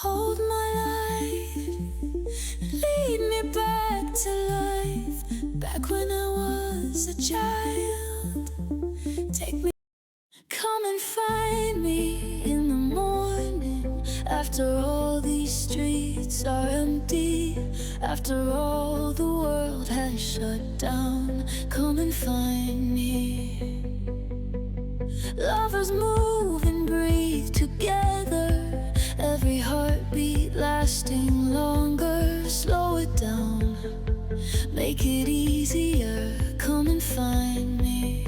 Hold my life, lead me back to life, back when I was a child. Take me, come and find me in the morning, after all these streets are empty, after all the world has shut down. Come and find me. Lovers move and breathe together, every heartbeat lasting longer. Slow it down, make it easier. Come and find me.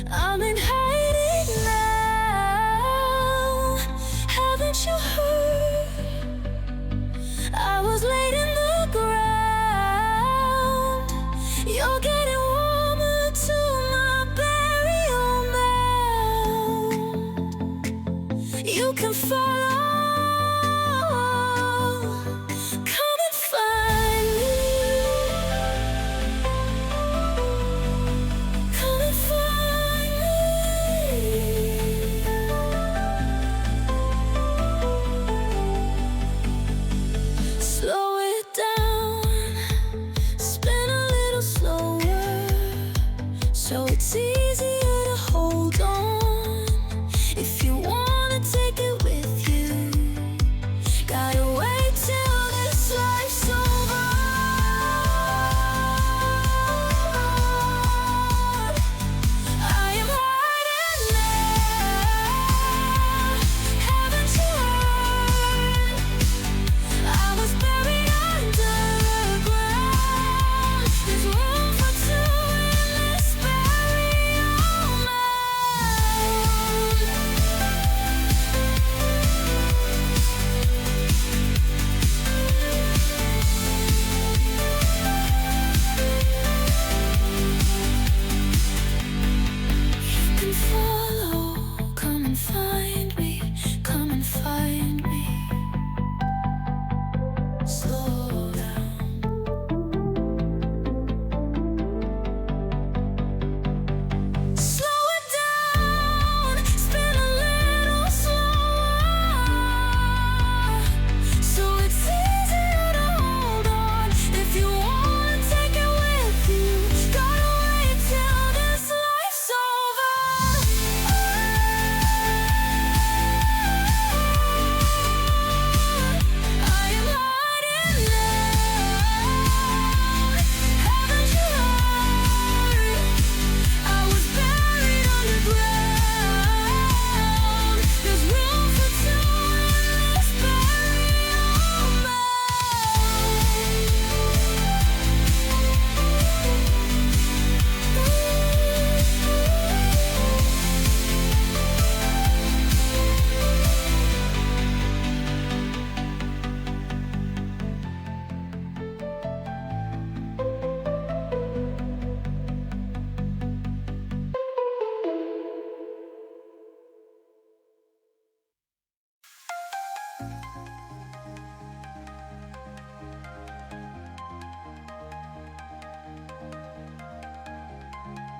I'm in hiding now, haven't you heard? I was laid in the ground, you're getting warmer to my burial mound. You can follow. Slow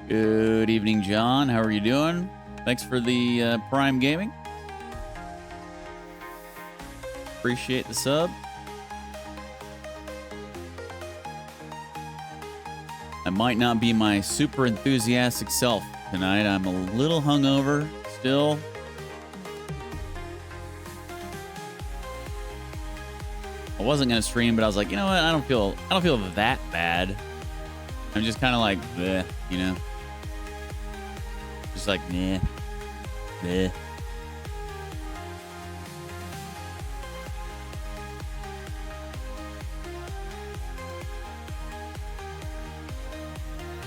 Good evening, John. How are you doing? Thanks for the Prime Gaming. Appreciate the sub. I might not be my super enthusiastic self tonight. I'm a little hungover still. I wasn't gonna stream, but I was like, you know what? I don't feel that bad. I'm just kind of like, bleh, you know, just like, nah, bleh.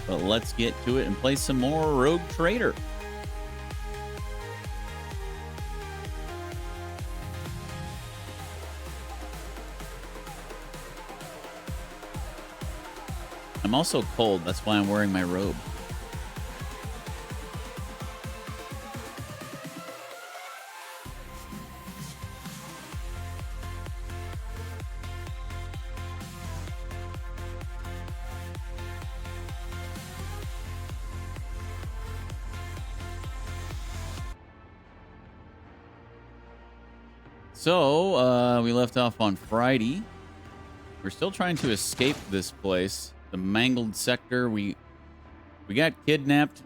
But let's get to it and play some more Rogue Trader. I'm also cold. That's why I'm wearing my robe. So, we left off on Friday. We're still trying to escape this place. The mangled sector. We got kidnapped.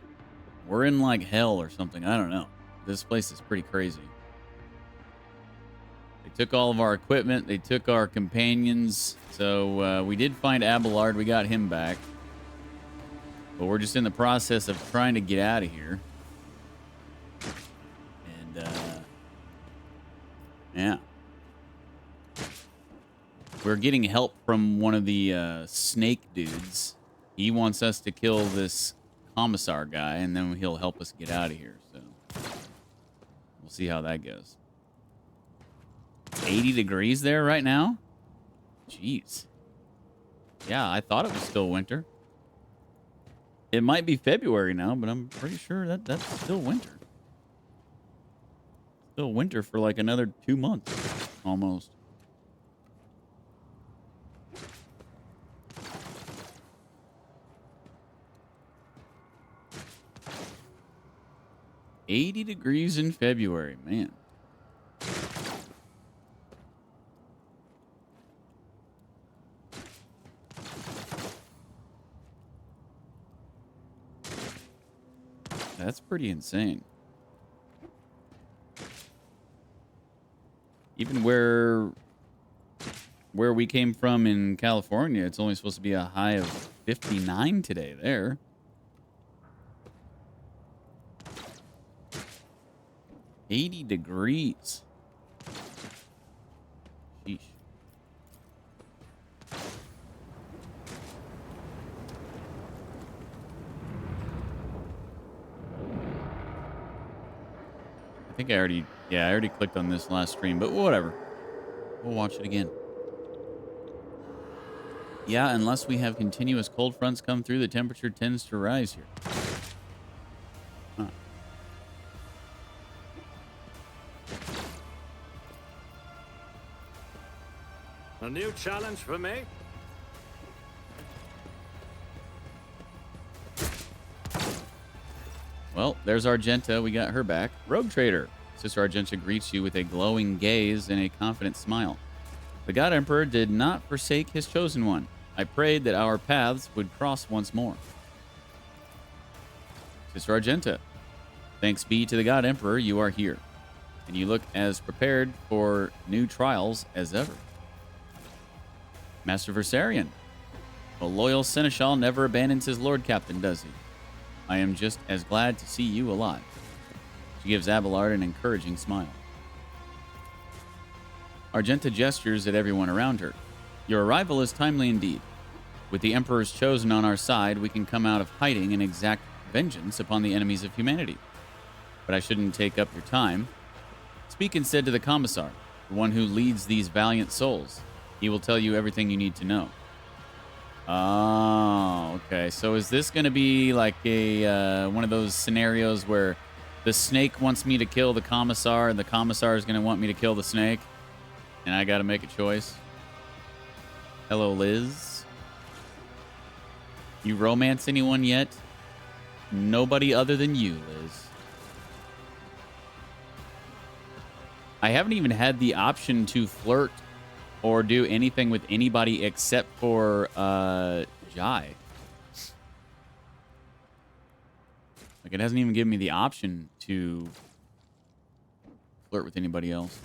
We're in like hell or something. I don't know. This place is pretty crazy. They took all of our equipment. They took our companions. So we did find Abelard. We got him back. But we're just in the process of trying to get out of here. And, yeah. We're getting help from one of the snake dudes. He wants us to kill this commissar guy, and then he'll help us get out of here. So we'll see how that goes. 80 degrees there right now? Jeez. Yeah, I thought it was still winter. It might be February now, but I'm pretty sure that's still winter. Still winter for like another 2 months, almost. $80 degrees in February, man. That's pretty insane. Even where we came from in California, it's only supposed to be a high of 59 today there. $80 degrees. Sheesh. I think I already clicked on this last stream, but whatever. We'll watch it again. Yeah, unless we have continuous cold fronts come through, the temperature tends to rise here. Huh. A new challenge for me? Well, there's Argenta. We got her back. Rogue Trader. Sister Argenta greets you with a glowing gaze and a confident smile. The God Emperor did not forsake his chosen one. I prayed that our paths would cross once more. Sister Argenta. Thanks be to the God Emperor, you are here. And you look as prepared for new trials as ever. Master Versarian. A loyal seneschal never abandons his lord captain, does he? I am just as glad to see you alive. She gives Abelard an encouraging smile. Argenta gestures at everyone around her. Your arrival is timely indeed. With the Emperor's chosen on our side, we can come out of hiding and exact vengeance upon the enemies of humanity. But I shouldn't take up your time. Speak instead to the Commissar, the one who leads these valiant souls. He will tell you everything you need to know. Oh, okay. So is this going to be like a one of those scenarios where the snake wants me to kill the commissar and the commissar is going to want me to kill the snake? And I got to make a choice? Hello, Liz. You romance anyone yet? Nobody other than you, Liz. I haven't even had the option to flirt or do anything with anybody except for Jai. Like, it hasn't even given me the option to flirt with anybody else.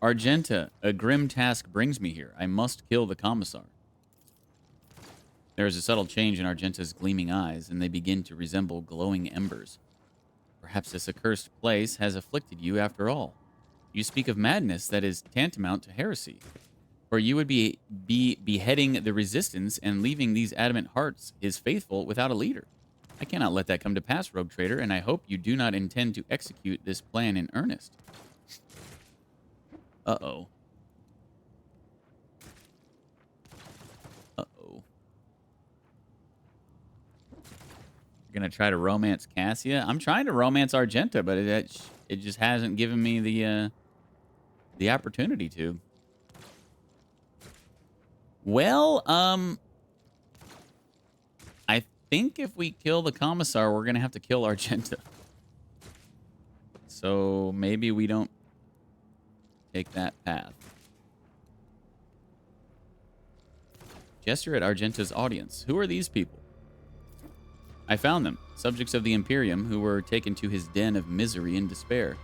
Argenta, a grim task brings me here. I must kill the commissar. There is a subtle change in Argenta's gleaming eyes, and they begin to resemble glowing embers. Perhaps this accursed place has afflicted you after all. You speak of madness that is tantamount to heresy. For you would be beheading the resistance and leaving these adamant hearts, his faithful, without a leader. I cannot let that come to pass, rogue trader, and I hope you do not intend to execute this plan in earnest. Uh-oh. Uh-oh. You're going to try to romance Cassia? I'm trying to romance Argenta, but it just hasn't given me the opportunity to. Well, I think if we kill the commissar, we're going to have to kill Argenta. So maybe we don't take that path. Gesture at Argenta's audience. Who are these people? I found them, subjects of the Imperium who were taken to his den of misery and despair,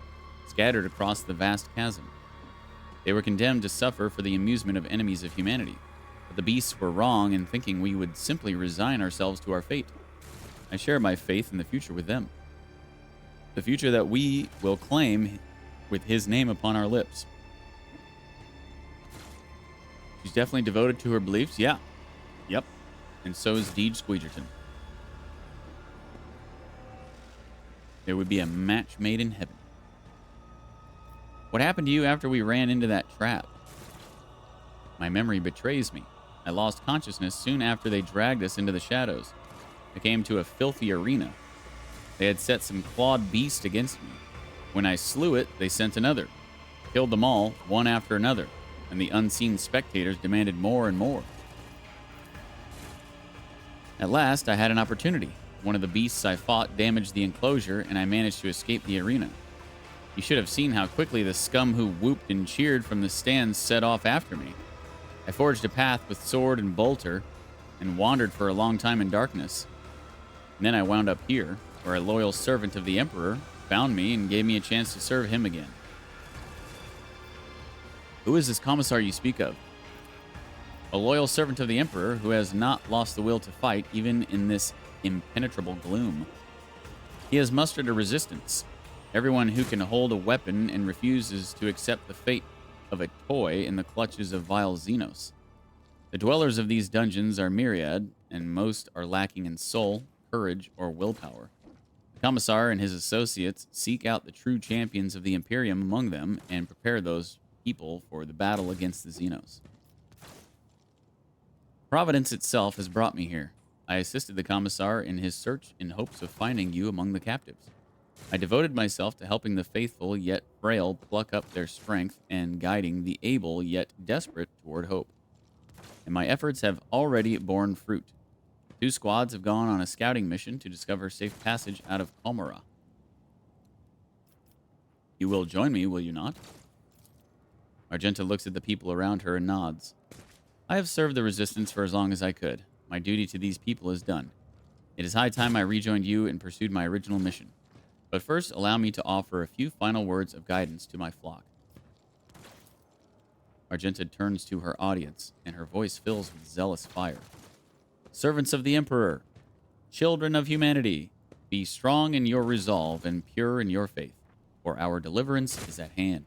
scattered across the vast chasm. They were condemned to suffer for the amusement of enemies of humanity. But the beasts were wrong in thinking we would simply resign ourselves to our fate. I share my faith in the future with them. The future that we will claim with his name upon our lips. She's definitely devoted to her beliefs. Yeah. Yep. And so is DeejTheSqueejerton. There would be a match made in heaven. What happened to you after we ran into that trap? My memory betrays me. I lost consciousness soon after they dragged us into the shadows. I came to a filthy arena. They had set some clawed beast against me. When I slew it, they sent another. Killed them all, one after another, and the unseen spectators demanded more and more. At last, I had an opportunity. One of the beasts I fought damaged the enclosure, and I managed to escape the arena. You should have seen how quickly the scum who whooped and cheered from the stands set off after me. I forged a path with sword and bolter and wandered for a long time in darkness. And then I wound up here, where a loyal servant of the Emperor found me and gave me a chance to serve him again. Who is this commissar you speak of? A loyal servant of the Emperor who has not lost the will to fight even in this impenetrable gloom. He has mustered a resistance. Everyone who can hold a weapon and refuses to accept the fate of a toy in the clutches of vile Xenos. The dwellers of these dungeons are myriad, and most are lacking in soul, courage, or willpower. The commissar and his associates seek out the true champions of the Imperium among them and prepare those people for the battle against the Xenos. Providence itself has brought me here. I assisted the commissar in his search in hopes of finding you among the captives. I devoted myself to helping the faithful yet frail pluck up their strength and guiding the able yet desperate toward hope. And my efforts have already borne fruit. 2 squads have gone on a scouting mission to discover safe passage out of Comora. You will join me, will you not? Argenta looks at the people around her and nods. I have served the resistance for as long as I could. My duty to these people is done. It is high time I rejoined you and pursued my original mission. But first, allow me to offer a few final words of guidance to my flock. Argenta turns to her audience, and her voice fills with zealous fire. Servants of the Emperor, children of humanity, be strong in your resolve and pure in your faith, for our deliverance is at hand.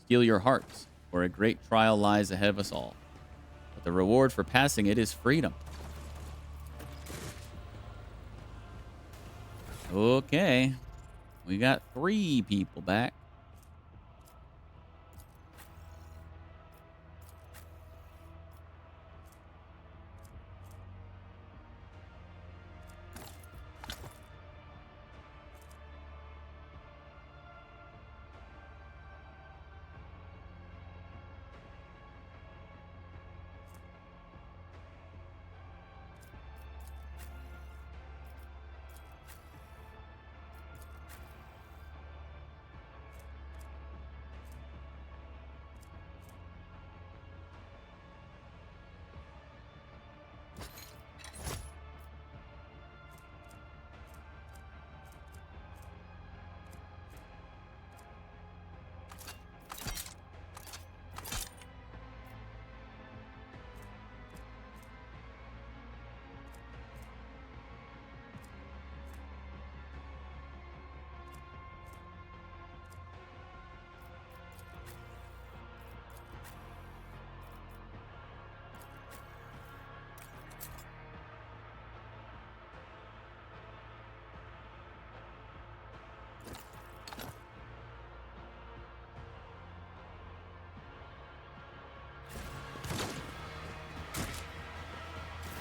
Steel your hearts, for a great trial lies ahead of us all. But the reward for passing it is freedom. Okay. We got 3 people back.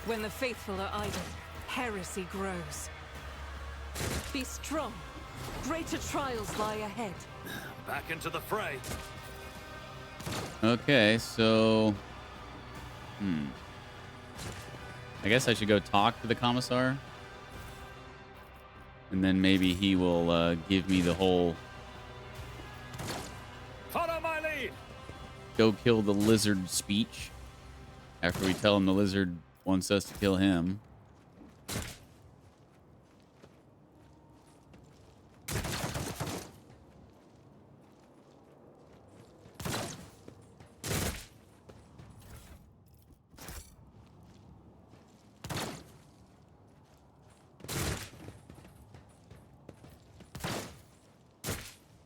When the faithful are idle, heresy grows. Be strong. Greater trials lie ahead. Back into the fray. Okay, so... I guess I should go talk to the commissar. And then maybe he will give me the whole... Follow my lead. Go kill the lizard speech. After we tell him the lizard wants us to kill him.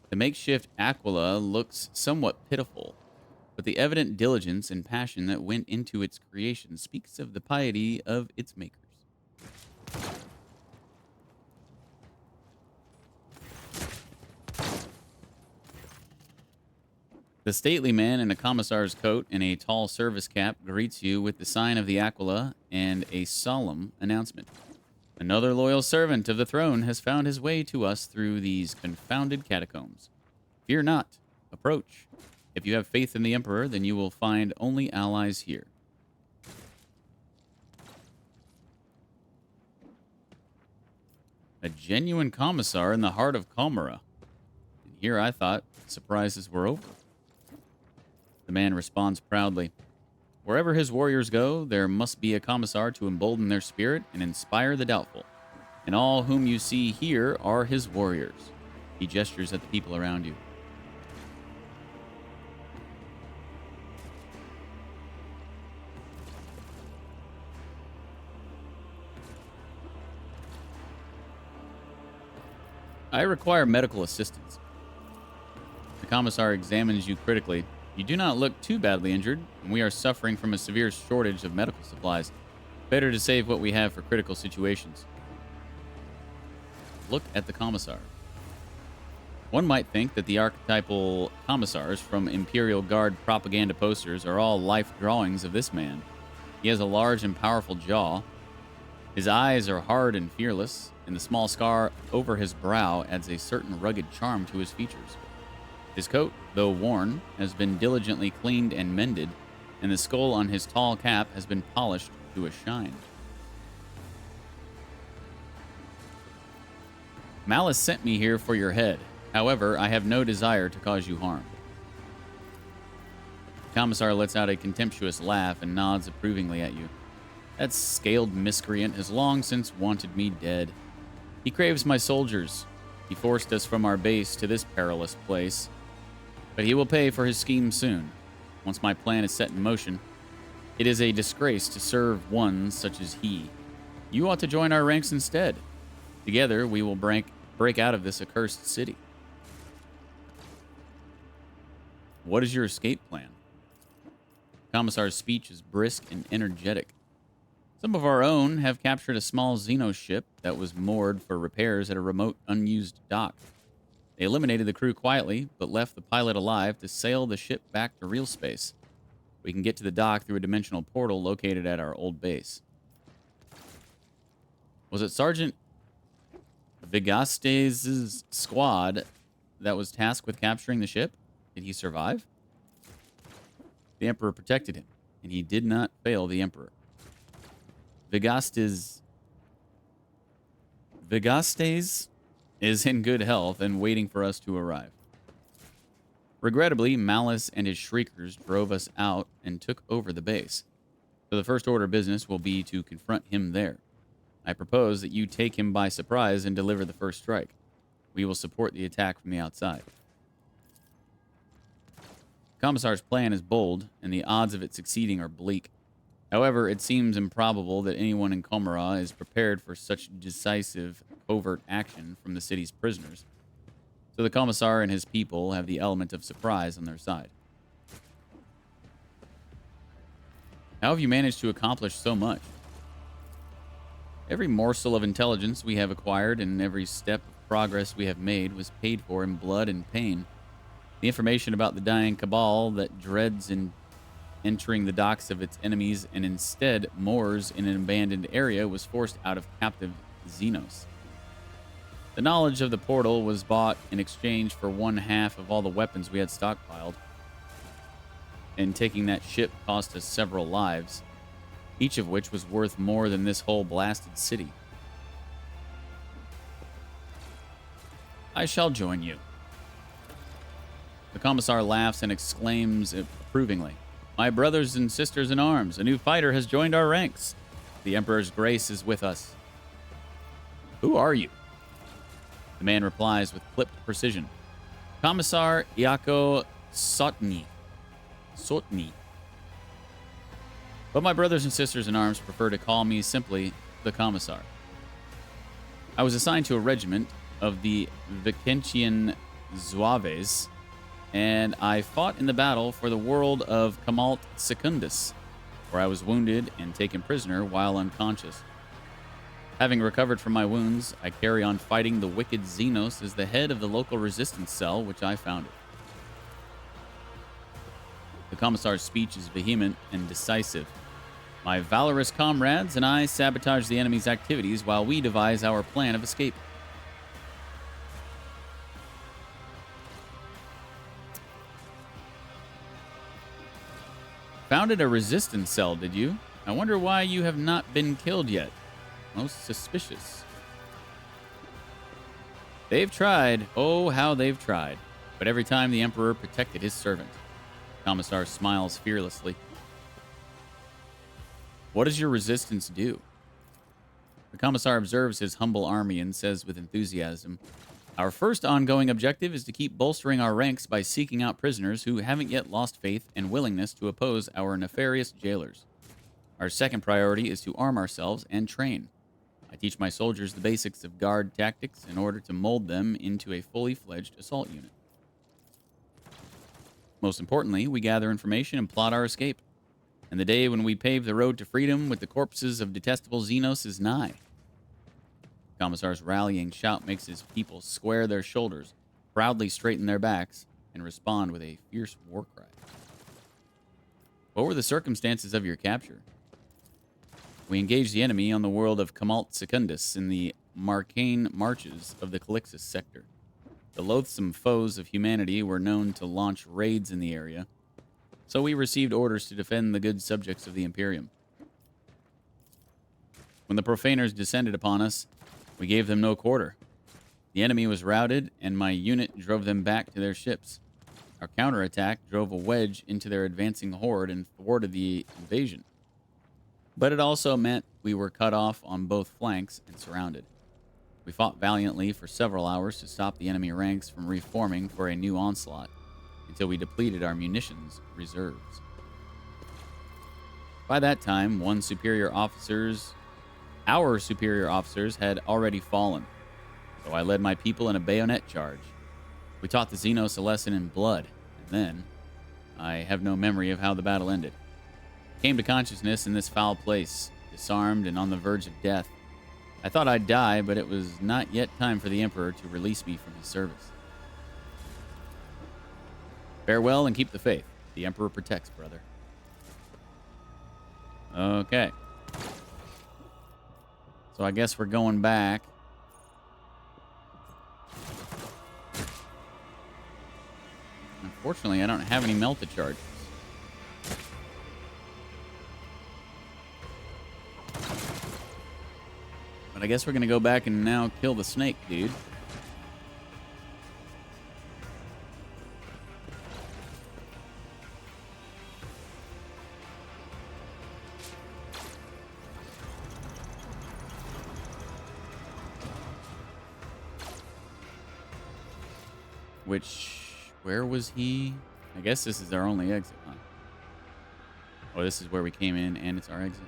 The makeshift Aquila looks somewhat pitiful, but the evident diligence and passion that went into its creation speaks of the piety of its makers. The stately man in a commissar's coat and a tall service cap greets you with the sign of the Aquila and a solemn announcement. Another loyal servant of the throne has found his way to us through these confounded catacombs. Fear not. Approach. If you have faith in the Emperor, then you will find only allies here. A genuine commissar in the heart of Comera. And here I thought surprises were over. The man responds proudly. Wherever his warriors go, there must be a commissar to embolden their spirit and inspire the doubtful. And all whom you see here are his warriors. He gestures at the people around you. I require medical assistance. The commissar examines you critically. You do not look too badly injured, and we are suffering from a severe shortage of medical supplies. Better to save what we have for critical situations. Look at the commissar. One might think that the archetypal commissars from Imperial Guard propaganda posters are all life drawings of this man. He has a large and powerful jaw. His eyes are hard and fearless, and the small scar over his brow adds a certain rugged charm to his features. His coat, though worn, has been diligently cleaned and mended, and the skull on his tall cap has been polished to a shine. Malice sent me here for your head. However, I have no desire to cause you harm. The commissar lets out a contemptuous laugh and nods approvingly at you. That scaled miscreant has long since wanted me dead. He craves my soldiers. He forced us from our base to this perilous place. But he will pay for his scheme soon, once my plan is set in motion. It is a disgrace to serve one such as he. You ought to join our ranks instead. Together, we will break out of this accursed city. What is your escape plan? The commissar's speech is brisk and energetic. Some of our own have captured a small Xeno ship that was moored for repairs at a remote, unused dock. They eliminated the crew quietly, but left the pilot alive to sail the ship back to real space. We can get to the dock through a dimensional portal located at our old base. Was it Sergeant Vigastes' squad that was tasked with capturing the ship? Did he survive? The Emperor protected him, and he did not fail the Emperor. Vigastes is in good health and waiting for us to arrive. Regrettably, Malice and his Shriekers drove us out and took over the base. So the first order of business will be to confront him there. I propose that you take him by surprise and deliver the first strike. We will support the attack from the outside. Commissar's plan is bold, and the odds of it succeeding are bleak. However, it seems improbable that anyone in Comera is prepared for such decisive, covert action from the city's prisoners. So the Commissar and his people have the element of surprise on their side. How have you managed to accomplish so much? Every morsel of intelligence we have acquired and every step of progress we have made was paid for in blood and pain. The information about the dying cabal that dreads and entering the docks of its enemies and instead moors in an abandoned area was forced out of captive Xenos. The knowledge of the portal was bought in exchange for 1/2 of all the weapons we had stockpiled, and taking that ship cost us several lives, each of which was worth more than this whole blasted city. I shall join you. The commissar laughs and exclaims approvingly, "My brothers and sisters in arms, a new fighter has joined our ranks. The Emperor's grace is with us." "Who are you?" The man replies with clipped precision, "Commissar Iako Sotny. But my brothers and sisters in arms prefer to call me simply the Commissar. I was assigned to a regiment of the Vicentian Zouaves, and I fought in the battle for the world of Camalt Secundus, where I was wounded and taken prisoner while unconscious. Having recovered from my wounds, I carry on fighting the wicked Xenos as the head of the local resistance cell which I founded." The commissar's speech is vehement and decisive. "My valorous comrades and I sabotage the enemy's activities while we devise our plan of escape." "Founded a resistance cell, did you? I wonder why you have not been killed yet. Most suspicious." "They've tried. Oh, how they've tried. But every time the Emperor protected his servant." The commissar smiles fearlessly. "What does your resistance do?" The commissar observes his humble army and says with enthusiasm, "Our first ongoing objective is to keep bolstering our ranks by seeking out prisoners who haven't yet lost faith and willingness to oppose our nefarious jailers. Our second priority is to arm ourselves and train. I teach my soldiers the basics of guard tactics in order to mold them into a fully fledged assault unit. Most importantly, we gather information and plot our escape. And the day when we pave the road to freedom with the corpses of detestable Xenos is nigh." The commissar's rallying shout makes his people square their shoulders, proudly straighten their backs, and respond with a fierce war cry. "What were the circumstances of your capture?" "We engaged the enemy on the world of Camalt Secundus in the Marcane marches of the Calixis sector. The loathsome foes of humanity were known to launch raids in the area, so we received orders to defend the good subjects of the Imperium. When the profaners descended upon us, we gave them no quarter. The enemy was routed, and my unit drove them back to their ships. Our counterattack drove a wedge into their advancing horde and thwarted the invasion. But it also meant we were cut off on both flanks and surrounded. We fought valiantly for several hours to stop the enemy ranks from reforming for a new onslaught until we depleted our munitions reserves. By that time, our superior officers had already fallen, so I led my people in a bayonet charge. We taught the Xenos a lesson in blood, and then I have no memory of how the battle ended. Came to consciousness in this foul place, disarmed and on the verge of death. I thought I'd die, but it was not yet time for the Emperor to release me from his service. Farewell and keep the faith. The Emperor protects, brother." Okay. So I guess we're going back. Unfortunately, I don't have any melted charges. But I guess we're going to go back and now kill the snake, dude. Where was he? I guess this is our only exit, huh? Oh, this is where we came in, and it's our exit.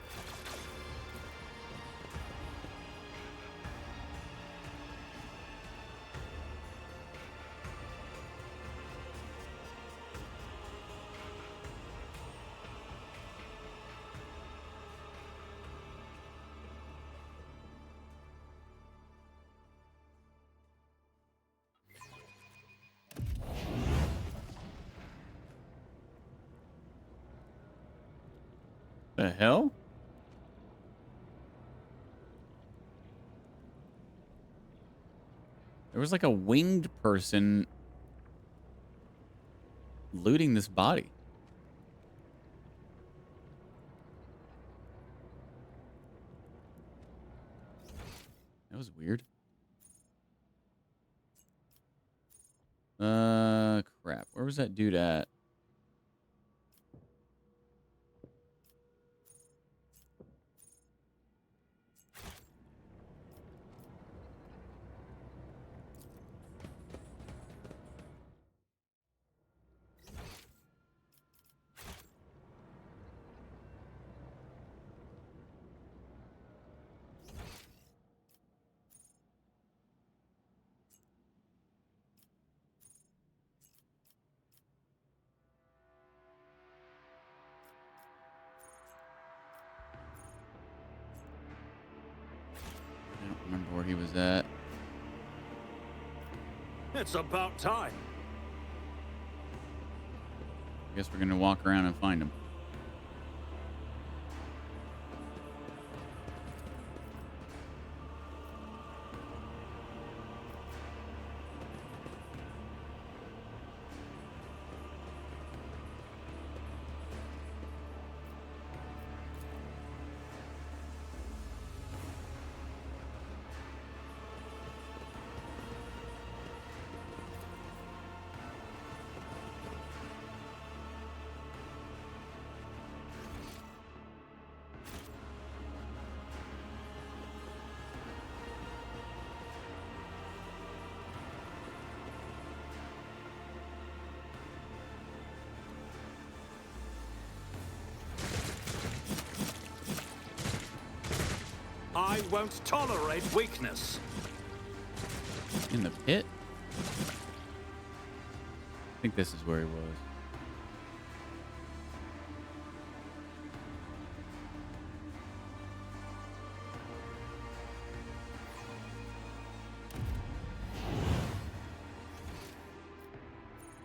The hell? There was like a winged person looting this body. That was weird. Crap. Where was that dude at? I don't remember where he was at. It's about time. I guess we're gonna walk around and find him. I won't tolerate weakness. In the pit? I think this is where he was.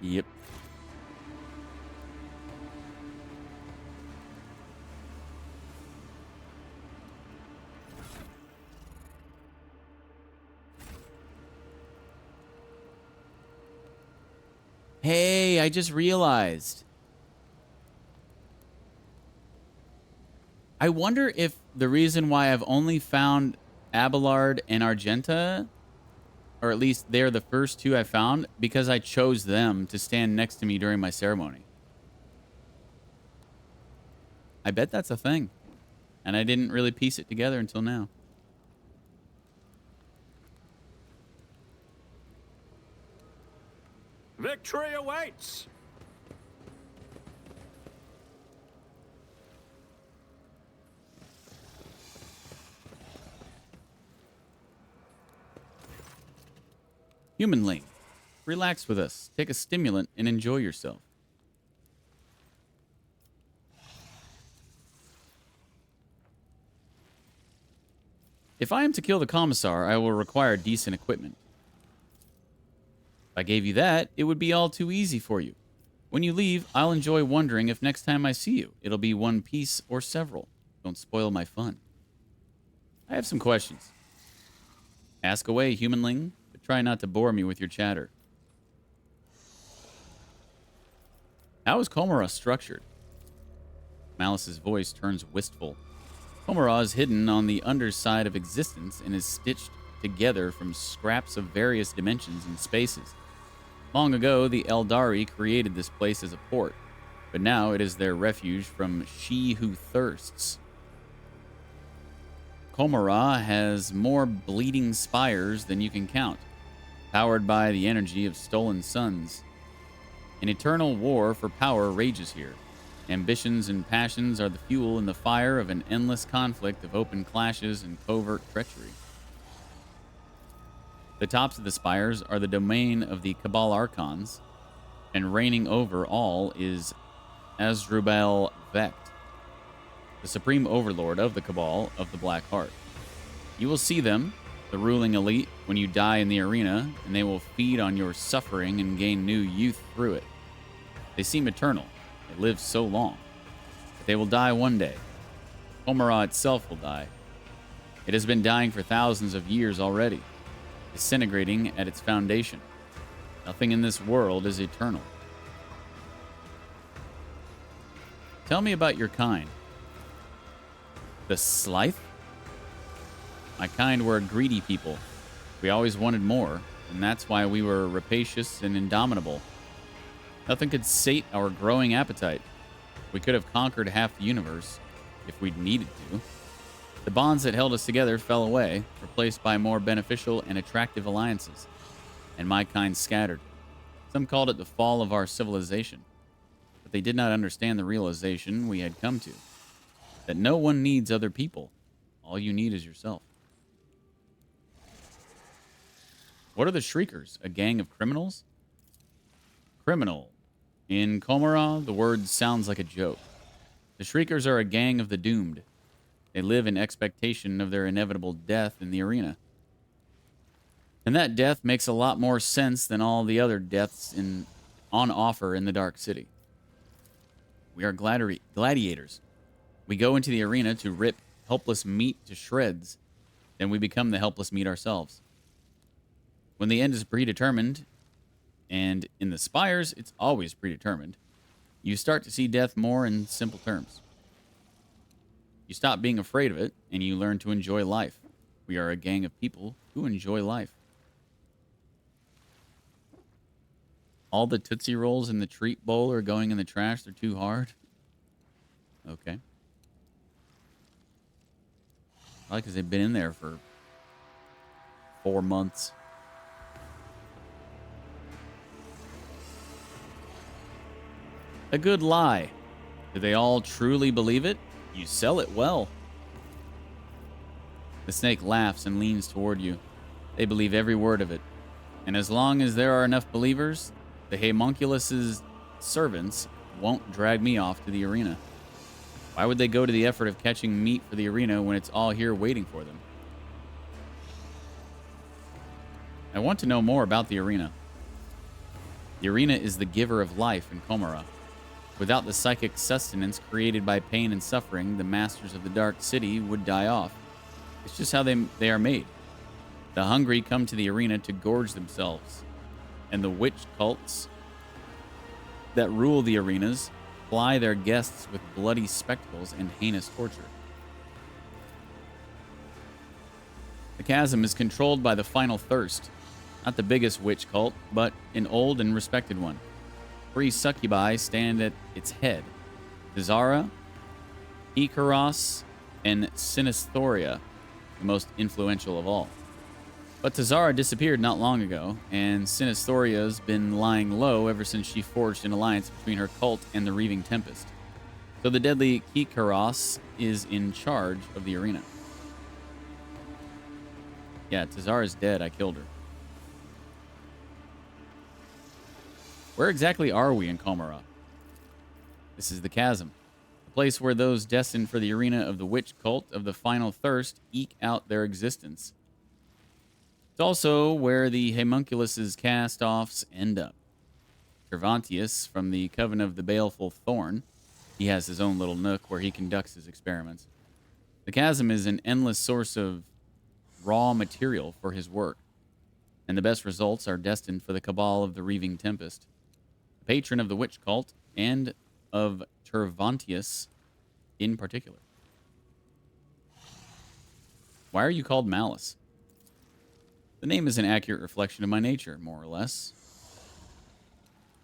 Yep. Hey, I just realized. I wonder if the reason why I've only found Abelard and Argenta, or at least they're the first two I found, because I chose them to stand next to me during my ceremony. I bet that's a thing. And I didn't really piece it together until now. Victory awaits! Humanling, relax with us. Take a stimulant and enjoy yourself. If I am to kill the commissar, I will require decent equipment. If I gave you that, it would be all too easy for you. When you leave, I'll enjoy wondering if next time I see you, it'll be one piece or several. Don't spoil my fun. I have some questions. Ask away, humanling, but try not to bore me with your chatter. How is Komara structured? Malice's voice turns wistful. Komara is hidden on the underside of existence and is stitched together from scraps of various dimensions and spaces. Long ago, the Eldari created this place as a port, but now it is their refuge from She Who Thirsts. Komara has more bleeding spires than you can count, powered by the energy of stolen suns. An eternal war for power rages here. Ambitions and passions are the fuel in the fire of an endless conflict of open clashes and covert treachery. The tops of the spires are the domain of the Cabal Archons, and reigning over all is Asdrubal Vect, the supreme overlord of the Cabal of the Black Heart. You will see them, the ruling elite, when you die in the arena, and they will feed on your suffering and gain new youth through it. They seem eternal. They live so long. But they will die one day, Omara itself will die. It has been dying for thousands of years already, disintegrating at its foundation. Nothing in this world is eternal. Tell me about your kind. The Slythe? My kind were a greedy people. We always wanted more, and that's why we were rapacious and indomitable. Nothing could sate our growing appetite. We could have conquered half the universe if we'd needed to. The bonds that held us together fell away, replaced by more beneficial and attractive alliances, and my kind scattered. Some called it the fall of our civilization, but they did not understand the realization we had come to, that no one needs other people. All you need is yourself. What are the Shriekers? A gang of criminals? Criminal. In Komara, the word sounds like a joke. The Shriekers are a gang of the doomed. They live in expectation of their inevitable death in the arena. And that death makes a lot more sense than all the other deaths on offer in the Dark City. We are gladiators. We go into the arena to rip helpless meat to shreds, then we become the helpless meat ourselves. When the end is predetermined, and in the Spires, it's always predetermined, you start to see death more in simple terms. You stop being afraid of it, and you learn to enjoy life. We are a gang of people who enjoy life. All the Tootsie Rolls in the treat bowl are going in the trash. They're too hard. Okay. Probably because they've been in there for 4 months. A good lie. Do they all truly believe it? You sell it well. The snake laughs and leans toward you. They believe every word of it. And as long as there are enough believers, the homunculus' servants won't drag me off to the arena. Why would they go to the effort of catching meat for the arena when it's all here waiting for them? I want to know more about the arena. The arena is the giver of life in Komara. Without the psychic sustenance created by pain and suffering, the masters of the Dark City would die off. It's just how they are made. The hungry come to the arena to gorge themselves, and the witch cults that rule the arenas ply their guests with bloody spectacles and heinous torture. The chasm is controlled by the Final Thirst, not the biggest witch cult, but an old and respected one. 3 succubi stand at its head: Tazara, Ikaros, and Sinisthoria, the most influential of all. But Tazara disappeared not long ago, and Sinisthoria's been lying low ever since she forged an alliance between her cult and the Reaving Tempest. So the deadly Ikaros is in charge of the arena. Yeah, Tazara's dead. I killed her. Where exactly are we in Komara? This is the chasm, the place where those destined for the arena of the witch cult of the Final Thirst eke out their existence. It's also where the homunculus' cast-offs end up. Cervantius, from the Coven of the Baleful Thorn, he has his own little nook where he conducts his experiments. The chasm is an endless source of raw material for his work, and the best results are destined for the cabal of the Reaving Tempest, the patron of the witch cult, and of Cervantius in particular. Why are you called Malice? The name is an accurate reflection of my nature, more or less.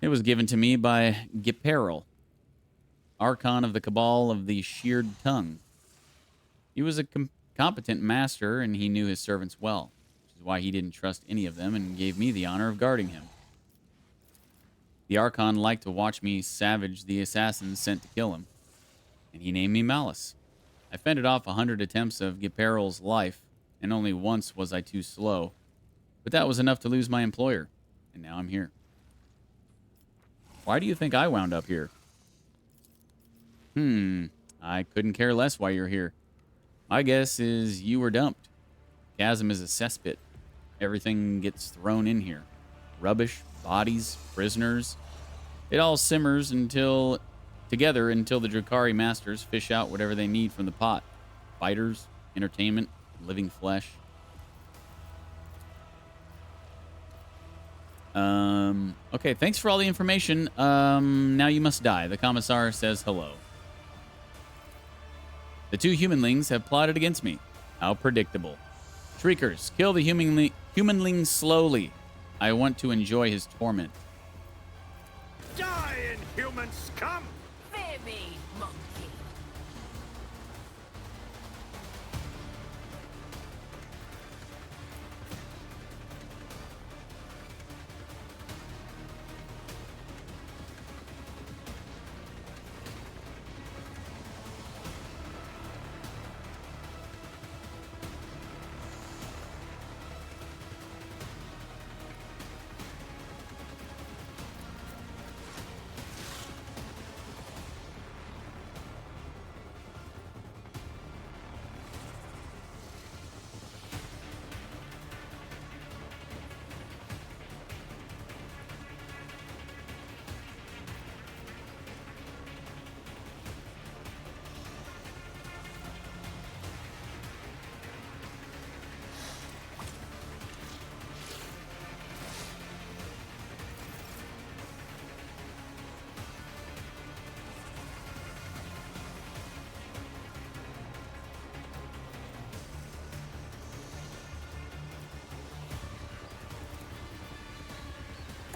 It was given to me by Giperil, Archon of the Cabal of the Sheared Tongue. He was a competent master, and he knew his servants well, which is why he didn't trust any of them and gave me the honor of guarding him. The Archon liked to watch me savage the assassins sent to kill him, and he named me Malice. I fended off 100 attempts of Giperil's life, and only once was I too slow. But that was enough to lose my employer, and now I'm here. Why do you think I wound up here? I couldn't care less why you're here. My guess is you were dumped. Chasm is a cesspit. Everything gets thrown in here. Rubbish, bodies, prisoners. It all simmers together until the Drakari masters fish out whatever they need from the pot. fighters, entertainment, living flesh. Okay, thanks for all the information. Now you must die. The commissar says hello. The two humanlings have plotted against me. How predictable. Shriekers, kill the humanling slowly. I want to enjoy his torment. Die, inhuman scum! Fear me, monkey.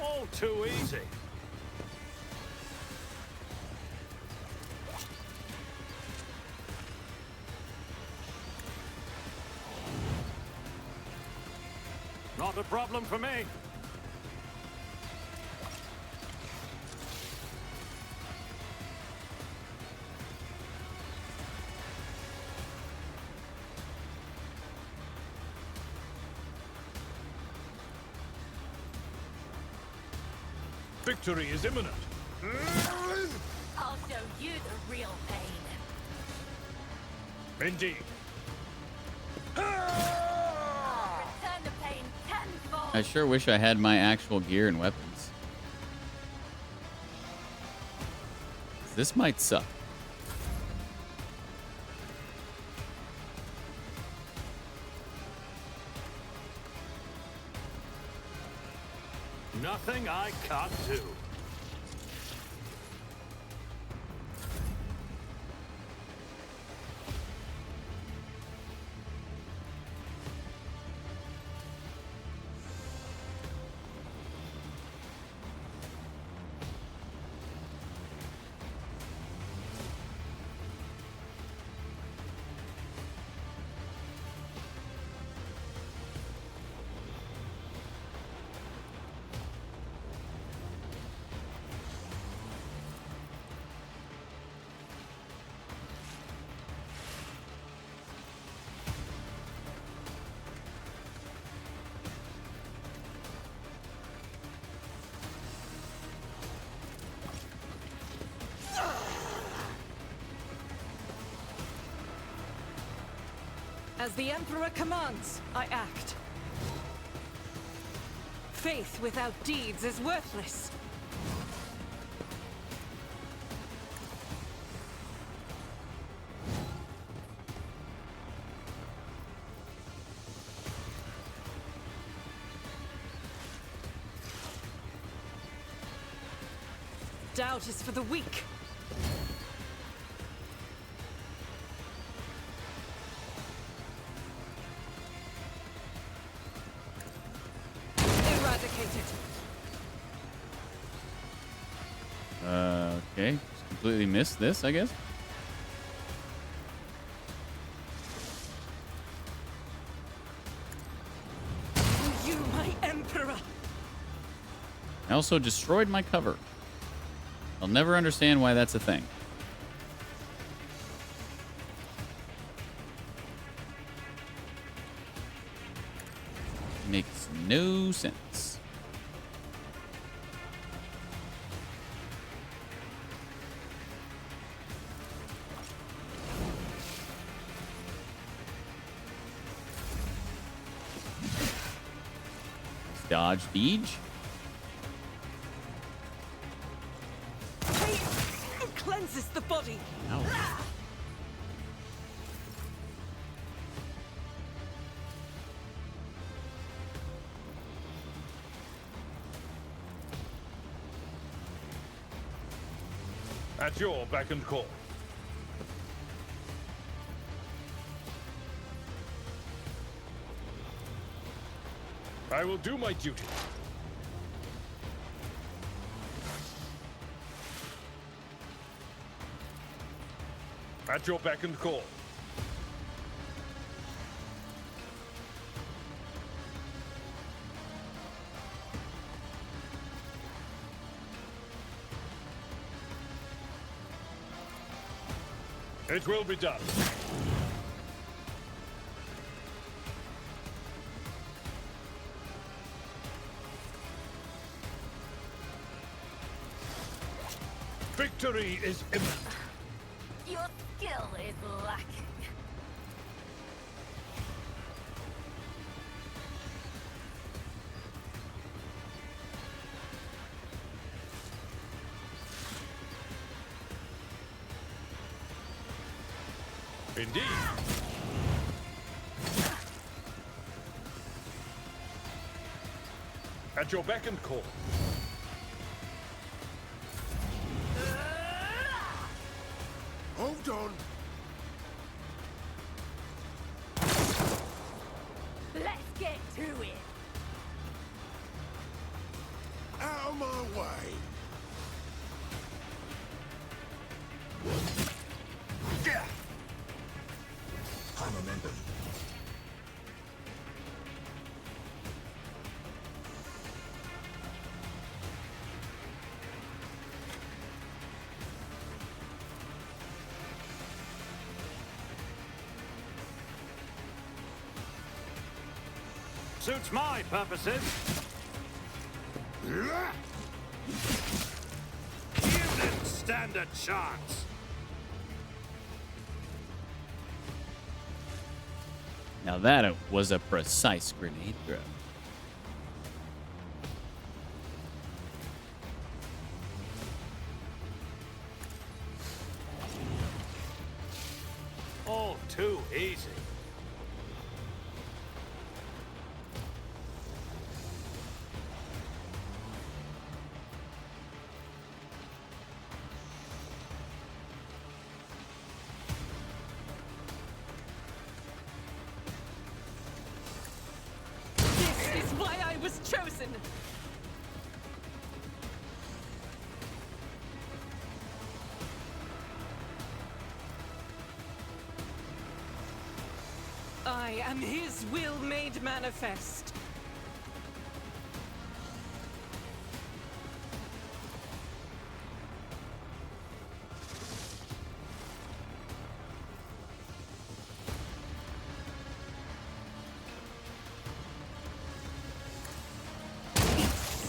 All too easy. Not a problem for me. Victory is imminent. I'll show you the real pain. Indeed. Return the pain tenfold. I sure wish I had my actual gear and weapons. This might suck. Nothing I can't do. As the Emperor commands, I act. Faith without deeds is worthless. Doubt is for the weak. Eradicated. Okay. Just completely missed this, I guess. You, my Emperor. I also destroyed my cover. I'll never understand why that's a thing. Makes no sense. Dodge, Deej. Faith cleanses the body. Ow. At your beck and call. I will do my duty. At your beck and call. It will be done. Victory is imminent. Your skill is lacking. Indeed. At your beck and call. Hold on. Let's get to it. Out of my way. Yeah. High momentum. Suits my purposes. You didn't stand a chance. Now that was a precise grenade throw. All too easy. This is why I was chosen! I am his will made manifest.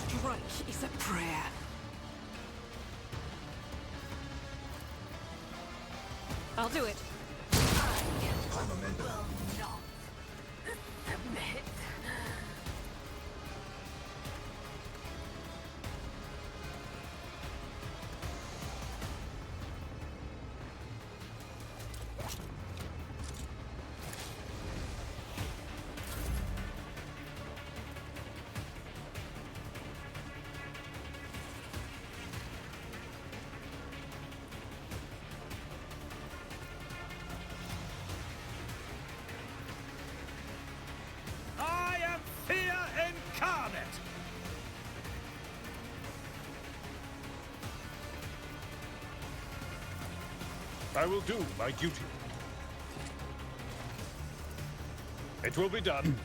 Strike is a prayer. I'll do it. High momentum. Submit. I am fear incarnate. I will do my duty. It will be done.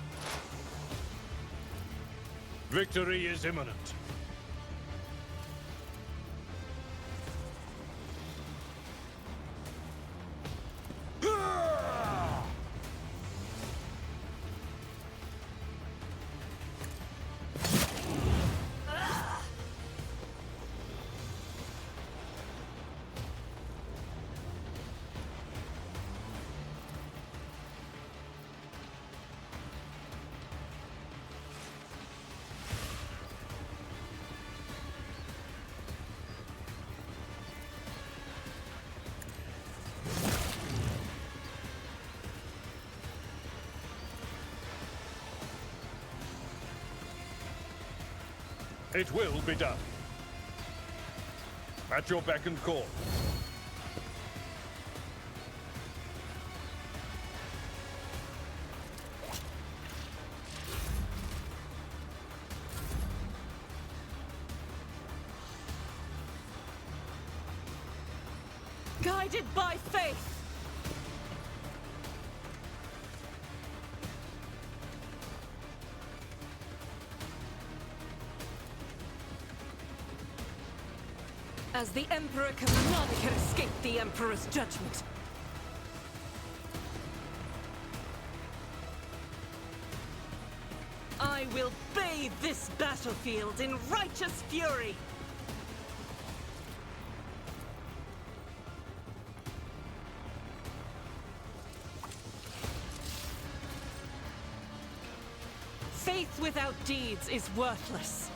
Victory is imminent. It will be done. At your beck and call. Guided by faith. As the Emperor can, none can escape the Emperor's judgment. I will bathe this battlefield in righteous fury. Faith without deeds is worthless.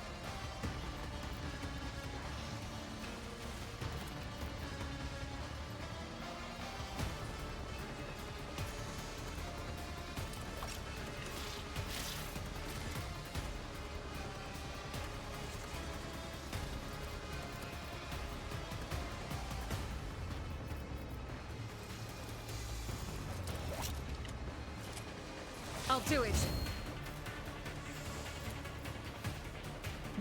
I'll do it.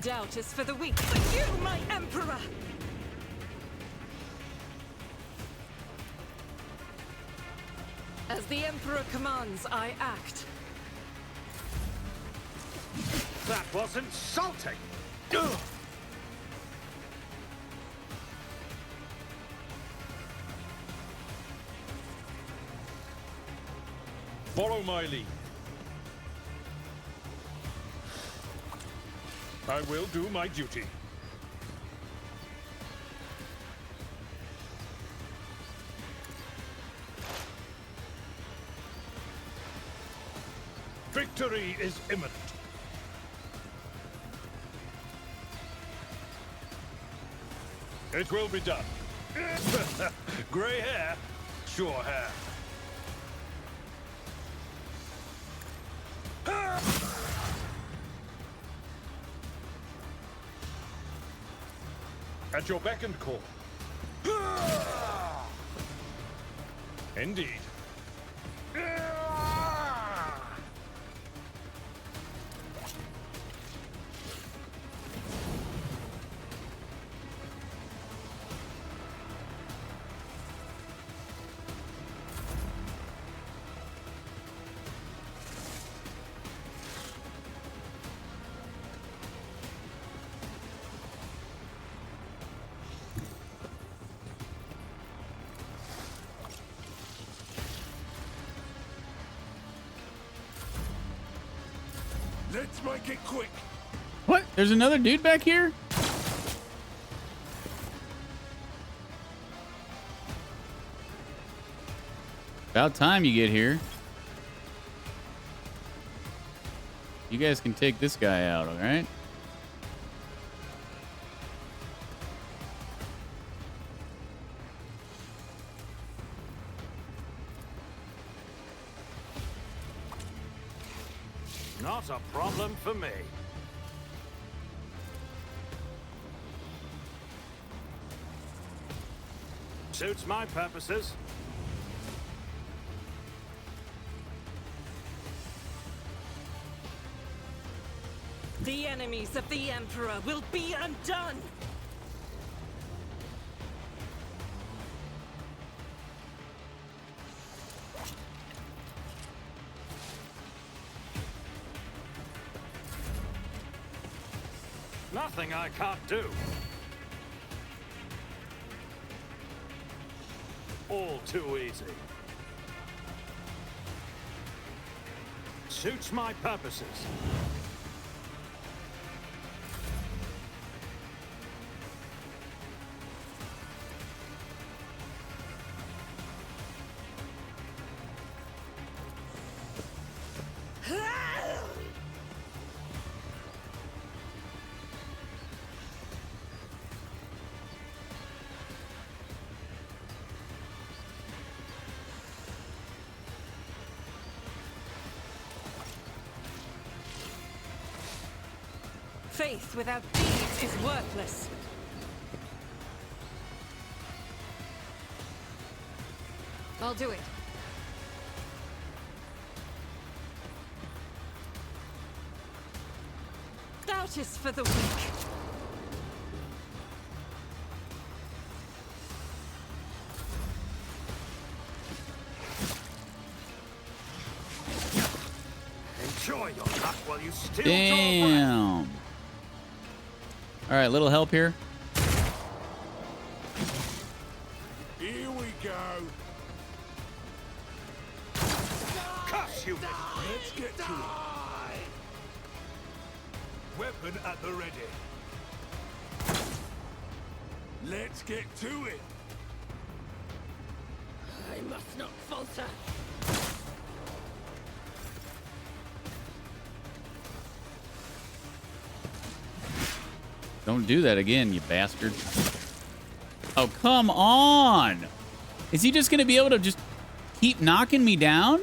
Doubt is for the weak, but you, my Emperor! As the Emperor commands, I act. That was insulting! Ugh. Follow my lead. I will do my duty. Victory is imminent. It will be done. Gray hair, sure hair. At your beck and call. Indeed. Let's make it quick. What? There's another dude back here? About time you get here. You guys can take this guy out, all right? Not a problem for me. Suits my purposes. The enemies of the Emperor will be undone! Nothing I can't do. All too easy. Suits my purposes. Faith without deeds is worthless. I'll do it. Doubt is for the weak. Enjoy your luck while you still draw breath. Damn. All right, little help here. Here we go. Cuss you! Let's get to it. Weapon at the ready. Let's get to it. I must not falter. Don't do that again, you bastard. Oh, come on. Is he just going to be able to just keep knocking me down?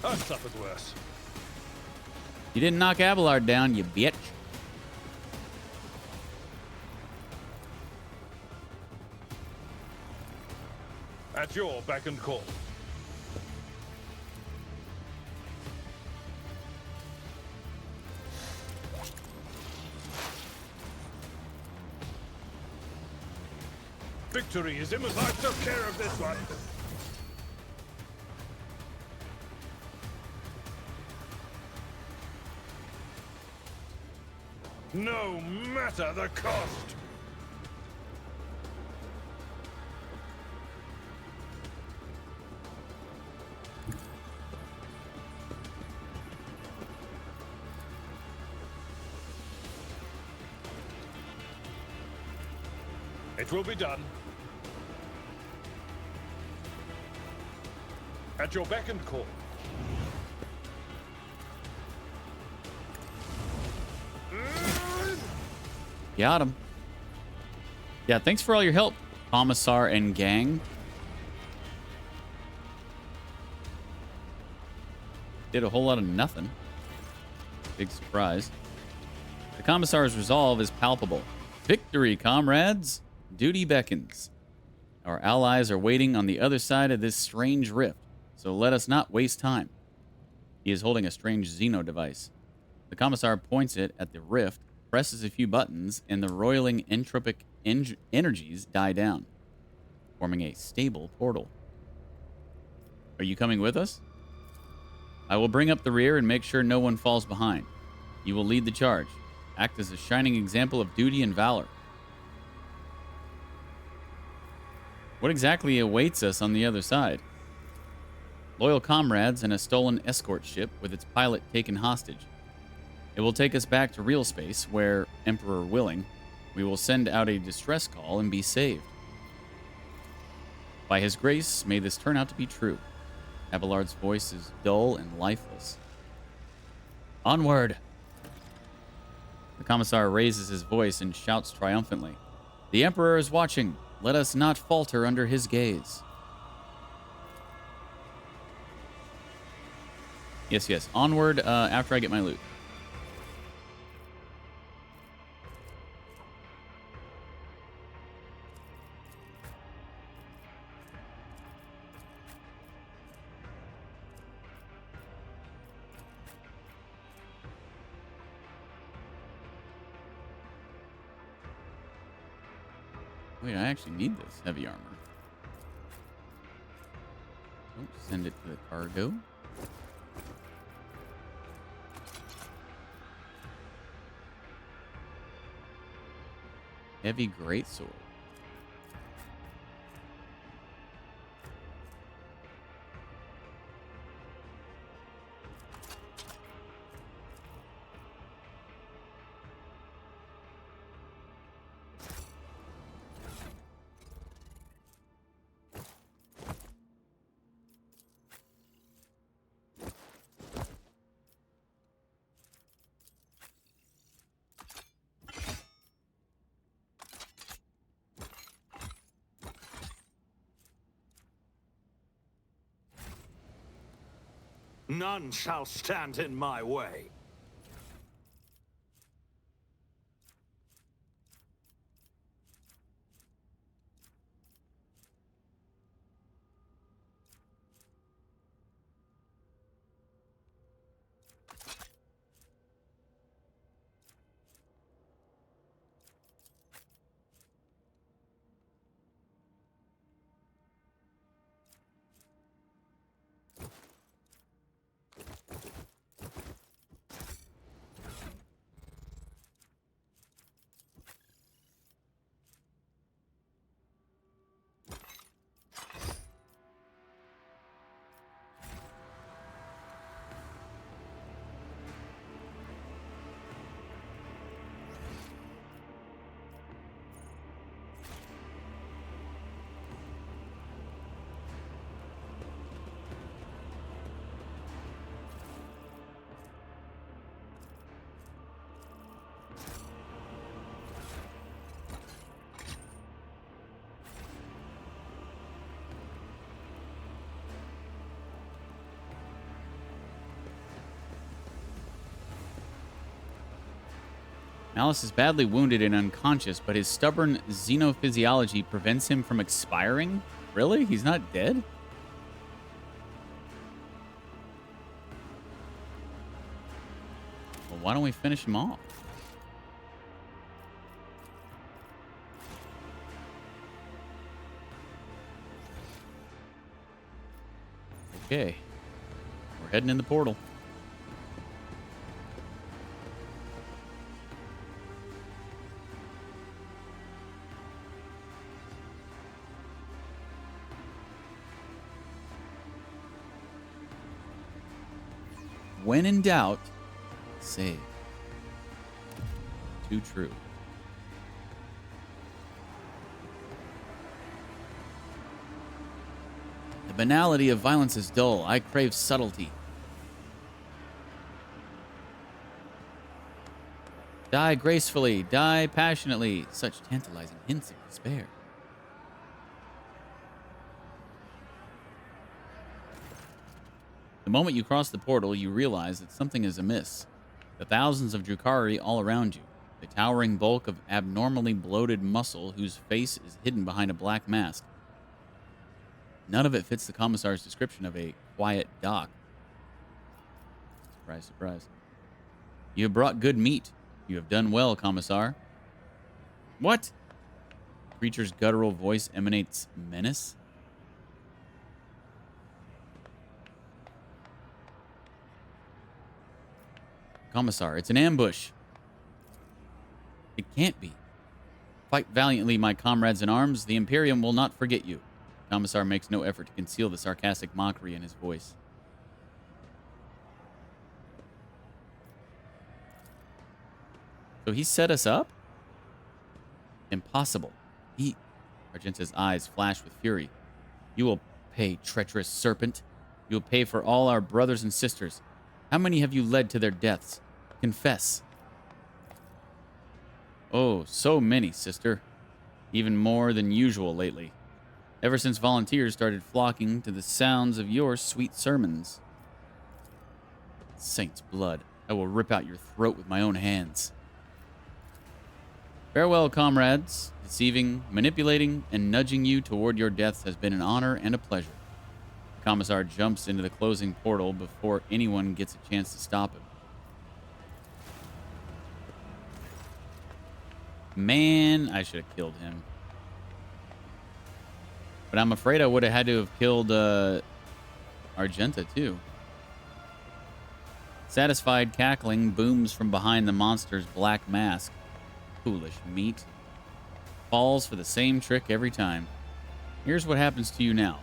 I've suffered worse. You didn't knock Abelard down, you bitch. At your beck and call. Victory is imminent. I took care of this one. No matter the cost. It will be done. At your beck and call. Got him. Yeah, thanks for all your help, Commissar and gang. Did a whole lot of nothing. Big surprise. The Commissar's resolve is palpable. Victory, comrades! Duty beckons. Our allies are waiting on the other side of this strange rift, so let us not waste time. He is holding a strange Xeno device. The Commissar points it at the rift, presses a few buttons, and the roiling entropic energies die down, forming a stable portal. Are you coming with us? I will bring up the rear and make sure no one falls behind. You will lead the charge. Act as a shining example of duty and valor. What exactly awaits us on the other side? Loyal comrades and a stolen escort ship with its pilot taken hostage. It will take us back to real space where, Emperor willing, we will send out a distress call and be saved. By his grace, may this turn out to be true. Abelard's voice is dull and lifeless. Onward! The Commissar raises his voice and shouts triumphantly. The Emperor is watching. Let us not falter under his gaze. Yes, yes. Onward after I get my loot. Wait, I actually need this heavy armor. Don't send it to the cargo. Heavy greatsword. None shall stand in my way. Malice is badly wounded and unconscious, but his stubborn xenophysiology prevents him from expiring? Really? He's not dead? Well, why don't we finish him off? Okay. We're heading in the portal. When in doubt, save. Too true. The banality of violence is dull. I crave subtlety. Die gracefully, die passionately. Such tantalizing hints of despair. The moment you cross the portal, you realize that something is amiss. The thousands of Drukhari all around you. The towering bulk of abnormally bloated muscle whose face is hidden behind a black mask. None of it fits the Commissar's description of a quiet dock. Surprise, surprise. You have brought good meat. You have done well, Commissar. What? The creature's guttural voice emanates menace. Commissar, it's an ambush. It can't be. Fight valiantly, my comrades in arms. The Imperium will not forget you. Commissar makes no effort to conceal the sarcastic mockery in his voice. So he set us up? Impossible. Argenta's eyes flash with fury. You will pay, treacherous serpent. You will pay for all our brothers and sisters. How many have you led to their deaths? Confess. Oh, so many, sister. Even more than usual lately. Ever since volunteers started flocking to the sounds of your sweet sermons. Saint's blood, I will rip out your throat with my own hands. Farewell, comrades. Deceiving, manipulating, and nudging you toward your deaths has been an honor and a pleasure. The Commissar jumps into the closing portal before anyone gets a chance to stop him. Man, I should have killed him. But I'm afraid I would have had to have killed Argenta too. Satisfied cackling booms from behind the monster's black mask. Foolish meat. Falls for the same trick every time. Here's what happens to you now.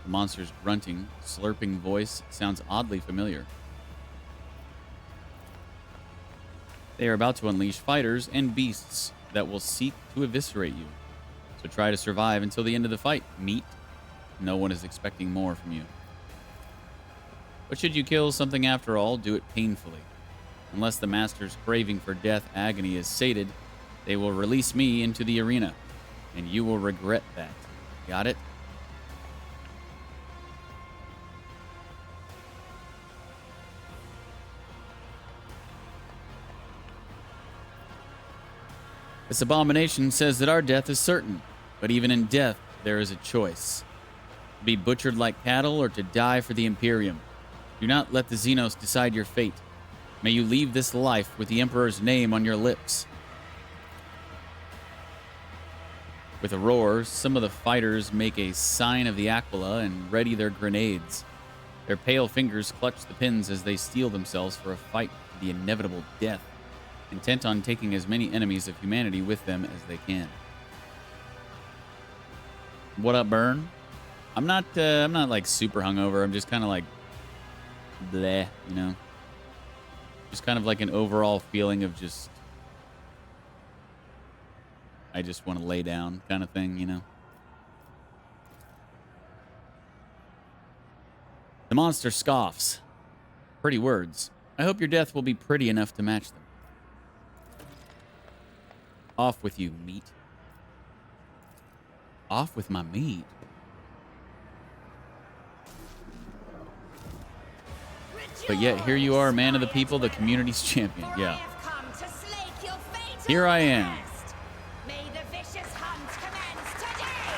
The monster's grunting, slurping voice sounds oddly familiar. They are about to unleash fighters and beasts that will seek to eviscerate you. So try to survive until the end of the fight, meat. No one is expecting more from you. But should you kill something after all, do it painfully. Unless the master's craving for death agony is sated, they will release me into the arena, and you will regret that. Got it? This abomination says that our death is certain, but even in death, there is a choice. To be butchered like cattle or to die for the Imperium. Do not let the Xenos decide your fate. May you leave this life with the Emperor's name on your lips. With a roar, some of the fighters make a sign of the Aquila and ready their grenades. Their pale fingers clutch the pins as they steel themselves for a fight to the inevitable death, intent on taking as many enemies of humanity with them as they can. What up, Burn? I'm not like super hungover. I'm just kind of like bleh, you know. Just kind of like an overall feeling of just I just want to lay down kind of thing, you know. The monster scoffs. Pretty words. I hope your death will be pretty enough to match them. Off with you, meat. Off with my meat. Retreat! But yet here you are, man of the people, the community's champion. For I Yeah. have come to slake your fatal Here I am. thirst. May the vicious hunt commence today.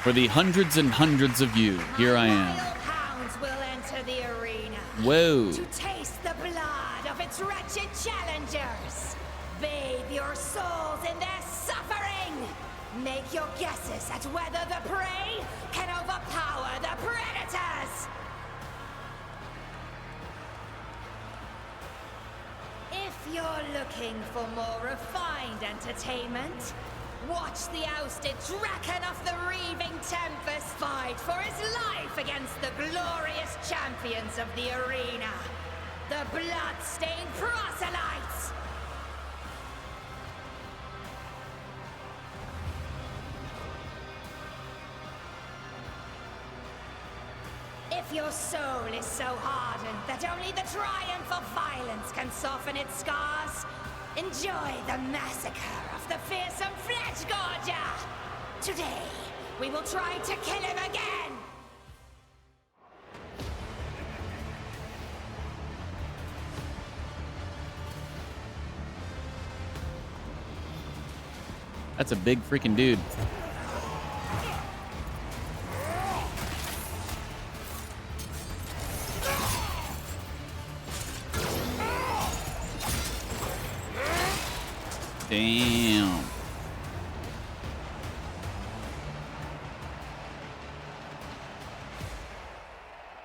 For the hundreds and hundreds of you, here I My am. wild hounds will enter the arena Whoa. to taste the blood of its wretched challengers. Bathe your souls in their suffering. Make your guesses at whether the prey can overpower the predators. If you're looking for more refined entertainment, watch the ousted Draken of the Reaving Tempest fight for his life against the glorious champions of the arena, the blood-stained proselytes. If your soul is so hardened that only the triumph of violence can soften its scars, enjoy the massacre of the fearsome Flesh Gorger! Today, we will try to kill him again! That's a big freaking dude. Damn.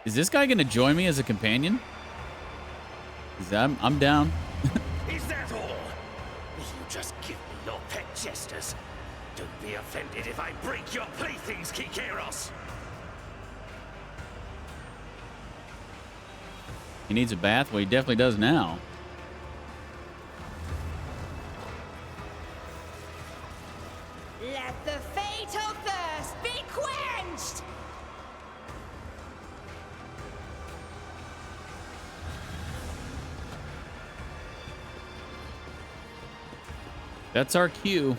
Is this guy gonna join me as a companion? 'Cause I'm down. Is that all? Will you just give me your pet jesters? Don't be offended if I break your playthings, Kikeros! He needs a bath. Well, he definitely does now. Let the fatal thirst be quenched! That's our cue.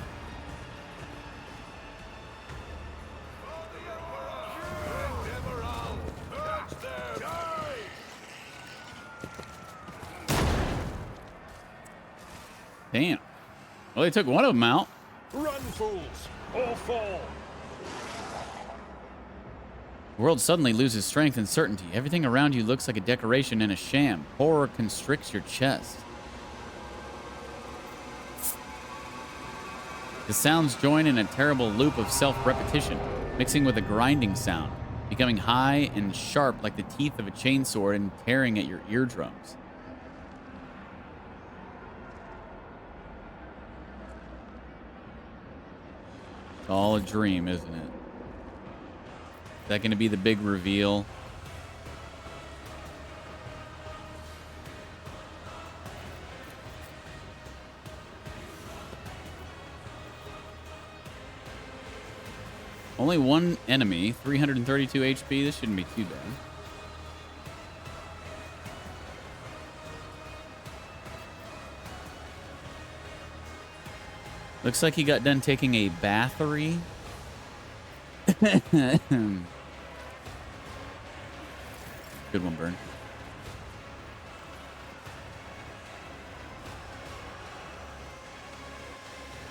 Damn. Well, they took one of them out. Run, fools, or fall. The world suddenly loses strength and certainty. Everything around you looks like a decoration and a sham. Horror constricts your chest. The sounds join in a terrible loop of self-repetition, mixing with a grinding sound, becoming high and sharp like the teeth of a chainsaw and tearing at your eardrums. It's all a dream, isn't it? Is that going to be the big reveal? Only one enemy, 332 HP. This shouldn't be too bad. Looks like he got done taking a battery. Good one, Burn.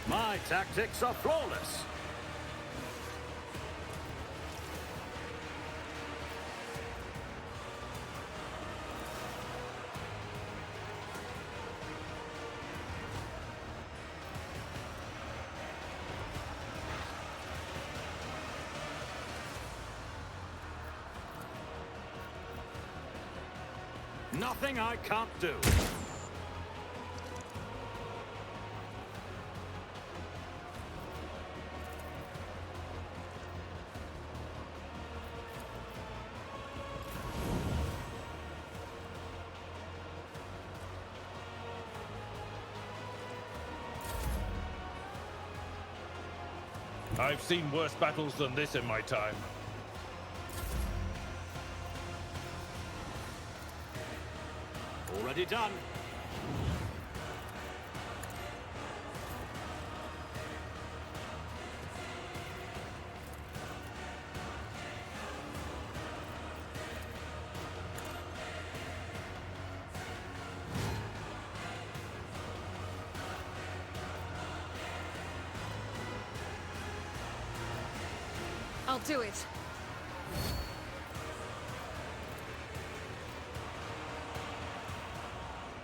My tactics are flawless. Nothing I can't do. I've seen worse battles than this in my time. Already done. I'll do it.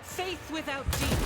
Faith without deed.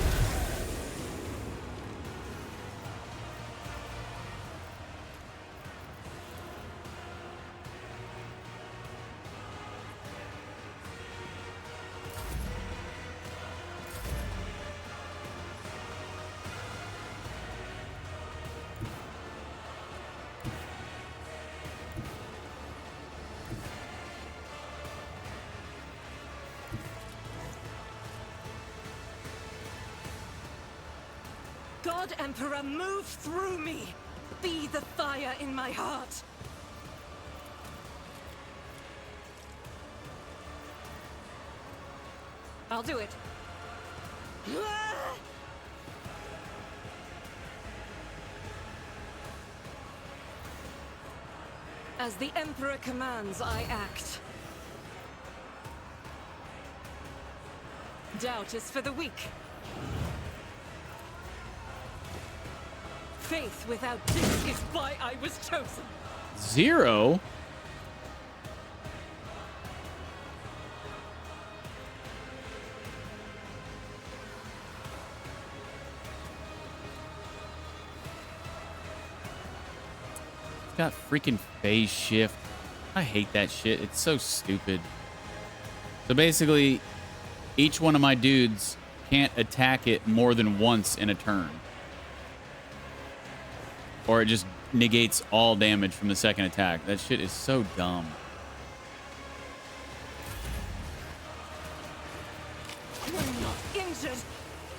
God Emperor, move through me! Be the fire in my heart! I'll do it. As the Emperor commands, I act. Doubt is for the weak. Faith without doubt is why I was chosen. 0? It's got freaking phase shift. I hate that shit. It's so stupid. So basically, each one of my dudes can't attack it more than once in a turn. Or it just negates all damage from the second attack. That shit is so dumb. I'm not injured.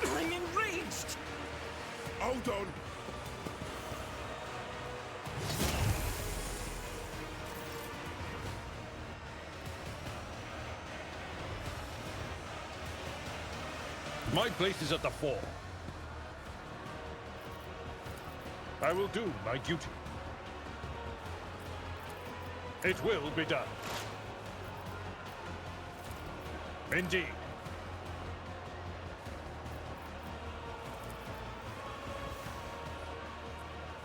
I'm enraged. Hold on. My place is at the fore. I will do my duty. It will be done. Indeed.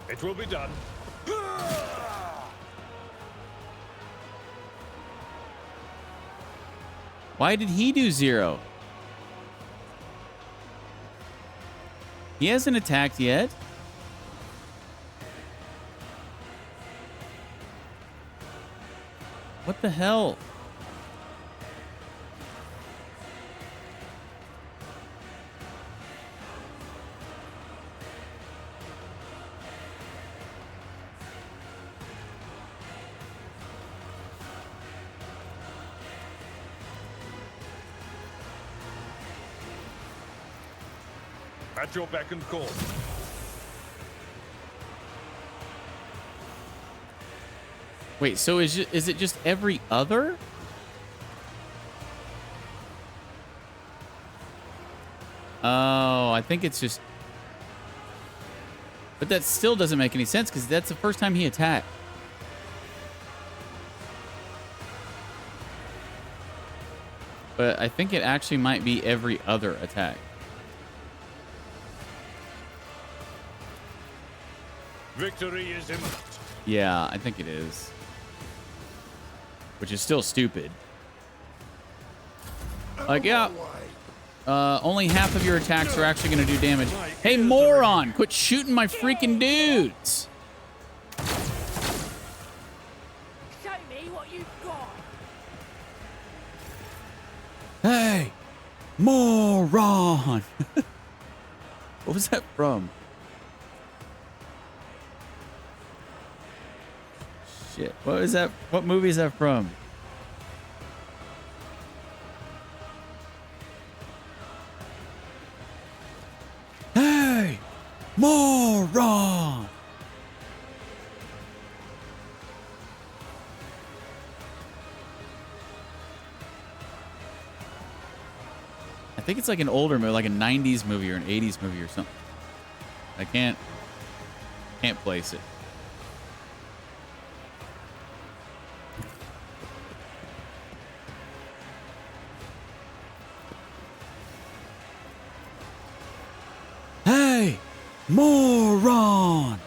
It will be done. Why did he do 0? He hasn't attacked yet. What the hell? At your beck and call. Wait, so is it just every other? Oh, I think it's just... But that still doesn't make any sense because that's the first time he attacked. But I think it actually might be every other attack. Victory is imminent. Yeah, I think it is. Which is still stupid. Like, yeah, only half of your attacks are actually going to do damage. Hey, moron, quit shooting my freaking dudes. Show me what you've got. Hey, moron. What was that from? Shit, what is that? What movie is that from? Hey, moron! I think it's like an older movie, like a 90s movie or an 80s movie or something. I can't place it. Hey, moron!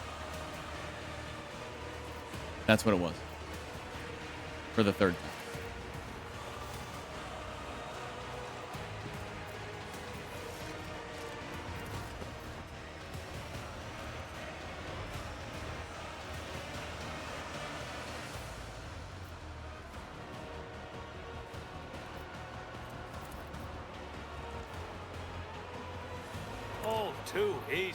That's what it was. for the third time. All too easy.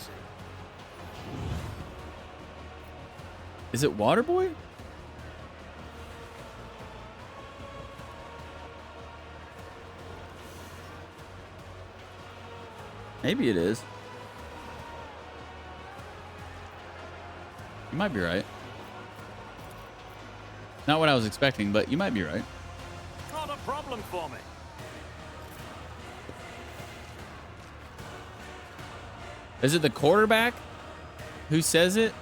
Is it Waterboy? Maybe it is. You might be right. Not what I was expecting, but you might be right. Not a problem for me. Is it the quarterback who says it?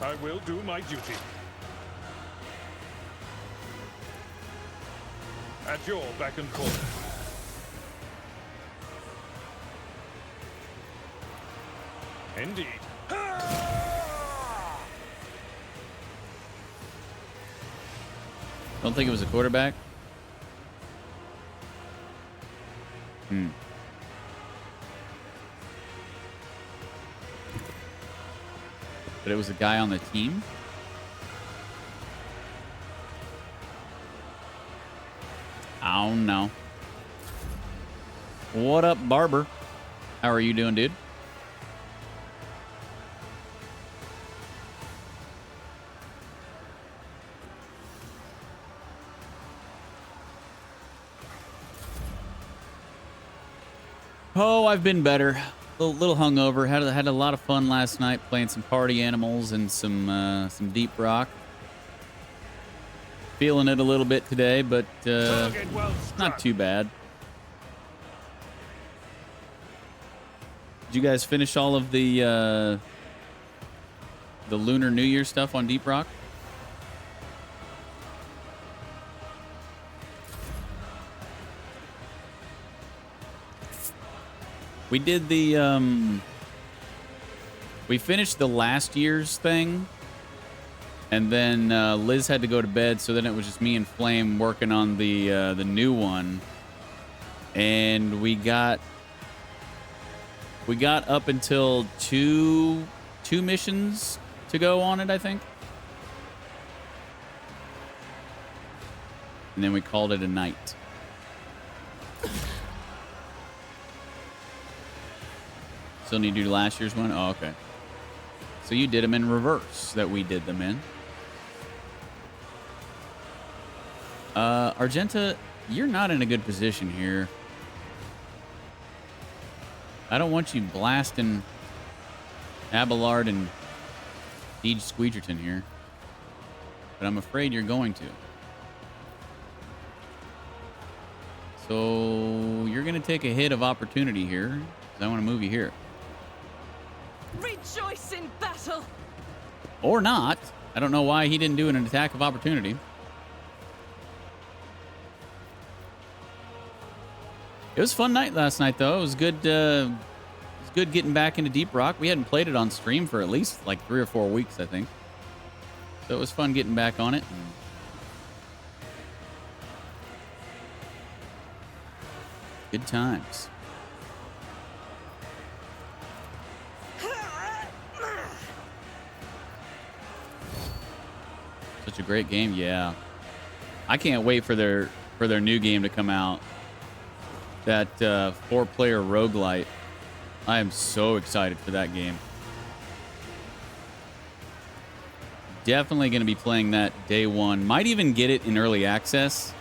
I will do my duty. At your beck and call. Indeed. Don't think it was a quarterback. But it was a guy on the team. I don't know. What up, Barber? How are you doing, dude? Oh, I've been better. Little hungover. Had a lot of fun last night playing some party animals and some deep rock. Feeling it a little bit today, but Target well struck. not too bad. Did you guys finish all of the Lunar New Year stuff on Deep Rock? We did the we finished the last year's thing, and then Liz had to go to bed, so then it was just me and Flame working on the new one, and we got up until two missions to go on it, I think, and then we called it a night. Still need to do last year's one? Oh, okay. So you did them in reverse that we did them in. Argenta, you're not in a good position here. I don't want you blasting Abelard and DeejTheSqueejerton here. But I'm afraid you're going to. So you're going to take a hit of opportunity here. 'Cause I want to move you here. Rejoice in battle. Or not. I don't know why he didn't do an attack of opportunity. It was a fun night last night, though. It was good. It was good getting back into Deep Rock. We hadn't played it on stream for at least like 3 or 4 weeks, I think. So it was fun getting back on it. Good times. Such a great game, yeah. I can't wait for their new game to come out. That 4-player roguelite. I am so excited for that game. Definitely going to be playing that day one. Might even get it in early access.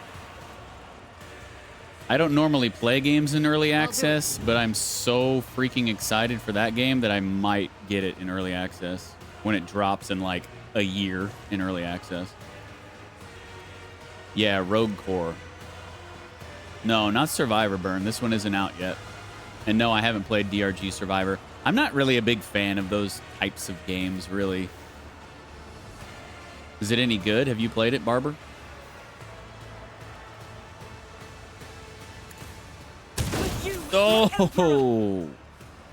I don't normally play games in early access, but I'm so freaking excited for that game that I might get it in early access when it drops in like a year in early access. Yeah, Rogue Core. No, not Survivor Burn. This one isn't out yet. And no, I haven't played DRG Survivor. I'm not really a big fan of those types of games, really. Is it any good? Have you played it, Barber? With you Oh,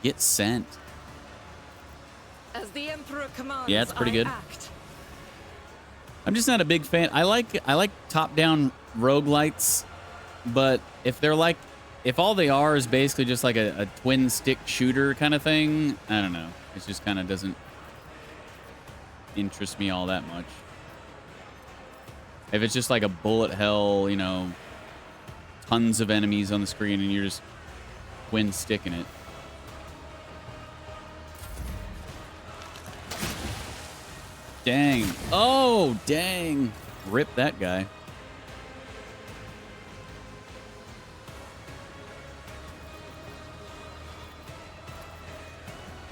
get sent. As the Emperor commands, Yeah, it's pretty good. act. I'm just not a big fan. I like top-down roguelites, but if all they are is basically just like a twin stick shooter kind of thing, I don't know. It just kind of doesn't interest me all that much. If it's just like a bullet hell, you know, tons of enemies on the screen and you're just twin sticking it. Dang. Oh, dang. Rip that guy.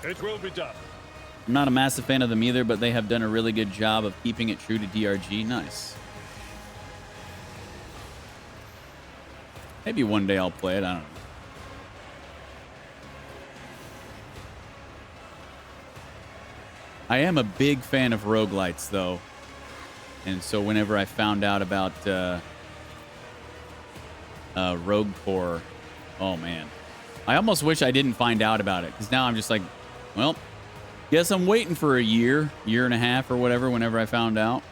It will be done. I'm not a massive fan of them either, but they have done a really good job of keeping it true to DRG. Nice. Maybe one day I'll play it. I don't know. I am a big fan of roguelites, though. And so whenever I found out about Rogue Core, oh, man. I almost wish I didn't find out about it, because now I'm just like, well, guess I'm waiting for a year and a half or whatever whenever I found out.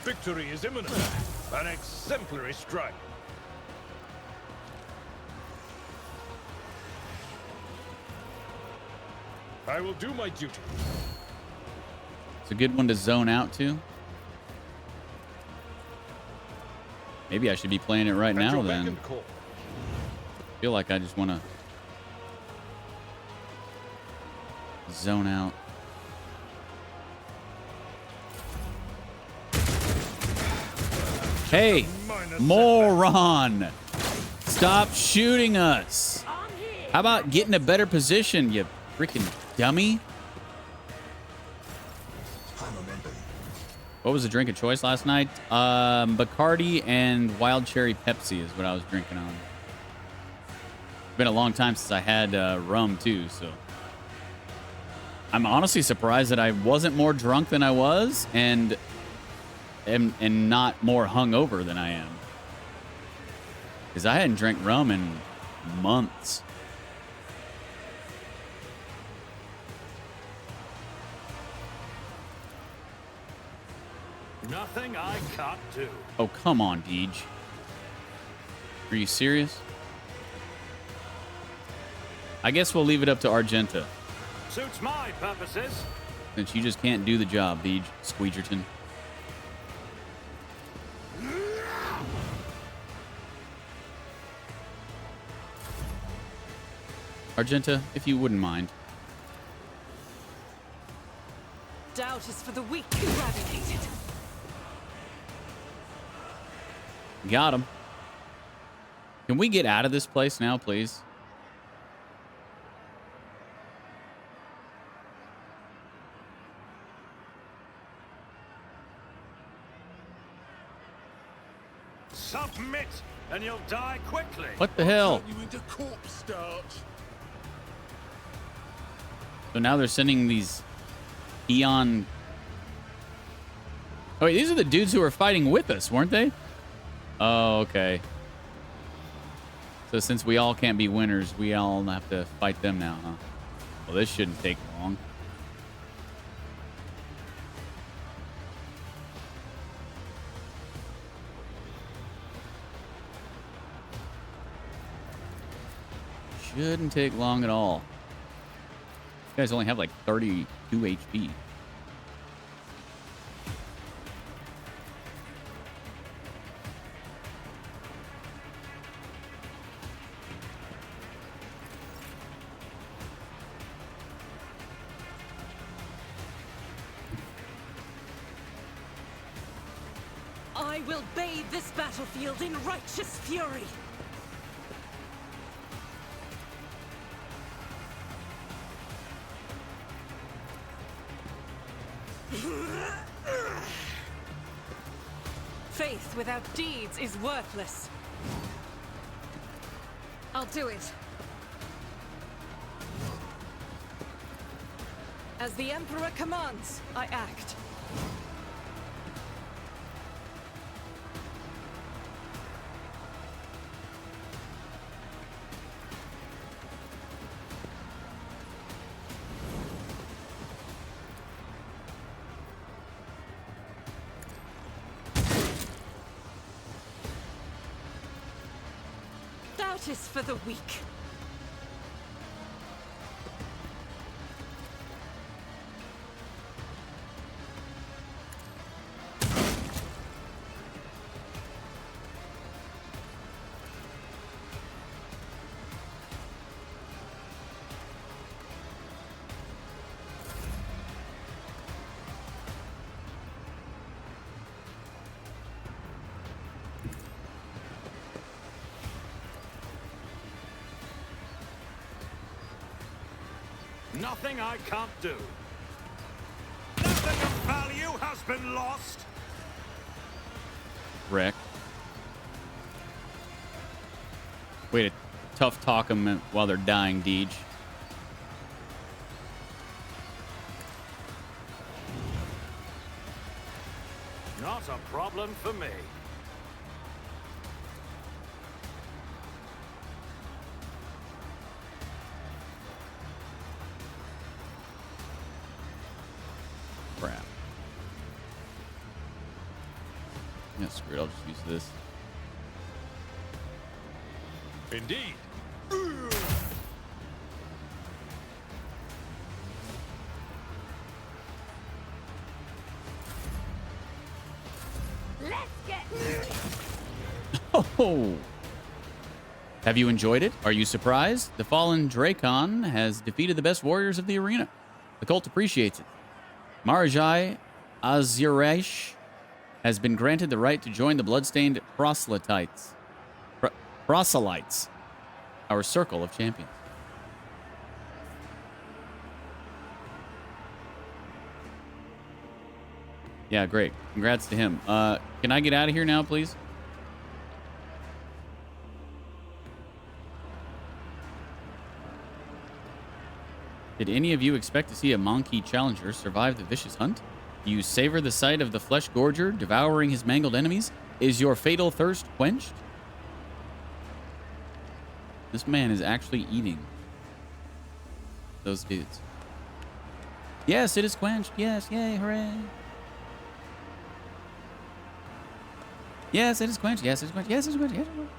Victory is imminent. An exemplary strike. I will do my duty. It's a good one to zone out to. Maybe I should be playing it right now then. I feel like I just want to zone out. Hey, moron! Stop shooting us! How about getting a better position, you freaking dummy? What was the drink of choice last night? Bacardi and wild cherry Pepsi is what I was drinking on. It's been a long time since I had rum too, so I'm honestly surprised that I wasn't more drunk than I was and not more hungover than I am. Because I hadn't drank rum in months. Nothing I can't do. Oh, come on, Deej. Are you serious? I guess we'll leave it up to Argenta. Suits my purposes. Since you just can't do the job, DeejTheSqueejerton. Argenta, if you wouldn't mind. Doubt is for the weak eradicated. Got him. Can we get out of this place now, please? Submit, and you'll die quickly. What the hell? You into corpse starch. So now they're sending these Eon... Oh, wait, these are the dudes who were fighting with us, weren't they? Oh, okay. So since we all can't be winners, we all have to fight them now, huh? Well, this shouldn't take long. Shouldn't take long at all. You guys only have like 32 HP. I will bathe this battlefield in righteous fury. Faith without deeds is worthless. I'll do it. As the Emperor commands, I act. Not is for the weak. Nothing I can't do. Nothing of value has been lost. Wreck. Way to tough talk them while they're dying, Deej. Not a problem for me. Crap. Yeah, screw it. I'll just use this. Indeed. Let's get Oh! Have you enjoyed it? Are you surprised? The fallen Dracon has defeated the best warriors of the arena. The cult appreciates it. Marajai Azirash has been granted the right to join the bloodstained proselytes. Proselytes, our circle of champions. Yeah, great. Congrats to him. Can I get out of here now, please? Did any of you expect to see a Monkey challenger survive the vicious hunt? Do you savor the sight of the flesh gorger devouring his mangled enemies? Is your fatal thirst quenched? This man is actually eating those dudes. Yes, it is quenched. Yes, yay, hooray. Yes, it is quenched. Yes, it is quenched. Yes, it is quenched. Yes, it is quenched.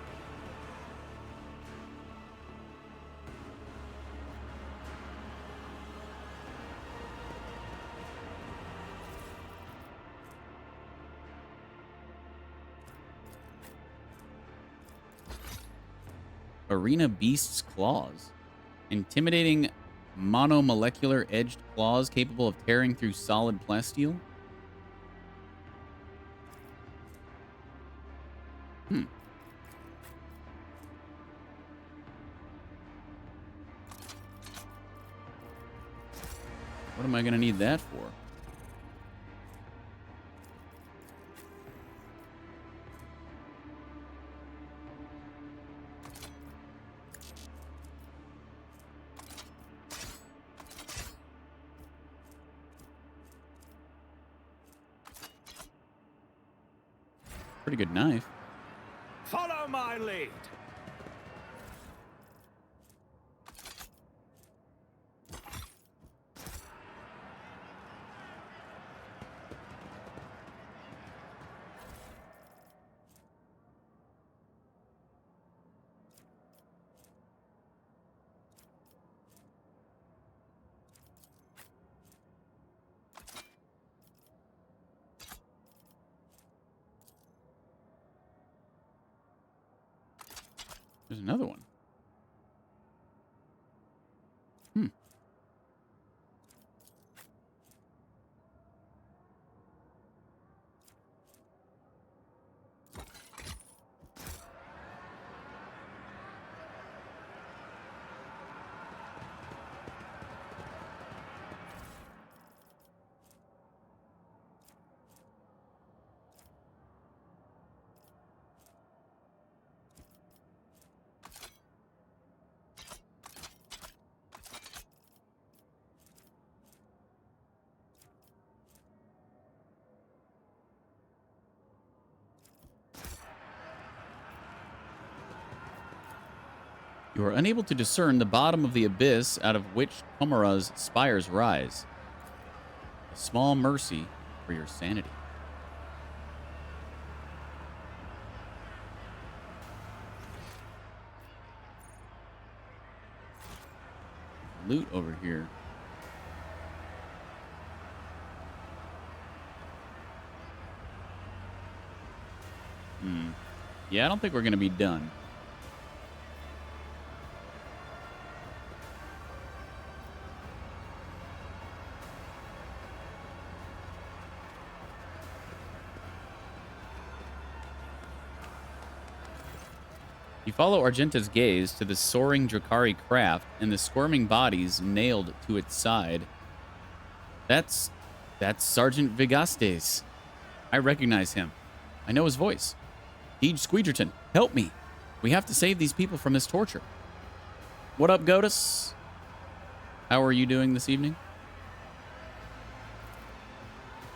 Arena Beast's Claws. Intimidating monomolecular edged claws capable of tearing through solid plasteel. What am I going to need that for? Pretty good knife. Follow my lead. There's another one. You are unable to discern the bottom of the abyss out of which Komara's spires rise. A small mercy for your sanity. loot over here. Yeah, I don't think we're going to be done. You follow Argenta's gaze to the soaring Drakari craft and the squirming bodies nailed to its side. That's Sergeant Vigastes. I recognize him. I know his voice. DeejTheSqueejerton, help me. We have to save these people from this torture. What up, Godus? How are you doing this evening?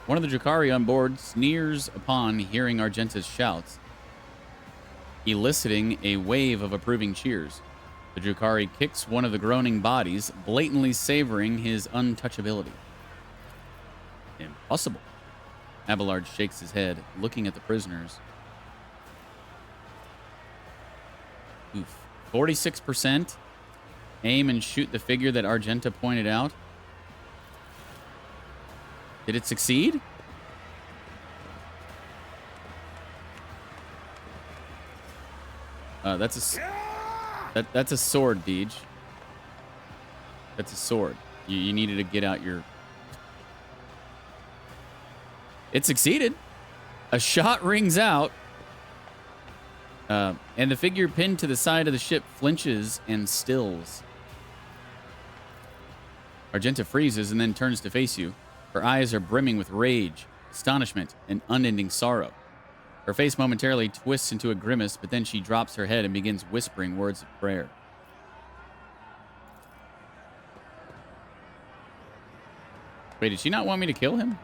One of the Drakari on board sneers upon hearing Argenta's shouts, eliciting a wave of approving cheers. The Drakari kicks one of the groaning bodies, blatantly savoring his untouchability. Impossible. Abelard shakes his head, looking at the prisoners. Oof. 46%. Aim and shoot the figure that Argenta pointed out. Did it succeed? That's a sword, Deej. That's a sword. You needed to get out your... It succeeded. A shot rings out. And the figure pinned to the side of the ship flinches and stills. Argenta freezes and then turns to face you. Her eyes are brimming with rage, astonishment, and unending sorrow. Her face momentarily twists into a grimace, but then she drops her head and begins whispering words of prayer. Wait, did she not want me to kill him?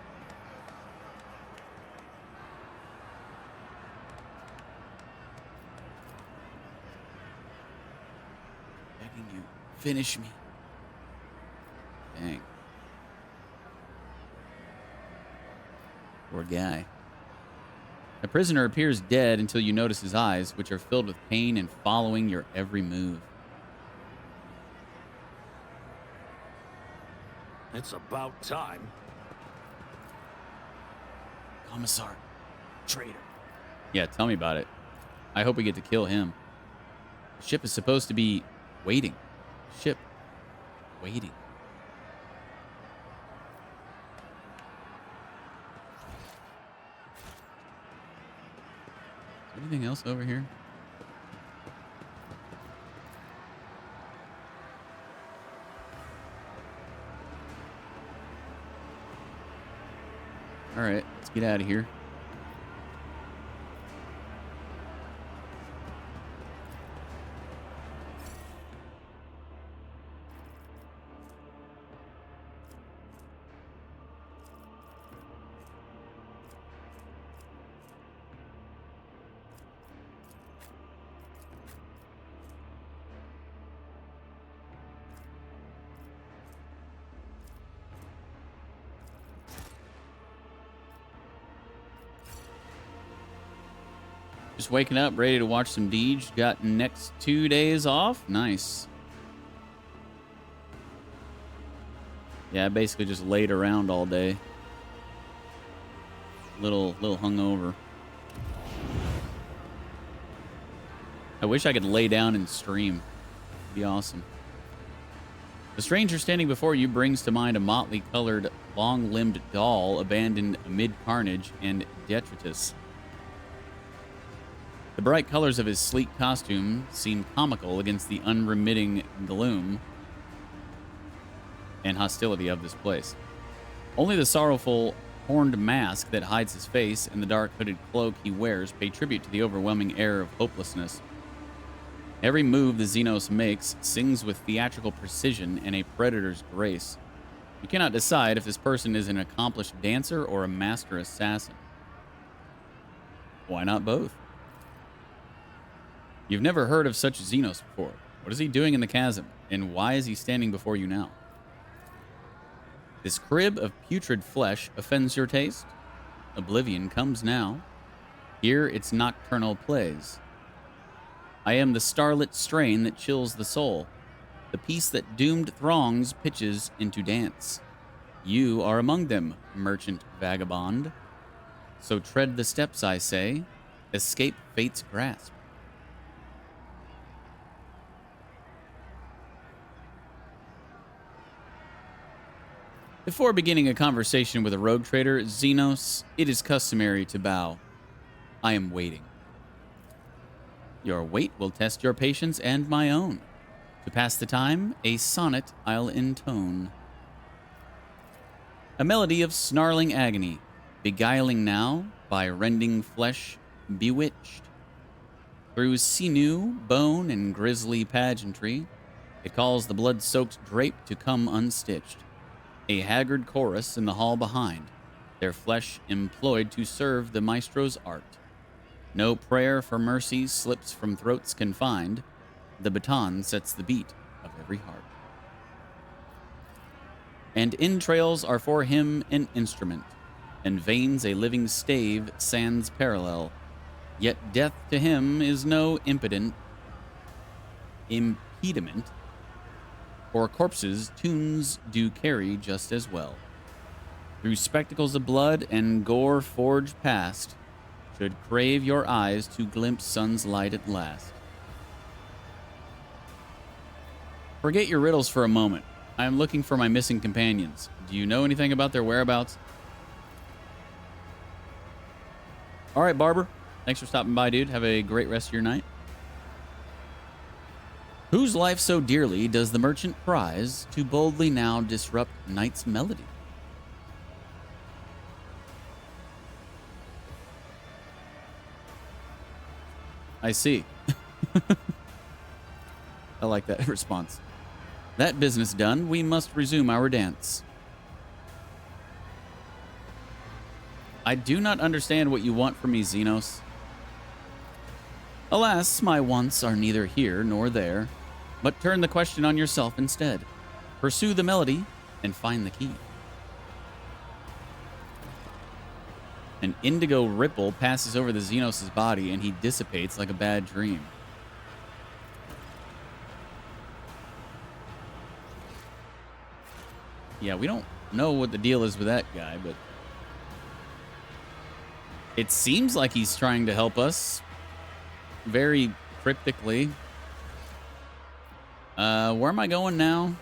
Begging you, finish me. Dang. Poor guy. The prisoner appears dead until you notice his eyes, which are filled with pain and following your every move. It's about time. Commissar. Traitor. Yeah, tell me about it. I hope we get to kill him. The ship is supposed to be waiting. Ship. Waiting. Anything else over here? All right, let's get out of here. Just waking up, ready to watch some Deej. Got next 2 days off. Nice. Yeah, I basically just laid around all day. Little hungover. I wish I could lay down and stream. It'd be awesome. The stranger standing before you brings to mind a motley colored, long-limbed doll abandoned amid carnage and detritus. The bright colors of his sleek costume seem comical against the unremitting gloom and hostility of this place. Only the sorrowful, horned mask that hides his face and the dark hooded cloak he wears pay tribute to the overwhelming air of hopelessness. Every move the Xenos makes sings with theatrical precision and a predator's grace. You cannot decide if this person is an accomplished dancer or a master assassin. Why not both? You've never heard of such Xenos before. What is he doing in the chasm? And why is he standing before you now? This crib of putrid flesh offends your taste? Oblivion comes now. Here its nocturnal plays. I am the starlit strain that chills the soul. the piece that doomed throngs pitches into dance. You are among them, merchant vagabond. So tread the steps, I say. Escape fate's grasp. Before beginning a conversation with a rogue trader, Xenos, it is customary to bow. I am waiting. Your wait will test your patience and my own. To pass the time, a sonnet I'll intone. A melody of snarling agony, beguiling now by rending flesh bewitched. Through sinew, bone, and grisly pageantry, it calls the blood-soaked drape to come unstitched. A haggard chorus in the hall behind, their flesh employed to serve the maestro's art. No prayer for mercy slips from throats confined. The baton sets the beat of every heart. And entrails are for him an instrument, and veins a living stave sans parallel. Yet death to him is no impediment, for corpses tunes do carry just as well. Through spectacles of blood and gore forged past, should crave your eyes to glimpse sun's light at last. Forget your riddles for a moment. I am looking for my missing companions. Do you know anything about their whereabouts? All right, Barber. Thanks for stopping by, dude. Have a great rest of your night. Whose life so dearly does the merchant prize to boldly now disrupt night's melody? I see. I like that response. That business done, we must resume our dance. I do not understand what you want from me, Xenos. Alas, my wants are neither here nor there, but turn the question on yourself instead. Pursue the melody and find the key. An indigo ripple passes over the Xenos' body and he dissipates like a bad dream. Yeah, we don't know what the deal is with that guy, but it seems like he's trying to help us very cryptically. Where am I going now?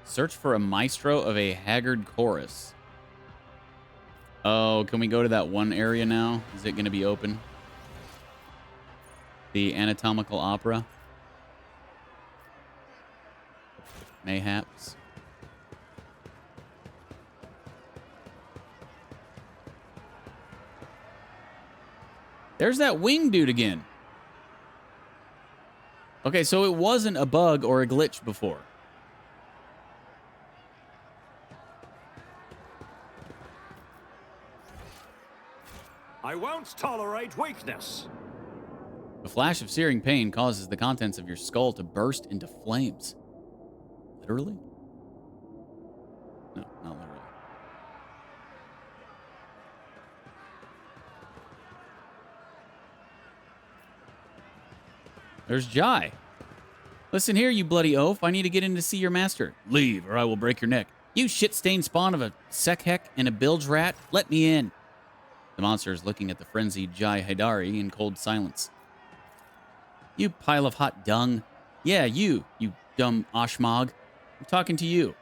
Search for a maestro of a haggard chorus. Oh, can we go to that one area now? Is it going to be open? The anatomical opera? Mayhaps. There's that wing dude again. Okay, so it wasn't a bug or a glitch before. I won't tolerate weakness. A flash of searing pain causes the contents of your skull to burst into flames. Literally? No, not literally. There's Jai. Listen here, you bloody oaf. I need to get in to see your master. Leave, or I will break your neck. You shit-stained spawn of a sekheck and a bilge rat. Let me in. The monster is looking at the frenzied Jai Haidari in cold silence. You pile of hot dung. Yeah, you dumb Ashmog. I'm talking to you.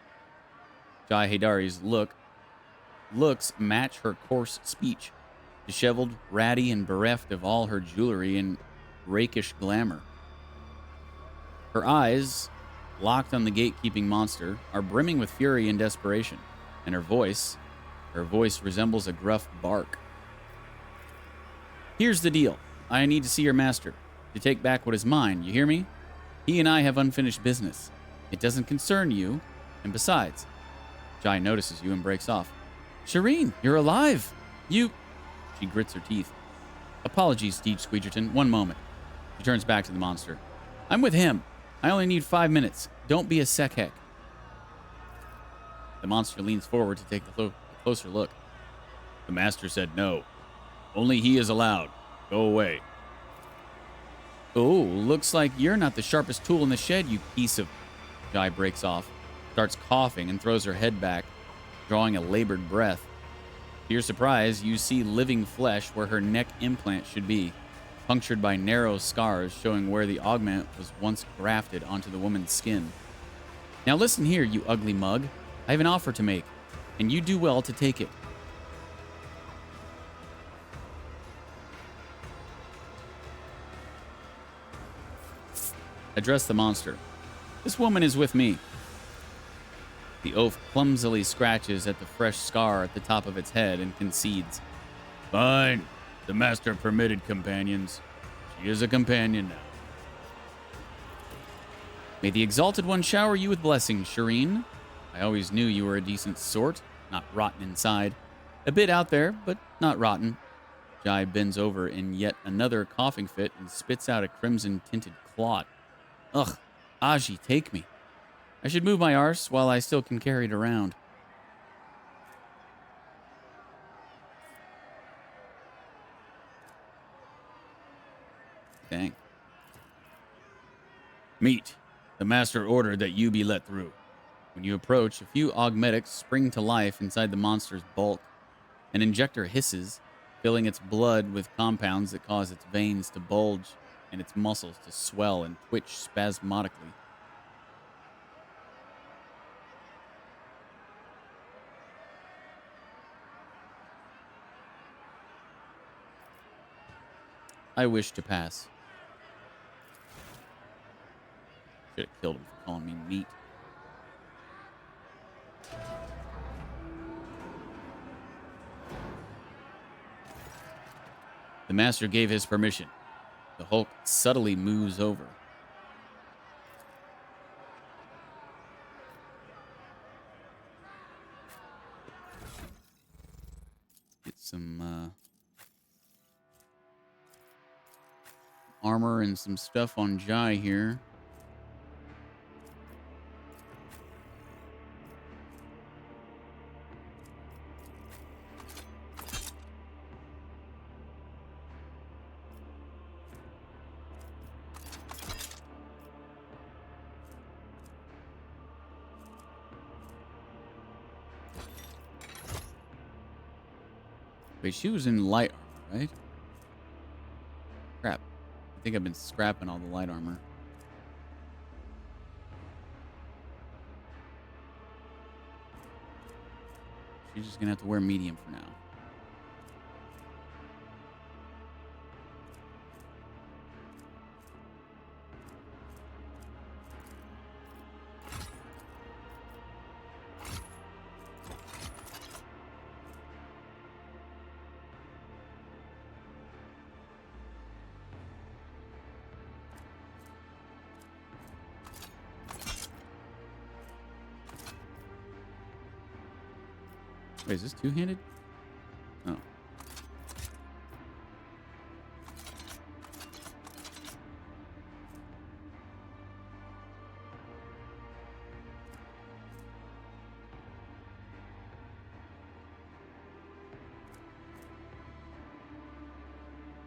Jai Haidari's looks match her coarse speech. Disheveled, ratty, and bereft of all her jewelry and rakish glamour. Her eyes, locked on the gatekeeping monster, are brimming with fury and desperation, and her voice resembles a gruff bark. Here's the deal. I need to see your master, to take back what is mine, you hear me? He and I have unfinished business. It doesn't concern you, and besides, Jai notices you and breaks off. Shireen, you're alive! She grits her teeth. Apologies, DeejTheSqueejerton, one moment. She turns back to the monster. I'm with him. I only need 5 minutes. Don't be a sekheck. The monster leans forward to take a closer look. The master said no. Only he is allowed. Go away. Oh, looks like you're not the sharpest tool in the shed, you piece of... Jai breaks off, starts coughing, and throws her head back, drawing a labored breath. To your surprise, you see living flesh where her neck implant should be, punctured by narrow scars showing where the augment was once grafted onto the woman's skin. Now listen here, you ugly mug. I have an offer to make, and you do well to take it. Address the monster. This woman is with me. The oaf clumsily scratches at the fresh scar at the top of its head and concedes. Fine. The master permitted companions. She is a companion now. May the Exalted One shower you with blessings, Shireen. I always knew you were a decent sort, not rotten inside. A bit out there, but not rotten. Jai bends over in yet another coughing fit and spits out a crimson-tinted clot. Ugh, Aji, take me. I should move my arse while I still can carry it around. Dang. Meet. The master ordered that you be let through. When you approach, a few augmetics spring to life inside the monster's bulk. An injector hisses, filling its blood with compounds that cause its veins to bulge and its muscles to swell and twitch spasmodically. I wish to pass. Should have killed him for calling me meat. The master gave his permission. The Hulk subtly moves over. Get some armor and some stuff on Jai here. Wait, she was in light armor, right? Crap. I think I've been scrapping all the light armor. She's just gonna have to wear medium for now. Wait, is this two-handed? Oh.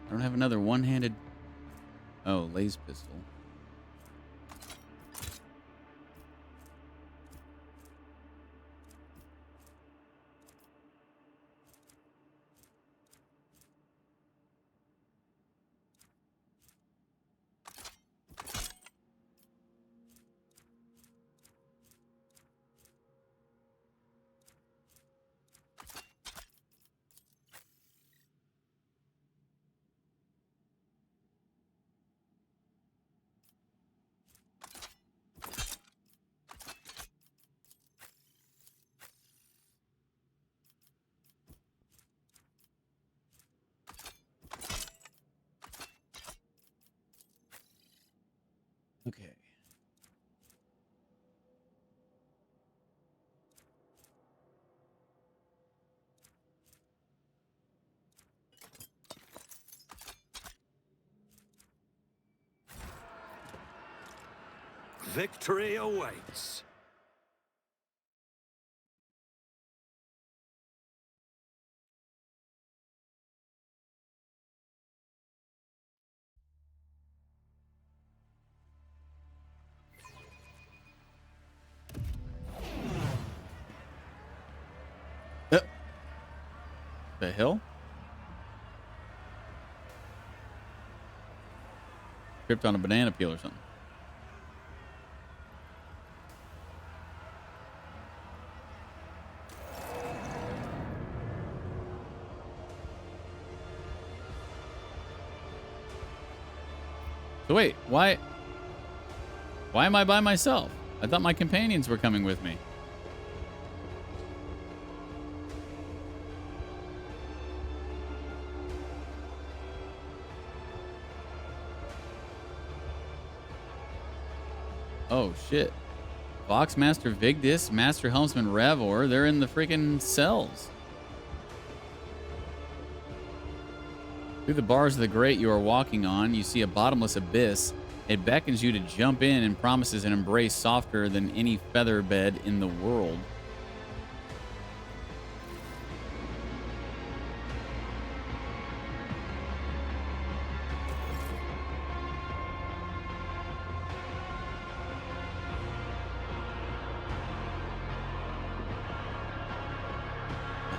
I don't have another one-handed... Oh, laser pistol. Okay. Victory awaits. The hell? Tripped on a banana peel or something. So wait, why am I by myself? I thought my companions were coming with me. Oh, shit. Vox, Master Vigdis, Master Helmsman Ravor, they're in the freaking cells. Through the bars of the grate you are walking on, you see a bottomless abyss. It beckons you to jump in and promises an embrace softer than any feather bed in the world.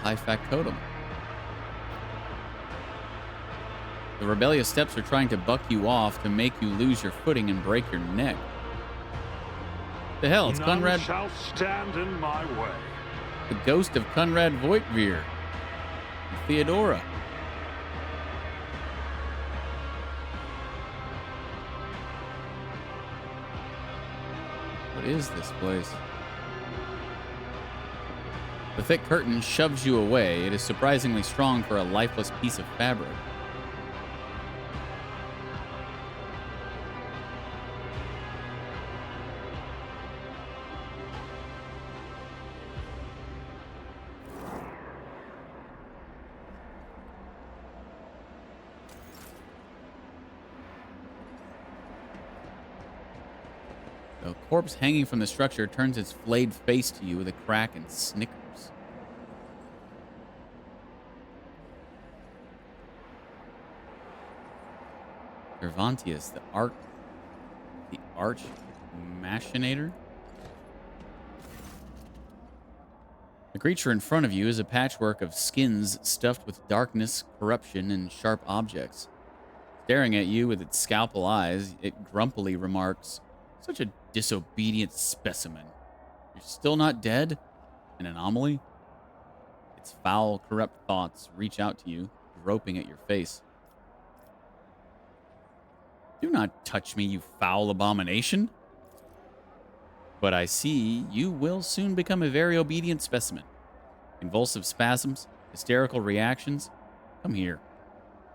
High factotum. The rebellious steps are trying to buck you off to make you lose your footing and break your neck. The hell, it's None Conrad. shall stand in my way. The ghost of Conrad Voigtveer. And Theodora. What is this place? The thick curtain shoves you away. It is surprisingly strong for a lifeless piece of fabric. The corpse hanging from the structure turns its flayed face to you with a crack and snickers. Cervantius, the arch machinator? The creature in front of you is a patchwork of skins stuffed with darkness, corruption, and sharp objects. Staring at you with its scalpel eyes, it grumpily remarks, "Such a disobedient specimen. You're still not dead? An anomaly?" Its foul, corrupt thoughts reach out to you, groping at your face. "Do not touch me, you foul abomination." But I see you will soon become a very obedient specimen. Convulsive spasms, hysterical reactions. Come here.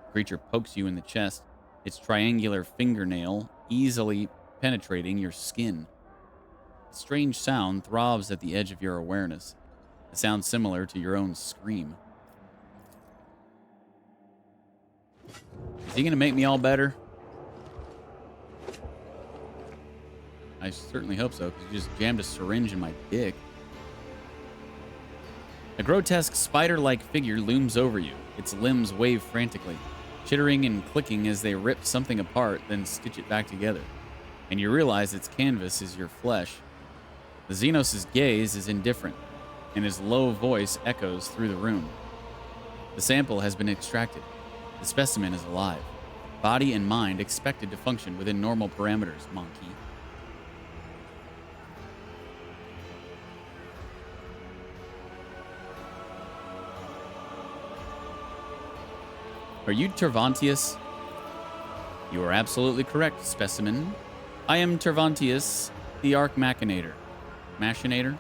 The creature pokes you in the chest, its triangular fingernail easily penetrating your skin. A strange sound throbs at the edge of your awareness, a sound similar to your own scream. Is he going to make me all better? I certainly hope so, because he just jammed a syringe in my dick. A grotesque spider-like figure looms over you. Its limbs wave frantically, chittering and clicking as they rip something apart, then stitch it back together. And you realize its canvas is your flesh. The Xenos' gaze is indifferent, and his low voice echoes through the room. The sample has been extracted. The specimen is alive. Body and mind expected to function within normal parameters, monkey. Are you Tervantius? You are absolutely correct, specimen. I am Tervantius, the Arch Machinator. Machinator?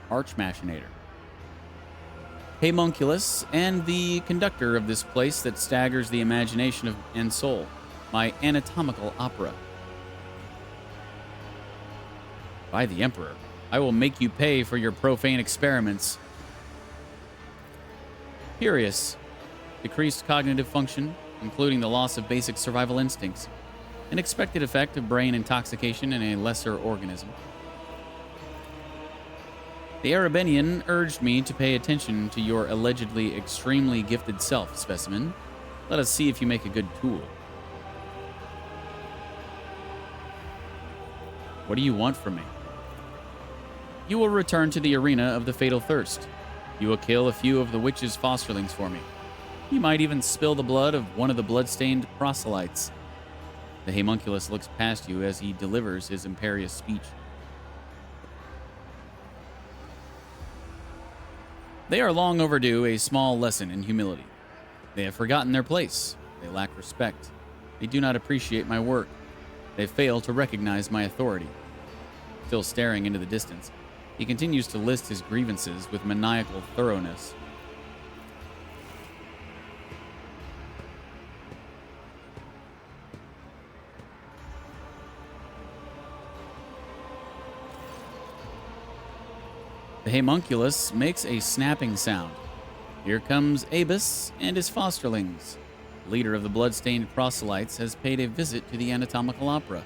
Arch Machinator. Homunculus, and the conductor of this place that staggers the imagination and soul. My anatomical opera. By the Emperor, I will make you pay for your profane experiments. Curious. Decreased cognitive function, including the loss of basic survival instincts. An expected effect of brain intoxication in a lesser organism. The Arabenian urged me to pay attention to your allegedly extremely gifted self, specimen. Let us see if you make a good tool. What do you want from me? You will return to the arena of the Fatal Thirst. You will kill a few of the witch's fosterlings for me. You might even spill the blood of one of the blood-stained proselytes. The homunculus looks past you as he delivers his imperious speech. They are long overdue a small lesson in humility. They have forgotten their place. They lack respect. They do not appreciate my work. They fail to recognize my authority. Still staring into the distance, he continues to list his grievances with maniacal thoroughness. The homunculus makes a snapping sound. Here comes Abus and his fosterlings. The leader of the blood-stained proselytes has paid a visit to the anatomical opera.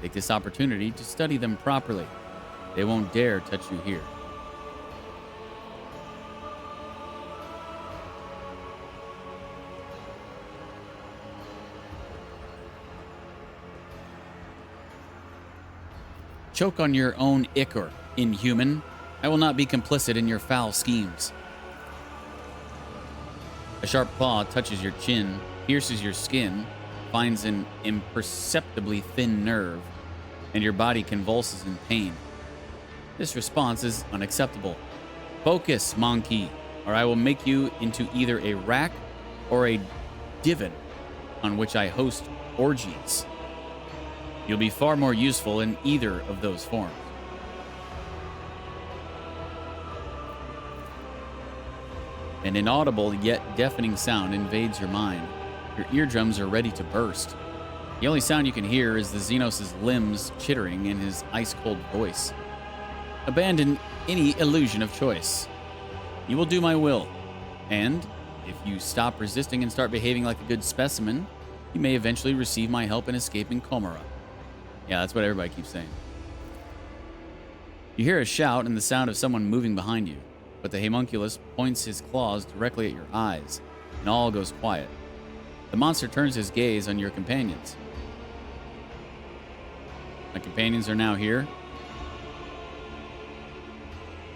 Take this opportunity to study them properly. They won't dare touch you here. Choke on your own ichor, inhuman. I will not be complicit in your foul schemes. A sharp claw touches your chin, pierces your skin, finds an imperceptibly thin nerve, and your body convulses in pain. This response is unacceptable. Focus, monkey, or I will make you into either a rack or a divan on which I host orgies. You'll be far more useful in either of those forms. An inaudible yet deafening sound invades your mind. Your eardrums are ready to burst. The only sound you can hear is the Xenos' limbs chittering in his ice-cold voice. Abandon any illusion of choice. You will do my will. And if you stop resisting and start behaving like a good specimen, you may eventually receive my help in escaping Komara. Yeah, that's what everybody keeps saying. You hear a shout and the sound of someone moving behind you, but the homunculus points his claws directly at your eyes, and all goes quiet. The monster turns his gaze on your companions. My companions are now here.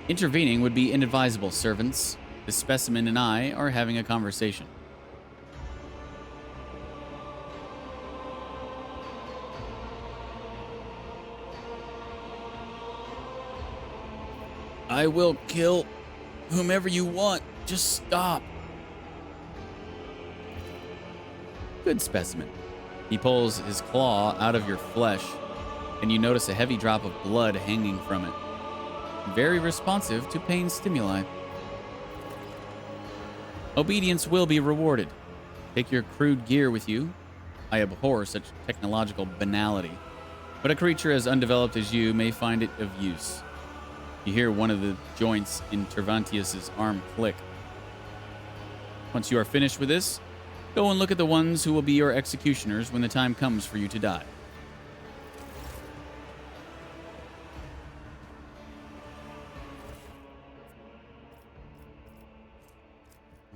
Intervening would be inadvisable, servants. The specimen and I are having a conversation. I will kill whomever you want. Just stop. Good specimen. He pulls his claw out of your flesh, and you notice a heavy drop of blood hanging from it. Very responsive to pain stimuli. Obedience will be rewarded. Take your crude gear with you. I abhor such technological banality, but a creature as undeveloped as you may find it of use. You hear one of the joints in Tervantius's arm click. Once you are finished with this, go and look at the ones who will be your executioners when the time comes for you to die.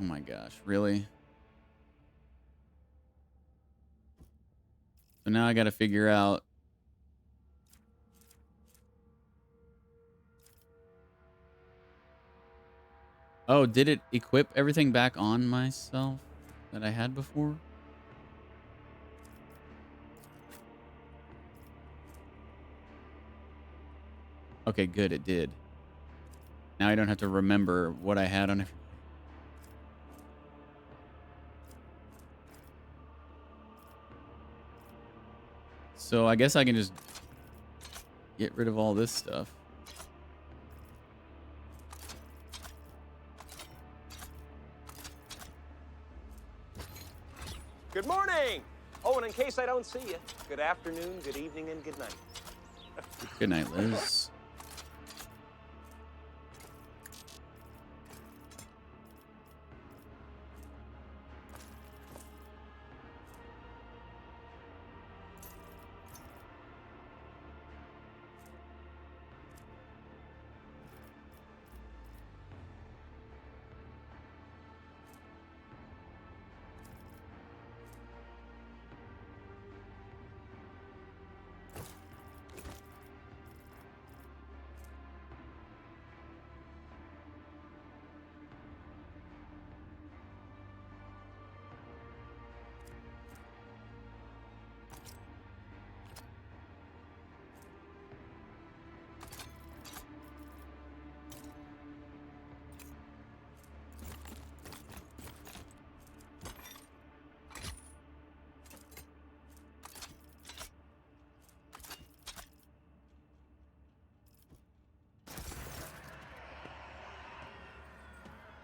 Oh my gosh, really? So now I got to figure out. Oh, did it equip everything back on myself that I had before? Okay, good, it did. Now I don't have to remember what I had on it. So I guess I can just get rid of all this stuff. Good morning! Oh, and in case I don't see you, good afternoon, good evening, and good night. Good night, Liz.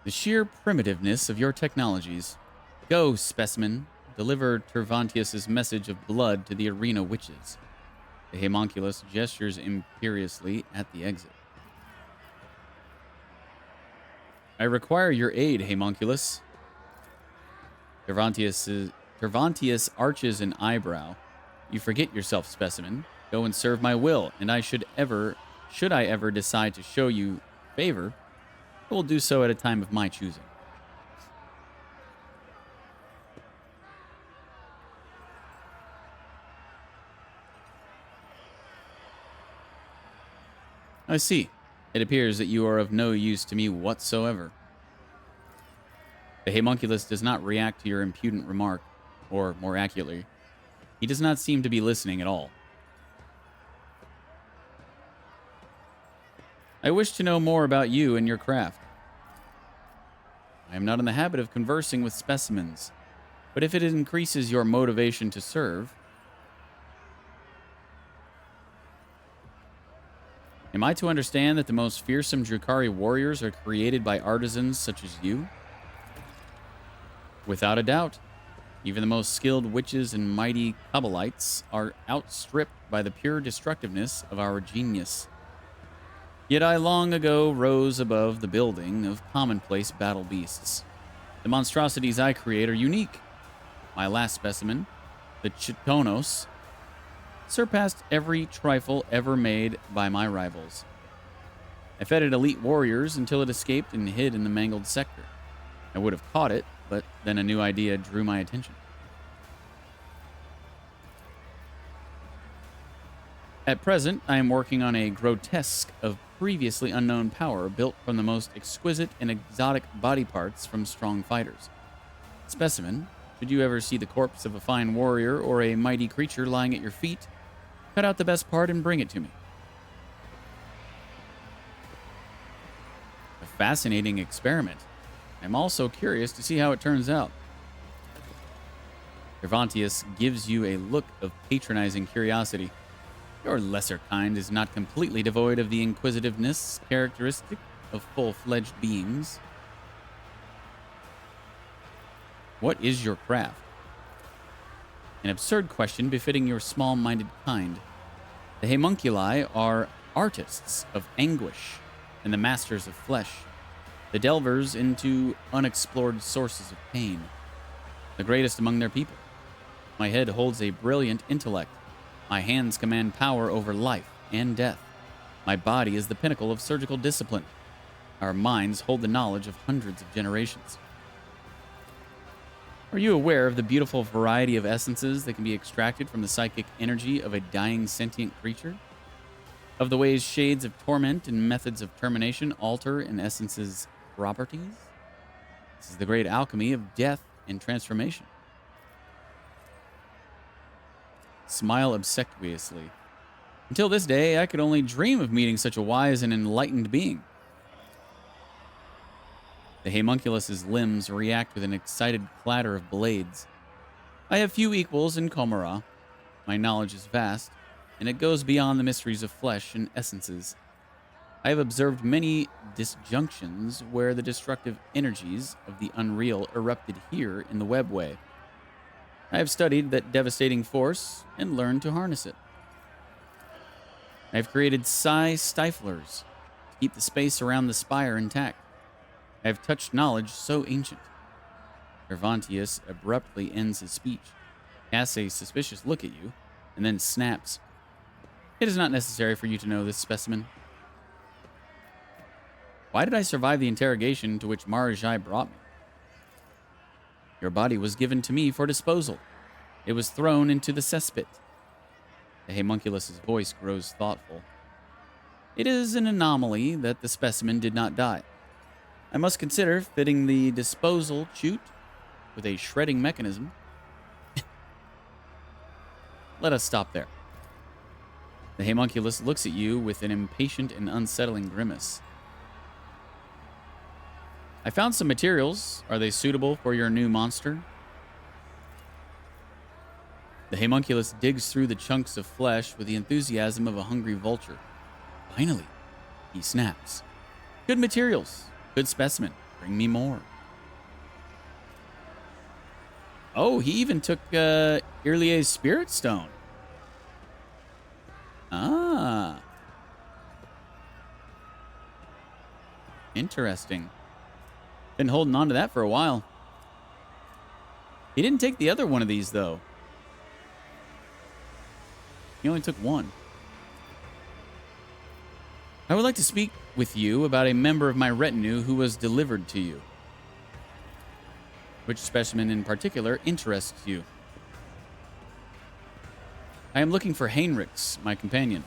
The sheer primitiveness of your technologies. Go, specimen. Deliver Tervantius's message of blood to the arena witches. The homunculus gestures imperiously at the exit. I require your aid, homunculus. Tervantius arches an eyebrow. You forget yourself, specimen. Go and serve my will, and should I ever decide to show you favor, I will do so at a time of my choosing. I see. It appears that you are of no use to me whatsoever. The homunculus does not react to your impudent remark, or more accurately, he does not seem to be listening at all. I wish to know more about you and your craft. I am not in the habit of conversing with specimens, but if it increases your motivation to serve... Am I to understand that the most fearsome Drukhari warriors are created by artisans such as you? Without a doubt. Even the most skilled witches and mighty Kabbalites are outstripped by the pure destructiveness of our genius. Yet I long ago rose above the building of commonplace battle beasts. The monstrosities I create are unique. My last specimen, the Chitonos, surpassed every trifle ever made by my rivals. I fed it elite warriors until it escaped and hid in the mangled sector. I would have caught it, but then a new idea drew my attention. At present, I am working on a grotesque of previously unknown power built from the most exquisite and exotic body parts from strong fighters. Specimen, should you ever see the corpse of a fine warrior or a mighty creature lying at your feet, cut out the best part and bring it to me. A fascinating experiment. I'm also curious to see how it turns out. Tervantius gives you a look of patronizing curiosity. Your lesser kind is not completely devoid of the inquisitiveness characteristic of full-fledged beings. What is your craft? An absurd question befitting your small-minded kind. The homunculi are artists of anguish and the masters of flesh, the delvers into unexplored sources of pain, the greatest among their people. My head holds a brilliant intellect. My hands command power over life and death. My body is the pinnacle of surgical discipline. Our minds hold the knowledge of hundreds of generations. Are you aware of the beautiful variety of essences that can be extracted from the psychic energy of a dying sentient creature? Of the ways shades of torment and methods of termination alter an essence's properties? This is the great alchemy of death and transformation. Smile obsequiously. Until this day, I could only dream of meeting such a wise and enlightened being. The homunculus's limbs react with an excited clatter of blades. I have few equals in Komara. My knowledge is vast, and it goes beyond the mysteries of flesh and essences. I have observed many disjunctions where the destructive energies of the unreal erupted here in the webway. I have studied that devastating force and learned to harness it. I have created psi stiflers to keep the space around the spire intact. I have touched knowledge so ancient. Tervantius abruptly ends his speech, casts a suspicious look at you, and then snaps. It is not necessary for you to know this, specimen. Why did I survive the interrogation to which Marajai brought me? Your body was given to me for disposal. It was thrown into the cesspit. The homunculus's voice grows thoughtful. It is an anomaly that the specimen did not die. I must consider fitting the disposal chute with a shredding mechanism. Let us stop there. The homunculus looks at you with an impatient and unsettling grimace. I found some materials. Are they suitable for your new monster? The homunculus digs through the chunks of flesh with the enthusiasm of a hungry vulture. Finally, he snaps. Good materials. Good specimen. Bring me more. Oh, he even took Irlier's Spirit Stone. Ah. Interesting. Been holding on to that for a while. He didn't take the other one of these, though. He only took one. I would like to speak with you about a member of my retinue who was delivered to you. Which specimen in particular interests you? I am looking for Heinrichs, my companion.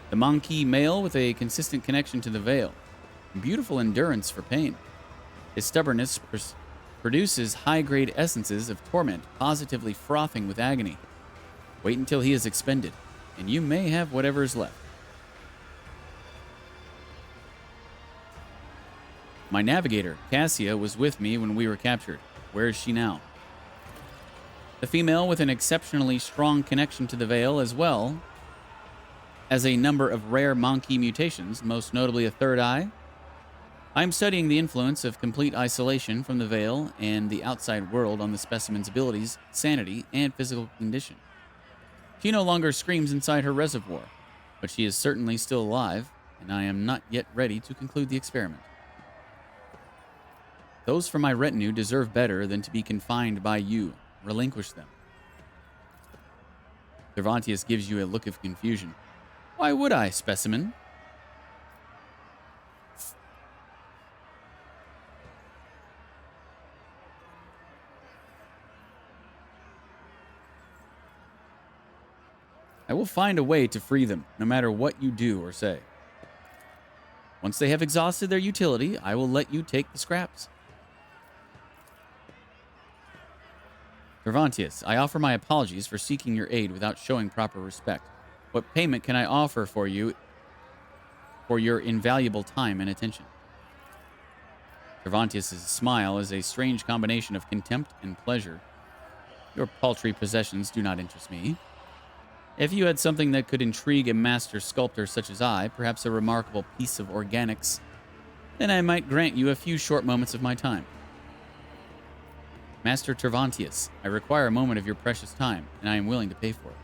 The Monkey male with a consistent connection to the Veil. Beautiful endurance for pain. His stubbornness produces high-grade essences of torment, positively frothing with agony. Wait until he is expended, and you may have whatever is left. My navigator, Cassia, was with me when we were captured. Where is she now? The female with an exceptionally strong connection to the Veil, as well as a number of rare Monkey mutations, most notably a third eye. I am studying the influence of complete isolation from the Veil and the outside world on the specimen's abilities, sanity, and physical condition. She no longer screams inside her reservoir, but she is certainly still alive, and I am not yet ready to conclude the experiment. Those from my retinue deserve better than to be confined by you. Relinquish them. Cervantius gives you a look of confusion. Why would I, specimen? I will find a way to free them, no matter what you do or say. Once they have exhausted their utility, I will let you take the scraps. Cervantius, I offer my apologies for seeking your aid without showing proper respect. What payment can I offer for you for your invaluable time and attention? Cervantius' smile is a strange combination of contempt and pleasure. Your paltry possessions do not interest me. If you had something that could intrigue a master sculptor such as I, perhaps a remarkable piece of organics, then I might grant you a few short moments of my time. Master Cervantius, I require a moment of your precious time, and I am willing to pay for it.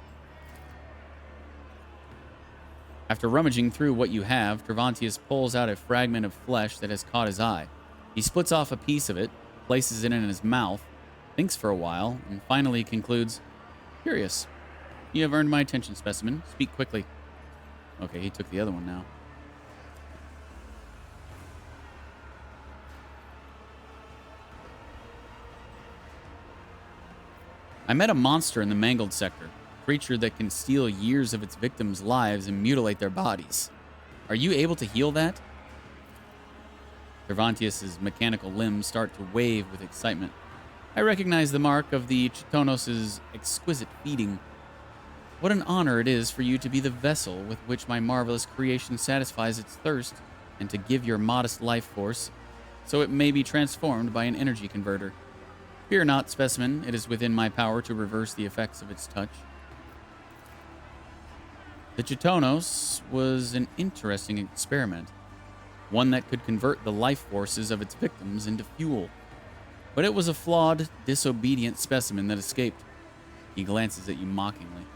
After rummaging through what you have, Cervantius pulls out a fragment of flesh that has caught his eye. He splits off a piece of it, places it in his mouth, thinks for a while, and finally concludes, Curious. You have earned my attention, specimen. Speak quickly. Okay, he took the other one now. I met a monster in the mangled sector. A creature that can steal years of its victims' lives and mutilate their bodies. Are you able to heal that? Cervantius' mechanical limbs start to wave with excitement. I recognize the mark of the Chitonos' exquisite feeding. What an honor it is for you to be the vessel with which my marvelous creation satisfies its thirst, and to give your modest life force, so it may be transformed by an energy converter. Fear not, specimen, it is within my power to reverse the effects of its touch. The Chitonos was an interesting experiment, one that could convert the life forces of its victims into fuel. But it was a flawed, disobedient specimen that escaped. He glances at you mockingly.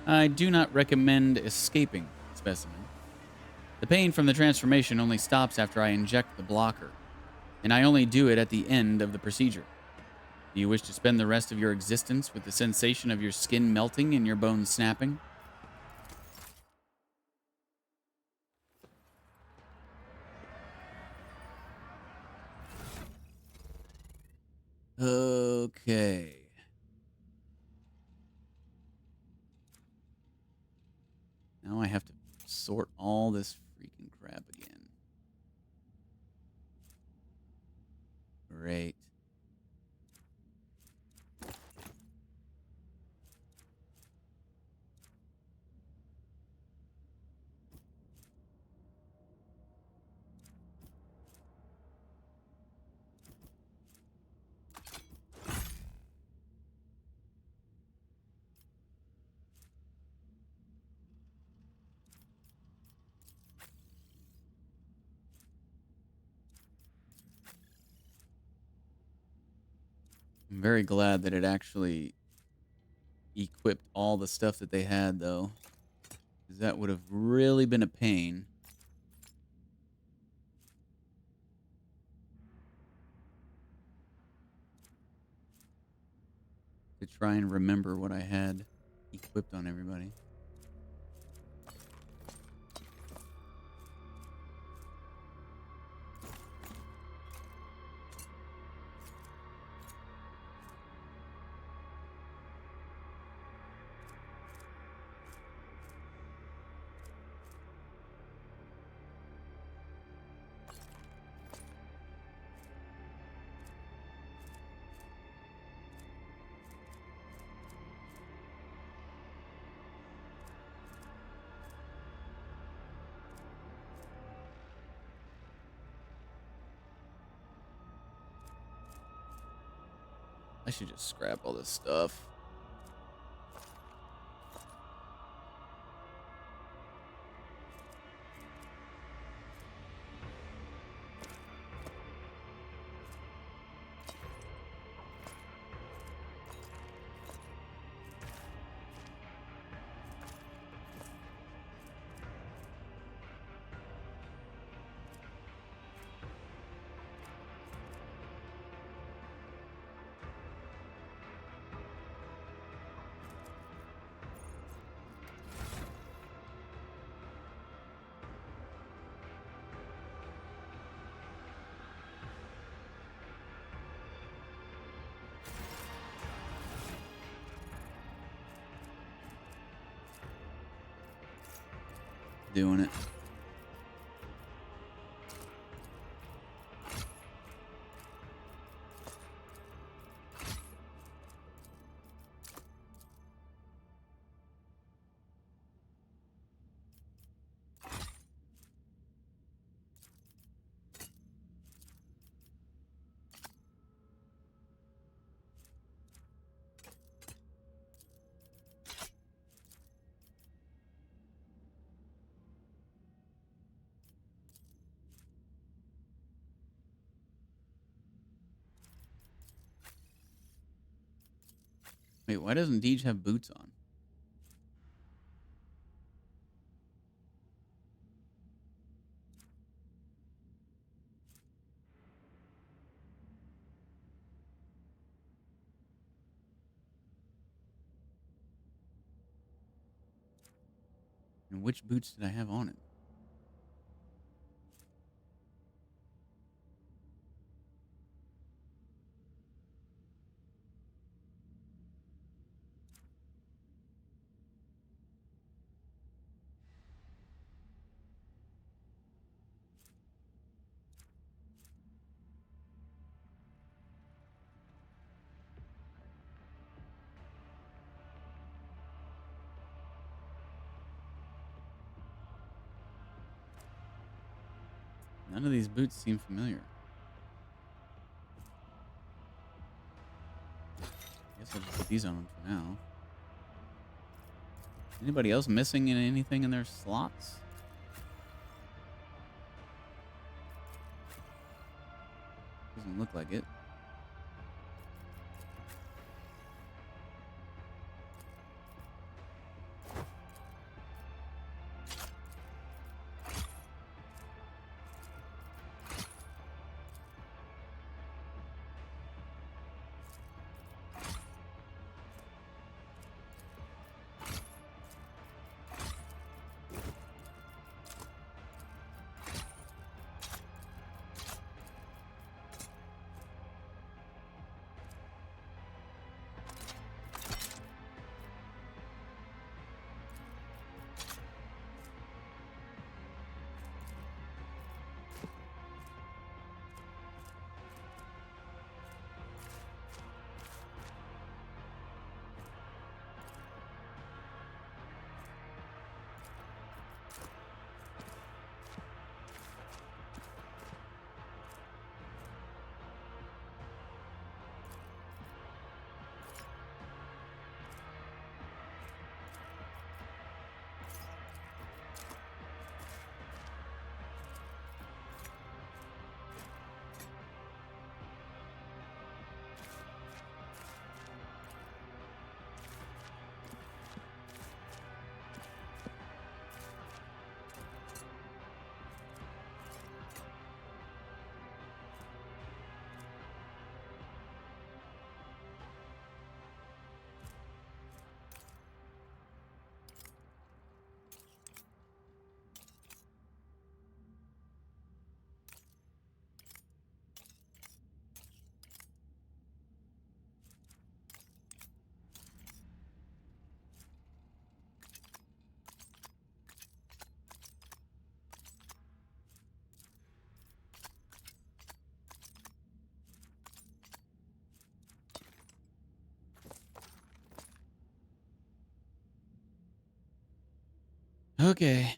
I do not recommend escaping, specimen. The pain from the transformation only stops after I inject the blocker, and I only do it at the end of the procedure. Do you wish to spend the rest of your existence with the sensation of your skin melting and your bones snapping? Okay. Now I have to sort all this freaking crap again. Great. I'm very glad that it actually equipped all the stuff that they had, though. Because that would have really been a pain. To try and remember what I had equipped on everybody. I should just scrap all this stuff. Doing it. Wait, why doesn't Deej have boots on? And which boots did I have on him? None of these boots seem familiar. I guess I'll just put these on for now. Anybody else missing in anything in their slots? Doesn't look like it. Okay.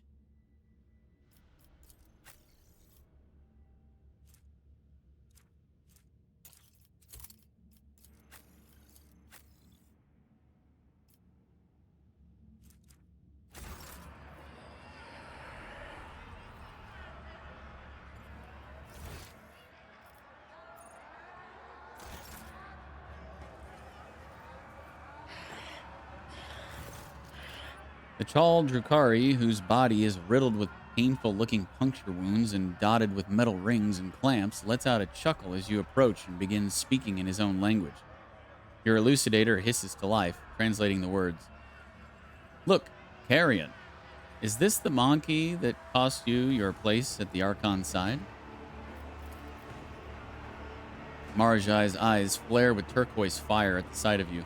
The tall Drukari, whose body is riddled with painful-looking puncture wounds and dotted with metal rings and clamps, lets out a chuckle as you approach and begins speaking in his own language. Your elucidator hisses to life, translating the words. Look, Carrion, is this the monkey that cost you your place at the Archon's side? Marajai's eyes flare with turquoise fire at the sight of you,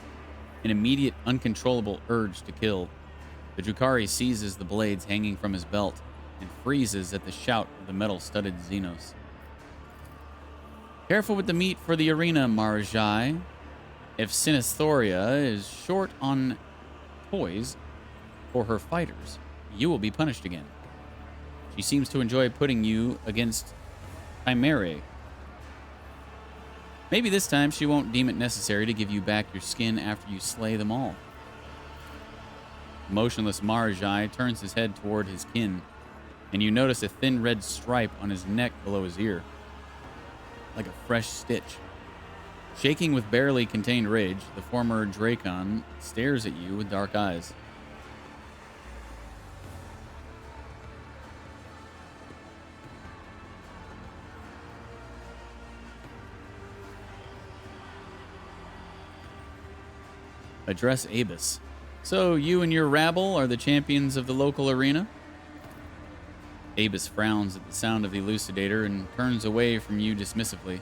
an immediate, uncontrollable urge to kill. The Drukari seizes the blades hanging from his belt and freezes at the shout of the metal-studded Xenos. Careful with the meat for the arena, Marajai. If Sinisthoria is short on toys for her fighters, you will be punished again. She seems to enjoy putting you against Chimerae. Maybe this time she won't deem it necessary to give you back your skin after you slay them all. Motionless Marajai turns his head toward his kin, and you notice a thin red stripe on his neck below his ear, like a fresh stitch. Shaking with barely contained rage, the former Dracon stares at you with dark eyes. Address Abus. So, you and your rabble are the champions of the local arena? Abus frowns at the sound of the elucidator and turns away from you dismissively,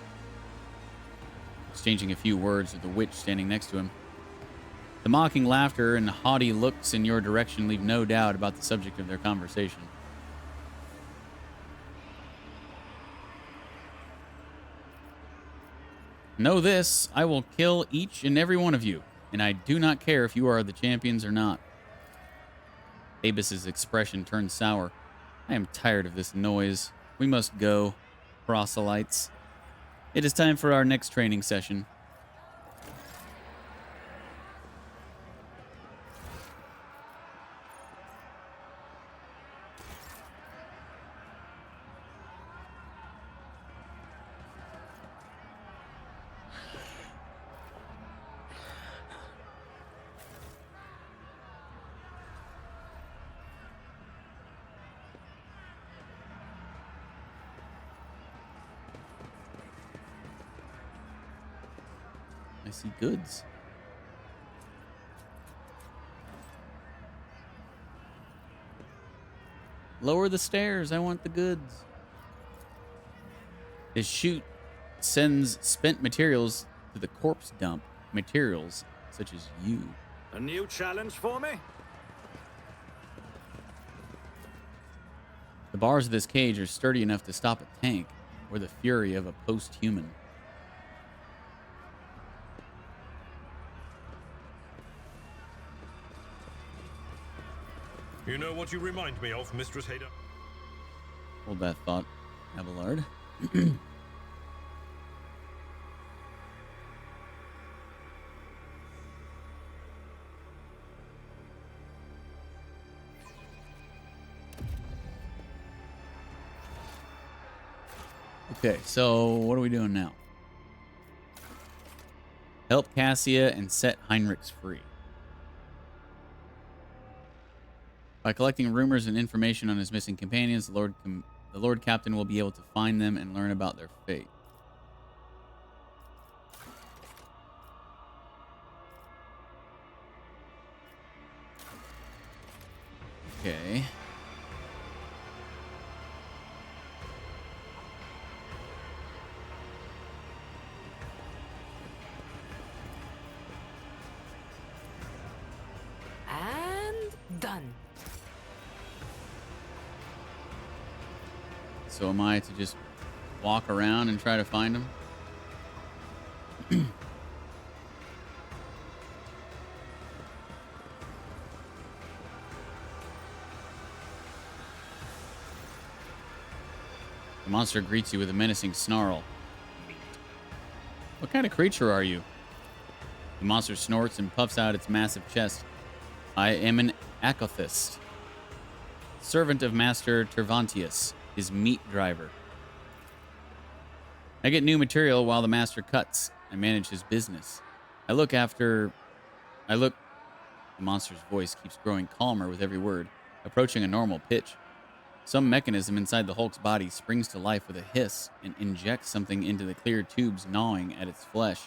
exchanging a few words with the witch standing next to him. The mocking laughter and haughty looks in your direction leave no doubt about the subject of their conversation. Know this, I will kill each and every one of you, and I do not care if you are the champions or not. Abus's expression turns sour. I am tired of this noise. We must go, proselytes. It is time for our next training session. I see goods. Lower the stairs. I want the goods. His chute sends spent materials to the corpse dump. Materials such as you. A new challenge for me? The bars of this cage are sturdy enough to stop a tank or the fury of a post-human. You know what you remind me of, Mistress Hader? Hold that thought, Abelard. Okay, so what are we doing now? Help Cassia and set Heinrichs free. By collecting rumors and information on his missing companions, the Lord Captain will be able to find them and learn about their fate. Okay. And done. So am I to just walk around and try to find him? monster greets you with a menacing snarl. What kind of creature are you? The monster snorts and puffs out its massive chest. I am an Acothist, servant of Master Tervantius, his meat driver. I get new material while the master cuts. I manage his business. The monster's voice keeps growing calmer with every word, approaching a normal pitch. Some mechanism inside the Hulk's body springs to life with a hiss and injects something into the clear tubes gnawing at its flesh.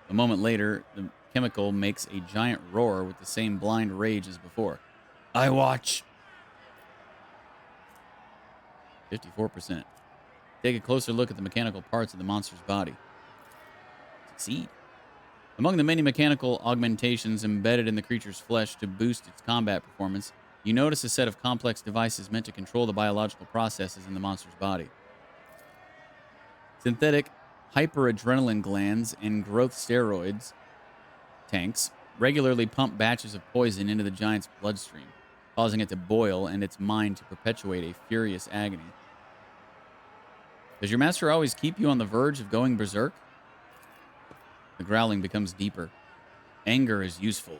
A moment later, the chemical makes a giant roar with the same blind rage as before. I watch. 54%. Take a closer look at the mechanical parts of the monster's body. Succeed. Among the many mechanical augmentations embedded in the creature's flesh to boost its combat performance, you notice a set of complex devices meant to control the biological processes in the monster's body. Synthetic hyperadrenaline glands and growth steroids tanks regularly pump batches of poison into the giant's bloodstream, causing it to boil and its mind to perpetuate a furious agony. Does your master always keep you on the verge of going berserk? The growling becomes deeper. Anger is useful.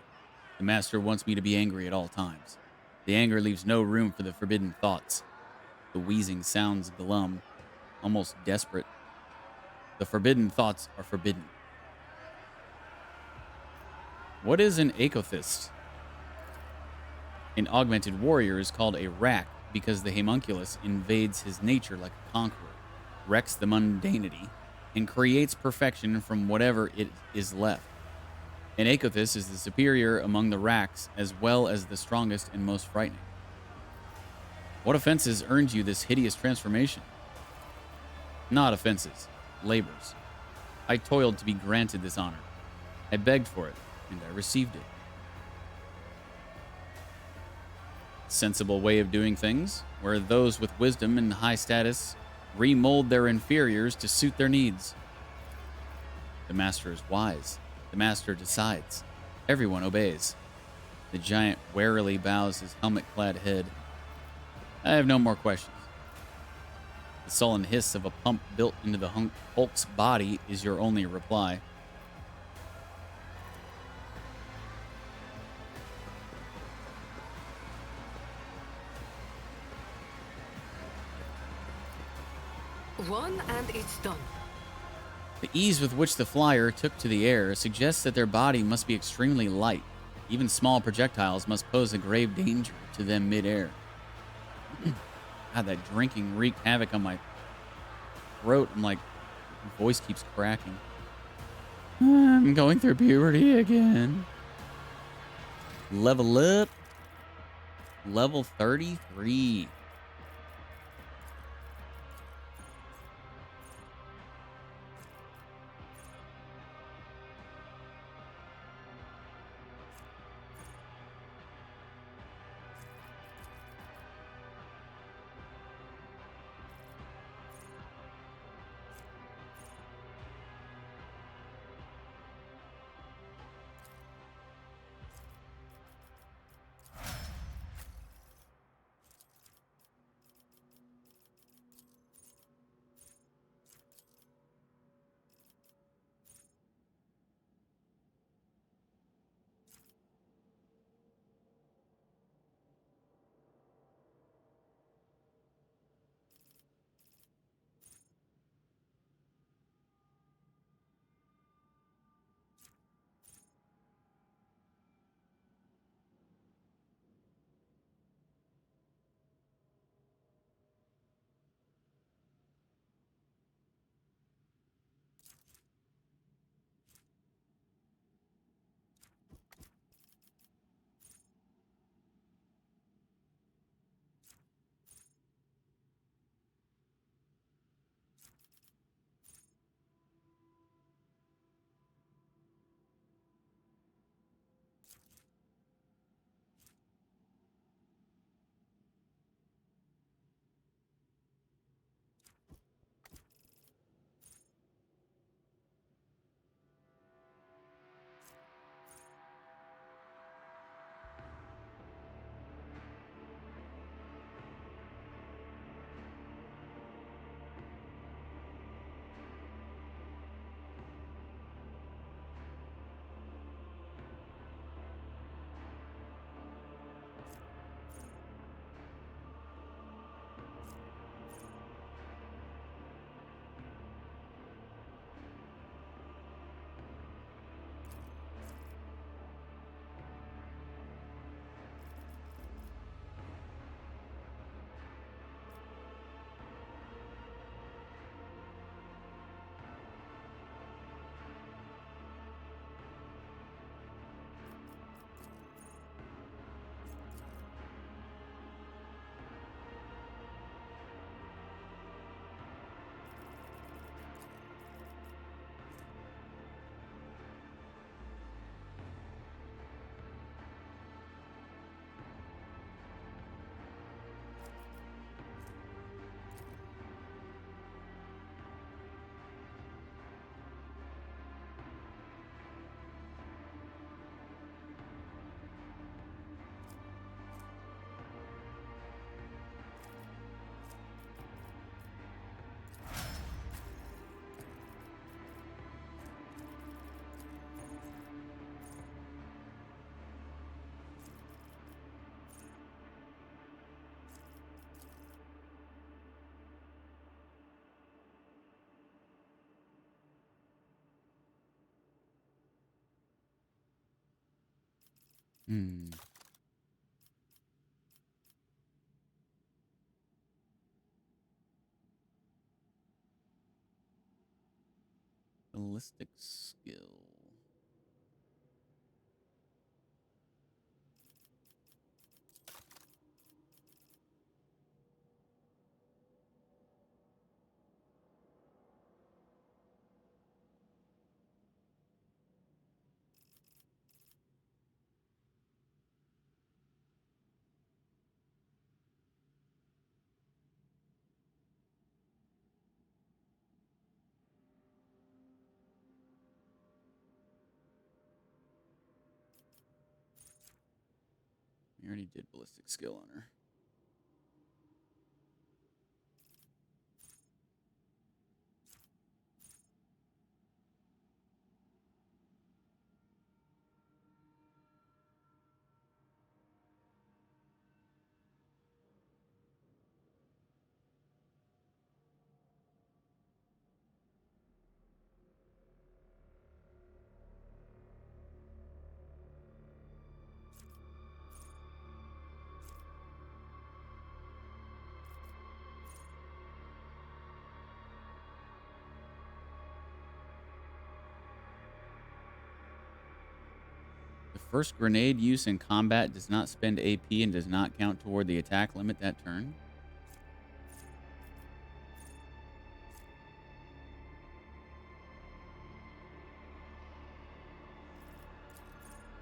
The master wants me to be angry at all times. The anger leaves no room for the forbidden thoughts. The wheezing sounds glum, almost desperate. The forbidden thoughts are forbidden. What is an Acothist? An augmented warrior is called a rack because the homunculus invades his nature like a conqueror, wrecks the mundanity, and creates perfection from whatever it is left. An Acothist is the superior among the racks as well as the strongest and most frightening. What offenses earned you this hideous transformation? Not offenses, labors. I toiled to be granted this honor. I begged for it, and I received it. Sensible way of doing things, where those with wisdom and high status remold their inferiors to suit their needs. The master is wise. The master decides. Everyone obeys. The giant warily bows his helmet-clad head. I have no more questions. The sullen hiss of a pump built into the Hulk's body is your only reply. One and it's done. The ease with which the flyer took to the air suggests that their body must be extremely light. Even small projectiles must pose a grave danger to them mid-air. God, that drinking wreaked havoc on my throat. My voice keeps cracking. I'm going through puberty again. Level up. Level 33. Hmm. Ballistic skill. We already did ballistic skill on her. The first grenade use in combat does not spend AP and does not count toward the attack limit that turn.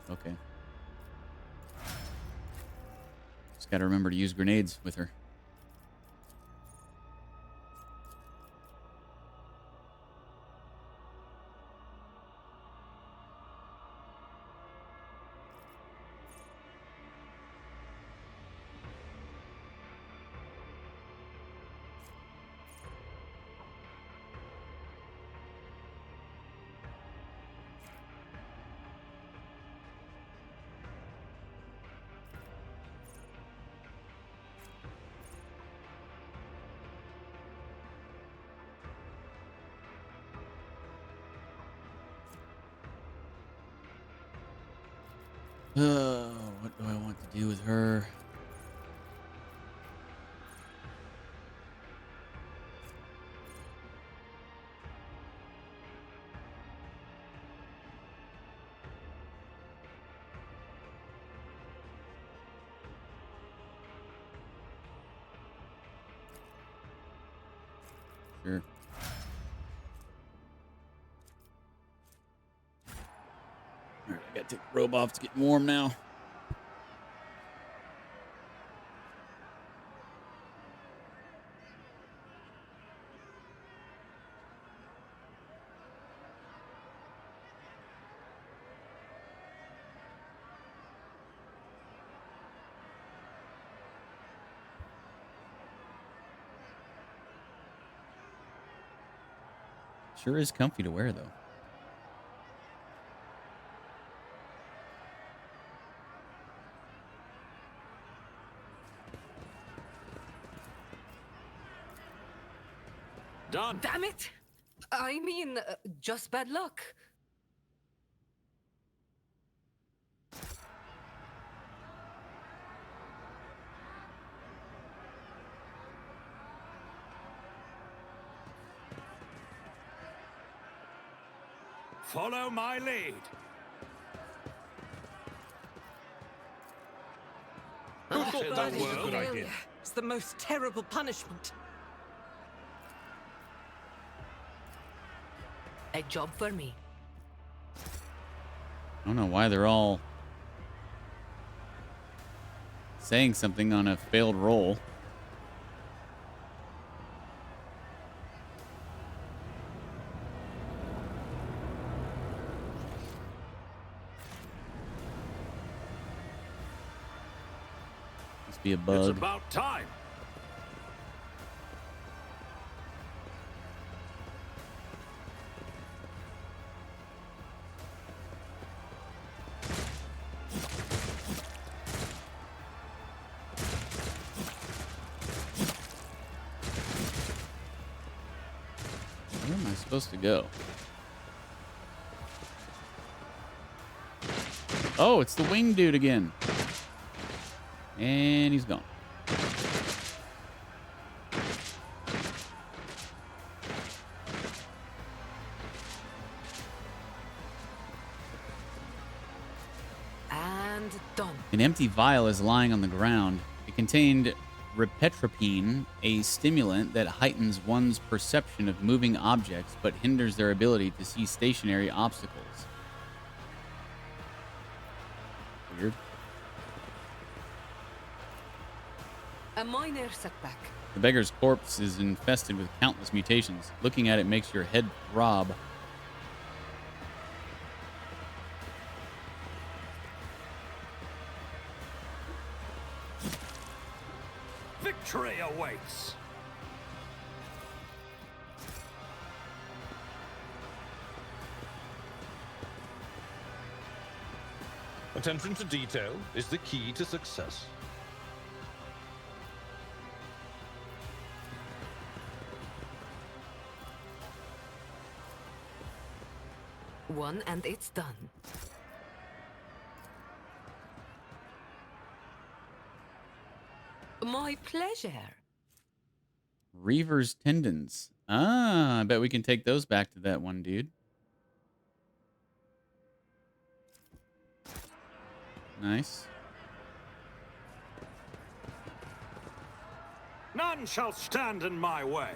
Okay. Just got to remember to use grenades with her. What do I want to do with her? Sure. All right, I gotta take the robe off. It's getting warm now. Sure is comfy to wear, though. Done. Damn it! I mean, just bad luck. Follow my lead. Who thought that Burning was a good failure idea? is the most terrible punishment. A job for me. I don't know why they're all saying something on a failed roll. Must be a It's bug. about time. Where am I supposed to go? Oh, it's the wing dude again. And he's gone. And done. An empty vial is lying on the ground. It contained ripetropine, a stimulant that heightens one's perception of moving objects but hinders their ability to see stationary obstacles. Weird. A minor setback. The beggar's corpse is infested with countless mutations. Looking at it makes your head throb. Victory awaits. Attention to detail is the key to success. One and it's done. My pleasure. Reaver's tendons. Ah, I bet we can take those back to that one dude. Nice. None shall stand in my way.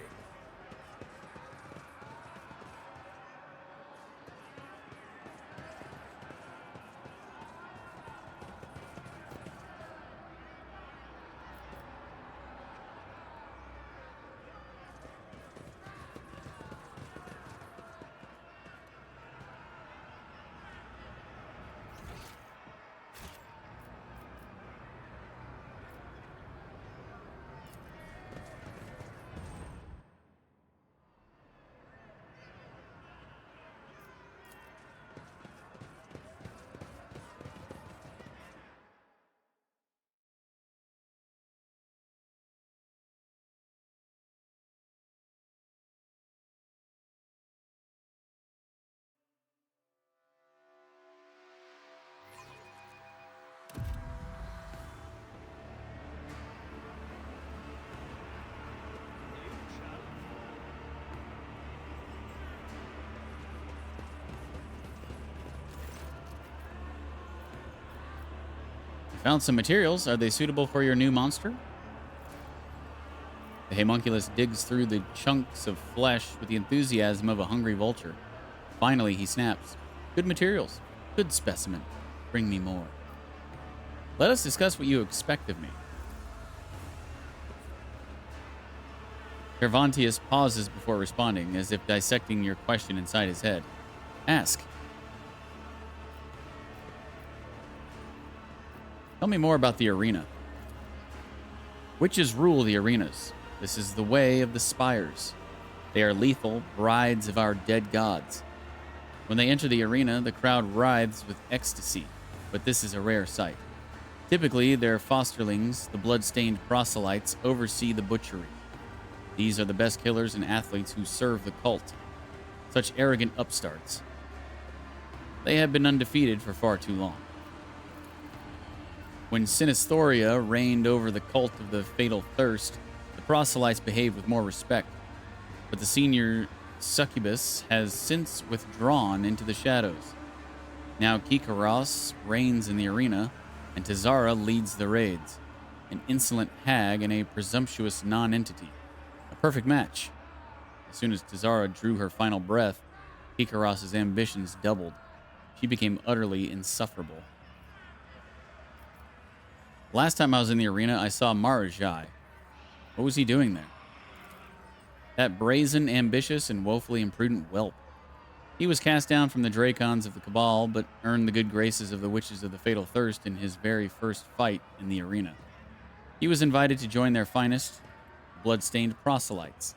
Found some materials. Are they suitable for your new monster? The homunculus digs through the chunks of flesh with the enthusiasm of a hungry vulture. Finally, he snaps. Good materials. Good specimen. Bring me more. Let us discuss what you expect of me. Cervantius pauses before responding, as if dissecting your question inside his head. Ask. Tell me more about the arena. Witches rule the arenas. This is the way of the spires. They are lethal brides of our dead gods. When they enter the arena, the crowd writhes with ecstasy, but this is a rare sight. Typically, their fosterlings, the blood-stained proselytes, oversee the butchery. These are the best killers and athletes who serve the cult. Such arrogant upstarts. They have been undefeated for far too long. When Sinistheria reigned over the cult of the Fatal Thirst, the proselytes behaved with more respect. But the senior succubus has since withdrawn into the shadows. Now Kikaros reigns in the arena, and Tazara leads the raids. An insolent hag and a presumptuous non-entity. A perfect match. As soon as Tazara drew her final breath, Kikaros' ambitions doubled. She became utterly insufferable. Last time I was in the arena, I saw Marajai. What was he doing there? That brazen, ambitious, and woefully imprudent whelp. He was cast down from the Dracons of the Cabal, but earned the good graces of the Witches of the Fatal Thirst in his very first fight in the arena. He was invited to join their finest, blood-stained proselytes.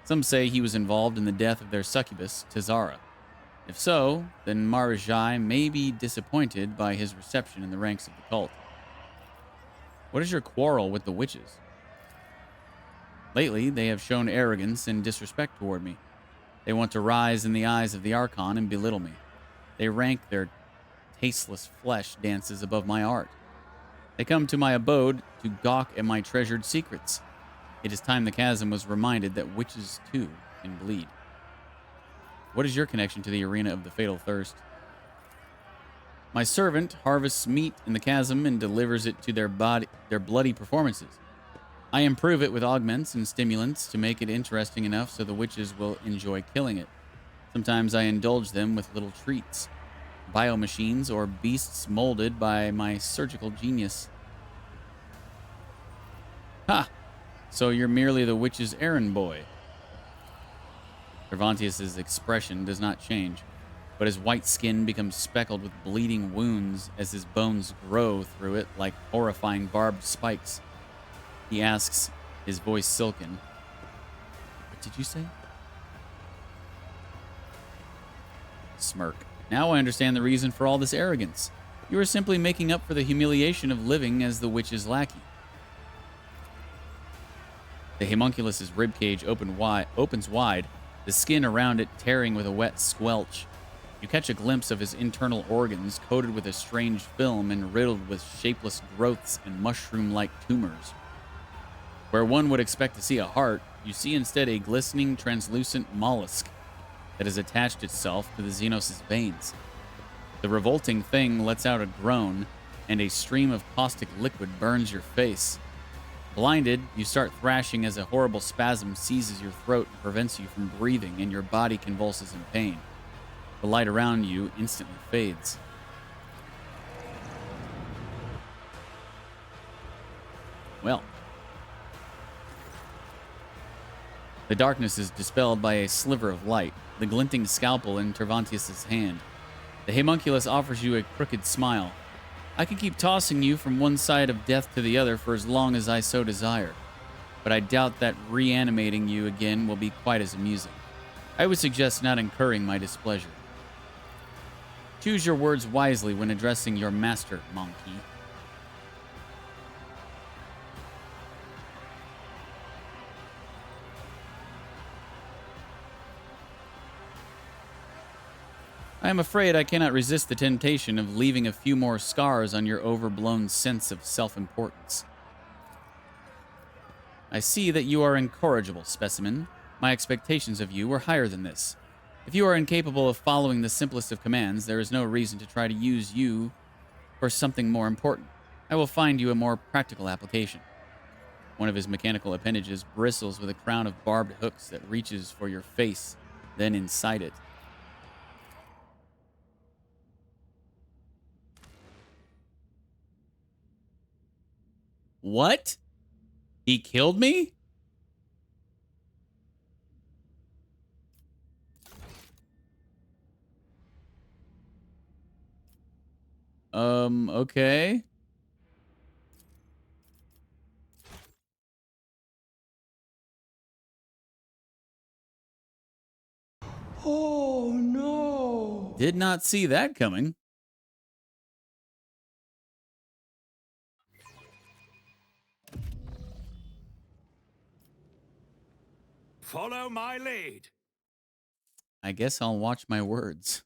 Some say he was involved in the death of their succubus, Tazara. If so, then Marajai may be disappointed by his reception in the ranks of the cult. What is your quarrel with the witches? Lately, they have shown arrogance and disrespect toward me. They want to rise in the eyes of the Archon and belittle me. They rank their tasteless flesh dances above my art. They come to my abode to gawk at my treasured secrets. It is time the chasm was reminded that witches, too, can bleed. What is your connection to the arena of the fatal thirst? My servant harvests meat in the chasm and delivers it to their bloody performances. I improve it with augments and stimulants to make it interesting enough so the witches will enjoy killing it. Sometimes I indulge them with little treats, biomachines or beasts molded by my surgical genius. Ha! So you're merely the witch's errand boy. Cervantes' expression does not change, but his white skin becomes speckled with bleeding wounds as his bones grow through it like horrifying barbed spikes. He asks, his voice silken, "What did you say?" Smirk. Now I understand the reason for all this arrogance. You are simply making up for the humiliation of living as the witch's lackey. The homunculus's ribcage opens wide, the skin around it tearing with a wet squelch. You catch a glimpse of his internal organs coated with a strange film and riddled with shapeless growths and mushroom-like tumors. Where one would expect to see a heart, you see instead a glistening, translucent mollusk that has attached itself to the Xenos' veins. The revolting thing lets out a groan, and a stream of caustic liquid burns your face. Blinded, you start thrashing as a horrible spasm seizes your throat and prevents you from breathing, and your body convulses in pain. The light around you instantly fades. Well. The darkness is dispelled by a sliver of light, the glinting scalpel in Cervantes' hand. The homunculus offers you a crooked smile. I can keep tossing you from one side of death to the other for as long as I so desire, but I doubt that reanimating you again will be quite as amusing. I would suggest not incurring my displeasure. Choose your words wisely when addressing your master, monkey. I am afraid I cannot resist the temptation of leaving a few more scars on your overblown sense of self-importance. I see that you are an incorrigible specimen. My expectations of you were higher than this. If you are incapable of following the simplest of commands, there is no reason to try to use you for something more important. I will find you a more practical application. One of his mechanical appendages bristles with a crown of barbed hooks that reaches for your face, then inside it. What? He killed me? Okay. Oh no! Did not see that coming. Follow my lead. I guess I'll watch my words.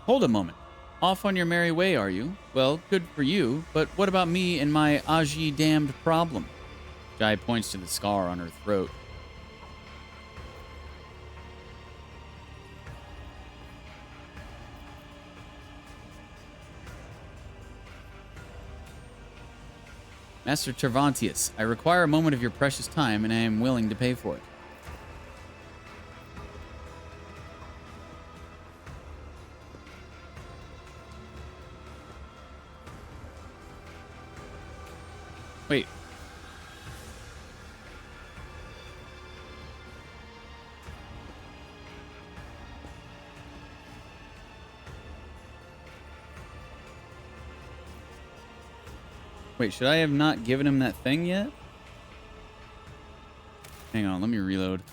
Hold a moment. Off on your merry way, are you? Well, good for you, but what about me and my Aji damned problem? Jai points to the scar on her throat. Master Cervantes, I require a moment of your precious time, and I am willing to pay for it. Wait. Wait, should I have not given him that thing yet? Hang on, let me reload.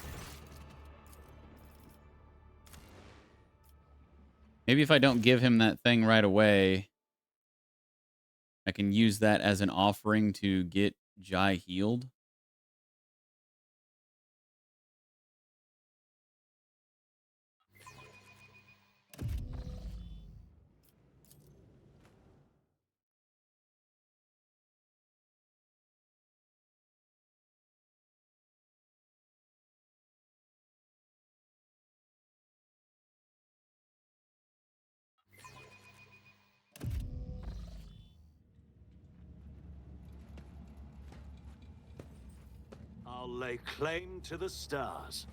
Maybe if I don't give him that thing right away, I can use that as an offering to get Jai healed. I'll lay claim to the stars.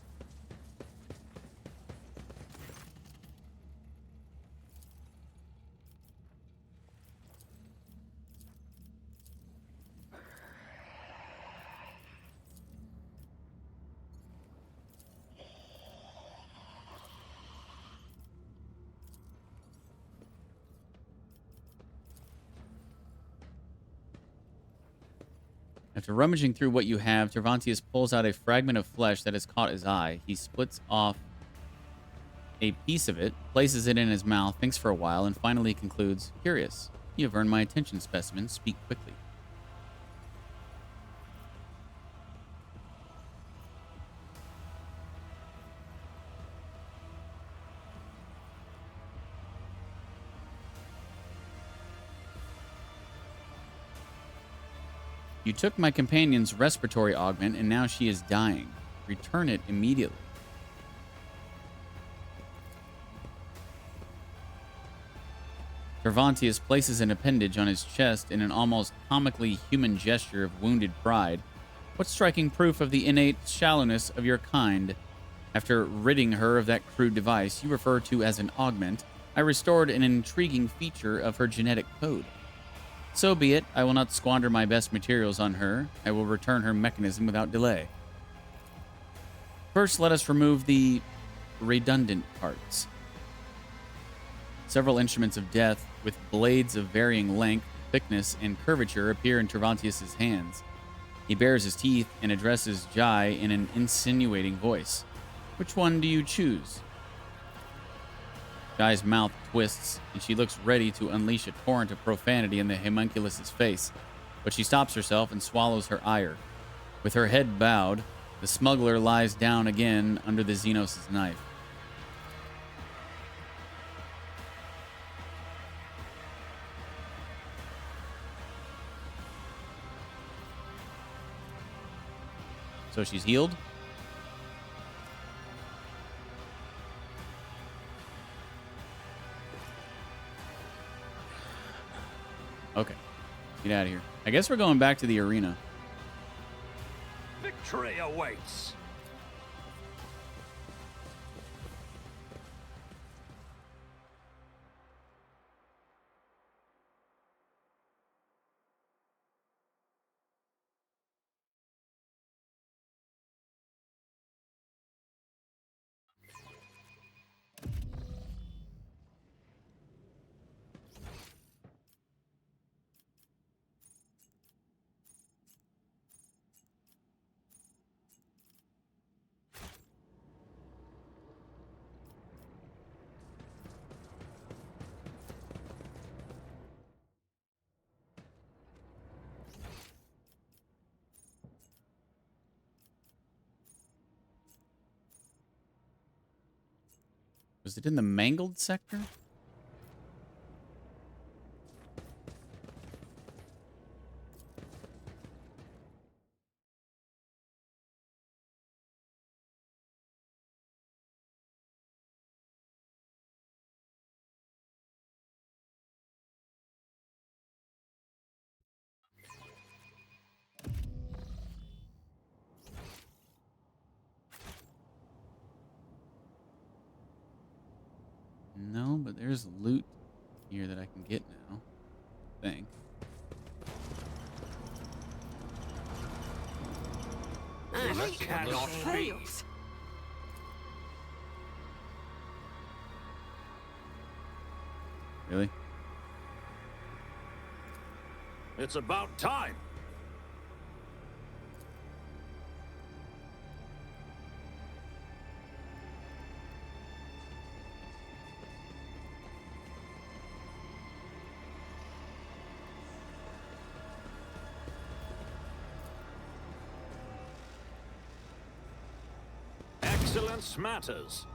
After rummaging through what you have, Tervantius pulls out a fragment of flesh that has caught his eye. He splits off a piece of it, places it in his mouth, thinks for a while, and finally concludes, "Curious. You have earned my attention, specimen. Speak quickly." You took my companion's respiratory augment, and now she is dying. Return it immediately. Cervantius places an appendage on his chest in an almost comically human gesture of wounded pride. What striking proof of the innate shallowness of your kind. After ridding her of that crude device you refer to as an augment, I restored an intriguing feature of her genetic code. So be it. I will not squander my best materials on her. I will return her mechanism without delay. First, let us remove the redundant parts. Several instruments of death with blades of varying length, thickness, and curvature appear in Tervantius' hands. He bares his teeth and addresses Jai in an insinuating voice. Which one do you choose? Jai's mouth twists, and she looks ready to unleash a torrent of profanity in the homunculus' face, but she stops herself and swallows her ire. With her head bowed, the smuggler lies down again under the Xenos' knife. So she's healed? Okay. Get out of here. I guess we're going back to the arena. Victory awaits. Was it in the mangled sector? No, but there's loot here that I can get now. I think. Unless hate you're when not it speak. fails. Really? It's about time. Excellence matters.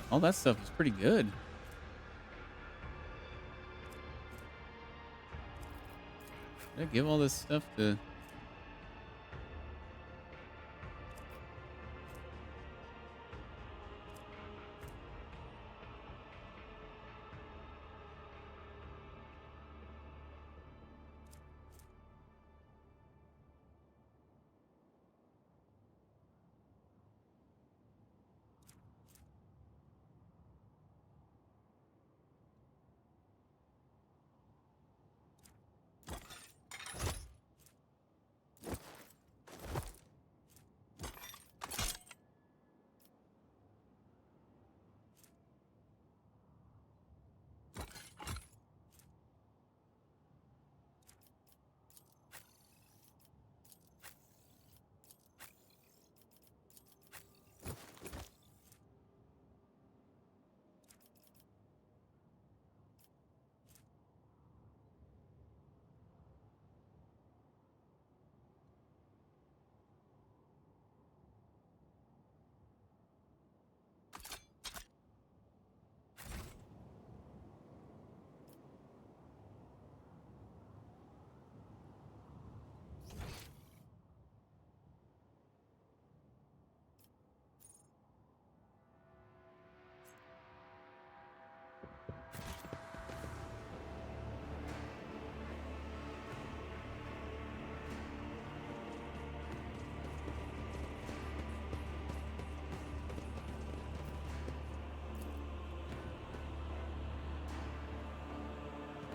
All that stuff is pretty good. Did I give all this stuff to...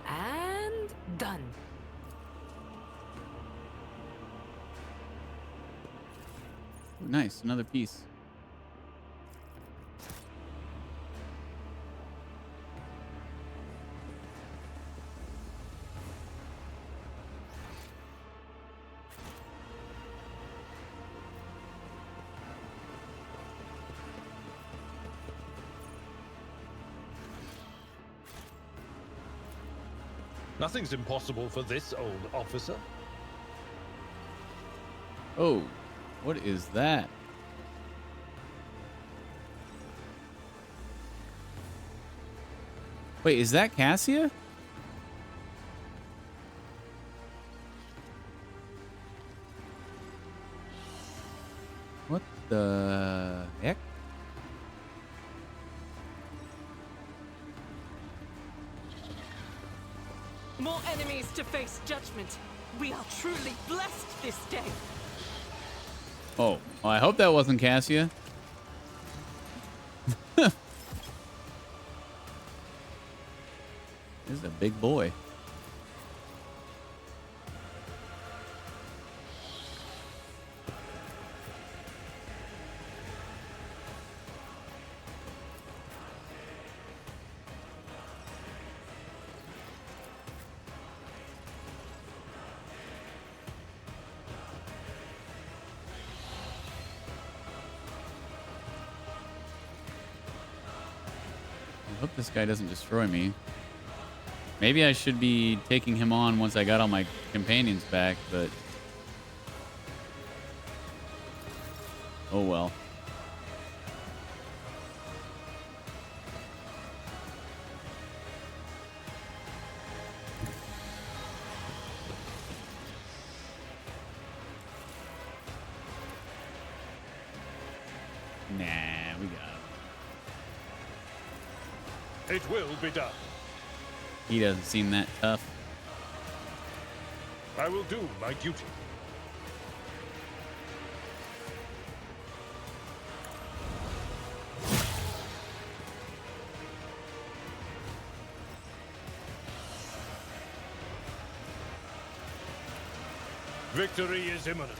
And done. Ooh, nice, another piece. Nothing's impossible for this old officer. Oh, what is that? Wait, is that Cassia? What the heck? More enemies to face judgment. We are truly blessed this day. Oh, well, I hope that wasn't Cassia. This is a big boy. I hope this guy doesn't destroy me. Maybe I should be taking him on once I got all my companions back, but... oh well. It will be done. He doesn't seem that tough. I will do my duty. Victory is imminent.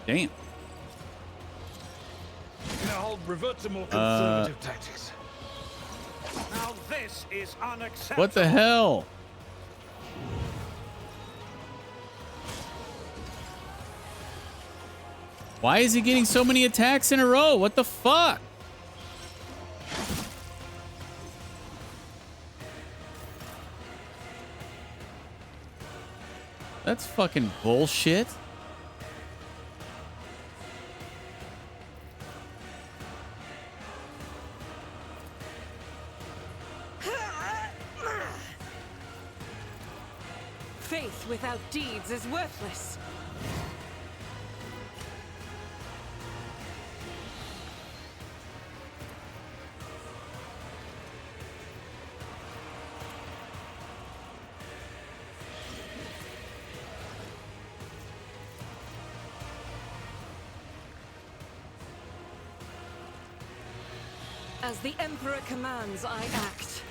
Damn. Now I'll revert to more conservative tactics. Now this is unacceptable. What the hell? Why is he getting so many attacks in a row? What the fuck? That's fucking bullshit. Faith without deeds is worthless. As the Emperor commands, I act.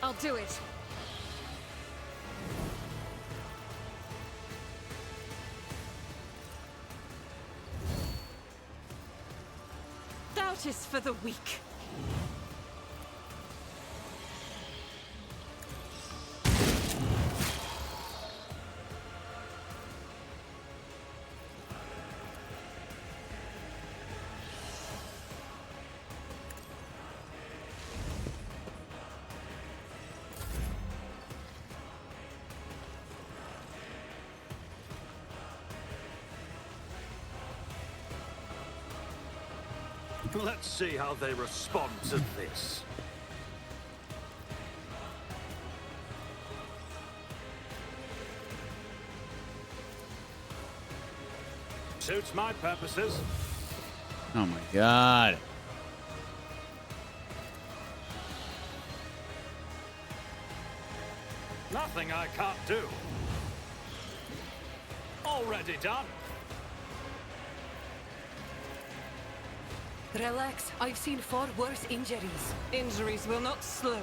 I'll do it. Doubt is for the weak. Let's see how they respond to this. Suits my purposes. Oh my god. Nothing I can't do. Already done. Relax. I've seen far worse injuries. Injuries will not slow me.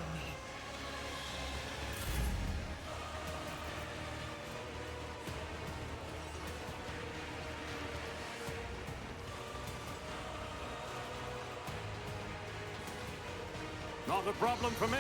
Not a problem for me.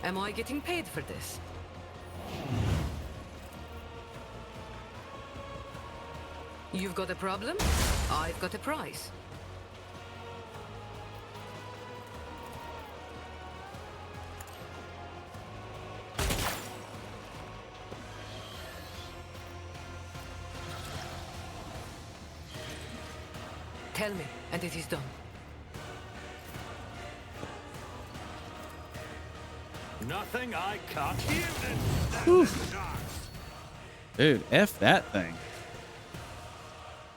Am I getting paid for this? You've got a problem? I've got a prize. Tell me, and it is done. Nothing I can't. Dude, F that thing.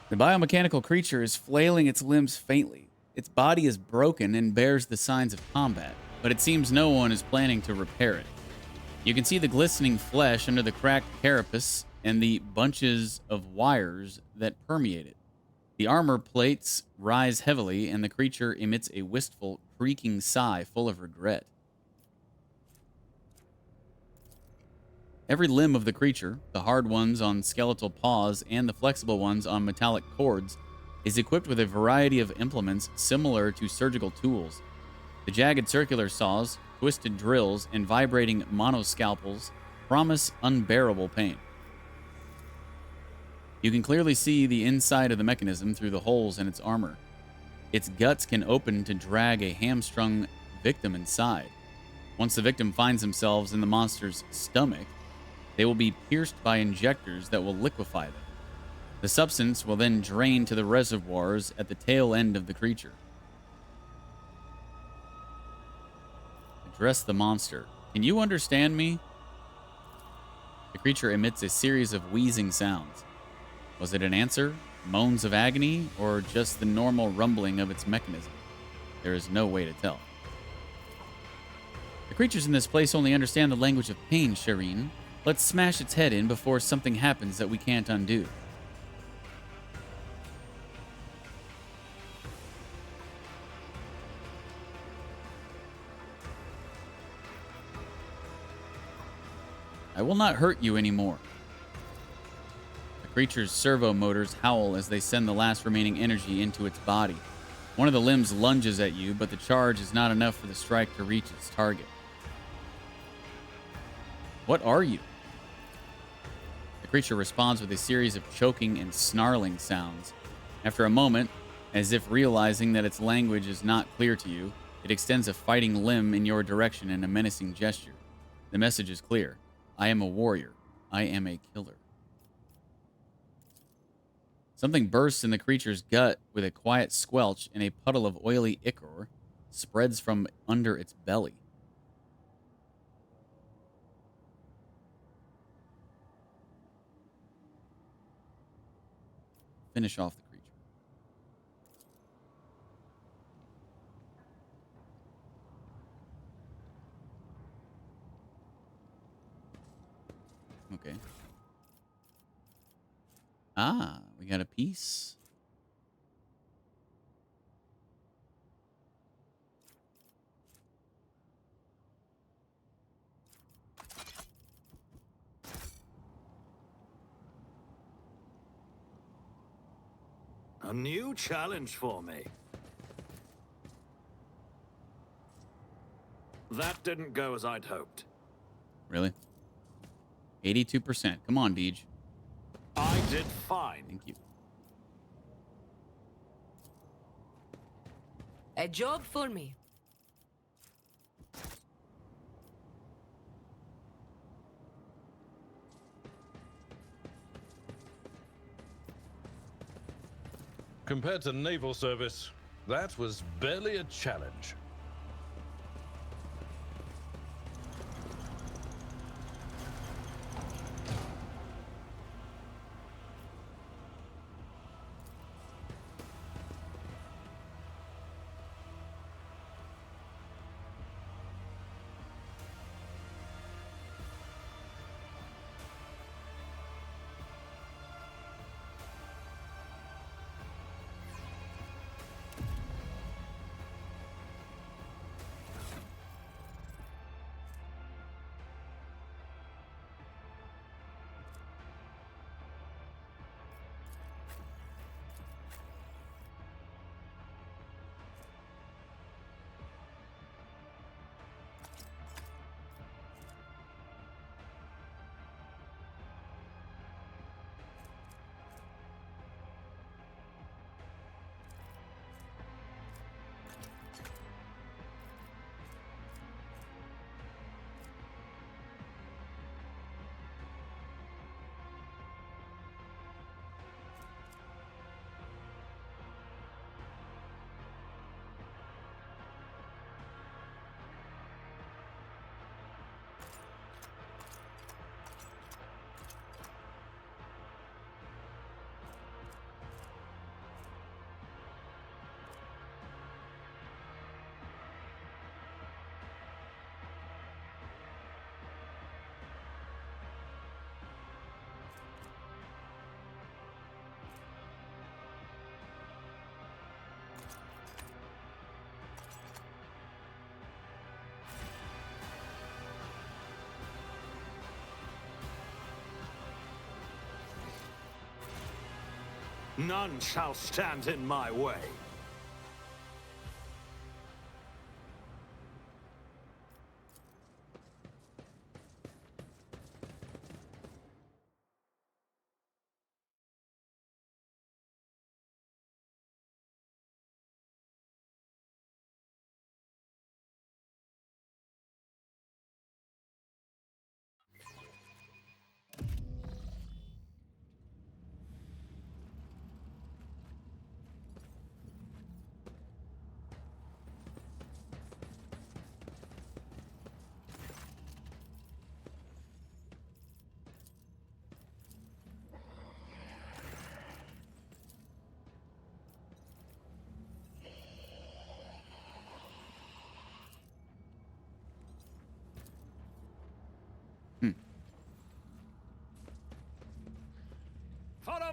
The biomechanical creature is flailing its limbs faintly. Its body is broken and bears the signs of combat, but it seems no one is planning to repair it. You can see the glistening flesh under the cracked carapace and the bunches of wires that permeate it. The armor plates rise heavily, and the creature emits a wistful, creaking sigh full of regret. Every limb of the creature, the hard ones on skeletal paws and the flexible ones on metallic cords, is equipped with a variety of implements similar to surgical tools. The jagged circular saws, twisted drills, and vibrating monoscalpels promise unbearable pain. You can clearly see the inside of the mechanism through the holes in its armor. Its guts can open to drag a hamstrung victim inside. Once the victim finds themselves in the monster's stomach, they will be pierced by injectors that will liquefy them. The substance will then drain to the reservoirs at the tail end of the creature. Address the monster. Can you understand me? The creature emits a series of wheezing sounds. Was it an answer, moans of agony, or just the normal rumbling of its mechanism? There is no way to tell. The creatures in this place only understand the language of pain, Shireen. Let's smash its head in before something happens that we can't undo. I will not hurt you anymore. The creature's servo motors howl as they send the last remaining energy into its body. One of the limbs lunges at you, but the charge is not enough for the strike to reach its target. What are you? The creature responds with a series of choking and snarling sounds. After a moment, as if realizing that its language is not clear to you, it extends a fighting limb in your direction in a menacing gesture. The message is clear. I am a warrior. I am a killer. Something bursts in the creature's gut with a quiet squelch, and a puddle of oily ichor spreads from under its belly. Finish off the creature. Okay. Ah, we got a piece. A new challenge for me. That didn't go as I'd hoped. Really? 82%. Come on, Deej. I did fine. Thank you. A job for me. Compared to naval service, that was barely a challenge. None shall stand in my way.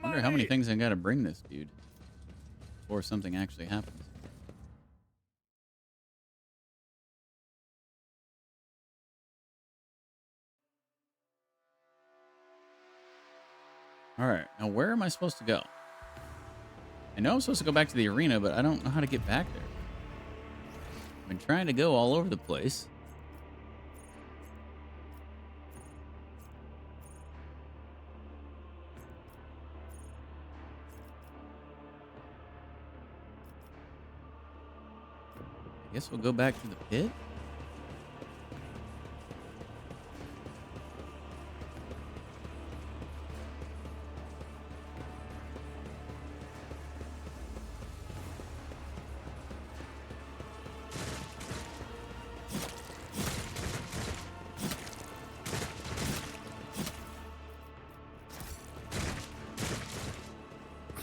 wonder how many things I gotta bring this dude before something actually happens. Alright, now where am I supposed to go? I know I'm supposed to go back to the arena, but I don't know how to get back there. I've been trying to go all over the place. I guess we'll go back to the pit.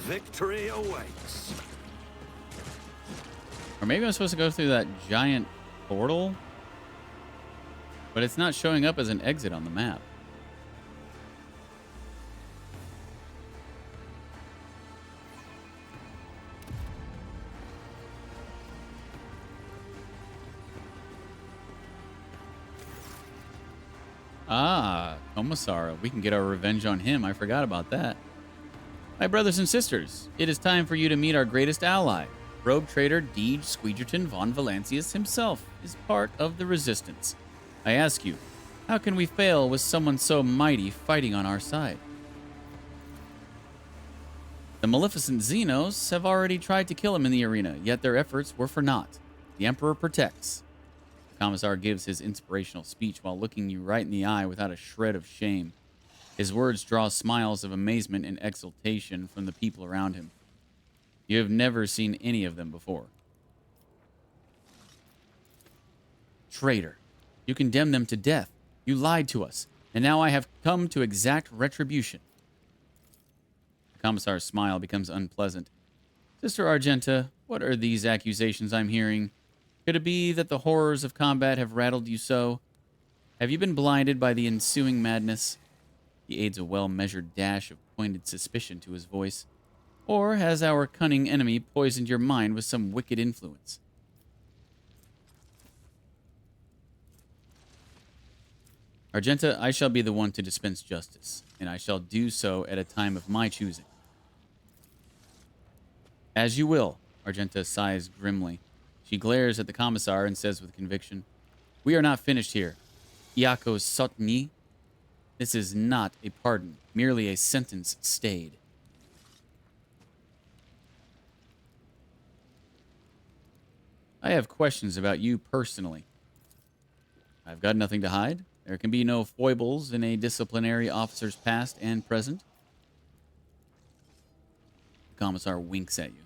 Victory awaits. Or maybe I'm supposed to go through that giant portal, but it's not showing up as an exit on the map. Ah, Commissar. We can get our revenge on him. I forgot about that. My brothers and sisters, it is time for you to meet our greatest ally. Rogue trader DeejTheSqueejerton von Valancius himself is part of the Resistance. I ask you, how can we fail with someone so mighty fighting on our side? The maleficent Xenos have already tried to kill him in the arena, yet their efforts were for naught. The Emperor protects. The Commissar gives his inspirational speech while looking you right in the eye without a shred of shame. His words draw smiles of amazement and exultation from the people around him. You have never seen any of them before. Traitor, you condemned them to death. You lied to us, and now I have come to exact retribution. The Commissar's smile becomes unpleasant. Sister Argenta, what are these accusations I'm hearing? Could it be that the horrors of combat have rattled you so? Have you been blinded by the ensuing madness? He aids a well-measured dash of pointed suspicion to his voice. Or has our cunning enemy poisoned your mind with some wicked influence? Argenta, I shall be the one to dispense justice, and I shall do so at a time of my choosing. As you will, Argenta sighs grimly. She glares at the Commissar and says with conviction, We are not finished here. Iako Sotni. This is not a pardon, merely a sentence stayed. I have questions about you personally. I've got nothing to hide. There can be no foibles in a disciplinary officer's past and present. The Commissar winks at you.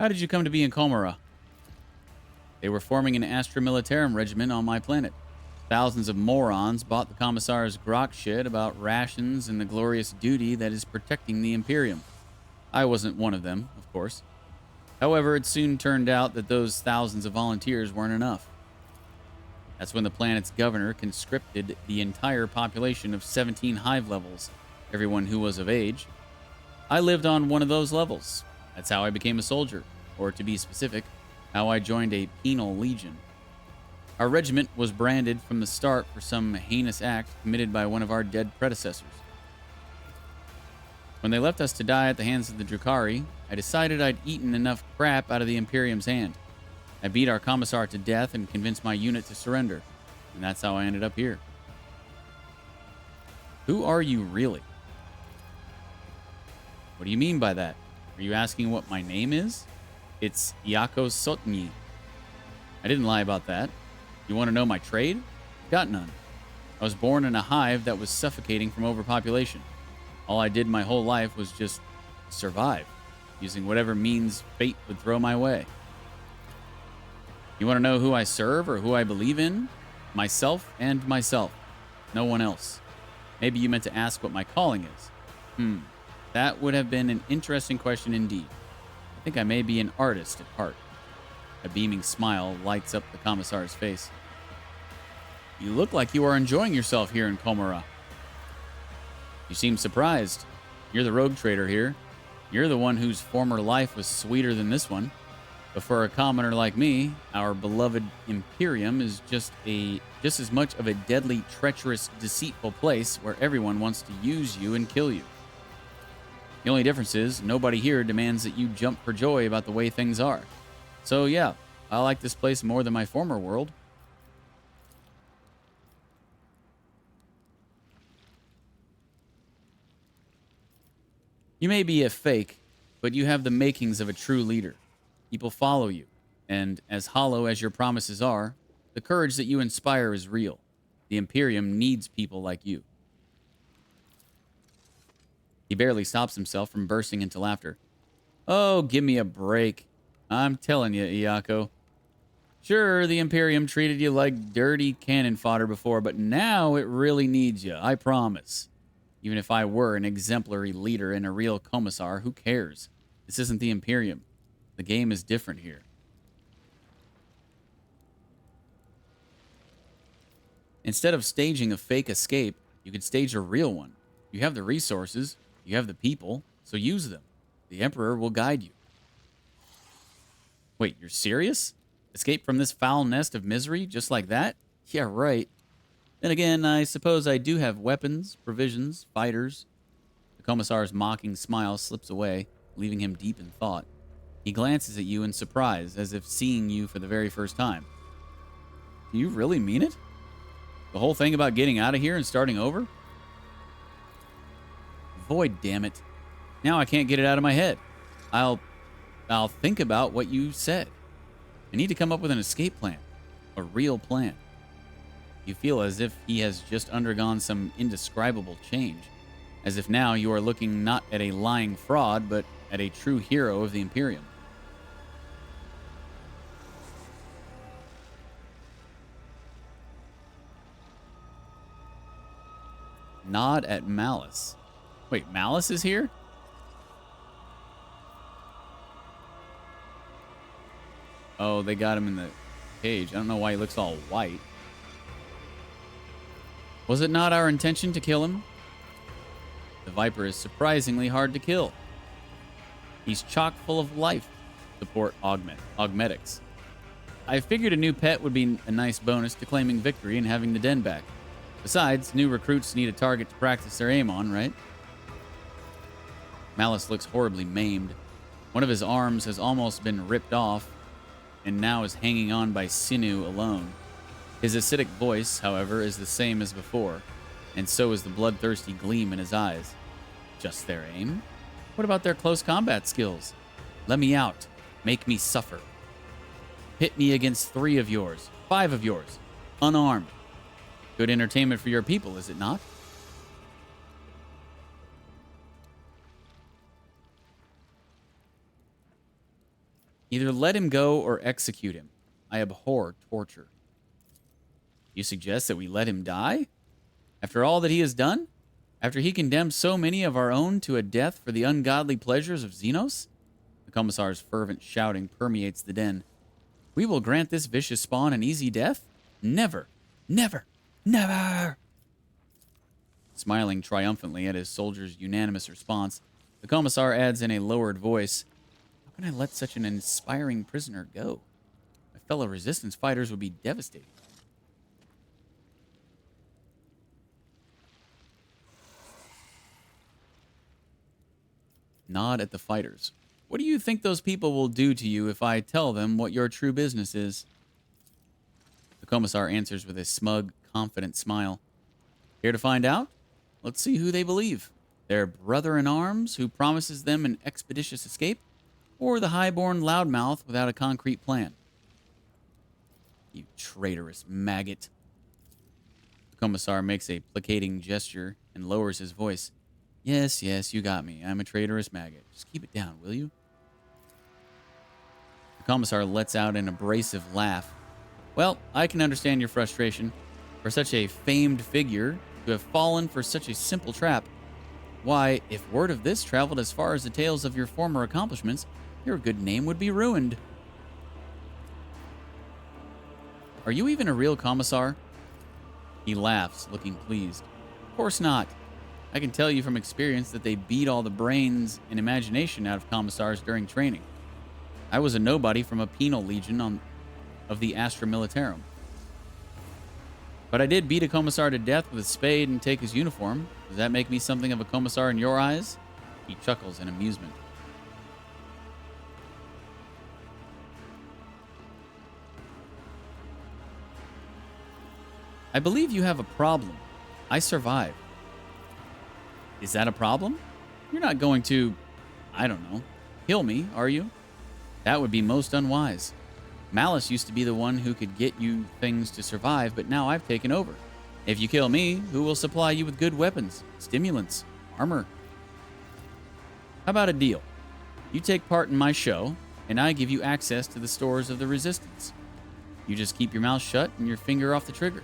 How did you come to be in Comora? They were forming an Astra Militarum regiment on my planet. Thousands of morons bought the Commissar's grok shit about rations and the glorious duty that is protecting the Imperium. I wasn't one of them, of course. However, it soon turned out that those thousands of volunteers weren't enough. That's when the planet's governor conscripted the entire population of 17 hive levels, everyone who was of age. I lived on one of those levels. That's how I became a soldier, or to be specific, how I joined a penal legion. Our regiment was branded from the start for some heinous act committed by one of our dead predecessors. When they left us to die at the hands of the Drukhari, I decided I'd eaten enough crap out of the Imperium's hand. I beat our Commissar to death and convinced my unit to surrender, and that's how I ended up here. Who are you really? What do you mean by that? Are you asking what my name is? It's Iako Sotni. I didn't lie about that. You want to know my trade? Got none. I was born in a hive that was suffocating from overpopulation. All I did my whole life was just survive, using whatever means fate would throw my way. You want to know who I serve or who I believe in? Myself and myself. No one else. Maybe you meant to ask what my calling is. That would have been an interesting question indeed. I think I may be an artist at heart. A beaming smile lights up the Commissar's face. You look like you are enjoying yourself here in Comora. You seem surprised. You're the rogue trader here. You're the one whose former life was sweeter than this one. But for a commoner like me, our beloved Imperium is just as much of a deadly, treacherous, deceitful place where everyone wants to use you and kill you. The only difference is nobody here demands that you jump for joy about the way things are. So yeah, I like this place more than my former world. You may be a fake, but you have the makings of a true leader. People follow you, and as hollow as your promises are, the courage that you inspire is real. The Imperium needs people like you. He barely stops himself from bursting into laughter. Oh, give me a break. I'm telling you, Iako. Sure, the Imperium treated you like dirty cannon fodder before, but now it really needs you, I promise. Even if I were an exemplary leader and a real commissar, who cares? This isn't the Imperium. The game is different here. Instead of staging a fake escape, you could stage a real one. You have the resources, you have the people, so use them. The Emperor will guide you. Wait, you're serious? Escape from this foul nest of misery just like that? Yeah, right. Then again, I suppose I do have weapons, provisions, fighters. The commissar's mocking smile slips away, leaving him deep in thought. He glances at you in surprise, as if seeing you for the very first time. Do you really mean it? The whole thing about getting out of here and starting over? Void, damn it. Now I can't get it out of my head. I'll think about what you said. I need to come up with an escape plan. A real plan. You feel as if he has just undergone some indescribable change. As if now you are looking not at a lying fraud, but at a true hero of the Imperium. Nod at Malice. Wait, Malice is here? Oh, they got him in the cage. I don't know why he looks all white. Was it not our intention to kill him? The Viper is surprisingly hard to kill. He's chock full of life. Support augmetics. I figured a new pet would be a nice bonus to claiming victory and having the den back. Besides, new recruits need a target to practice their aim on, right? Malice looks horribly maimed. One of his arms has almost been ripped off and now is hanging on by sinew alone. His acidic voice, however, is the same as before, and so is the bloodthirsty gleam in his eyes. Just their aim? What about their close combat skills? Let me out. Make me suffer. Pit me against 3 of yours, 5 of yours, unarmed. Good entertainment for your people, is it not? Either let him go or execute him. I abhor torture. You suggest that we let him die? After all that he has done? After he condemned so many of our own to a death for the ungodly pleasures of Xenos? The commissar's fervent shouting permeates the den. We will grant this vicious spawn an easy death? Never, never, never! Smiling triumphantly at his soldiers' unanimous response, the commissar adds in a lowered voice, how can I let such an inspiring prisoner go? My fellow resistance fighters would be devastated. Nod at the fighters. What do you think those people will do to you if I tell them what your true business is? The commissar answers with a smug, confident smile. Here to find out? Let's see who they believe. Their brother-in-arms who promises them an expeditious escape? Or the high-born loudmouth without a concrete plan? You traitorous maggot. The commissar makes a placating gesture and lowers his voice. Yes, you got me. I'm a traitorous maggot. Just keep it down, will you? The commissar lets out an abrasive laugh. Well, I can understand your frustration. For such a famed figure to have fallen for such a simple trap. Why, if word of this traveled as far as the tales of your former accomplishments, your good name would be ruined. Are you even a real commissar? He laughs, looking pleased. Of course not. I can tell you from experience that they beat all the brains and imagination out of commissars during training. I was a nobody from a penal legion of the Astra Militarum. But I did beat a commissar to death with a spade and take his uniform. Does that make me something of a commissar in your eyes? He chuckles in amusement. I believe you have a problem. I survived. Is that a problem? You're not going to, I don't know, kill me, are you? That would be most unwise. Malice used to be the one who could get you things to survive, but now I've taken over. If you kill me, who will supply you with good weapons, stimulants, armor? How about a deal? You take part in my show, and I give you access to the stores of the Resistance. You just keep your mouth shut and your finger off the trigger.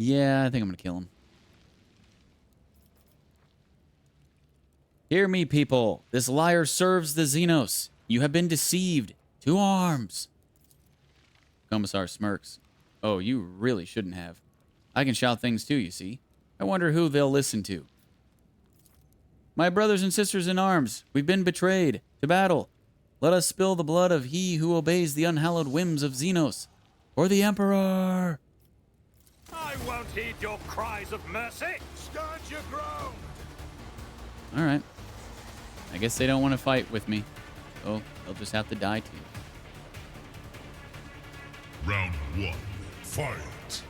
Yeah, I think I'm going to kill him. Hear me, people. This liar serves the Xenos. You have been deceived. To arms. Commissar smirks. Oh, you really shouldn't have. I can shout things too, you see. I wonder who they'll listen to. My brothers and sisters in arms, we've been betrayed. To battle. Let us spill the blood of he who obeys the unhallowed whims of Xenos. For the Emperor! I won't heed your cries of mercy. Stand your ground. All right. I guess they don't want to fight with me. So they'll just have to die too. Round one. Fight.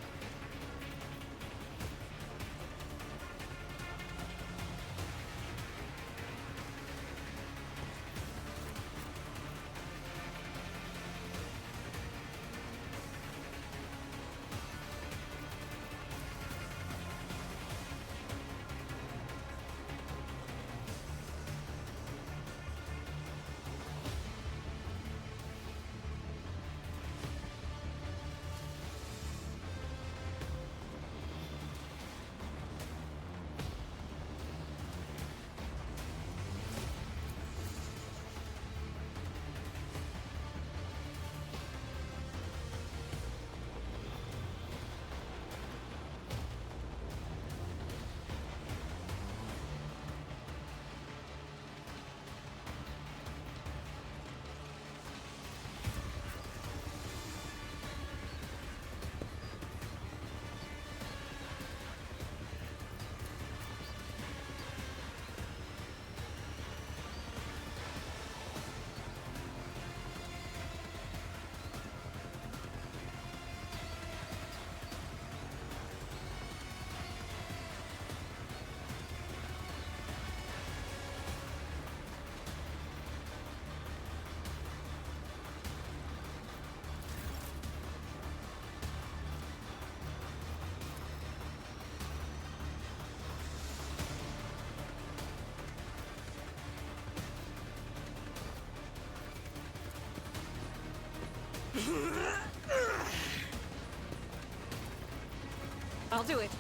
I'll do it.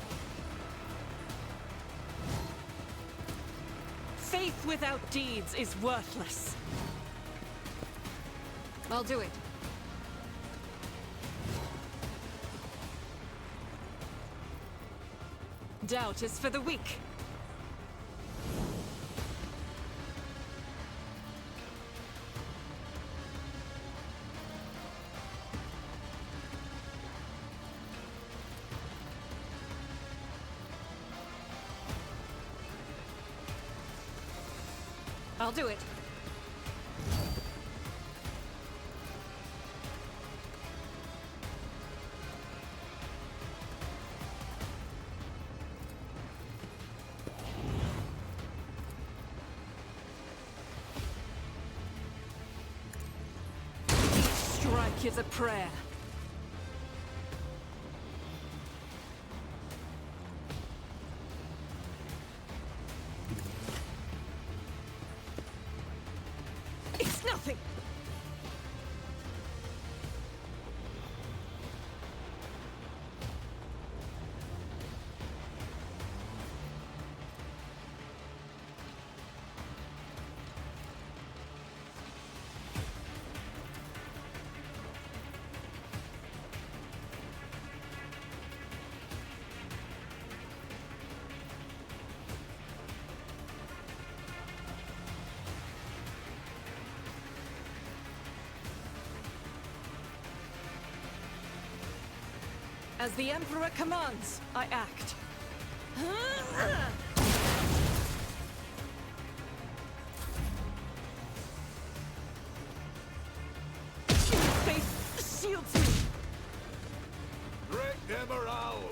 Faith without deeds is worthless. I'll do it. Doubt is for the weak. I'll do it. Strike is a prayer. nothing. As the Emperor commands, I act. Faith shields me. Break them around.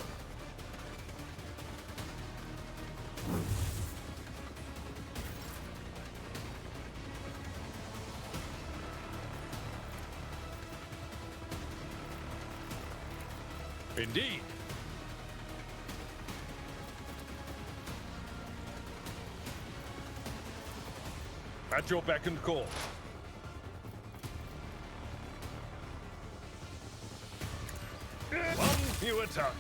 Indeed. At your beck and call. One fewer target.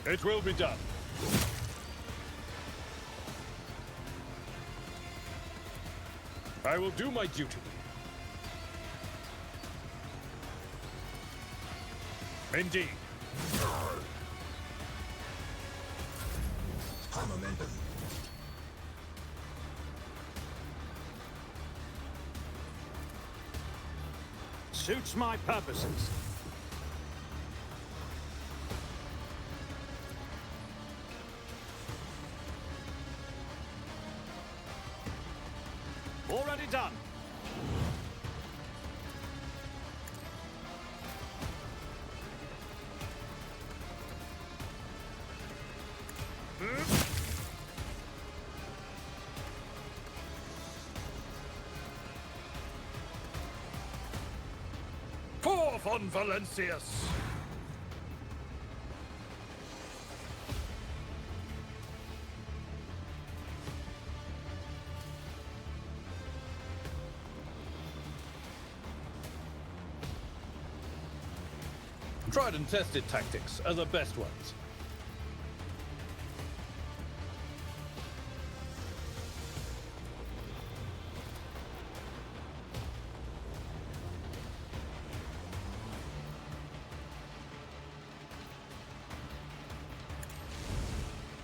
It will be done. I will do my duty. Indeed. High momentum. Suits my purposes. Already done. For von Valencius. Tried and tested tactics are the best ones.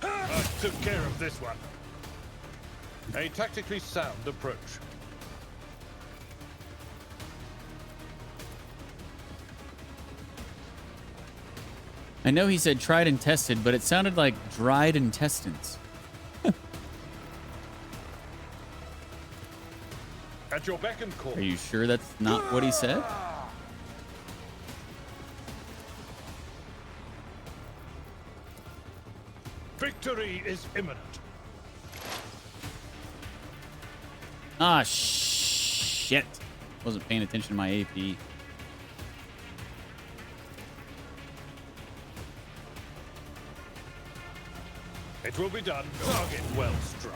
I took care of this one. A tactically sound approach. I know he said tried and tested, but it sounded like dried intestines. At your beck and call. Are you sure that's not what he said? Victory is imminent. Ah, shit. Wasn't paying attention to my AP. It will be done. Target well struck.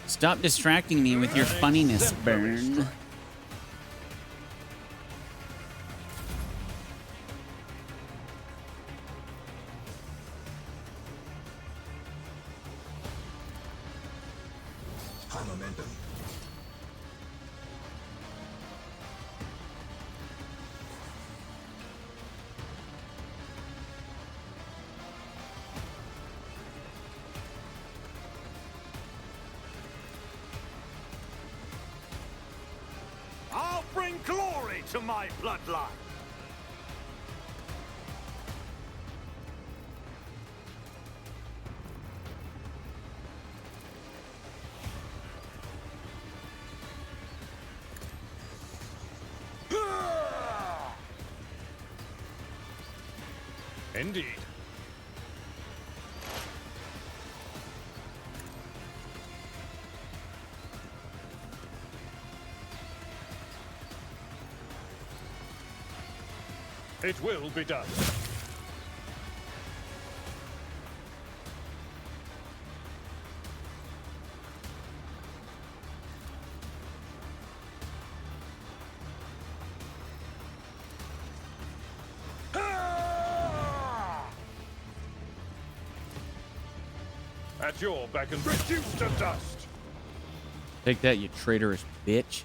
Stop distracting me with your funniness, Burn. High momentum. I'll bring glory to my bloodline. Indeed. It will be done. At your beck and reduced to dust. Take that, you traitorous bitch.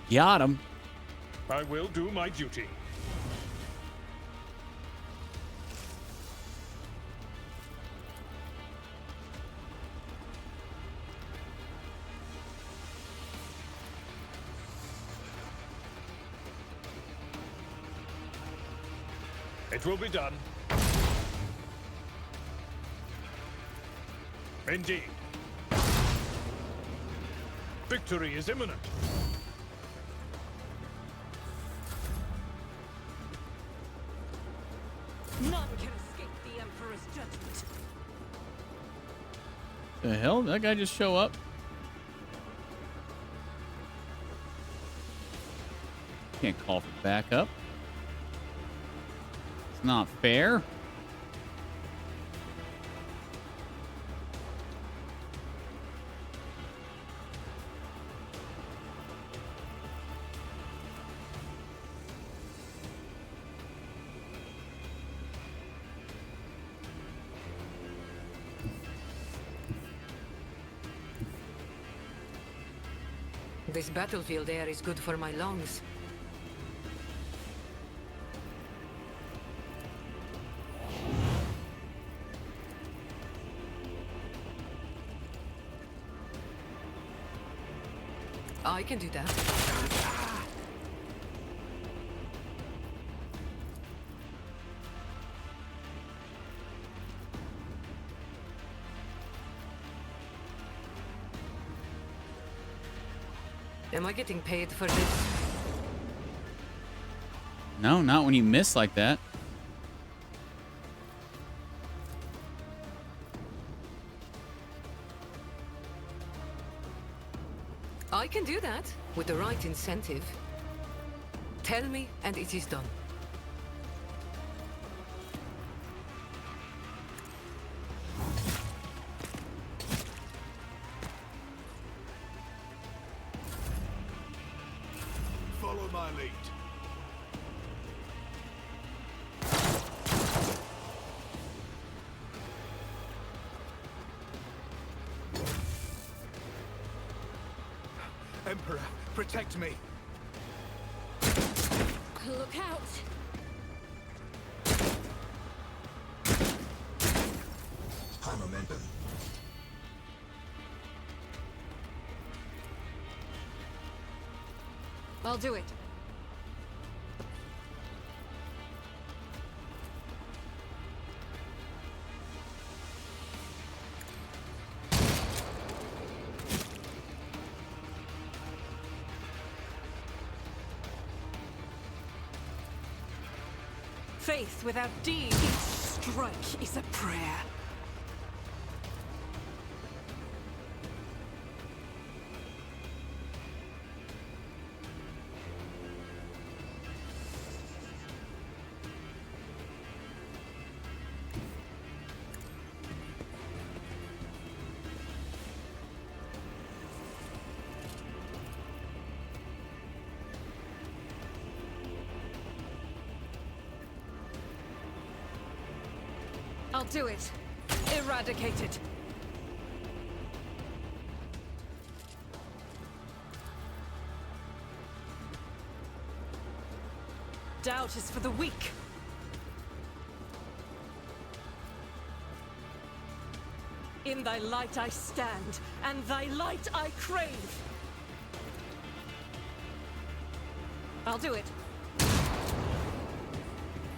Got him. I will do my duty. It will be done. Indeed. Victory is imminent. None can escape the Emperor's judgment. The hell? Did that guy just show up? Can't call for backup. It's not fair. This battlefield air is good for my lungs. I can do that. Am I getting paid for this? No, not when you miss like that. I can do that with the right incentive. Tell me and it is done. Follow my lead. Emperor, protect me. Look out! High momentum. I'll do it. Faith without deed, each strike is a prayer. I'll do it. Eradicate it. Doubt is for the weak. In thy light I stand, and thy light I crave. I'll do it.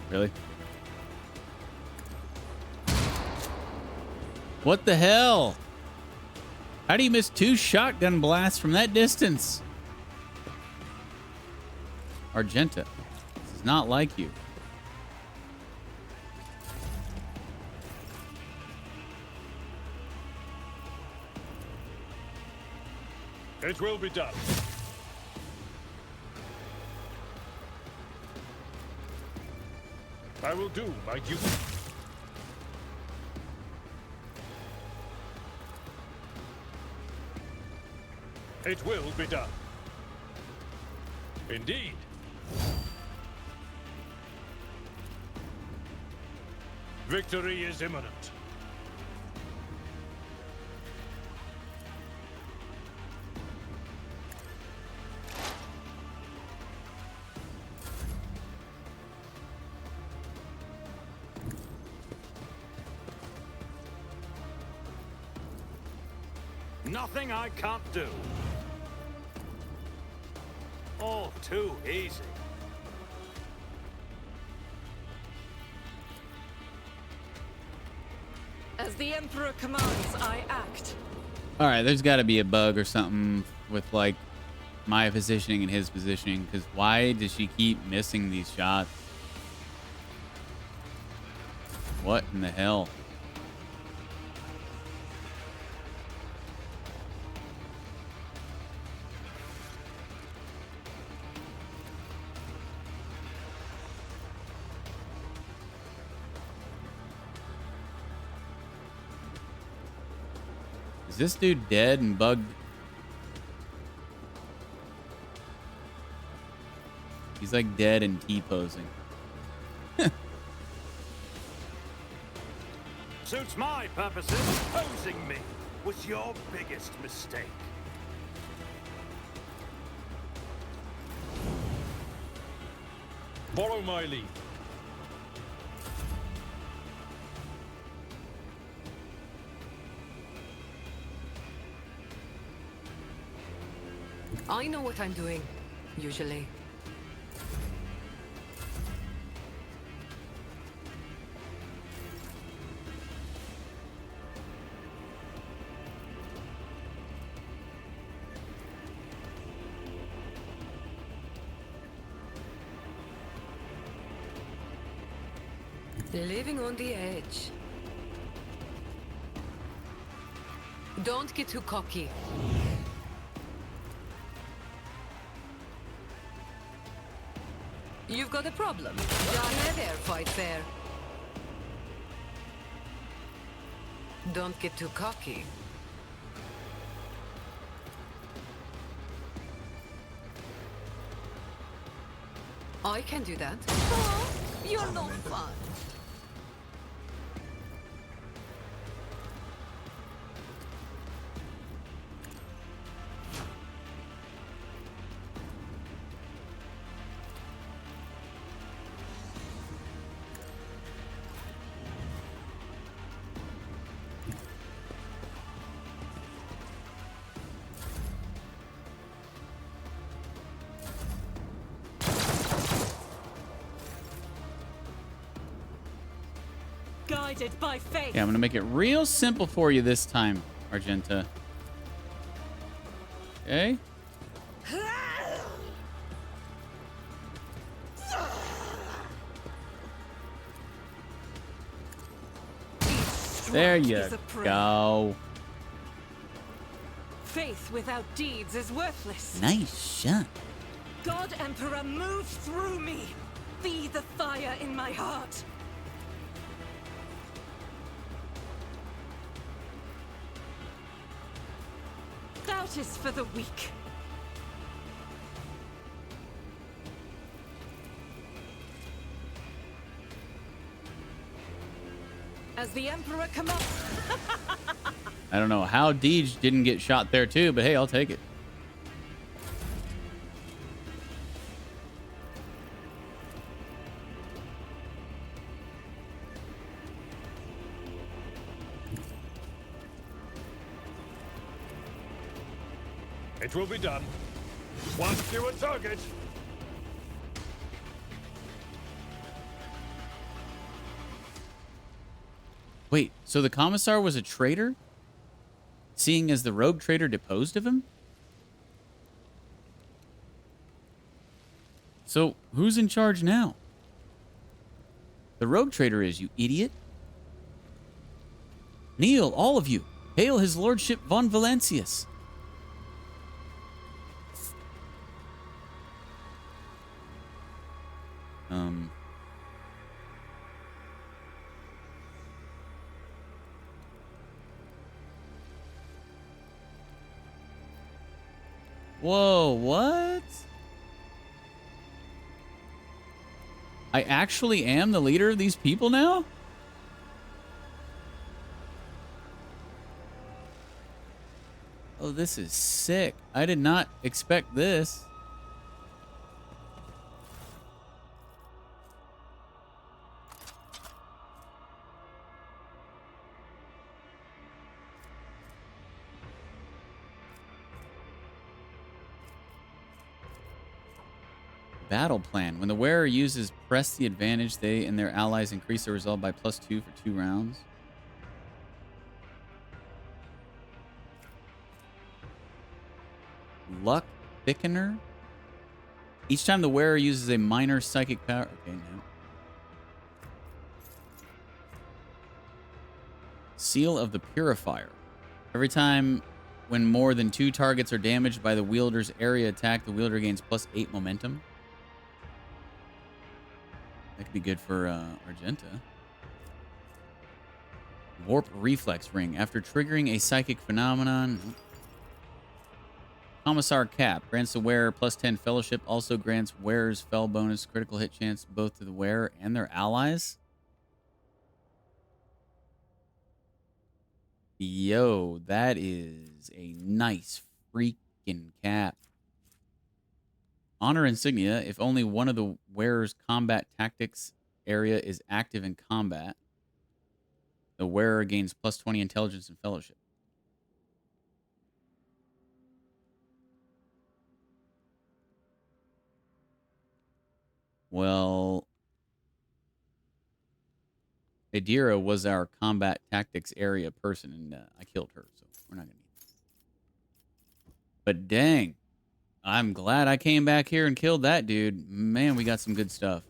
Really? What the hell? How do you miss 2 shotgun blasts from that distance? Argenta, this is not like you. It will be done. I will do my duty. It will be done. Indeed. Victory is imminent. Nothing I can't do. All too easy. As the Emperor commands, I act. All right, there's got to be a bug or something with like my positioning and his positioning, because why does she keep missing these shots? What in the hell? Is this dude dead and bugged? He's like dead and T-posing. Suits my purposes. Posing me was your biggest mistake. Follow my lead. I know what I'm doing, usually. Living on the edge. Don't get too cocky. You've got a problem. Done there, fight fair. Don't get too cocky. I can do that. Oh, you're no fun. Guided by faith. Yeah, I'm gonna make it real simple for you this time, Argenta. Okay. There you go. Faith without deeds is worthless. Nice shot. God Emperor, move through me. Be the fire in my heart. Doubt is for the weak. As the Emperor commands. I don't know how Deej didn't get shot there too, but hey, I'll take it. It will be done. Once you a target. Wait, so the commissar was a traitor? Seeing as the rogue trader deposed of him? So, who's in charge now? The rogue trader is, you idiot. Kneel, all of you. Hail his lordship von Valancius. Whoa, what? I actually am the leader of these people now? Oh, this is sick. I did not expect this. Battle plan. When the wearer uses press the advantage, they and their allies increase their resolve by +2 for 2 rounds. Luck thickener. Each time the wearer uses a minor psychic power. Okay, no. Seal of the Purifier. Every time when more than 2 targets are damaged by the wielder's area attack, the wielder gains +8 momentum. That could be good for Argenta. Warp Reflex Ring. After triggering a psychic phenomenon... Commissar Cap. Grants the wearer +10 fellowship. Also grants wearer's fell bonus critical hit chance both to the wearer and their allies. Yo, that is a nice freaking cap. Honor Insignia. If only one of the wearer's combat tactics area is active in combat, the wearer gains +20 intelligence and fellowship. Well, Adira was our combat tactics area person, and I killed her, so we're not going to need that. But dang, I'm glad I came back here and killed that dude. Man, we got some good stuff.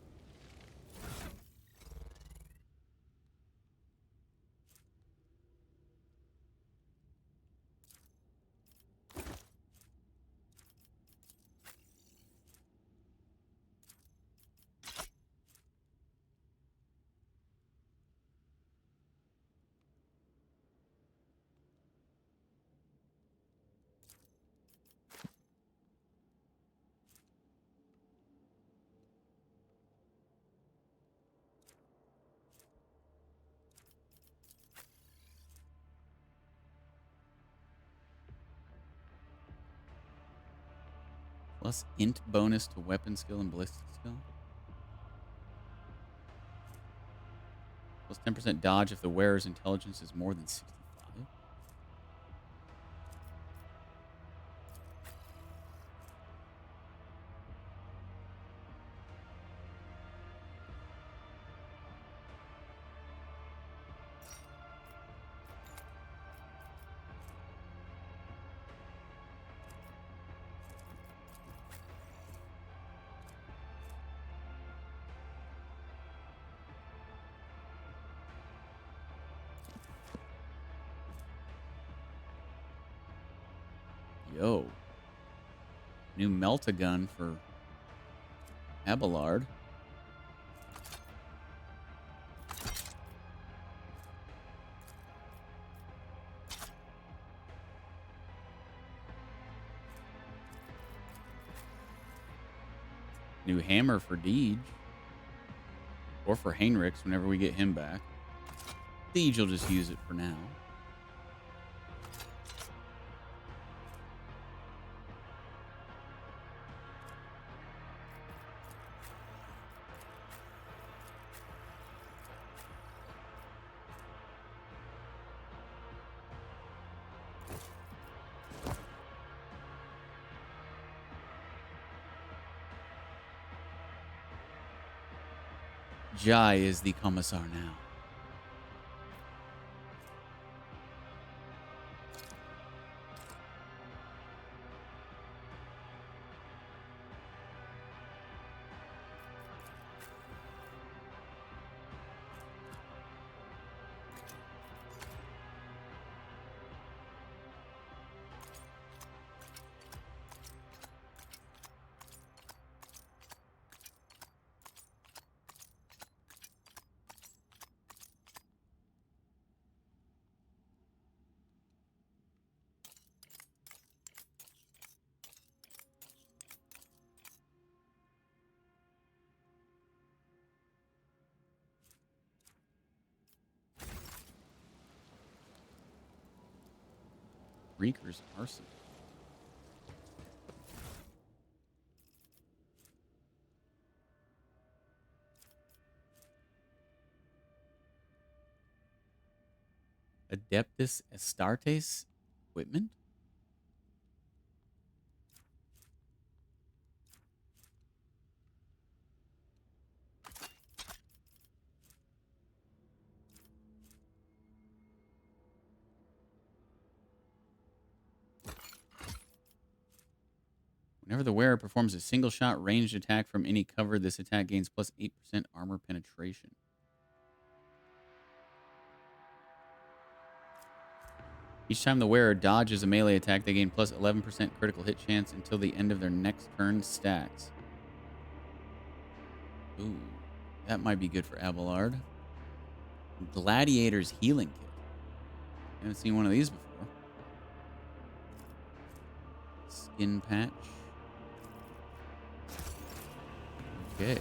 Plus int bonus to weapon skill and ballistic skill. Plus 10% dodge if the wearer's intelligence is more than 65. Yo. New melt-a-gun for Abelard. New hammer for Deej. Or for Heinrichs whenever we get him back. Deej will just use it for now. Jai is the commissar now. Reeker's arsenal. Adeptus Astartes equipment? Whenever the wearer performs a single shot ranged attack from any cover, this attack gains plus 8% armor penetration. Each time the wearer dodges a melee attack, they gain plus 11% critical hit chance until the end of their next turn stacks. Ooh, that might be good for Abelard. Gladiator's healing kit. I haven't seen one of these before. Skin patch. Okay.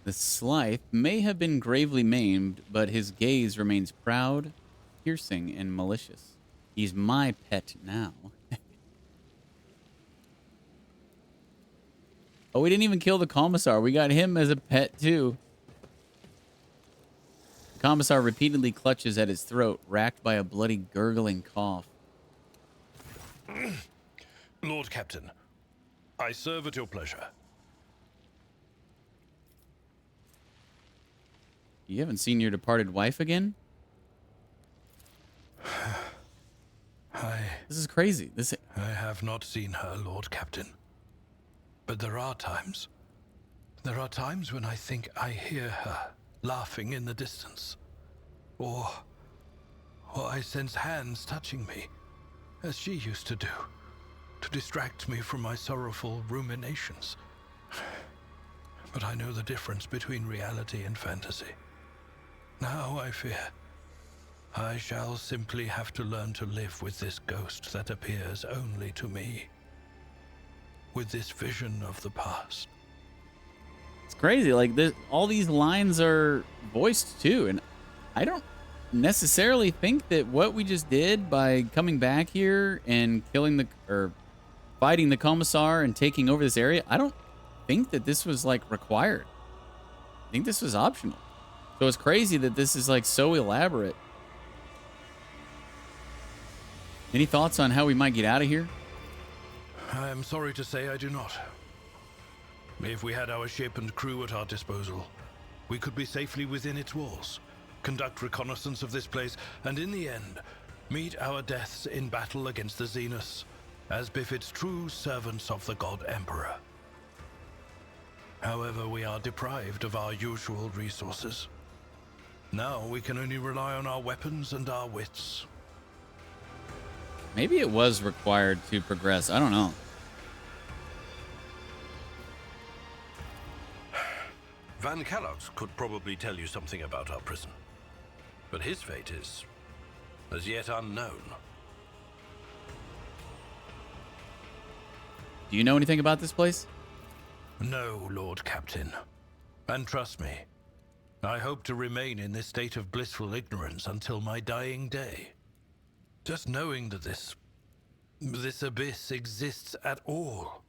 The Slythe may have been gravely maimed, but his gaze remains proud, piercing, and malicious. He's my pet now. Oh, we didn't even kill the Commissar. We got him as a pet, too. The Commissar repeatedly clutches at his throat, racked by a bloody, gurgling cough. Lord Captain, I serve at your pleasure. You haven't seen your departed wife again? This is crazy. I have not seen her, Lord Captain. But there are times when I think I hear her laughing in the distance. Or I sense hands touching me, as she used to do, to distract me from my sorrowful ruminations. But I know the difference between reality and fantasy. Now I fear I shall simply have to learn to live with this ghost that appears only to me. With this vision of the past. It's crazy. Like, all these lines are voiced too, and I don't necessarily think that what we just did by coming back here and fighting the Commissar and taking over this area, I don't think that this was like required. I think this was optional. So it's crazy that this is like so elaborate. Any thoughts on how we might get out of here? I am sorry to say I do not. If we had our ship and crew at our disposal, we could be safely within its walls, conduct reconnaissance of this place, and in the end, meet our deaths in battle against the Zenus, as befits true servants of the God Emperor. However, we are deprived of our usual resources. Now we can only rely on our weapons and our wits. Maybe it was required to progress. I don't know. Van Kellogg's could probably tell you something about our prison, but his fate is as yet unknown. Do you know anything about this place? No, Lord Captain. And trust me, I hope to remain in this state of blissful ignorance until my dying day. Just knowing that this abyss exists at all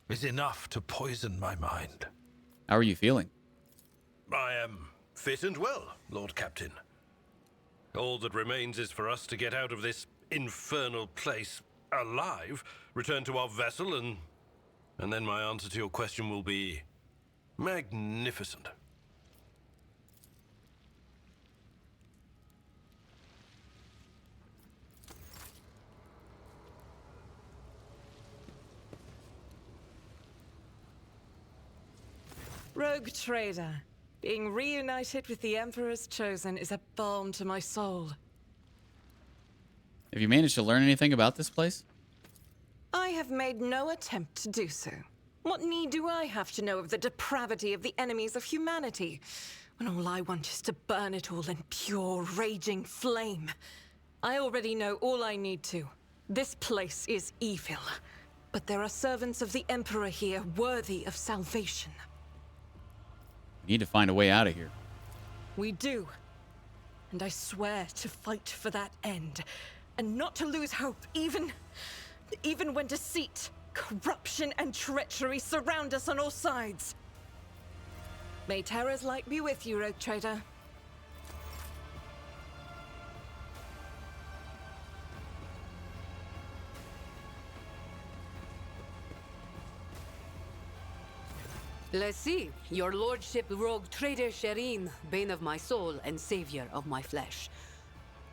is enough to poison my mind. How are you feeling? I am fit and well, Lord Captain. All that remains is for us to get out of this infernal place alive, return to our vessel, and then my answer to your question will be magnificent. Rogue trader. Being reunited with the Emperor's Chosen is a balm to my soul. Have you managed to learn anything about this place? I have made no attempt to do so. What need do I have to know of the depravity of the enemies of humanity, when all I want is to burn it all in pure, raging flame? I already know all I need to. This place is evil, but there are servants of the Emperor here worthy of salvation. We need to find a way out of here. We do. And I swear to fight for that end, and not to lose hope, even when deceit, corruption, and treachery surround us on all sides. May Terra's light be with you, Rogue Trader. Let's see. Your lordship, Rogue Trader Shireen, bane of my soul and savior of my flesh.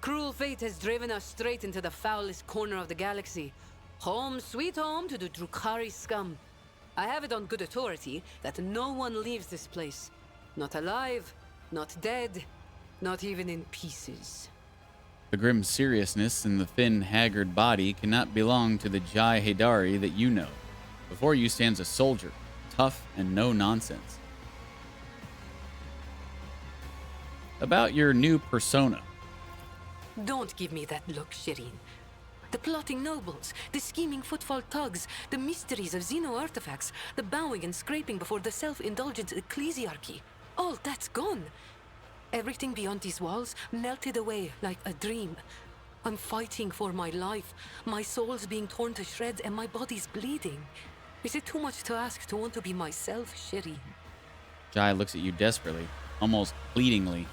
Cruel fate has driven us straight into the foulest corner of the galaxy. Home, sweet home to the Drukhari scum. I have it on good authority that no one leaves this place. Not alive, not dead, not even in pieces. The grim seriousness in the thin, haggard body cannot belong to the Jai Haydari that you know. Before you stands a soldier, tough and no nonsense. About your new persona. Don't give me that look, Shireen. The plotting nobles, the scheming footfall thugs, the mysteries of Xeno artifacts, the bowing and scraping before the self-indulgent ecclesiarchy. All that's gone. Everything beyond these walls melted away like a dream. I'm fighting for my life. My soul's being torn to shreds and my body's bleeding. Is it too much to ask to want to be myself, Shireen? Jai looks at you desperately, almost pleadingly.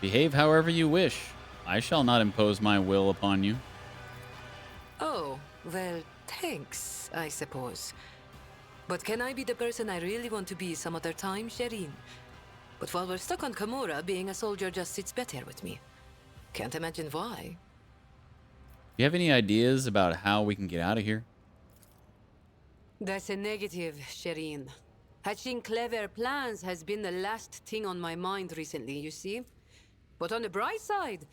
Behave however you wish. I shall not impose my will upon you. Oh, well, thanks, I suppose. But can I be the person I really want to be some other time, Shireen? But while we're stuck on Kamura, being a soldier just sits better with me. Can't imagine why. Do you have any ideas about how we can get out of here? That's a negative, Shireen. Hatching clever plans has been the last thing on my mind recently, you see? But on the bright side,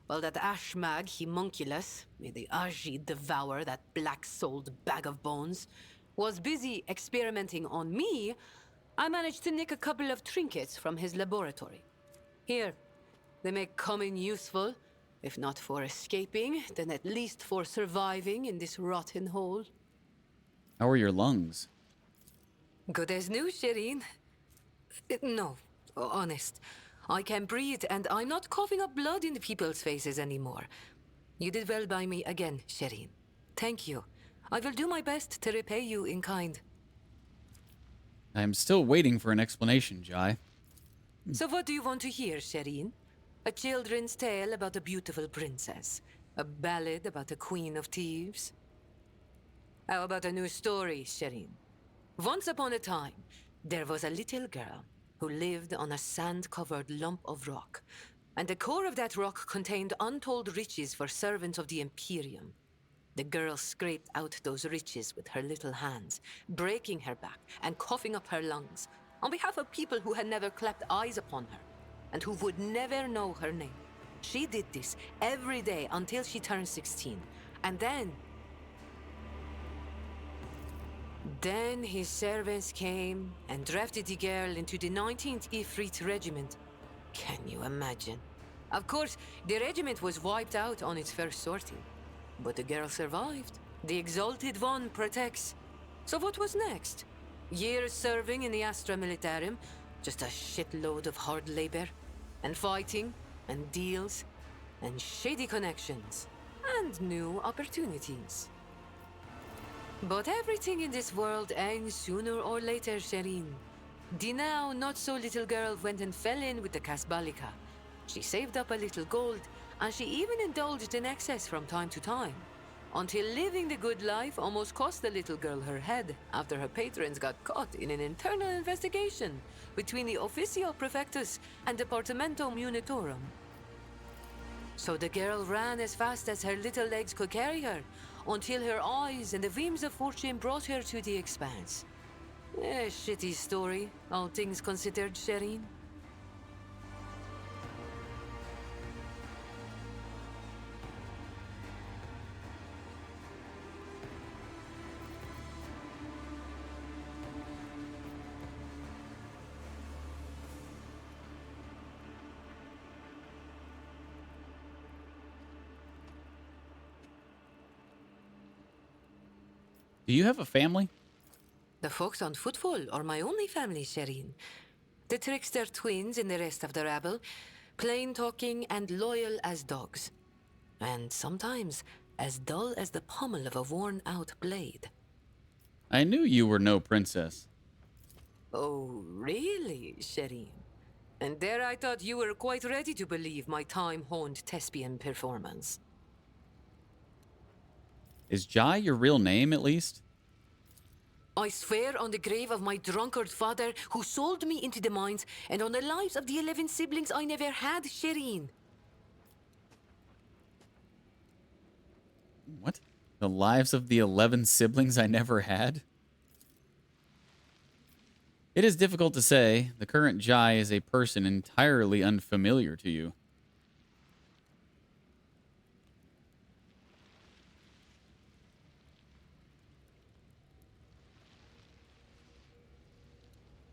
well, that Ashmag, homunculus, may the Aji devour that black-souled bag of bones, was busy experimenting on me. I managed to nick a couple of trinkets from his laboratory. Here, they may come in useful, if not for escaping, then at least for surviving in this rotten hole. How are your lungs? Good as new, Shireen. No, honest. I can breathe, and I'm not coughing up blood in people's faces anymore. You did well by me again, Shireen. Thank you. I will do my best to repay you in kind. I am still waiting for an explanation, Jai. So what do you want to hear, Shireen? A children's tale about a beautiful princess? A ballad about a queen of thieves? How about a new story, Shireen? Once upon a time, there was a little girl who lived on a sand-covered lump of rock, and the core of that rock contained untold riches for servants of the Imperium. The girl scraped out those riches with her little hands, breaking her back and coughing up her lungs, on behalf of people who had never clapped eyes upon her, and who would never know her name. She did this every day until she turned 16, and then his servants came and drafted the girl into the 19th Ifrit Regiment. Can you imagine? Of course, the regiment was wiped out on its first sortie. But the girl survived. The Exalted One protects. So what was next? Years serving in the Astra Militarum, just a shitload of hard labor, and fighting, and deals, and shady connections, and new opportunities. But everything in this world ends sooner or later, Shireen. The now not-so-little girl went and fell in with the Kasbalika. She saved up a little gold, and she even indulged in excess from time to time, until living the good life almost cost the little girl her head after her patrons got caught in an internal investigation between the Officio Prefectus and Departamento Munitorum. So the girl ran as fast as her little legs could carry her, until her eyes and the beams of fortune brought her to the expanse. A shitty story, all things considered, Shireen. Do you have a family? The folks on Footfall are my only family, Shireen. The trickster twins and the rest of the rabble, plain talking and loyal as dogs. And sometimes as dull as the pommel of a worn-out blade. I knew you were no princess. Oh, really, Shireen? And there I thought you were quite ready to believe my time-honed thespian performance. Is Jai your real name, at least? I swear on the grave of my drunkard father who sold me into the mines, and on the lives of the 11 siblings I never had, Shireen. What? The lives of the 11 siblings I never had? It is difficult to say. The current Jai is a person entirely unfamiliar to you.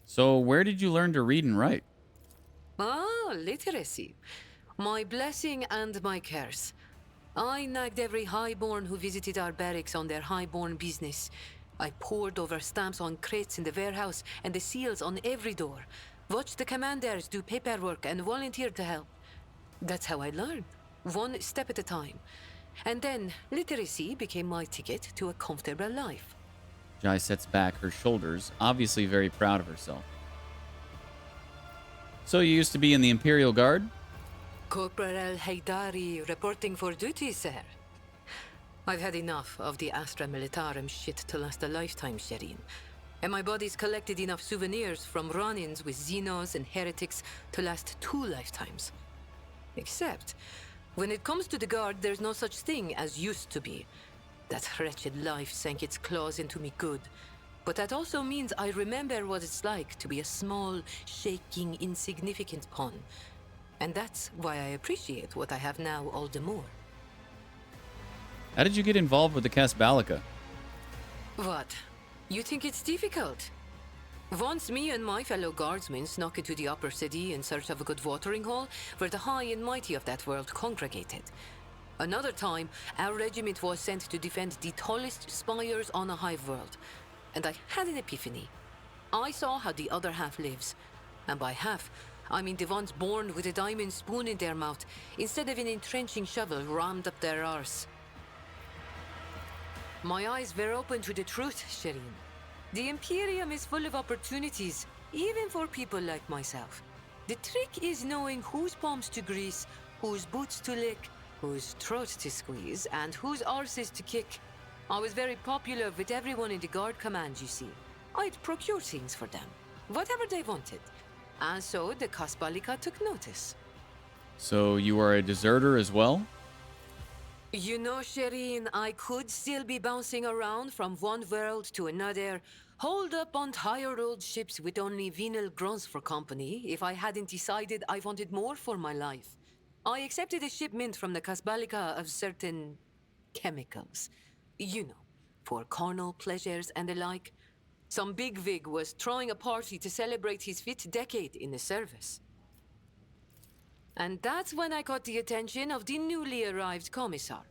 So, where did you learn to read and write? Ah, literacy. My blessing and my curse. I nagged every highborn who visited our barracks on their highborn business. I pored over stamps on crates in the warehouse and the seals on every door. Watched the commanders do paperwork and volunteered to help. That's how I learned, one step at a time. And then literacy became my ticket to a comfortable life. Jai sets back her shoulders, obviously very proud of herself. So you used to be in the Imperial Guard? Corporal Haydari reporting for duty, sir. I've had enough of the Astra Militarum shit to last a lifetime, Shireen. And my body's collected enough souvenirs from run-ins with Xenos and heretics to last 2 lifetimes. Except, when it comes to the Guard, there's no such thing as used to be. That wretched life sank its claws into me good. But that also means I remember what it's like to be a small, shaking, insignificant pawn. And that's why I appreciate what I have now all the more. How did you get involved with the Kasbalika? What? You think it's difficult? Once me and my fellow guardsmen snuck into the upper city in search of a good watering hole, where the high and mighty of that world congregated. Another time, our regiment was sent to defend the tallest spires on a hive world. And I had an epiphany. I saw how the other half lives. And by half, I mean the ones born with a diamond spoon in their mouth, instead of an entrenching shovel rammed up their arse. My eyes were open to the truth, Shireen. The Imperium is full of opportunities, even for people like myself. The trick is knowing whose palms to grease, whose boots to lick, whose throat to squeeze, and whose arses to kick. I was very popular with everyone in the Guard Command, you see. I'd procure things for them, whatever they wanted. And so the Kasbalika took notice. So you are a deserter as well? You know, Shireen, I could still be bouncing around from one world to another, holed up on tired old ships with only venal grunts for company, if I hadn't decided I wanted more for my life. I accepted a shipment from the Casbalica of certain chemicals. You know, for carnal pleasures and the like. Some bigwig was throwing a party to celebrate his 5th decade in the service. And that's when I caught the attention of the newly arrived commissar.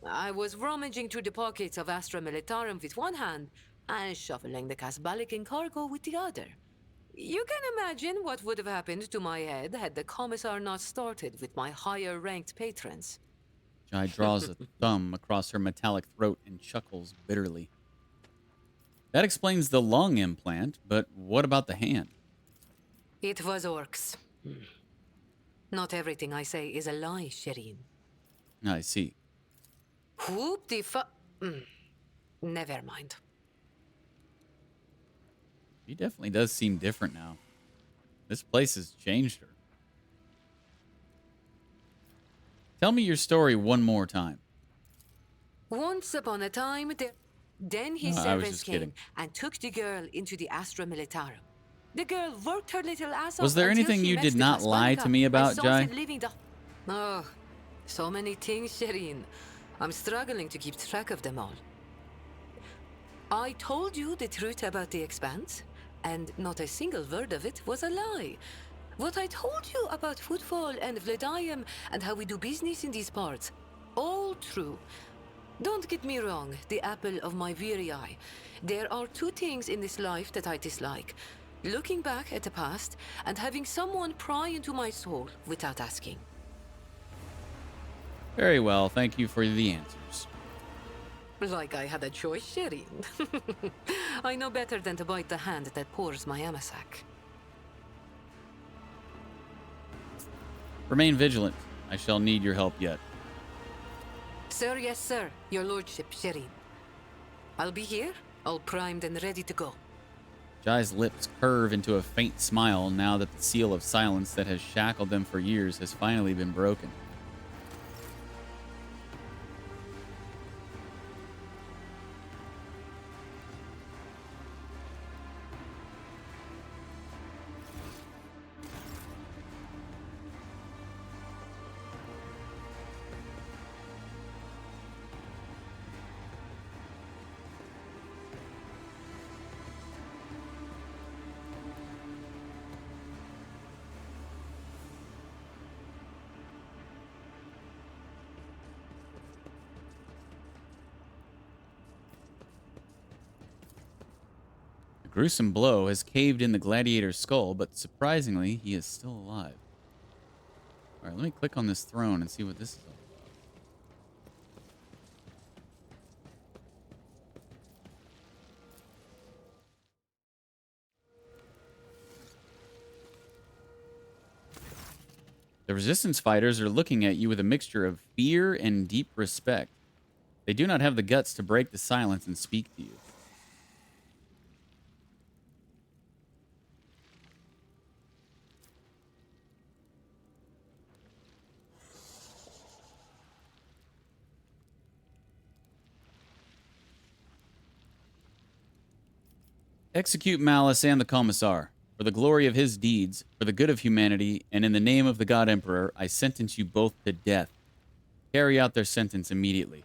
I was rummaging through the pockets of Astra Militarum with one hand and shuffling the Casbalican cargo with the other. You can imagine what would have happened to my head had the commissar not started with my higher-ranked patrons. Jai draws a thumb across her metallic throat and chuckles bitterly. That explains the lung implant, but what about the hand? It was orcs. Not everything I say is a lie, Shireen. I see. Whoop the Never mind. She definitely does seem different now. This place has changed her. Tell me your story one more time. Once upon a time, then his I was servants just came kidding. and took the girl into the Astra Militarum. The girl worked her little ass off. Was there until anything she you met did the not lie Casbalica to me about, and started Jai? living the... Oh, so many things, Shireen. I'm struggling to keep track of them all. I told you the truth about the Expanse, and not a single word of it was a lie. What I told you about Footfall and Vladium and how we do business in these parts, all true. Don't get me wrong, the apple of my weary eye. There are two things in this life that I dislike. Looking back at the past and having someone pry into my soul without asking. Very well, thank you for the answers. Like I had a choice, Shireen. I know better than to bite the hand that pours my amasak. Remain vigilant. I shall need your help yet. Sir, yes, sir. Your lordship, Shireen. I'll be here, all primed and ready to go. Jai's lips curve into a faint smile now that the seal of silence that has shackled them for years has finally been broken. Gruesome blow has caved in the gladiator's skull, but surprisingly, he is still alive. All right, let me click on this throne and see what this is all about. The resistance fighters are looking at you with a mixture of fear and deep respect. They do not have the guts to break the silence and speak to you. Execute Malice and the Commissar. For the glory of his deeds, for the good of humanity, and in the name of the God Emperor, I sentence you both to death. Carry out their sentence immediately.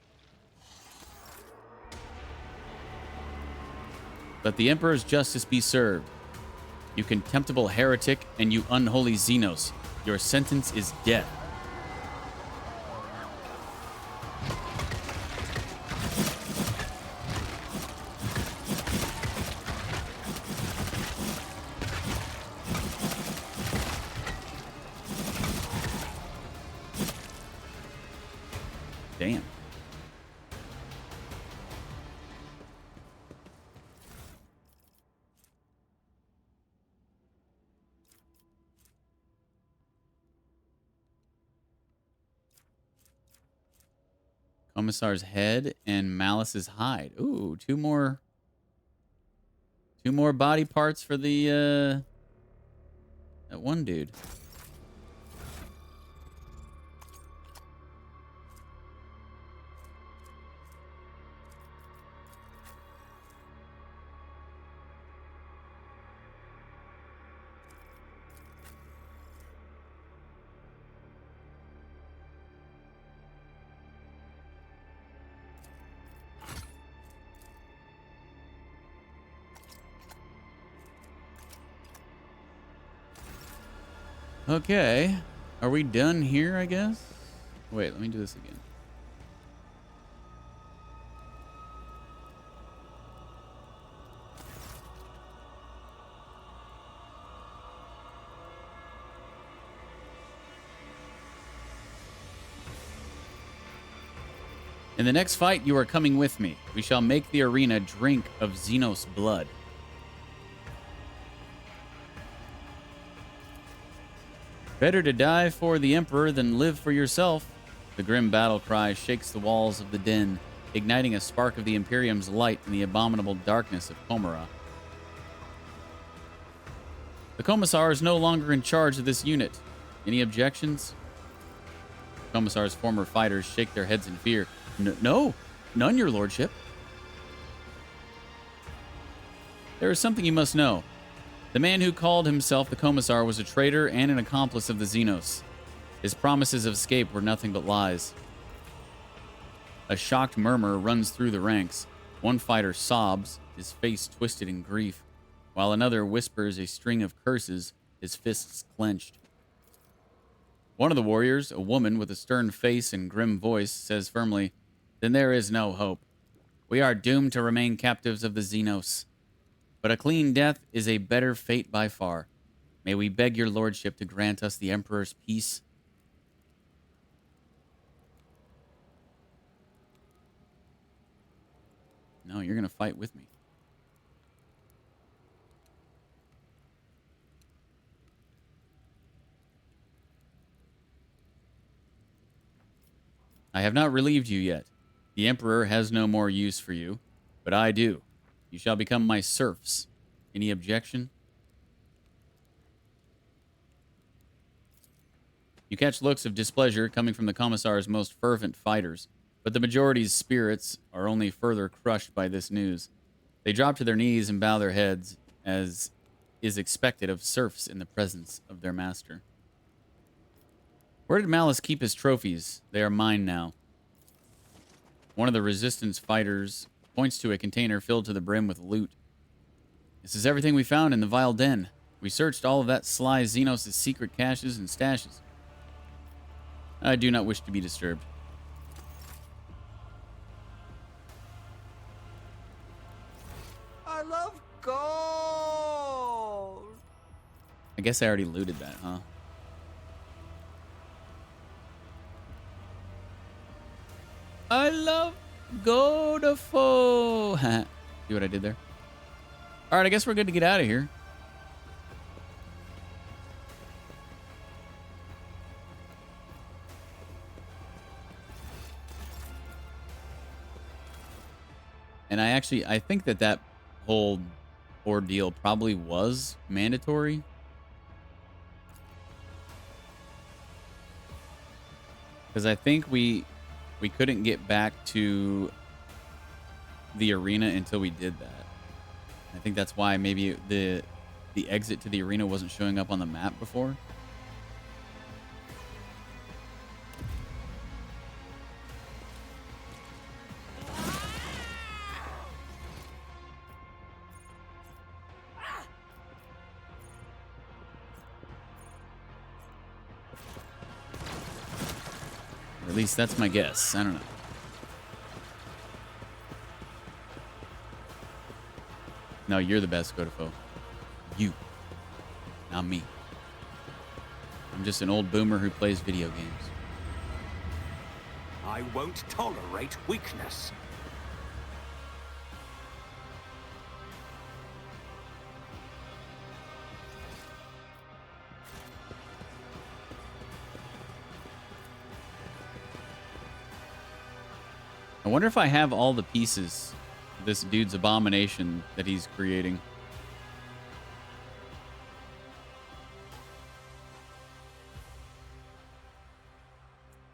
Let the Emperor's justice be served. You contemptible heretic and you unholy Xenos, your sentence is death. Damn. Commissar's head and Malice's hide. Ooh, two more body parts for the that one dude. Okay. Are we done here, I guess? Wait, let me do this again. In the next fight, you are coming with me. We shall make the arena drink of Xenos blood. Better to die for the Emperor than live for yourself. The grim battle cry shakes the walls of the den, igniting a spark of the Imperium's light in the abominable darkness of Comora. The Commissar is no longer in charge of this unit. Any objections? Commissar's former fighters shake their heads in fear. No, none, your lordship. There is something you must know. The man who called himself the Commissar was a traitor and an accomplice of the Xenos. His promises of escape were nothing but lies. A shocked murmur runs through the ranks. One fighter sobs, his face twisted in grief, while another whispers a string of curses, his fists clenched. One of the warriors, a woman with a stern face and grim voice, says firmly, "Then there is no hope. We are doomed to remain captives of the Xenos. But a clean death is a better fate by far. May we beg your lordship to grant us the Emperor's peace?" No, you're going to fight with me. I have not relieved you yet. The Emperor has no more use for you, but I do. You shall become my serfs. Any objection? You catch looks of displeasure coming from the Commissar's most fervent fighters, but the majority's spirits are only further crushed by this news. They drop to their knees and bow their heads, as is expected of serfs in the presence of their master. Where did Malice keep his trophies? They are mine now. One of the Resistance fighters points to a container filled to the brim with loot. This is everything we found in the vile den. We searched all of that sly Xenos' secret caches and stashes. I do not wish to be disturbed. I love gold. I guess I already looted that, huh? I love Godofo. See what I did there? All right, I guess we're good to get out of here. And I think that whole ordeal probably was mandatory. Because I think we couldn't get back to the arena until we did that. I think that's why maybe the exit to the arena wasn't showing up on the map before. Or at least that's my guess. I don't know. No, you're the best, Godofo. You. Not me. I'm just an old boomer who plays video games. I won't tolerate weakness. I wonder if I have all the pieces of this dude's abomination that he's creating.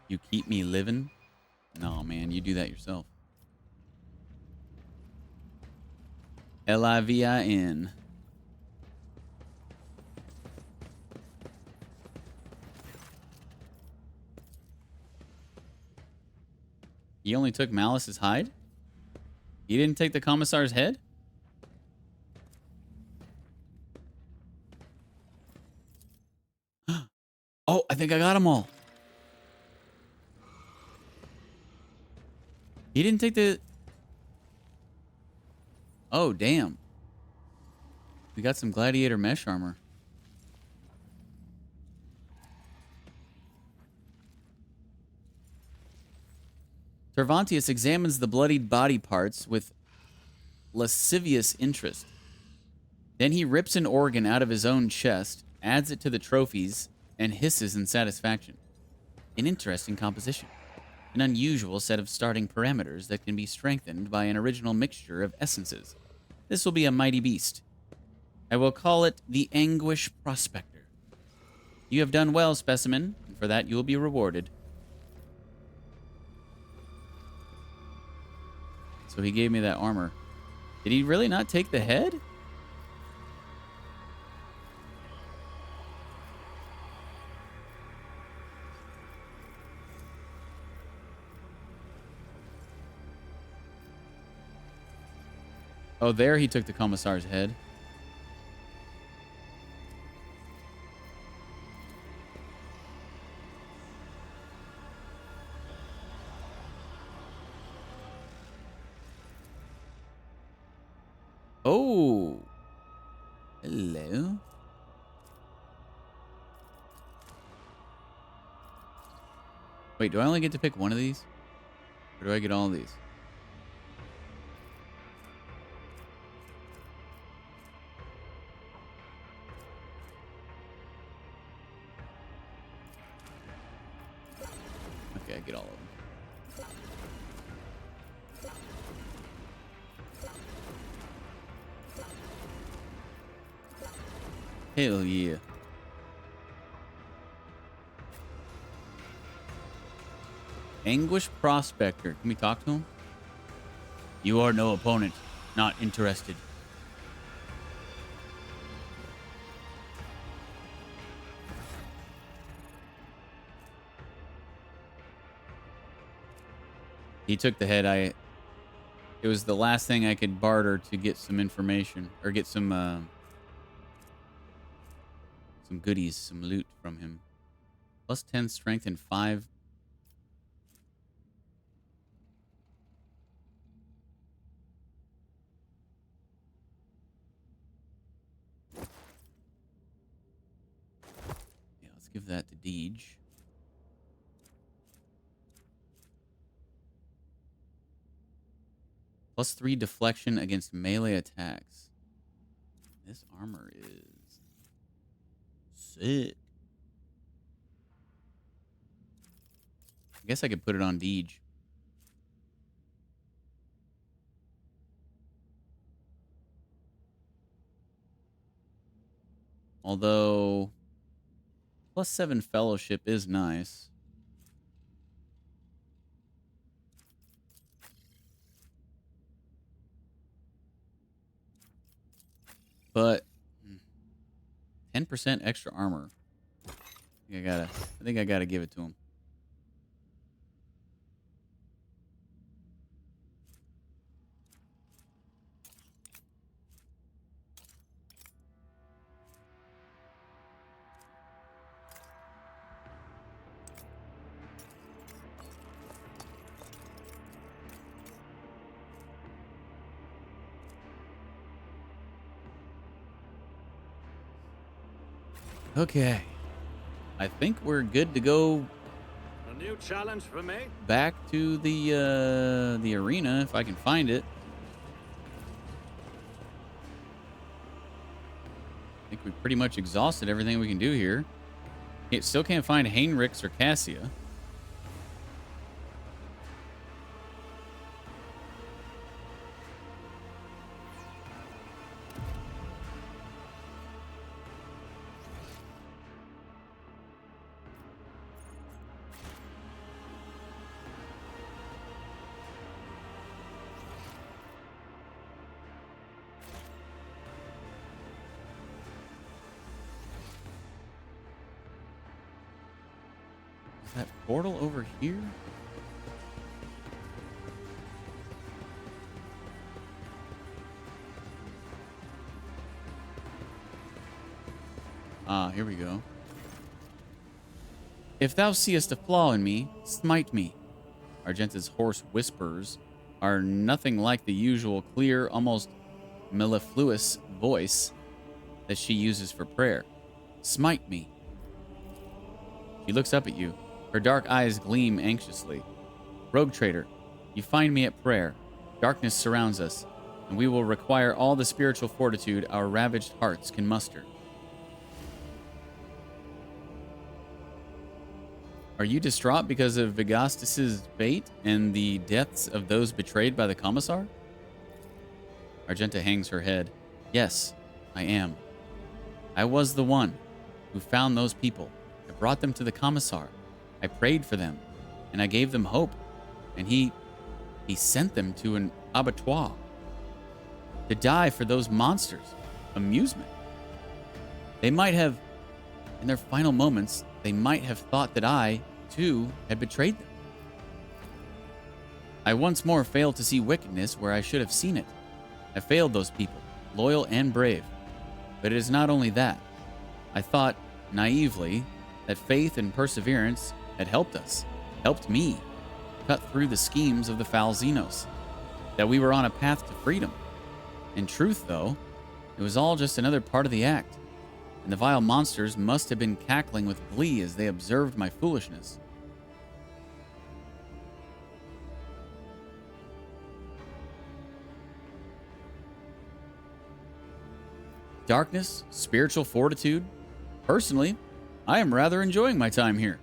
You keep me living? No, man, you do that yourself. Livin. He only took Malice's hide? He didn't take the Commissar's head? think I got them all. He didn't take the... Oh, damn. We got some gladiator mesh armor. Tervantius examines the bloodied body parts with lascivious interest. Then he rips an organ out of his own chest, adds it to the trophies, and hisses in satisfaction. An interesting composition. An unusual set of starting parameters that can be strengthened by an original mixture of essences. This will be a mighty beast. I will call it the Anguish Prospector. You have done well, specimen, and for that you will be rewarded. So he gave me that armor. Did he really not take the head? Oh, there he took the commissar's head. Oh. Hello. Wait, do I only get to pick one of these? Or do I get all of these? Okay, I get all of them. Hell yeah. Anguish Prospector. Can we talk to him? You are no opponent. Not interested. He took the head. It was the last thing I could barter to get some information or get some goodies, some loot from him. Plus 10 strength and 5. Yeah, let's give that to Deej. Plus 3 deflection against melee attacks. This armor is sick. I guess I could put it on Deej. Although, plus 7 fellowship is nice. But 10% extra armor. I think I gotta give it to him. Okay. I think we're good to go A new challenge for me? back to the arena if I can find it. I think we pretty much exhausted everything we can do here. Still can't find Heinrichs or Cassia. That portal over here? Ah, here we go. If thou seest a flaw in me, smite me. Argenta's hoarse whispers are nothing like the usual clear, almost mellifluous voice that she uses for prayer. Smite me. She looks up at you. Her dark eyes gleam anxiously. Rogue trader, you find me at prayer. Darkness surrounds us, and we will require all the spiritual fortitude our ravaged hearts can muster. Are you distraught because of Vigastus's fate and the deaths of those betrayed by the Commissar? Argenta hangs her head. Yes, I am. I was the one who found those people. I brought them to the Commissar. I prayed for them, and I gave them hope. And he sent them to an abattoir to die for those monsters. Amusement. They might have, in their final moments, they might have thought that I, too, had betrayed them. I once more failed to see wickedness where I should have seen it. I failed those people, loyal and brave. But it is not only that. I thought, naively, that faith and perseverance had helped us, helped me, cut through the schemes of the foul Xenos, that we were on a path to freedom. In truth, though, it was all just another part of the act, and the vile monsters must have been cackling with glee as they observed my foolishness. Darkness, spiritual fortitude. Personally, I am rather enjoying my time here.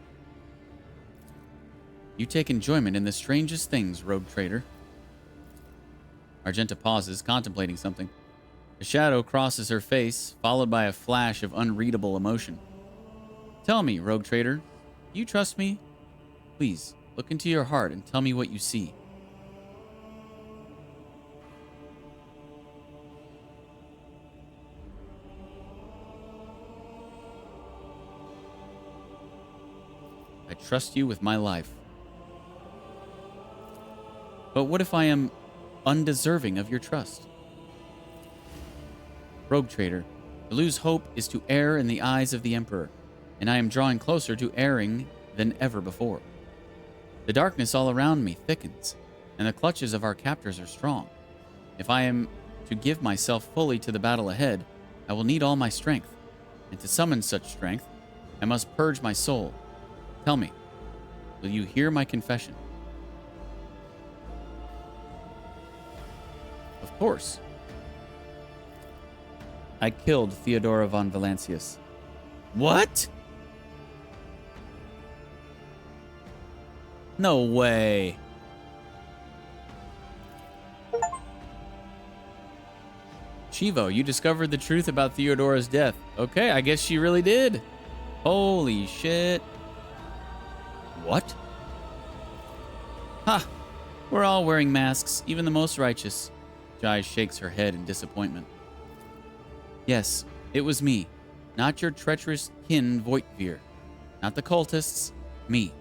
You take enjoyment in the strangest things, rogue trader. Argenta pauses, contemplating something. A shadow crosses her face, followed by a flash of unreadable emotion. Tell me, rogue trader, do you trust me? Please, look into your heart and tell me what you see. I trust you with my life. But what if I am undeserving of your trust? Rogue trader, to lose hope is to err in the eyes of the Emperor, and I am drawing closer to erring than ever before. The darkness all around me thickens, and the clutches of our captors are strong. If I am to give myself fully to the battle ahead, I will need all my strength, and to summon such strength, I must purge my soul. Tell me, will you hear my confession? Of course. I killed Theodora von Valancius. What? No way. Chivo, you discovered the truth about Theodora's death. Okay, I guess she really did. Holy shit. What? Ha! We're all wearing masks, even the most righteous. Jai shakes her head in disappointment. Yes, it was me. Not your treacherous kin Voitvir. Not the cultists. Me.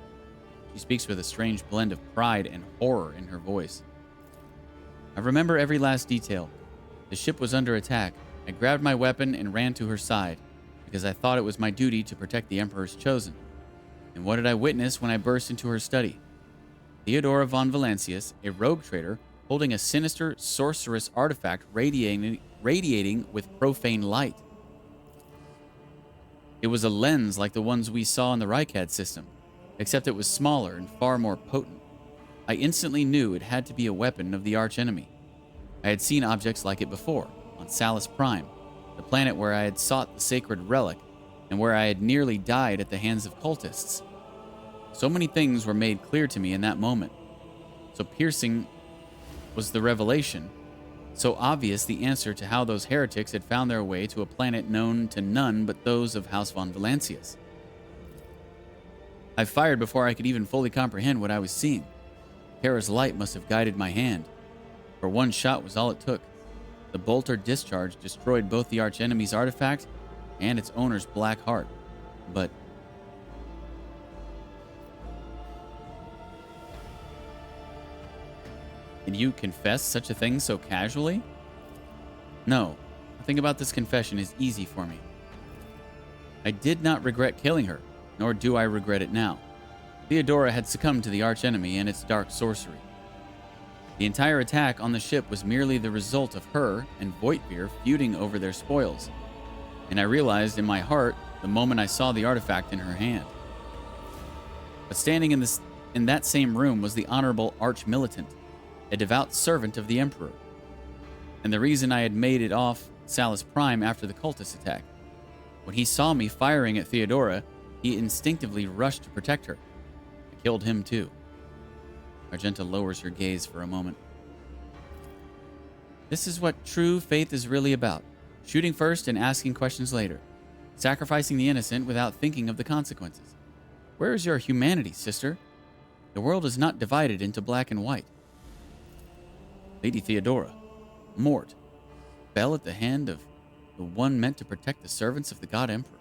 She speaks with a strange blend of pride and horror in her voice. I remember every last detail. The ship was under attack. I grabbed my weapon and ran to her side, because I thought it was my duty to protect the Emperor's chosen. And what did I witness when I burst into her study? Theodora von Valancius, a rogue trader, holding a sinister, sorcerous artifact radiating with profane light. It was a lens like the ones we saw in the Rykad system, except it was smaller and far more potent. I instantly knew it had to be a weapon of the archenemy. I had seen objects like it before, on Salus Prime, the planet where I had sought the sacred relic, and where I had nearly died at the hands of cultists. So many things were made clear to me in that moment. So piercing was the revelation, so obvious the answer to how those heretics had found their way to a planet known to none but those of House von Valancius. I fired before I could even fully comprehend what I was seeing. Kara's light must have guided my hand, for one shot was all it took. The bolter discharge destroyed both the archenemy's artifact and its owner's black heart. But and you confess such a thing so casually? No, the thing about this confession is easy for me. I did not regret killing her, nor do I regret it now. Theodora had succumbed to the archenemy and its dark sorcery. The entire attack on the ship was merely the result of her and Voigtveer feuding over their spoils, and I realized in my heart the moment I saw the artifact in her hand. But standing in that same room was the Honorable Arch-Militant, a devout servant of the Emperor, and the reason I had made it off Salus Prime after the cultist attack. When he saw me firing at Theodora, he instinctively rushed to protect her. I killed him too. Argenta lowers her gaze for a moment. This is what true faith is really about. Shooting first and asking questions later. Sacrificing the innocent without thinking of the consequences. Where is your humanity, sister? The world is not divided into black and white. Lady Theodora, Mort, fell at the hand of the one meant to protect the servants of the God Emperor.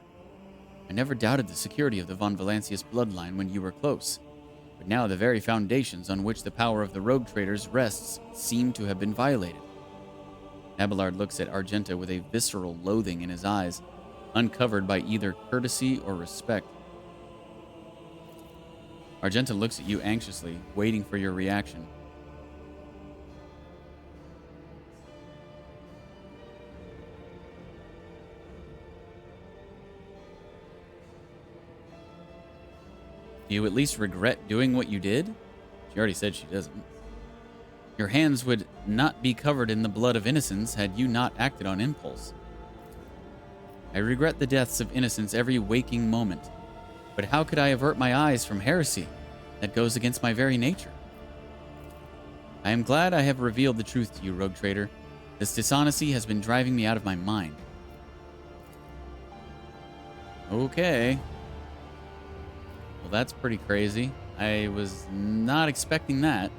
I never doubted the security of the von Valancius bloodline when you were close, but now the very foundations on which the power of the rogue traders rests seem to have been violated. Abelard looks at Argenta with a visceral loathing in his eyes, uncovered by either courtesy or respect. Argenta looks at you anxiously, waiting for your reaction. Do you at least regret doing what you did? She already said she doesn't. Your hands would not be covered in the blood of innocents had you not acted on impulse. I regret the deaths of innocents every waking moment, but how could I avert my eyes from heresy that goes against my very nature? I am glad I have revealed the truth to you, rogue trader. This dishonesty has been driving me out of my mind. Okay. Well, that's pretty crazy. I was not expecting that.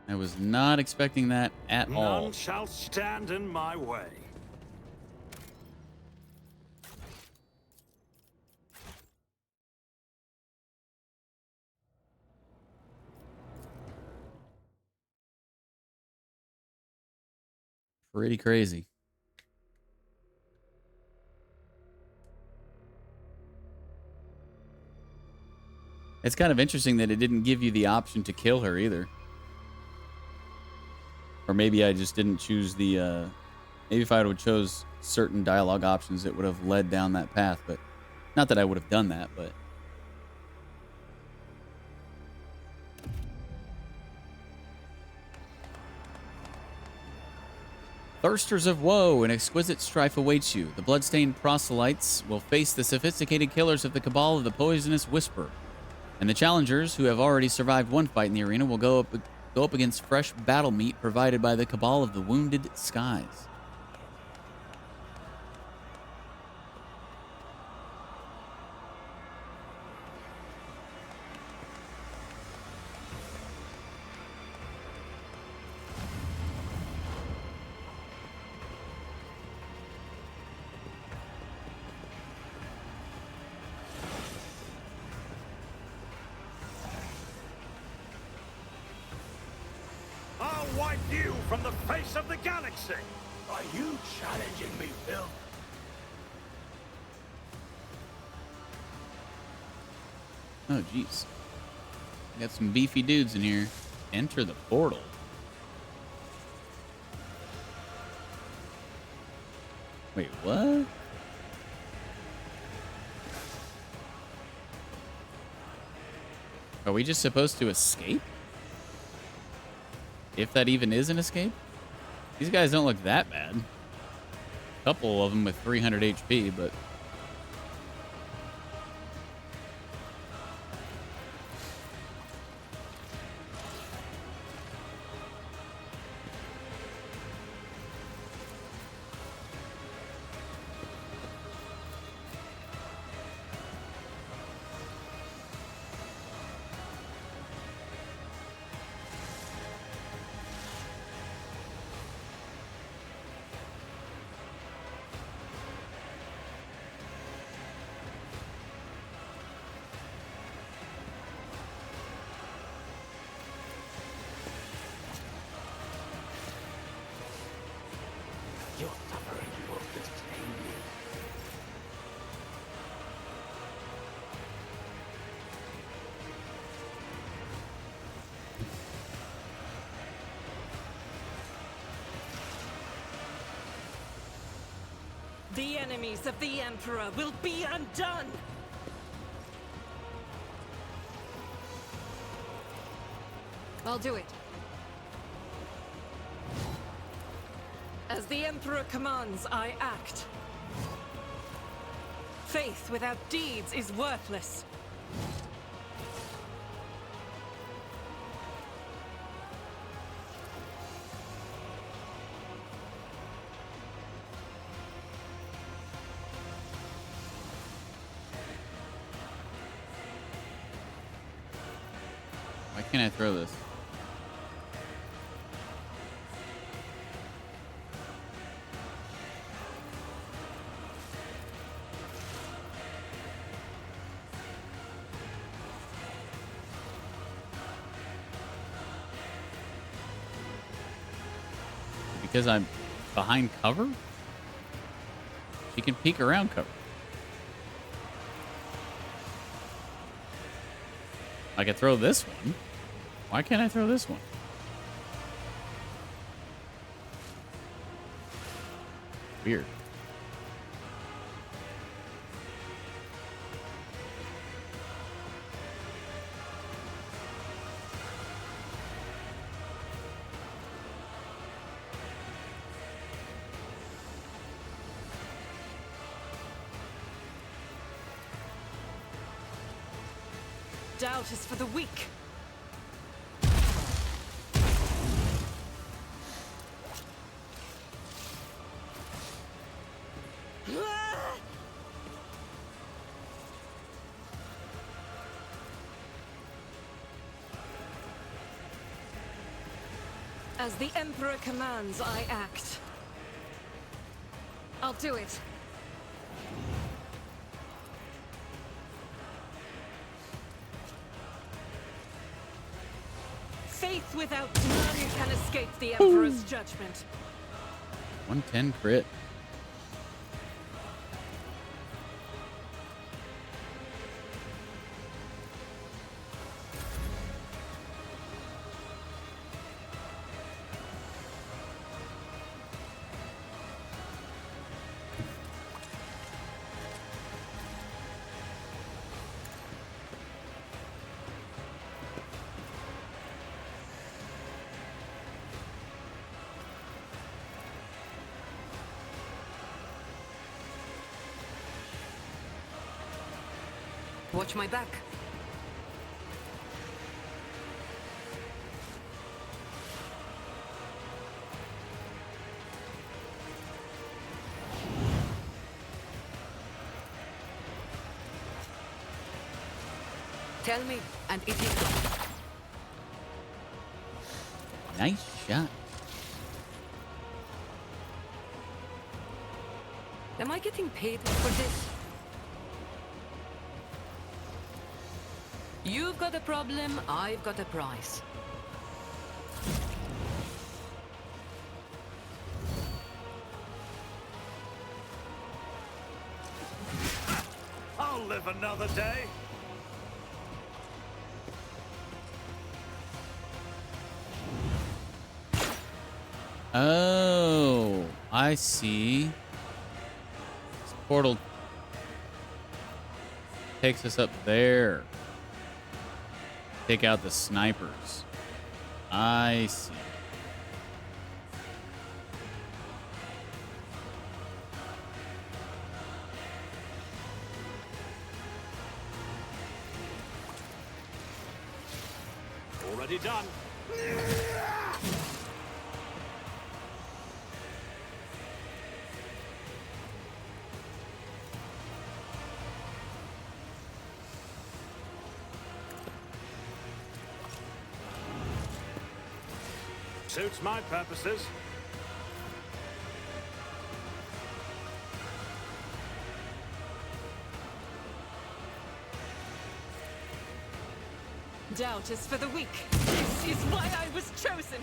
I was not expecting that at all. None shall stand in my way. Pretty crazy. It's kind of interesting that it didn't give you the option to kill her either. Or maybe I just didn't choose the, maybe if I would have chose certain dialogue options, it would have led down that path, but not that I would have done that, but. Thirsters of woe, an exquisite strife awaits you. The bloodstained proselytes will face the sophisticated killers of the cabal of the poisonous whisper. And the challengers, who have already survived one fight in the arena, will go up against fresh battle meat provided by the cabal of the wounded skies. I'll wipe you from the face of the galaxy! Are you challenging me, Phil? Oh, jeez. Got some beefy dudes in here. Enter the portal. Wait, what? Are we just supposed to escape? If that even is an escape? These guys don't look that bad. A couple of them with 300 HP, but... The enemies of the Emperor will be undone! I'll do it. As the Emperor commands, I act. Faith without deeds is worthless. Why can't I throw this? Because I'm behind cover? She can peek around cover. I can throw this one. Why can't I throw this one? Weird. Doubt is for the weak. As the Emperor commands, I act. I'll do it. Faith without none can escape the Emperor's judgment. 110 crit. Watch my back. Tell me, and it is done. Nice shot. Am I getting paid for this? You've got a problem, I've got a price. I'll live another day. Oh, I see. This portal takes us up there. Take out the snipers. I see. Already done. Suits my purposes. Doubt is for the weak. This is why I was chosen.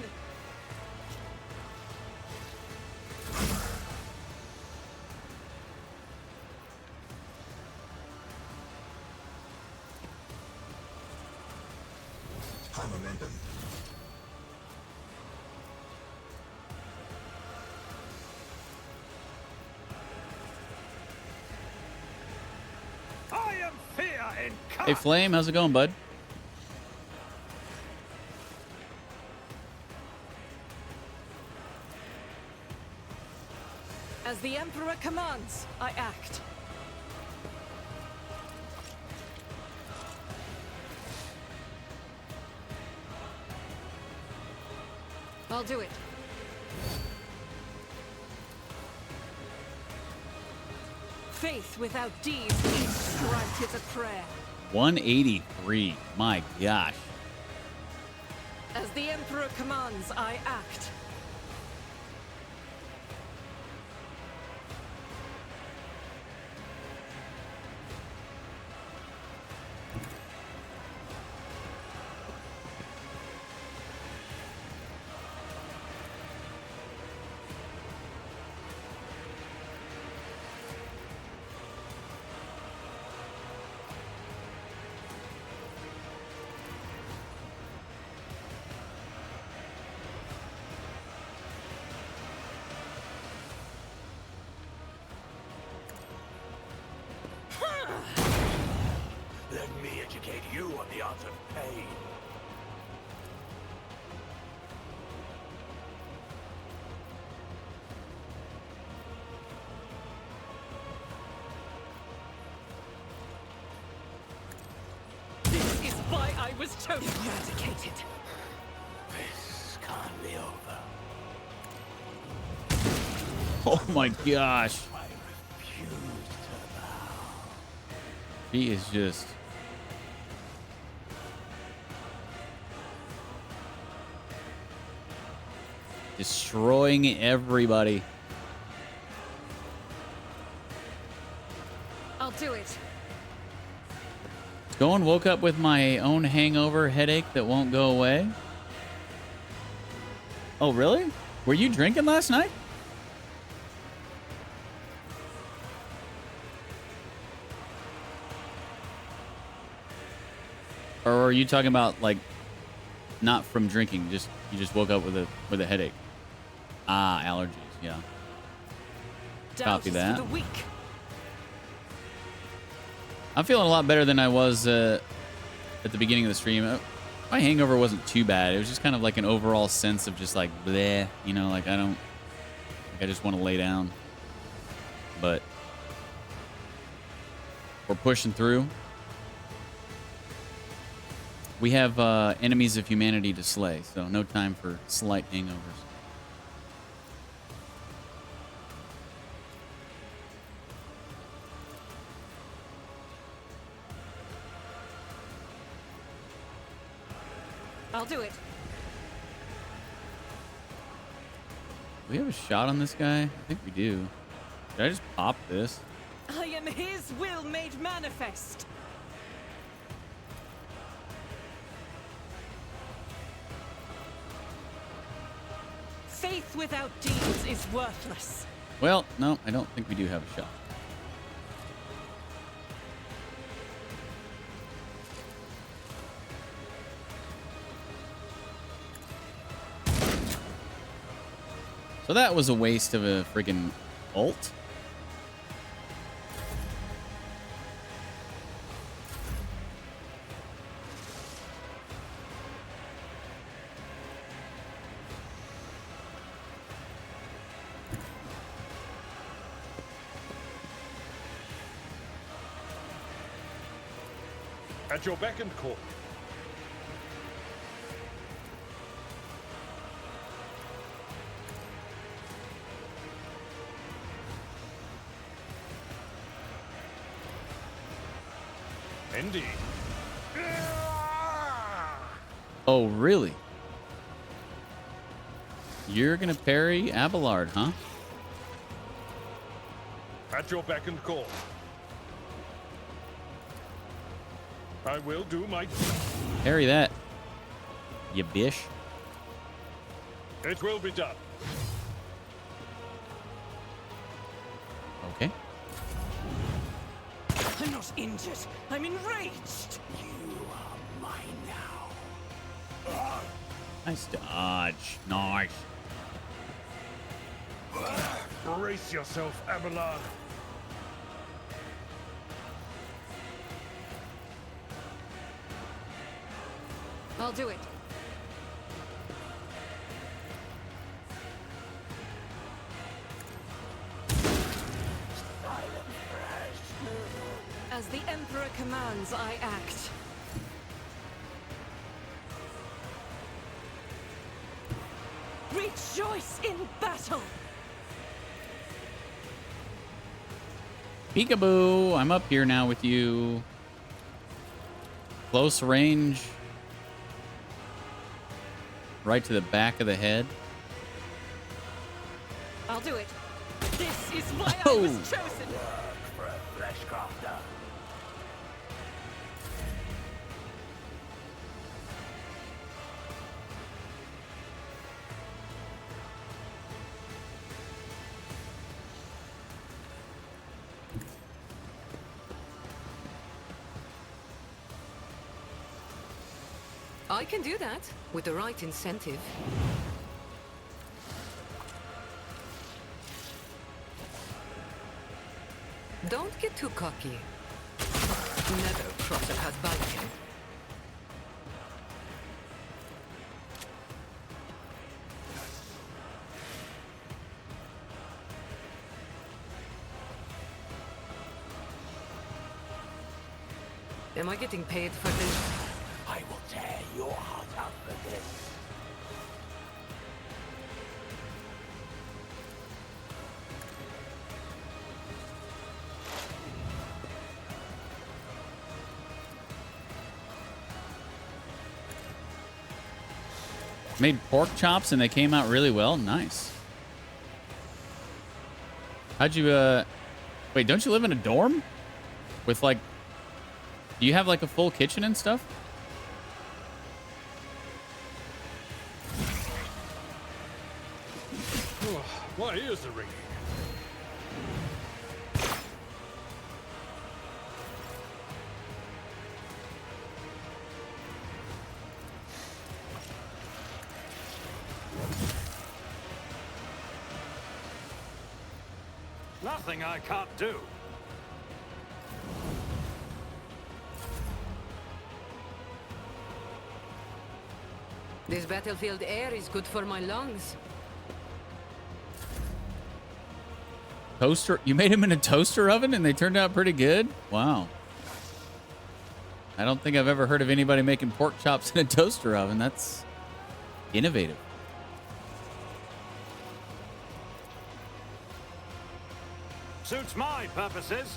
High momentum. and cut. Hey, Flame, how's it going, bud? As the Emperor commands, I act. I'll do it. Faith without deeds, each strike is a prayer. 183. My gosh. As the Emperor commands, I act. Let me educate you on the art of pain. This is why I was chosen. Eradicated. This can't be over. Oh my gosh. I refuse to bow. He is just... destroying everybody. I'll do it. Going woke up with my own hangover headache that won't go away. Oh, really? Were you drinking last night? Or are you talking about like not from drinking? Just you just woke up with a headache. Ah, allergies. Yeah. Copy that. For the weak. I'm feeling a lot better than I was at the beginning of the stream. My hangover wasn't too bad. It was just kind of like an overall sense of just like bleh, you know, like I just want to lay down. But we're pushing through. We have enemies of humanity to slay, so no time for slight hangovers. I'll do it. Do we have a shot on this guy? I think we do. Did I just pop this? I am his will made manifest. Faith without deeds is worthless. Well, no, I don't think we do have a shot. So that was a waste of a friggin' ult. At your beck and call. Indeed. Oh, really? You're gonna parry Abelard, huh? At your beck and call. I will do my... Parry that, you bish. It will be done. Okay. I'm not injured. I'm enraged. You are mine now. Nice dodge. Nice. Brace yourself, Abelard. I'll do it. As the Emperor commands, I act. Rejoice in battle! Peekaboo, I'm up here now with you. Close range. Right to the back of the head. I'll do it. This is why I was chosen! For a fleshcrafter. I can do that with the right incentive. Don't get too cocky. Never cross a path by you. Am I getting paid for this? I will tear your heart out for this. Made pork chops and they came out really well. Nice. How'd you, wait, don't you live in a dorm? With like, do you have like a full kitchen and stuff? My ears are ringing. Nothing I can't do. This battlefield air is good for my lungs. Toaster? You made them in a toaster oven and they turned out pretty good? Wow. I don't think I've ever heard of anybody making pork chops in a toaster oven. That's innovative. Suits my purposes.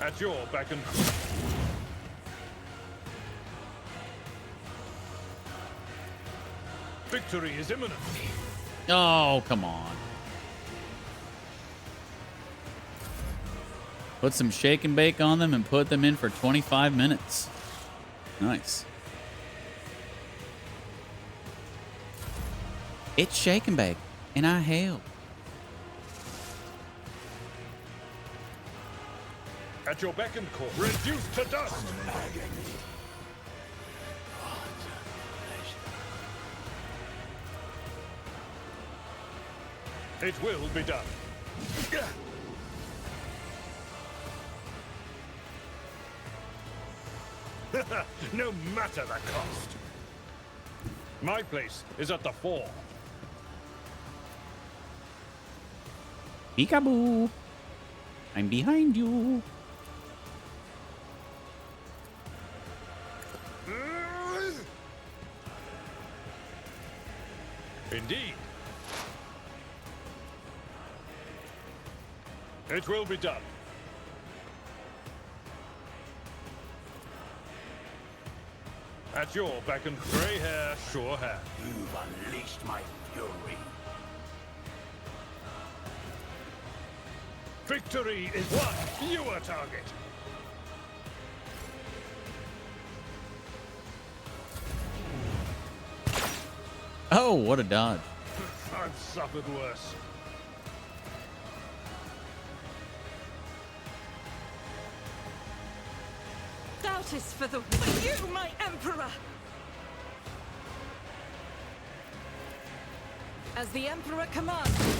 At your beck and victory is imminent. Oh, come on. Put some shake and bake on them and put them in for 25 minutes. Nice. It's shake and bake, and I hail. At your beck and call, reduced to dust. It will be done. No matter the cost. My place is at the fore. Peekaboo. I'm behind you. Indeed. It will be done. At your beck and grey hair, sure hand. You've unleashed my fury. Victory is one fewer target. Oh, what a dodge. I've suffered worse. Doubt is for the you, my Emperor! As the Emperor commands. This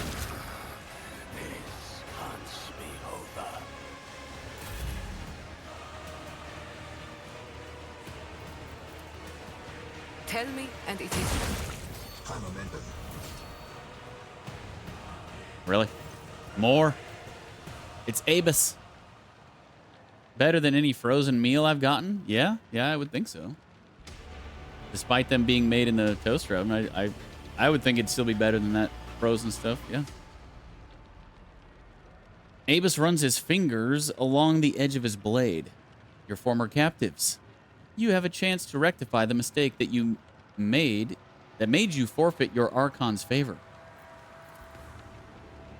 hunts me over. Tell me, and it is. High momentum. Really? More? It's Abus. Better than any frozen meal I've gotten? Yeah, I would think so. Despite them being made in the toaster oven, I would think it'd still be better than that frozen stuff, yeah. Abus runs his fingers along the edge of his blade. Your former captives. You have a chance to rectify the mistake that you made that made you forfeit your Archon's favor.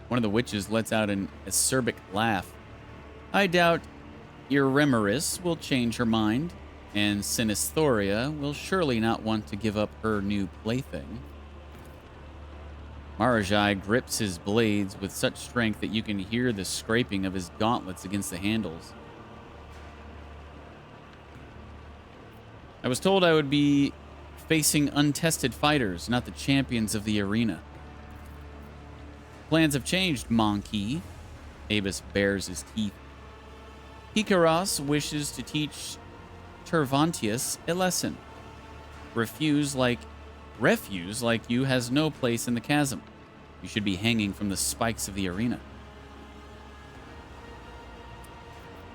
One of the witches lets out an acerbic laugh. I doubt Irremeris will change her mind, and Sinisthoria will surely not want to give up her new plaything. Marajai grips his blades with such strength that you can hear the scraping of his gauntlets against the handles. I was told I would be facing untested fighters, not the champions of the arena. Plans have changed, Monkey. Abus bares his teeth. Hikaros wishes to teach Tervantius a lesson. Refuse like you has no place in the chasm. You should be hanging from the spikes of the arena.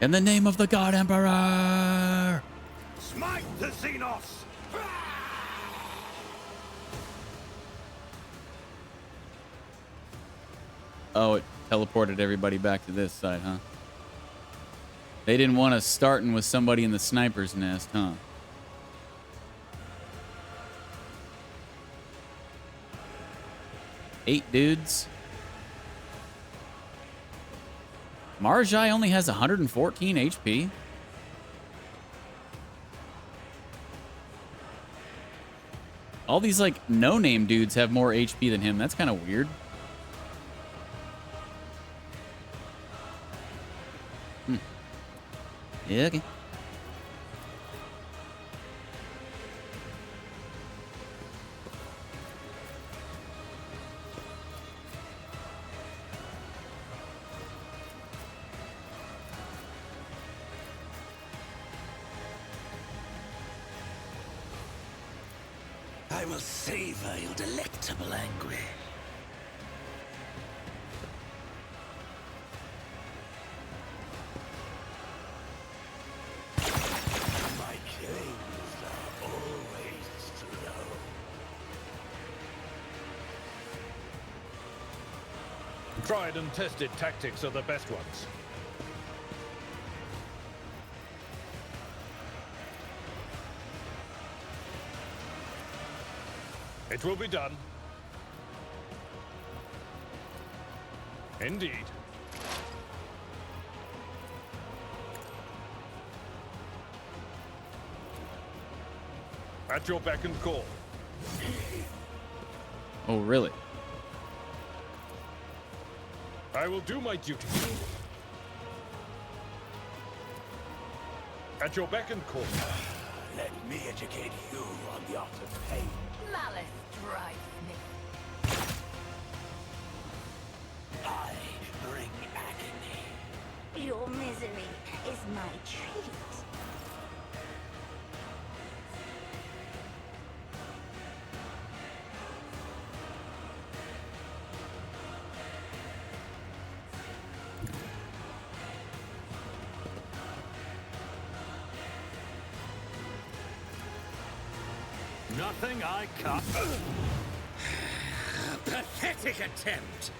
In the name of the God Emperor! Smite the Xenos! Oh, it teleported everybody back to this side, huh? They didn't want us starting with somebody in the sniper's nest, huh? Eight dudes. Marjai only has 114 HP. All these, like, no-name dudes have more HP than him. That's kind of weird. Yeah, okay. I will savor your delectable anguish. My claims are always slow. Tried and tested tactics are the best ones. It will be done. Indeed. At your beck and call. Oh, really? I will do my duty. At your beck and call. Let me educate you on the art of pain. Malice drives me. I bring agony. Your misery is my treat. Nothing I can't. Pathetic attempt.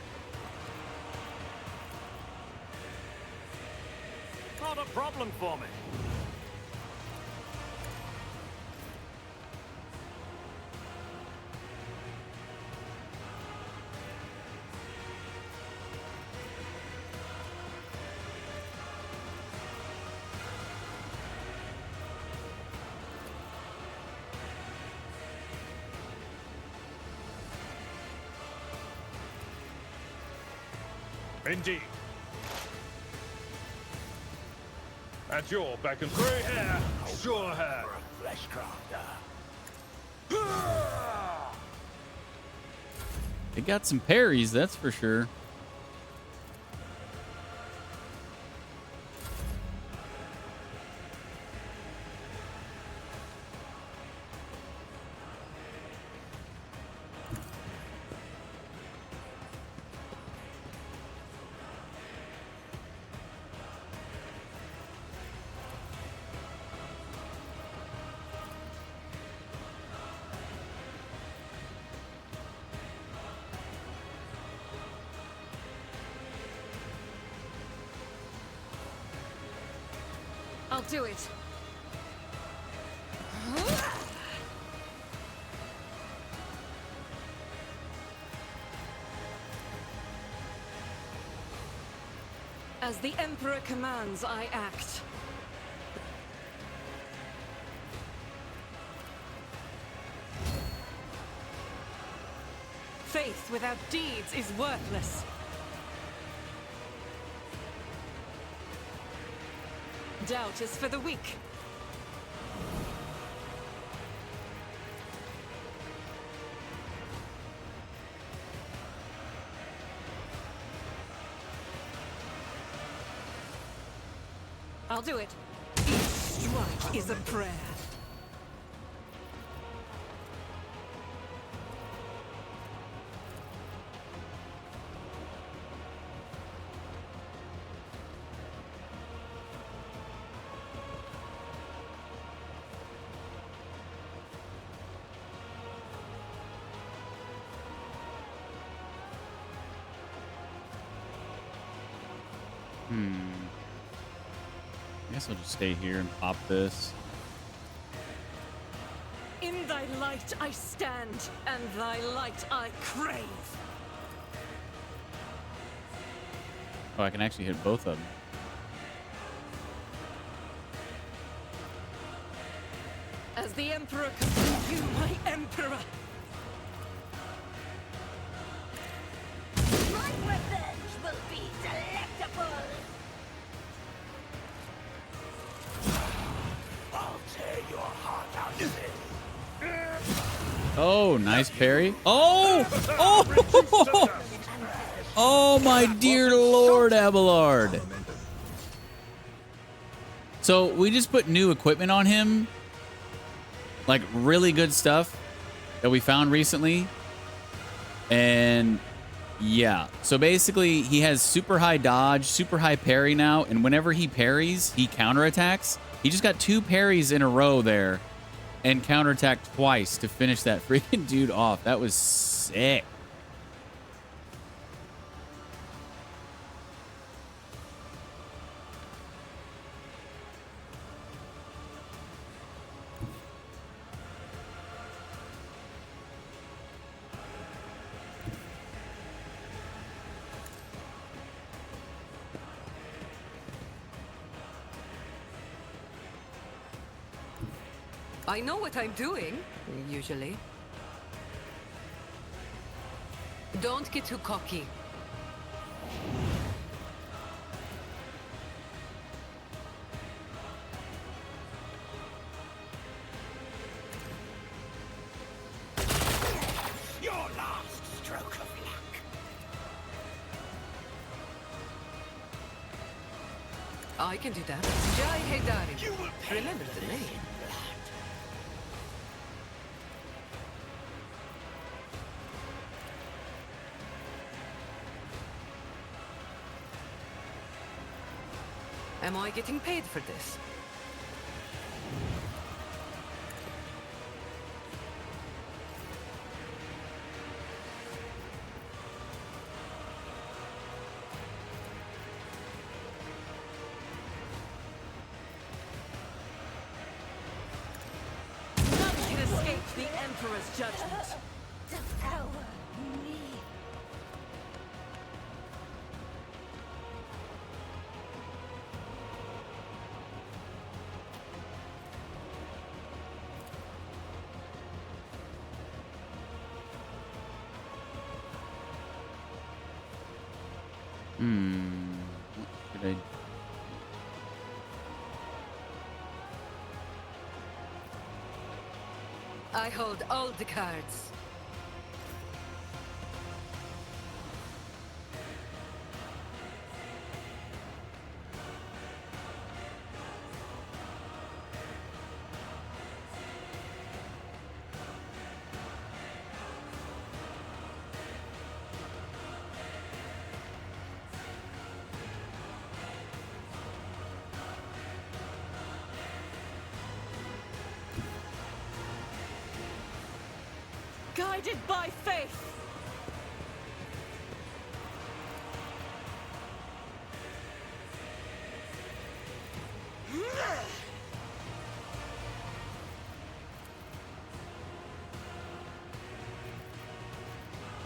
Not a problem for me. Indeed. At your beck and Gray hair, sure hair. For a flesh crafter. They got some parries, that's for sure. I'll do it. As the Emperor commands, I act. Faith without deeds is worthless. Doubt is for the weak. I'll do it. Each strike is a prayer. I guess I'll just stay here and pop this. In thy light I stand, and thy light I crave. Oh, I can actually hit both of them. As the Emperor commands you, my Emperor. My revenge will be delectable. I'll tear your heart out of it. Oh, nice parry. Oh! Oh! Oh, my dear Lord, Abelard. So we just put new equipment on him. Like really good stuff that we found recently. And yeah, so basically he has super high dodge, super high parry now. And whenever he parries, he counterattacks. He just got 2 parries in a row there and counterattacked twice to finish that freaking dude off. That was sick. I know what I'm doing, usually. Don't get too cocky. Your last stroke of luck. I can do that. Jai Hedari. Remember the name. Am I getting paid for this? None can escape the Emperor's judgment. Devour me. What should I hold all the cards. guided by faith.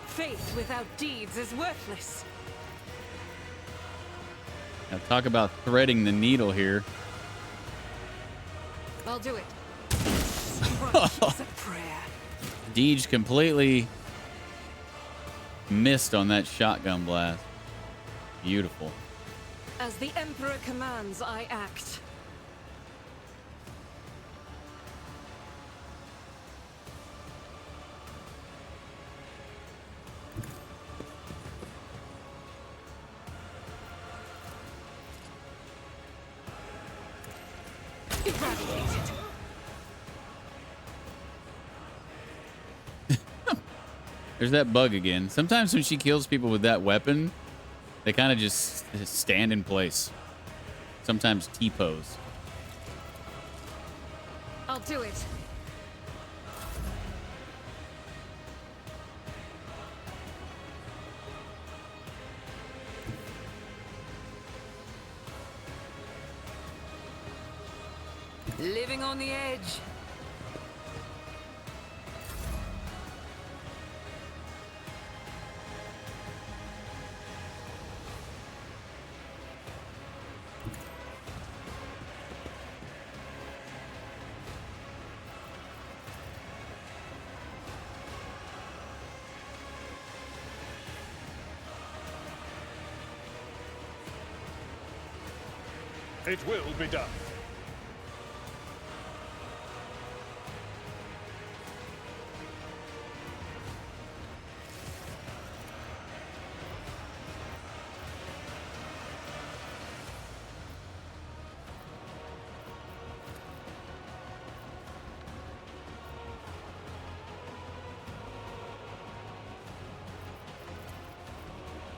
Faith without deeds is worthless. Now talk about threading the needle here. I'll do it. Righteous a prayer. Deej completely missed on that shotgun blast. Beautiful. As the Emperor commands, I act. Eradicated. There's that bug again. Sometimes when she kills people with that weapon, they kind of just stand in place. Sometimes T-pose. I'll do it. Living on the edge. It will be done.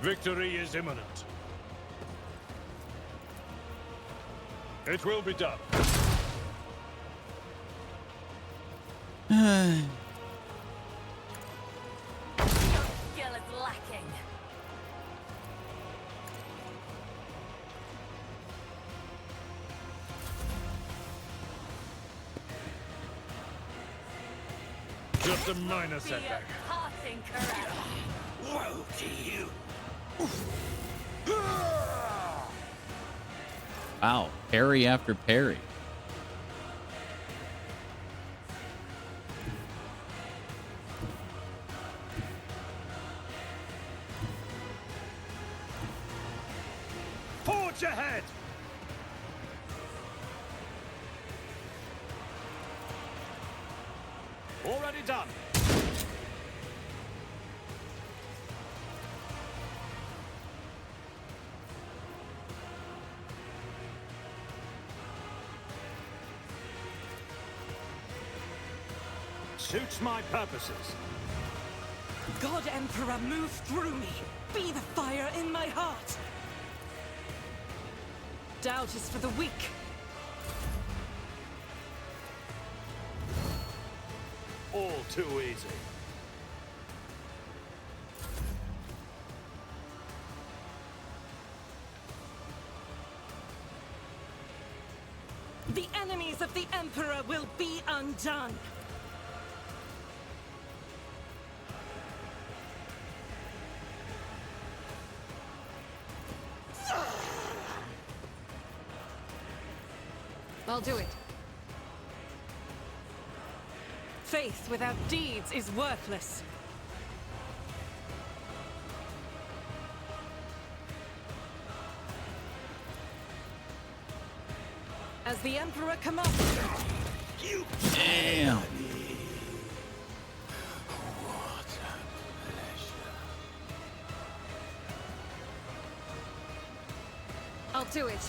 Victory is imminent. It will be done. Skill is lacking. Just a minor setback. Parting correct. Woe to you! Wow. Parry after parry. Forge ahead! Already done. Suits my purposes. God Emperor, move through me. Be the fire in my heart. Doubt is for the weak. All too easy. The enemies of the Emperor will be undone. I'll do it. Faith without deeds is worthless. As the Emperor commands. Damn. I'll do it.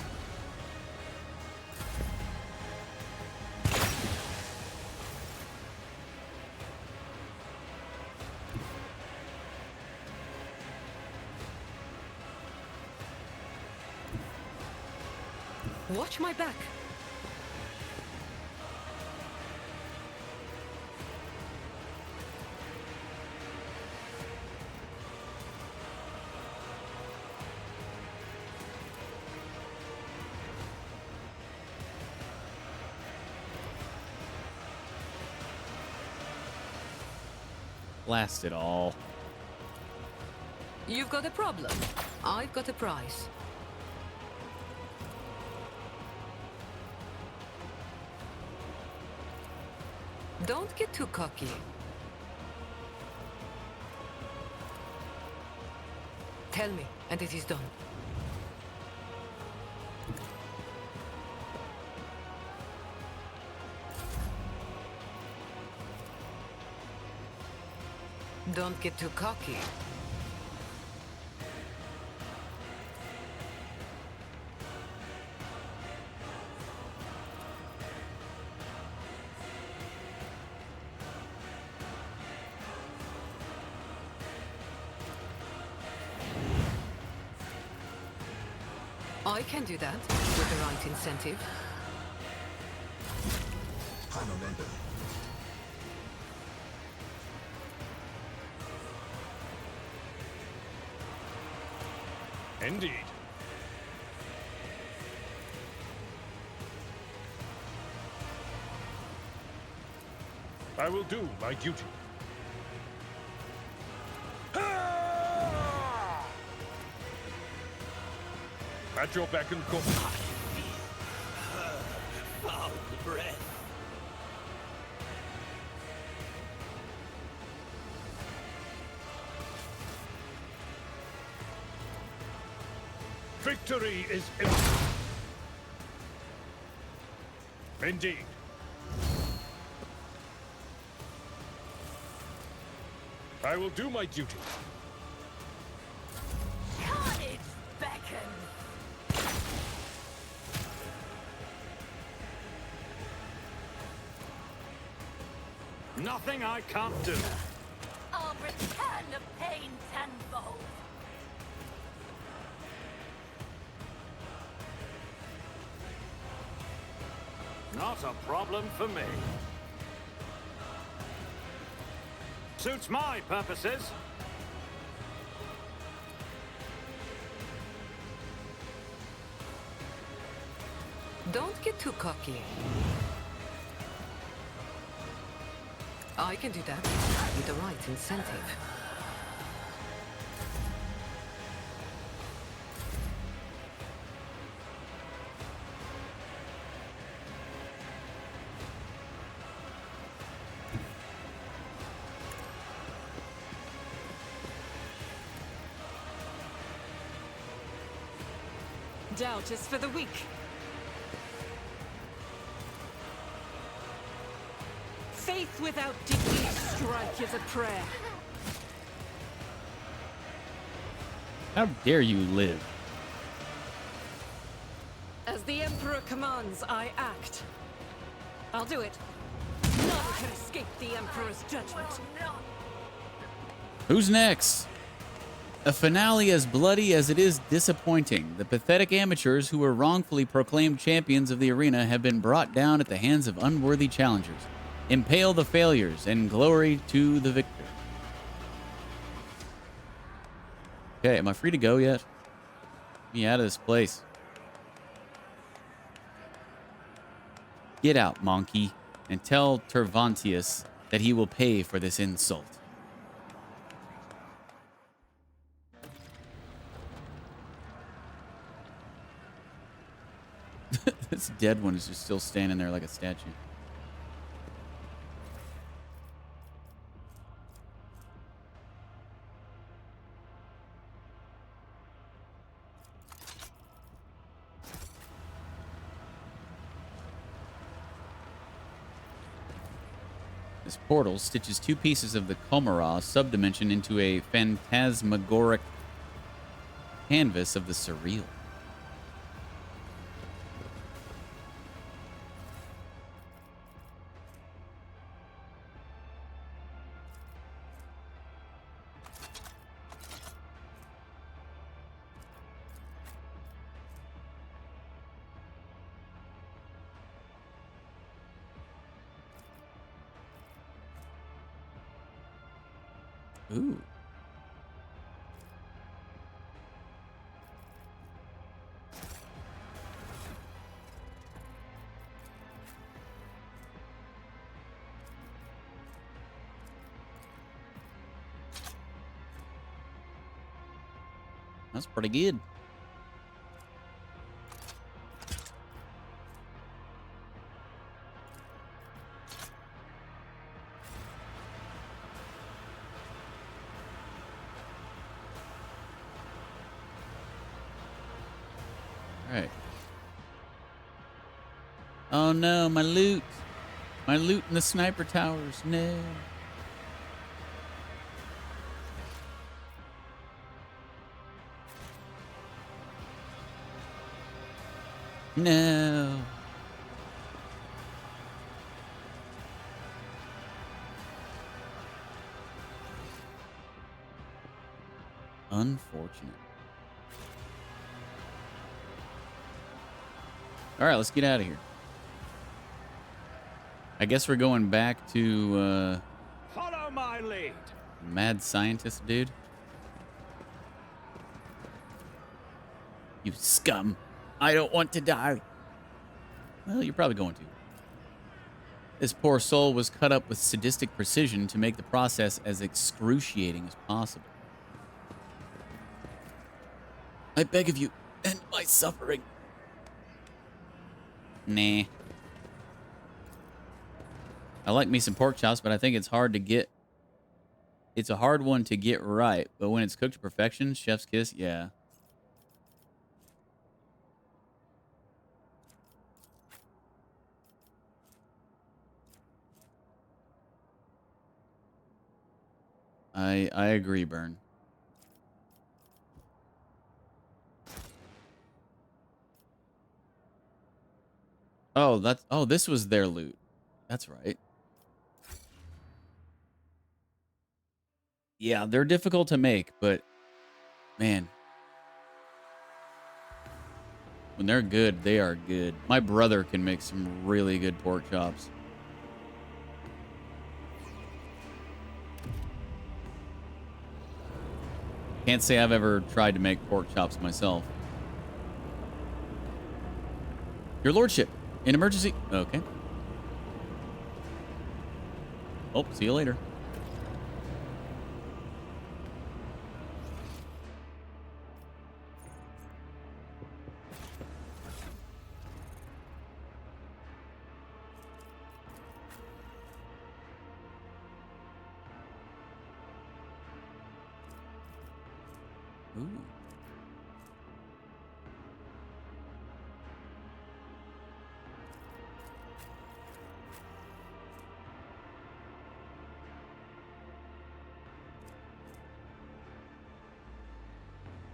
Watch my back. Blast it all. You've got a problem. I've got a prize. Don't get too cocky. Tell me, and it is done. Don't get too cocky. I can do that with the right incentive. High momentum. Indeed. I will do my duty. At your beck and call. Foul breath. Victory is imminent. Indeed. I will do my duty. Carnage beckons. Nothing I can't do. I'll return the pain tenfold. Not a problem for me. Suits my purposes. Don't get too cocky. I can do that with the right incentive. Doubt is for the weak. Faith without defeat strike is a prayer. How dare you live? As the Emperor commands, I act. I'll do it. None can escape the Emperor's judgment. Who's next? A finale as bloody as it is disappointing. The pathetic amateurs who were wrongfully proclaimed champions of the arena have been brought down at the hands of unworthy challengers. Impale the failures and glory to the victor. Okay, am I free to go yet? Get me out of this place. Get out, monkey, and tell Tervantius that he will pay for this insult. This dead one is just still standing there like a statue. This portal stitches two pieces of the Komara subdimension into a phantasmagoric canvas of the surreal. Ooh. That's pretty good. All right. Oh no, my loot. My loot in the sniper towers. No. No. Unfortunate. All right, let's get out of here. I guess we're going back to Follow my lead. mad scientist dude. You scum. I don't want to die. Well, you're probably going to. This poor soul was cut up with sadistic precision to make the process as excruciating as possible. I beg of you, end my suffering. Nah. I like me some pork chops, but I think it's hard to get. It's a hard one to get right, but when it's cooked to perfection, chef's kiss, yeah. I agree, Burn. Oh, this was their loot. That's right. Yeah, they're difficult to make, but man, when they're good, they are good. My brother can make some really good pork chops. Can't say I've ever tried to make pork chops myself. Your lordship, in emergency. Okay. Oh, see you later. Ooh.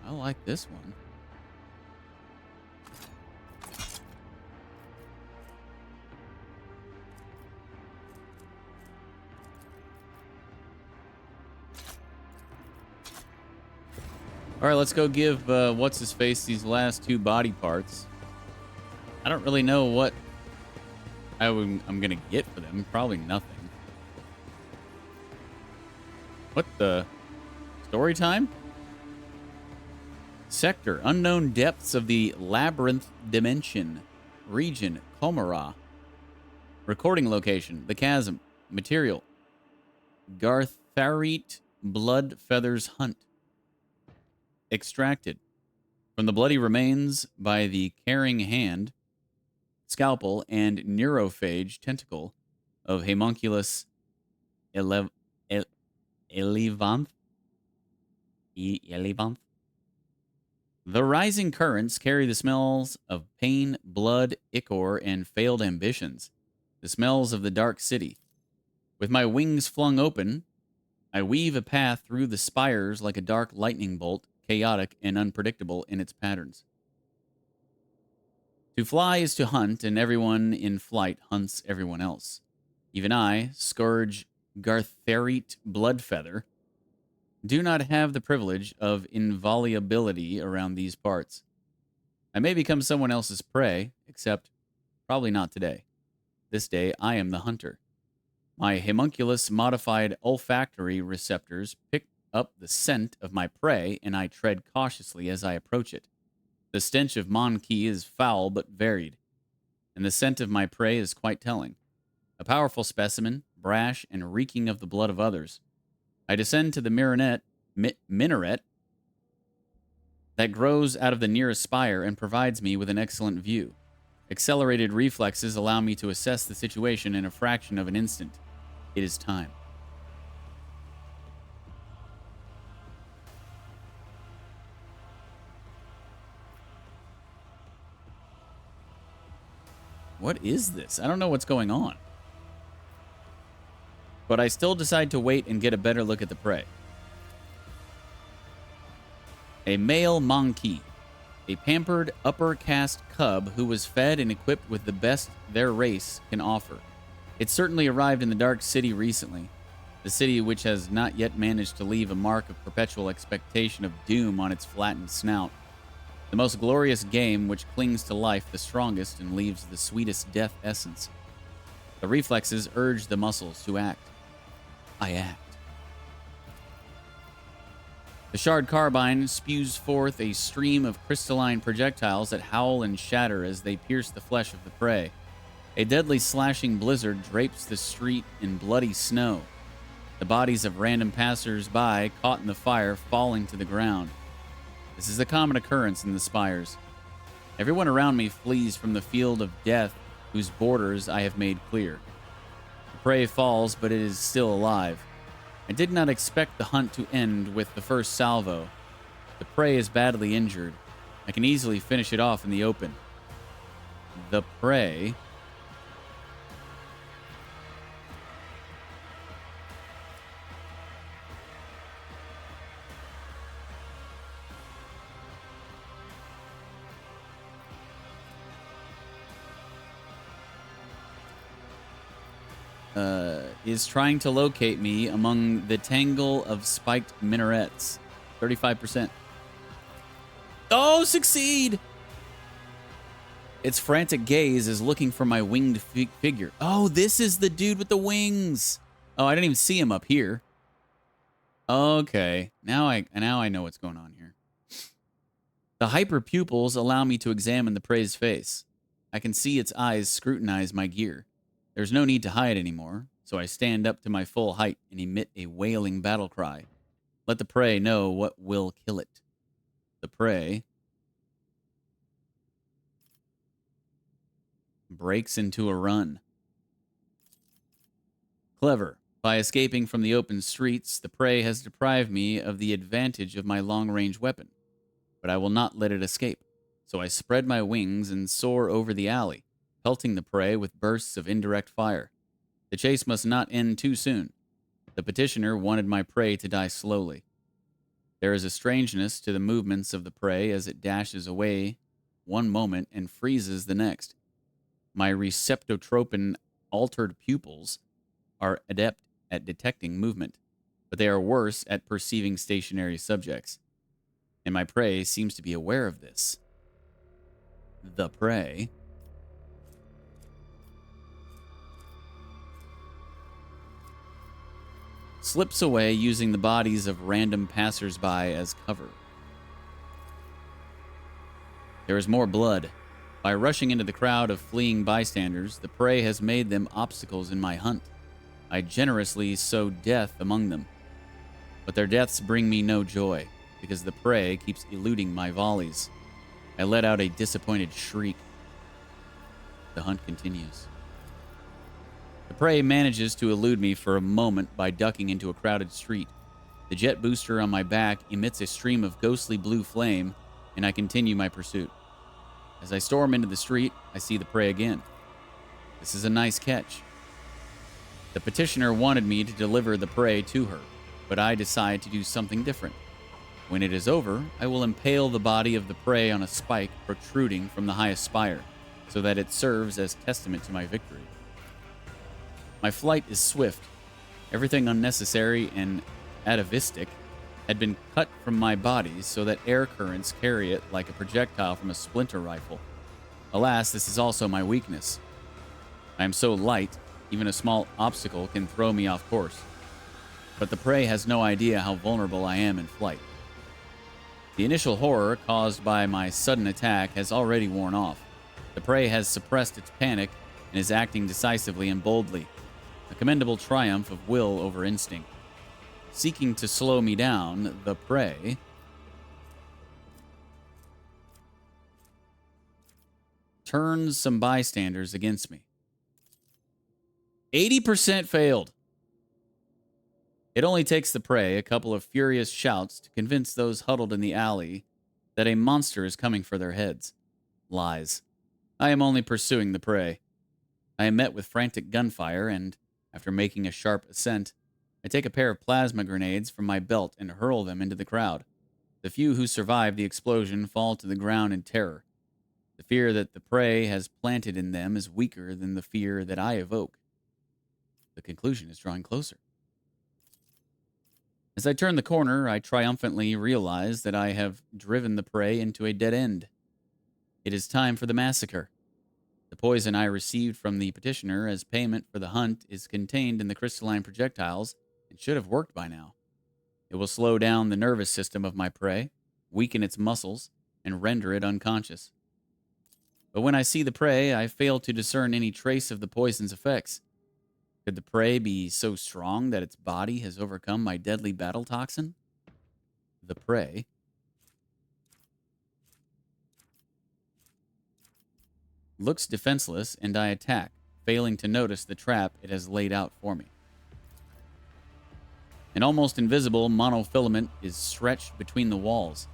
I like this one. All right, let's go give what's-his-face these last 2 body parts. I don't really know what I'm going to get for them. Probably nothing. What the? Story time? Sector. Unknown depths of the Labyrinth Dimension. Region. Komara. Recording location. The Chasm. Material. Gartharit Blood Feathers Hunt. Extracted. From the bloody remains by the caring hand, scalpel, and neurophage tentacle of Homunculus Elevanth. The rising currents carry the smells of pain, blood, ichor, and failed ambitions. The smells of the dark city. With my wings flung open, I weave a path through the spires like a dark lightning bolt, chaotic and unpredictable in its patterns. To fly is to hunt, and everyone in flight hunts everyone else. Even I, Scourge Gartharit Bloodfeather, do not have the privilege of inviolability around these parts. I may become someone else's prey, except probably not today. This day, I am the hunter. My homunculus modified olfactory receptors pick up the scent of my prey, and I tread cautiously as I approach it. The stench of Mon-Ki is foul but varied, and the scent of my prey is quite telling. A powerful specimen, brash and reeking of the blood of others. I descend to the minaret that grows out of the nearest spire and provides me with an excellent view. Accelerated reflexes allow me to assess the situation in a fraction of an instant. It is time. What is this? I don't know what's going on. But I still decide to wait and get a better look at the prey. A male monkey. A pampered upper caste cub who was fed and equipped with the best their race can offer. It certainly arrived in the Dark City recently, the city which has not yet managed to leave a mark of perpetual expectation of doom on its flattened snout. The most glorious game which clings to life the strongest and leaves the sweetest death essence. The reflexes urge the muscles to act. I act. The shard carbine spews forth a stream of crystalline projectiles that howl and shatter as they pierce the flesh of the prey. A deadly slashing blizzard drapes the street in bloody snow. The bodies of random passers-by caught in the fire falling to the ground. This is a common occurrence in the spires. Everyone around me flees from the field of death whose borders I have made clear. The prey falls, but it is still alive. I did not expect the hunt to end with the first salvo. The prey is badly injured. I can easily finish it off in the open. The prey is trying to locate me among the tangle of spiked minarets. 35%. Oh, succeed! Its frantic gaze is looking for my winged figure. Oh, this is the dude with the wings. Oh, I didn't even see him up here. Okay, now I know what's going on here. The hyper pupils allow me to examine the prey's face. I can see its eyes scrutinize my gear. There's no need to hide anymore, so I stand up to my full height and emit a wailing battle cry. Let the prey know what will kill it. The prey breaks into a run. Clever. By escaping from the open streets, the prey has deprived me of the advantage of my long-range weapon. But I will not let it escape, so I spread my wings and soar over the alley, pelting the prey with bursts of indirect fire. The chase must not end too soon. The petitioner wanted my prey to die slowly. There is a strangeness to the movements of the prey as it dashes away one moment and freezes the next. My receptotropin altered pupils are adept at detecting movement, but they are worse at perceiving stationary subjects. And my prey seems to be aware of this. The prey slips away using the bodies of random passers-by as cover. There is more blood. By rushing into the crowd of fleeing bystanders, the prey has made them obstacles in my hunt. I generously sow death among them. But their deaths bring me no joy, because the prey keeps eluding my volleys. I let out a disappointed shriek. The hunt continues. The prey manages to elude me for a moment by ducking into a crowded street. The jet booster on my back emits a stream of ghostly blue flame, and I continue my pursuit. As I storm into the street, I see the prey again. This is a nice catch. The petitioner wanted me to deliver the prey to her, but I decide to do something different. When it is over, I will impale the body of the prey on a spike protruding from the highest spire, so that it serves as testament to my victory. My flight is swift. Everything unnecessary and atavistic had been cut from my body so that air currents carry it like a projectile from a splinter rifle. Alas, this is also my weakness. I am so light, even a small obstacle can throw me off course. But the prey has no idea how vulnerable I am in flight. The initial horror caused by my sudden attack has already worn off. The prey has suppressed its panic and is acting decisively and boldly. A commendable triumph of will over instinct. Seeking to slow me down, the prey turns some bystanders against me. 80% failed. It only takes the prey a couple of furious shouts to convince those huddled in the alley that a monster is coming for their heads. Lies. I am only pursuing the prey. I am met with frantic gunfire, and after making a sharp ascent, I take a pair of plasma grenades from my belt and hurl them into the crowd. The few who survive the explosion fall to the ground in terror. The fear that the prey has planted in them is weaker than the fear that I evoke. The conclusion is drawing closer. As I turn the corner, I triumphantly realize that I have driven the prey into a dead end. It is time for the massacre. The poison I received from the petitioner as payment for the hunt is contained in the crystalline projectiles and should have worked by now. It will slow down the nervous system of my prey, weaken its muscles, and render it unconscious. But when I see the prey, I fail to discern any trace of the poison's effects. Could the prey be so strong that its body has overcome my deadly battle toxin? The prey looks defenseless, and I attack, failing to notice the trap it has laid out for me. An almost invisible monofilament is stretched between the walls.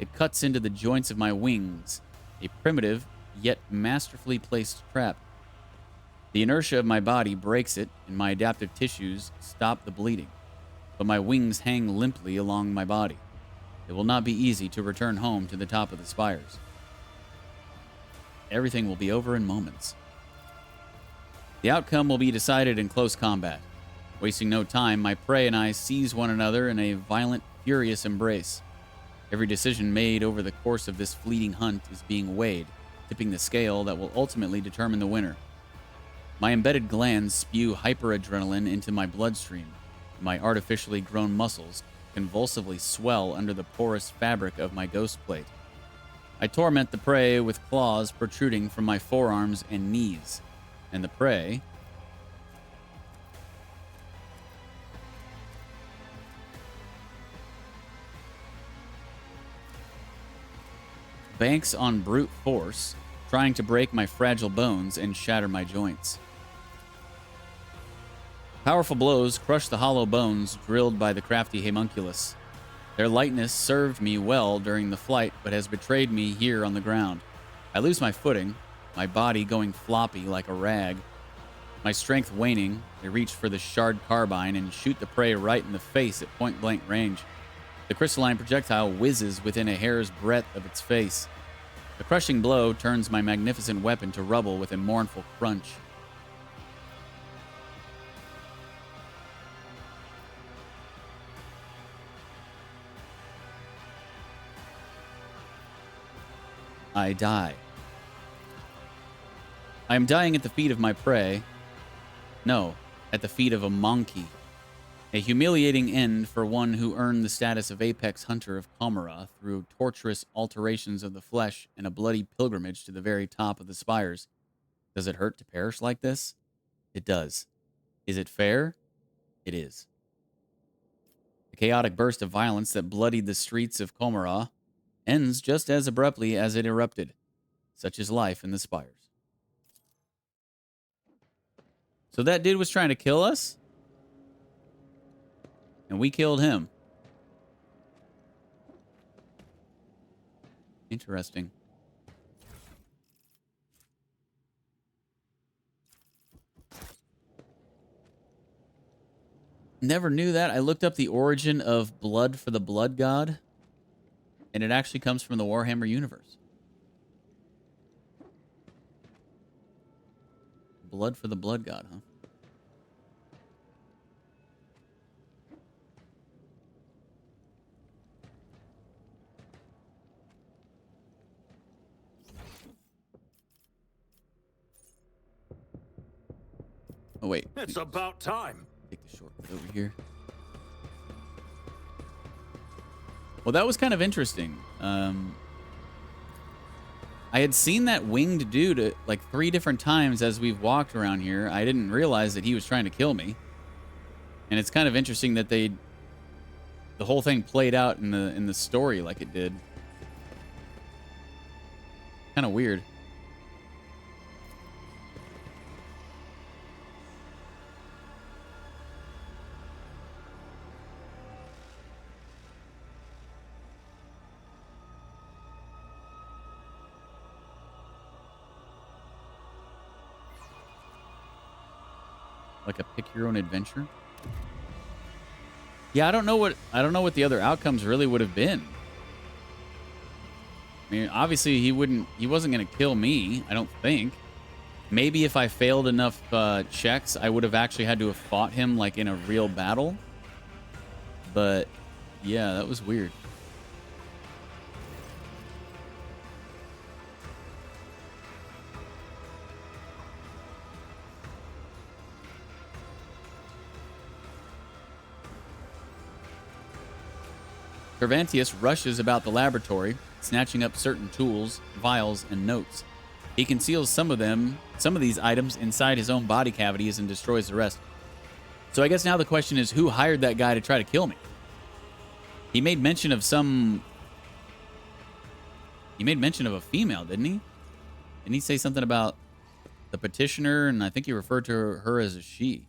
It cuts into the joints of my wings, a primitive yet masterfully placed trap. The inertia of my body breaks it, and my adaptive tissues stop the bleeding, but my wings hang limply along my body. It will not be easy to return home to the top of the spires. Everything will be over in moments. The outcome will be decided in close combat. Wasting no time, my prey and I seize one another in a violent, furious embrace. Every decision made over the course of this fleeting hunt is being weighed, tipping the scale that will ultimately determine the winner. My embedded glands spew hyperadrenaline into my bloodstream. My artificially grown muscles convulsively swell under the porous fabric of my ghost plate. I torment the prey with claws protruding from my forearms and knees, and the prey banks on brute force, trying to break my fragile bones and shatter my joints. Powerful blows crush the hollow bones drilled by the crafty homunculus. Their lightness served me well during the flight, but has betrayed me here on the ground. I lose my footing, my body going floppy like a rag. My strength waning, I reach for the shard carbine and shoot the prey right in the face at point-blank range. The crystalline projectile whizzes within a hair's breadth of its face. The crushing blow turns my magnificent weapon to rubble with a mournful crunch. I die. I am dying at the feet of my prey. No, at the feet of a monkey. A humiliating end for one who earned the status of apex hunter of Comora through torturous alterations of the flesh and a bloody pilgrimage to the very top of the spires. Does it hurt to perish like this? It does. Is it fair? It is. The chaotic burst of violence that bloodied the streets of Comora ends just as abruptly as it erupted. Such is life in the spires. So that dude was trying to kill us? And we killed him. Interesting. Never knew that. I looked up the origin of blood for the blood god, and it actually comes from the Warhammer universe. Blood for the blood god, huh? Oh, wait. It's about time. Take the shortcut over here. Well, that was kind of interesting. I had seen that winged dude like 3 different times as we've walked around here. I didn't realize that he was trying to kill me. And it's kind of interesting that the whole thing played out in the story like it did. Kind of weird. Like a pick your own adventure. Yeah, I don't know what the other outcomes really would have been. I mean, obviously he wasn't going to kill me, I don't think. Maybe if I failed enough checks, I would have actually had to have fought him like in a real battle. But yeah, that was weird. Cervantius rushes about the laboratory, snatching up certain tools, vials, and notes. He conceals some of these items inside his own body cavities and destroys the rest. So I guess now the question is, who hired that guy to try to kill me? He made mention of a female, didn't he? Didn't he say something about the petitioner? And I think he referred to her as a she.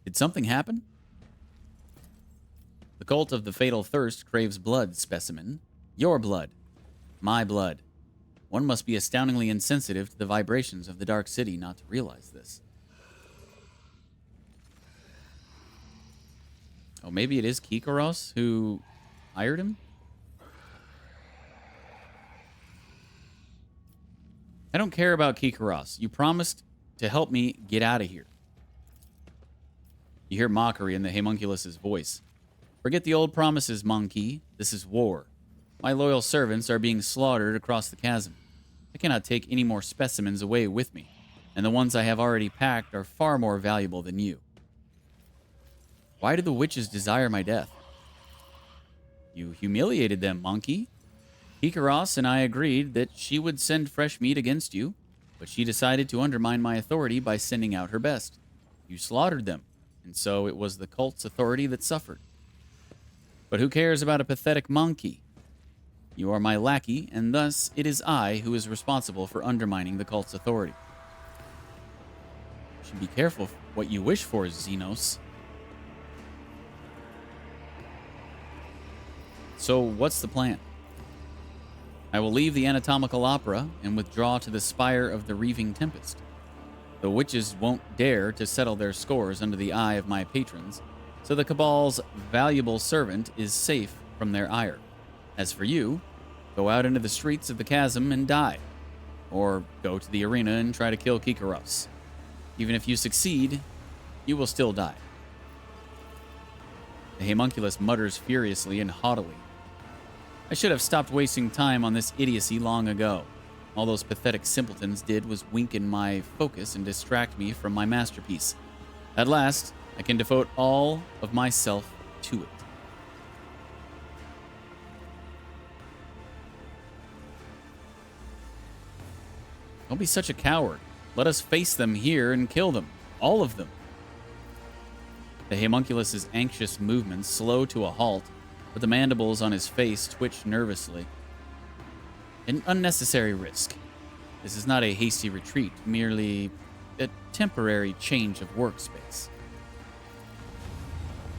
Did something happen? The cult of the fatal thirst craves blood, specimen. Your blood. My blood. One must be astoundingly insensitive to the vibrations of the Dark City not to realize this. Oh, maybe it is Kikaros who hired him? I don't care about Kikaros. You promised to help me get out of here. You hear mockery in the homunculus's voice. Forget the old promises, monkey. This is war. My loyal servants are being slaughtered across the chasm. I cannot take any more specimens away with me, and the ones I have already packed are far more valuable than you. Why do the witches desire my death? You humiliated them, monkey. Kikaros and I agreed that she would send fresh meat against you, but she decided to undermine my authority by sending out her best. You slaughtered them, and so it was the cult's authority that suffered. But who cares about a pathetic monkey? You are my lackey, and thus it is I who is responsible for undermining the cult's authority. You should be careful what you wish for, Xenos. So what's the plan? I will leave the anatomical opera and withdraw to the spire of the reaving tempest. The witches won't dare to settle their scores under the eye of my patrons, so the Cabal's valuable servant is safe from their ire. As for you, go out into the streets of the chasm and die, or go to the arena and try to kill Kikaros. Even if you succeed, you will still die. The homunculus mutters furiously and haughtily. I should have stopped wasting time on this idiocy long ago. All those pathetic simpletons did was weaken my focus and distract me from my masterpiece. At last, I can devote all of myself to it. Don't be such a coward. Let us face them here and kill them. All of them. The homunculus's anxious movements slow to a halt, but the mandibles on his face twitch nervously. An unnecessary risk. This is not a hasty retreat, merely a temporary change of workspace.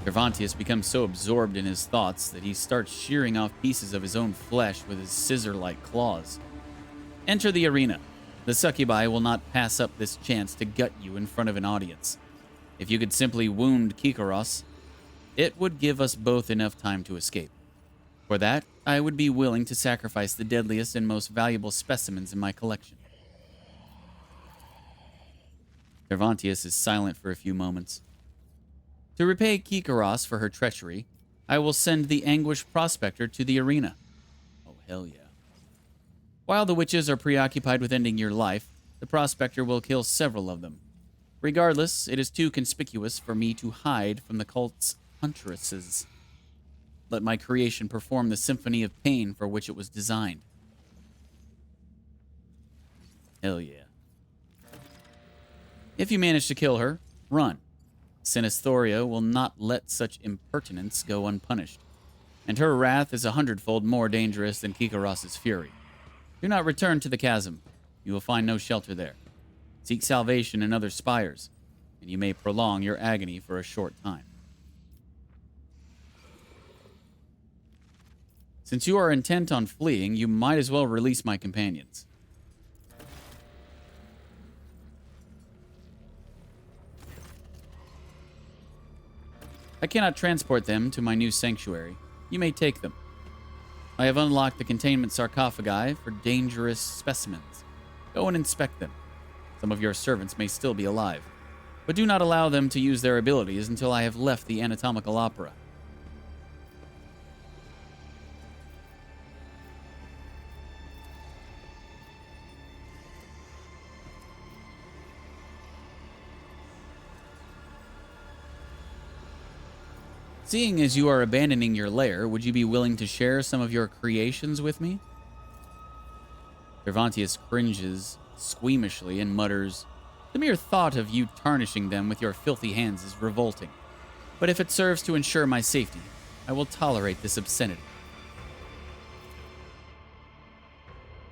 Cervantius becomes so absorbed in his thoughts that he starts shearing off pieces of his own flesh with his scissor-like claws. Enter the arena. The succubi will not pass up this chance to gut you in front of an audience. If you could simply wound Kikaros, it would give us both enough time to escape. For that, I would be willing to sacrifice the deadliest and most valuable specimens in my collection. Cervantius is silent for a few moments. To repay Kikaros for her treachery, I will send the anguished prospector to the arena. Oh, hell yeah. While the witches are preoccupied with ending your life, the prospector will kill several of them. Regardless, it is too conspicuous for me to hide from the cult's huntresses. Let my creation perform the symphony of pain for which it was designed. Hell yeah. If you manage to kill her, run. Sinistheria will not let such impertinence go unpunished, and her wrath is 100-fold more dangerous than Kikaros's fury. Do not return to the chasm. You will find no shelter there. Seek salvation in other spires, and you may prolong your agony for a short time. Since you are intent on fleeing, you might as well release my companions. I cannot transport them to my new sanctuary. You may take them. I have unlocked the containment sarcophagi for dangerous specimens. Go and inspect them. Some of your servants may still be alive, but do not allow them to use their abilities until I have left the anatomical opera. Seeing as you are abandoning your lair, would you be willing to share some of your creations with me? Cervantius cringes squeamishly and mutters, "The mere thought of you tarnishing them with your filthy hands is revolting. But if it serves to ensure my safety, I will tolerate this obscenity."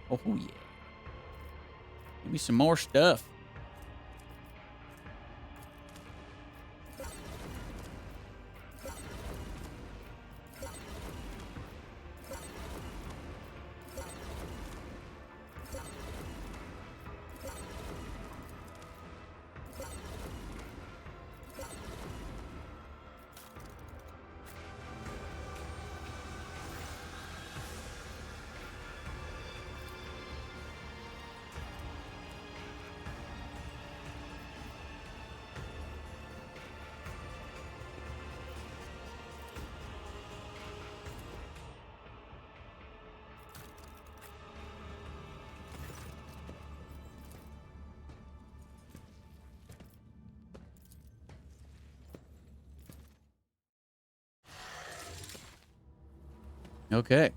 Oh yeah. Give me some more stuff. Okay.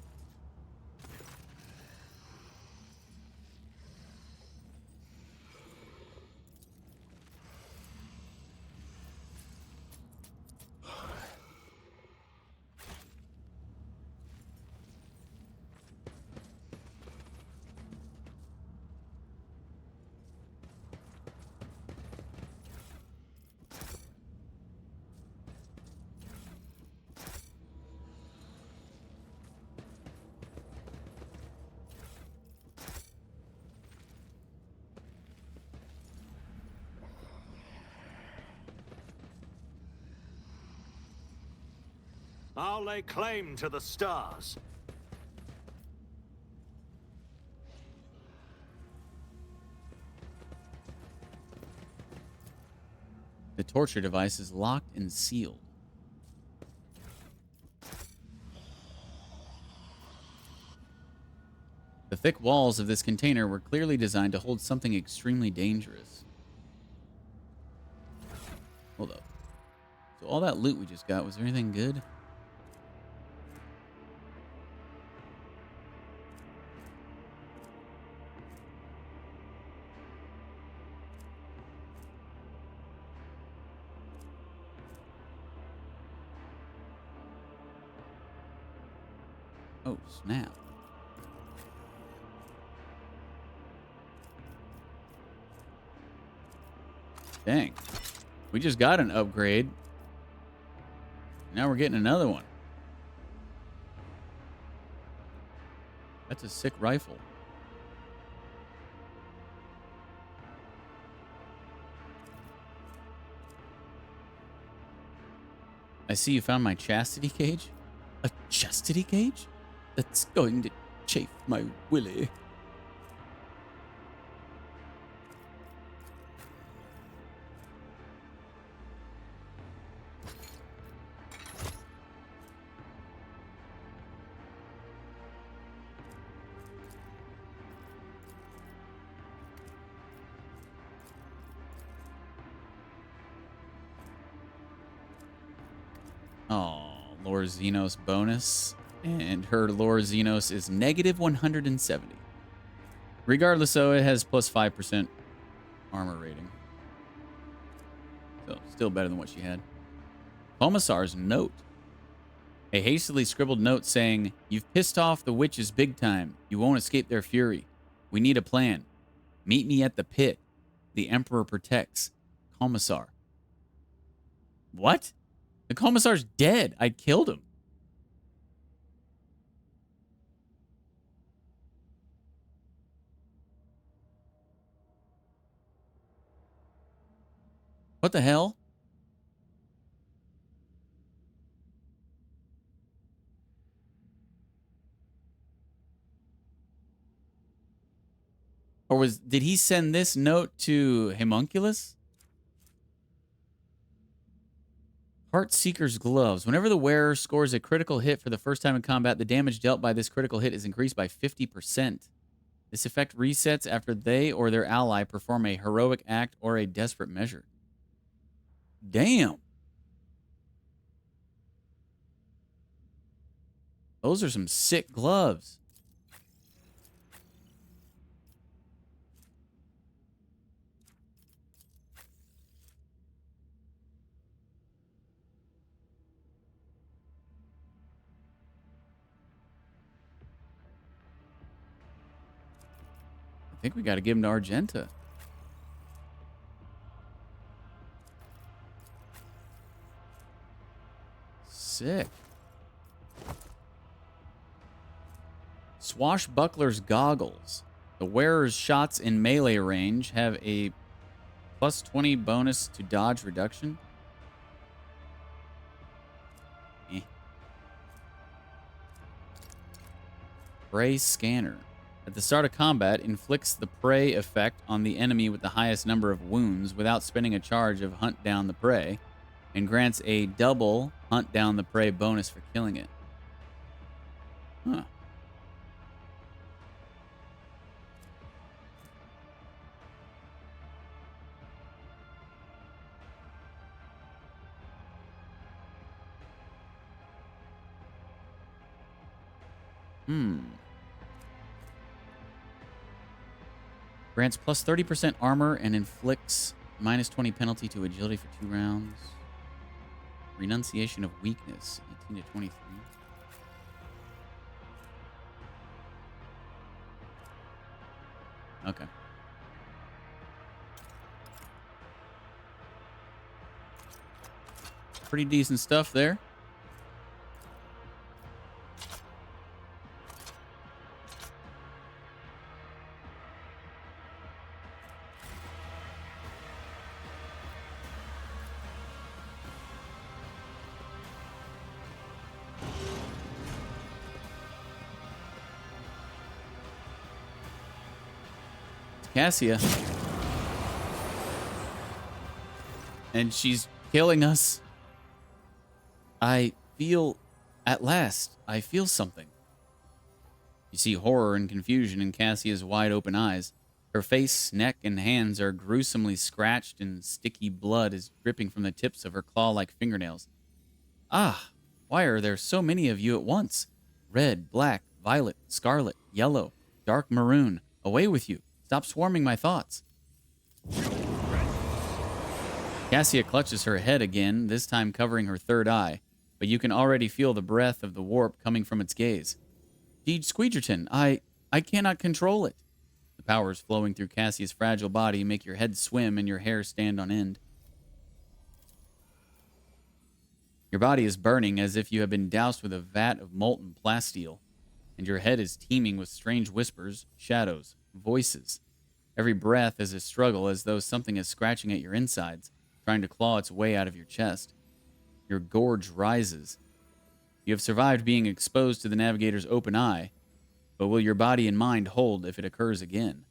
I'll lay claim to the stars. The torture device is locked and sealed. The thick walls of this container were clearly designed to hold something extremely dangerous. Hold up. So all that loot we just got, was there anything good? Oh, snap. Dang. We just got an upgrade. Now we're getting another one. That's a sick rifle. I see you found my chastity cage. A chastity cage? That's going to chafe my willy. Oh, Lore Xenos bonus. And her Lore Xenos is negative 170. Regardless, though, it has plus 5% armor rating. So, still better than what she had. Commissar's note. A hastily scribbled note saying, "You've pissed off the witches big time. You won't escape their fury. We need a plan. Meet me at the pit. The Emperor protects. Commissar." What? The Commissar's dead. I killed him. What the hell? Or did he send this note to Homunculus? Heartseeker's Gloves. Whenever the wearer scores a critical hit for the first time in combat, the damage dealt by this critical hit is increased by 50%. This effect resets after they or their ally perform a heroic act or a desperate measure. Damn. Those are some sick gloves. I think we got to give him to Argenta. Sick. Swashbuckler's Goggles. The wearer's shots in melee range have a plus 20 bonus to dodge reduction. Prey Scanner. At the start of combat, inflicts the prey effect on the enemy with the highest number of wounds without spending a charge of Hunt Down the Prey, and grants a double Hunt Down the Prey bonus for killing it. Huh. Grants plus 30% armor and inflicts minus 20 penalty to agility for 2 rounds. Renunciation of weakness, 18 to 23. Okay. Pretty decent stuff there. Cassia. And she's killing us. I feel, at last, I feel something. You see horror and confusion in Cassia's wide open eyes. Her face, neck, and hands are gruesomely scratched, and sticky blood is dripping from the tips of her claw-like fingernails. Ah, why are there so many of you at once? Red, black, violet, scarlet, yellow, dark maroon. Away with you. Stop swarming my thoughts. Cassia clutches her head again, this time covering her third eye, but you can already feel the breath of the warp coming from its gaze. DeejTheSqueejerton, I cannot control it. The powers flowing through Cassia's fragile body make your head swim and your hair stand on end. Your body is burning as if you have been doused with a vat of molten plasteel, and your head is teeming with strange whispers, shadows, voices. Every breath is a struggle, as though something is scratching at your insides, trying to claw its way out of your chest. Your gorge rises. You have survived being exposed to the navigator's open eye, but will your body and mind hold if it occurs again?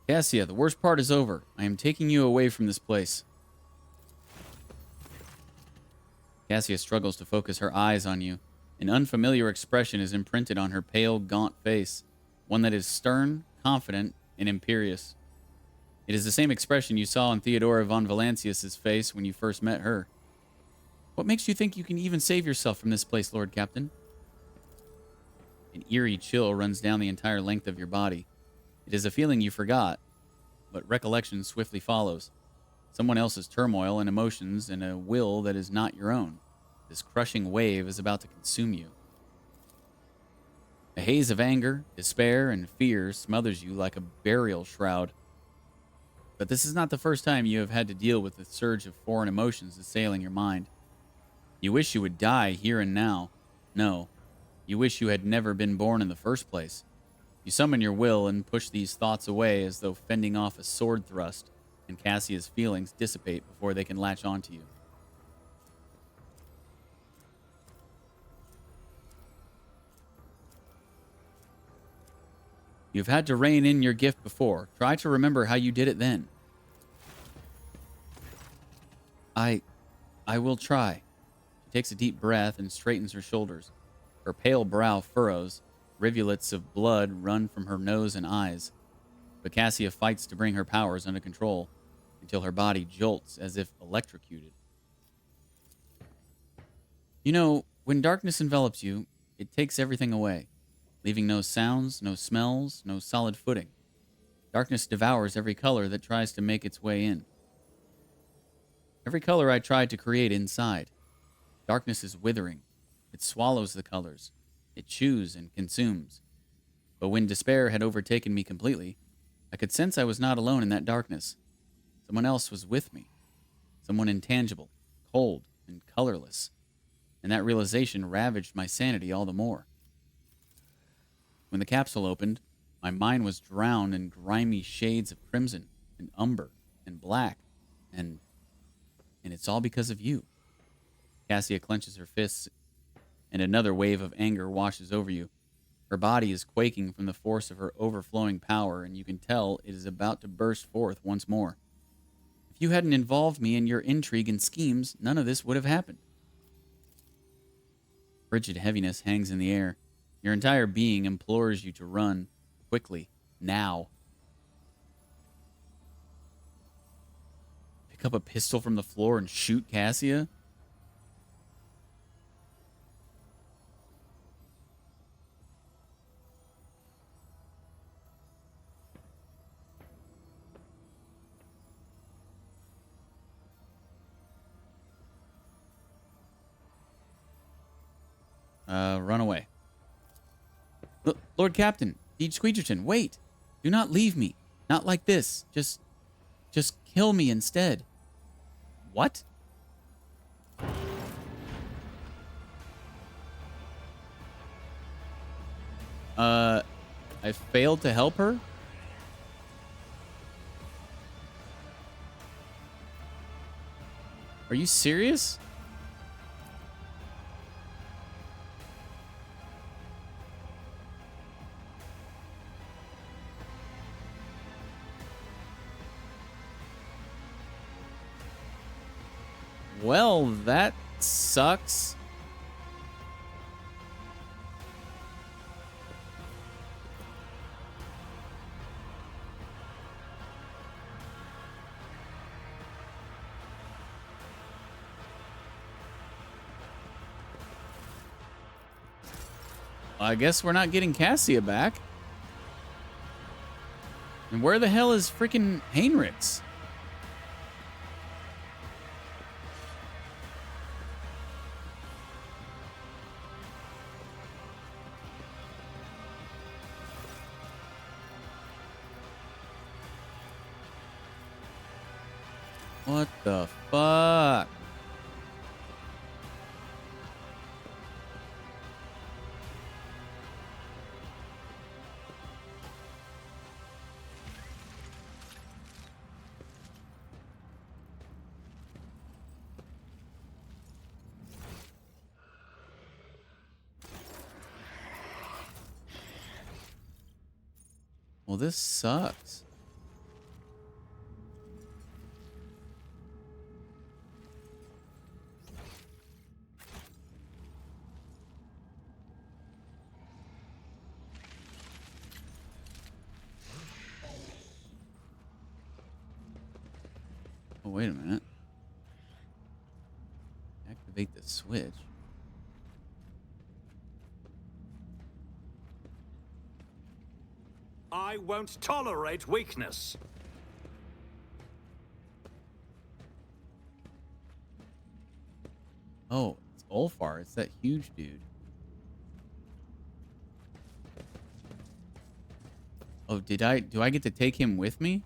Cassia, the worst part is over. I am taking you away from this place. Cassia struggles to focus her eyes on you. An unfamiliar expression is imprinted on her pale, gaunt face, one that is stern, confident, and imperious. It is the same expression you saw on Theodora von Valancius's face when you first met her. What makes you think you can even save yourself from this place, Lord Captain? An eerie chill runs down the entire length of your body. It is a feeling you forgot, but recollection swiftly follows. Someone else's turmoil and emotions and a will that is not your own. This crushing wave is about to consume you. A haze of anger, despair, and fear smothers you like a burial shroud. But this is not the first time you have had to deal with the surge of foreign emotions assailing your mind. You wish you would die here and now. No, you wish you had never been born in the first place. You summon your will and push these thoughts away as though fending off a sword thrust, and Cassia's feelings dissipate before they can latch onto you. You've had to rein in your gift before. Try to remember how you did it then. I will try. She takes a deep breath and straightens her shoulders. Her pale brow furrows. Rivulets of blood run from her nose and eyes. But Cassia fights to bring her powers under control until her body jolts as if electrocuted. You know, when darkness envelops you, it takes everything away, leaving no sounds, no smells, no solid footing. Darkness devours every color that tries to make its way in. Every color I tried to create inside. Darkness is withering. It swallows the colors. It chews and consumes. But when despair had overtaken me completely, I could sense I was not alone in that darkness. Someone else was with me. Someone intangible, cold, and colorless. And that realization ravaged my sanity all the more. When the capsule opened, my mind was drowned in grimy shades of crimson and umber and black, and it's all because of you. Cassia clenches her fists, and another wave of anger washes over you. Her body is quaking from the force of her overflowing power, and you can tell it is about to burst forth once more. If you hadn't involved me in your intrigue and schemes, none of this would have happened. Frigid heaviness hangs in the air. Your entire being implores you to run, quickly, now. Pick up a pistol from the floor and shoot Cassia? Run away. Lord Captain, DeejTheSqueejerton, wait! Do not leave me. Not like this. Just kill me instead. What? I failed to help her? Are you serious? Well, that sucks. I guess we're not getting Cassia back. And where the hell is freaking Heinrichs? What the fuck? Well, this sucks. Oh, wait a minute. Activate the switch. I won't tolerate weakness. Oh, it's Ulfar. It's that huge dude. Oh, do I get to take him with me?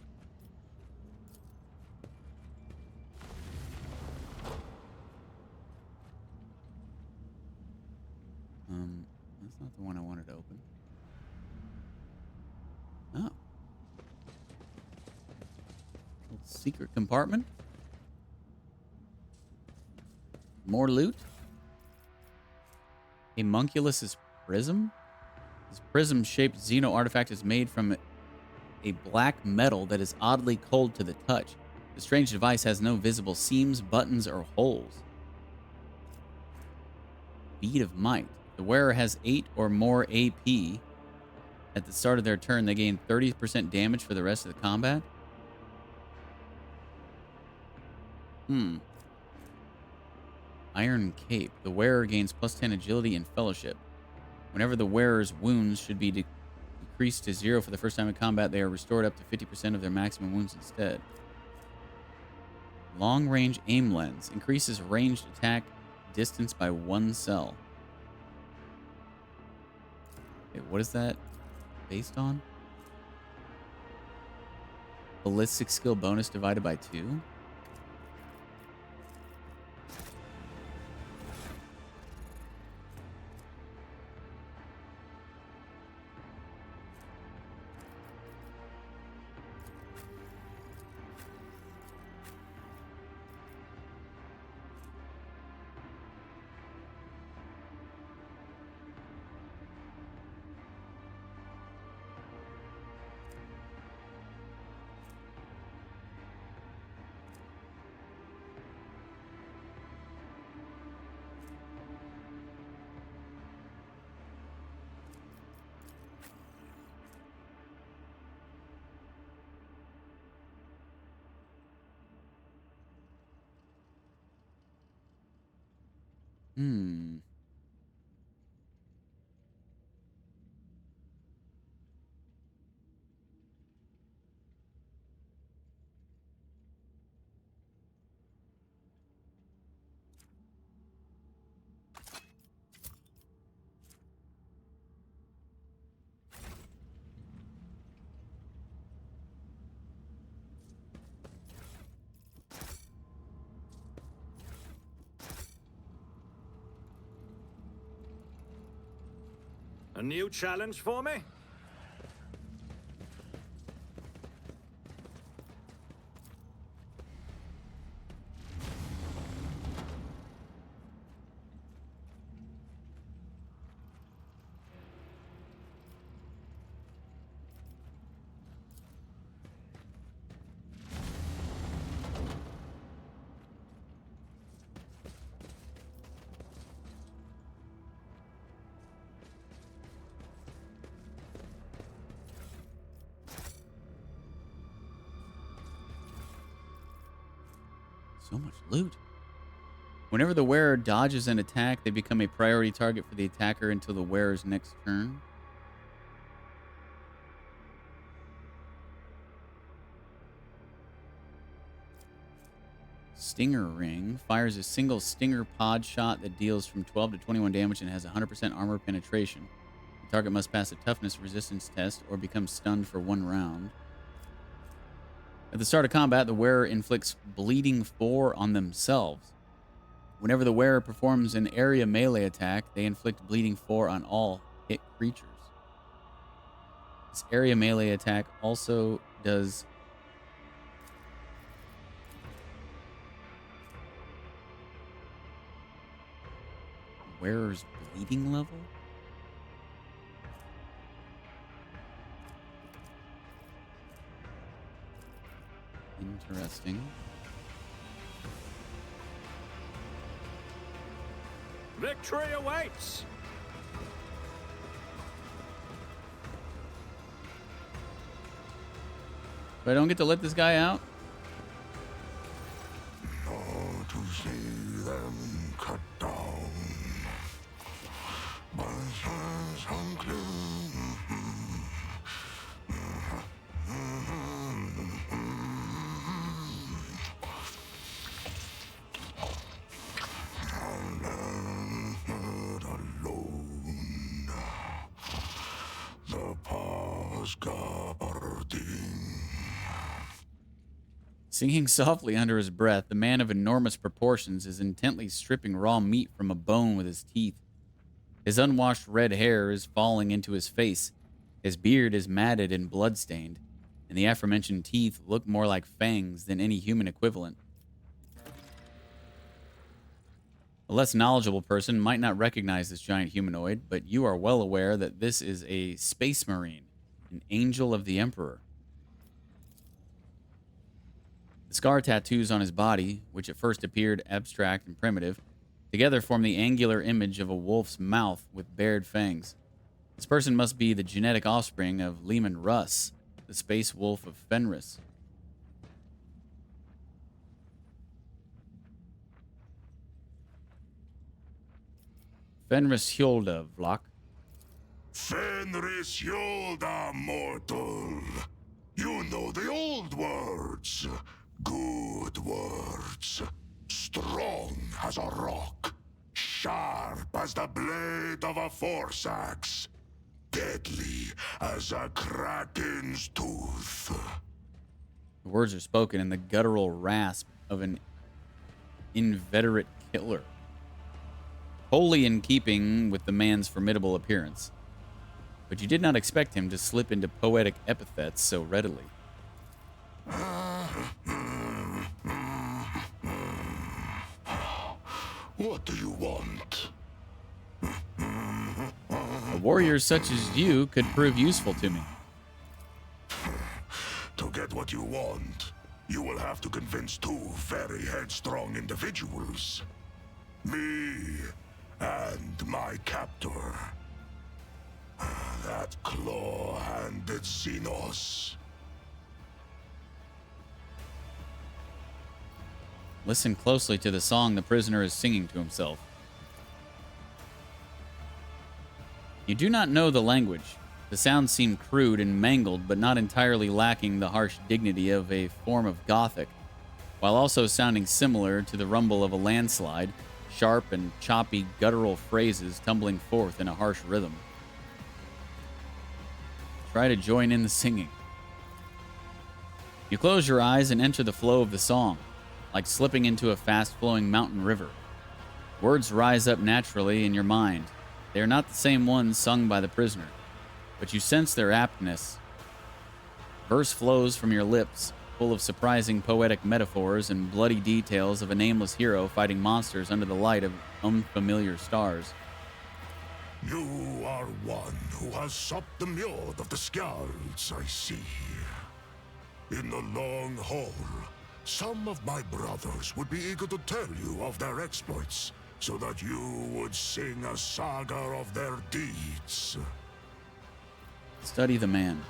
That's not the one I wanted to open. Oh. Little secret compartment. More loot. A Munculus's prism. This prism-shaped Xeno artifact is made from a black metal that is oddly cold to the touch. The strange device has no visible seams, buttons, or holes. Bead of Might. The wearer has 8 or more AP. At the start of their turn, they gain 30% damage for the rest of the combat. Iron Cape. The wearer gains +10 agility and fellowship. Whenever the wearer's wounds should be decreased to 0 for the first time in combat, they are restored up to 50% of their maximum wounds instead. Long range aim lens. Increases ranged attack distance by 1 cell. Wait, what is that based on? Ballistic skill bonus divided by 2? A new challenge for me? So much loot. Whenever the wearer dodges an attack, they become a priority target for the attacker until the wearer's next turn. Stinger Ring fires a single stinger pod shot that deals from 12 to 21 damage and has 100% armor penetration. The target must pass a toughness resistance test or become stunned for 1 round. At the start of combat, the wearer inflicts bleeding 4 on themselves. Whenever the wearer performs an area melee attack, they inflict bleeding 4 on all hit creatures. This area melee attack also does wearer's bleeding level? Interesting. Victory awaits! But I don't get to let this guy out? Oh, to see them cut down. My hands unclean. Singing softly under his breath, the man of enormous proportions is intently stripping raw meat from a bone with his teeth. His unwashed red hair is falling into his face. His beard is matted and blood-stained, and the aforementioned teeth look more like fangs than any human equivalent. A less knowledgeable person might not recognize this giant humanoid, but you are well aware that this is a space marine, an angel of the Emperor. The scar tattoos on his body, which at first appeared abstract and primitive, together form the angular image of a wolf's mouth with bared fangs. This person must be the genetic offspring of Leman Russ, the space wolf of Fenris. Fenris Hjolda, Vlak. Fenris Hjolda, mortal. You know the old words. Good words. Strong as a rock. Sharp as the blade of a force axe. Deadly as a kraken's tooth. The words are spoken in the guttural rasp of an inveterate killer, wholly in keeping with the man's formidable appearance. But you did not expect him to slip into poetic epithets so readily. What do you want? A warrior such as you could prove useful to me. To get what you want, you will have to convince two very headstrong individuals. Me and my captor. That claw-handed Xenos. Listen closely to the song the prisoner is singing to himself. You do not know the language. The sounds seem crude and mangled, but not entirely lacking the harsh dignity of a form of Gothic, while also sounding similar to the rumble of a landslide, sharp and choppy guttural phrases tumbling forth in a harsh rhythm. Try to join in the singing. You close your eyes and enter the flow of the song, like slipping into a fast-flowing mountain river. Words rise up naturally in your mind. They are not the same ones sung by the prisoner, but you sense their aptness. Verse flows from your lips, full of surprising poetic metaphors and bloody details of a nameless hero fighting monsters under the light of unfamiliar stars. You are one who has supped the mjord of the Skjalds, I see. In the long haul, some of my brothers would be eager to tell you of their exploits, so that you would sing a saga of their deeds. Study the man.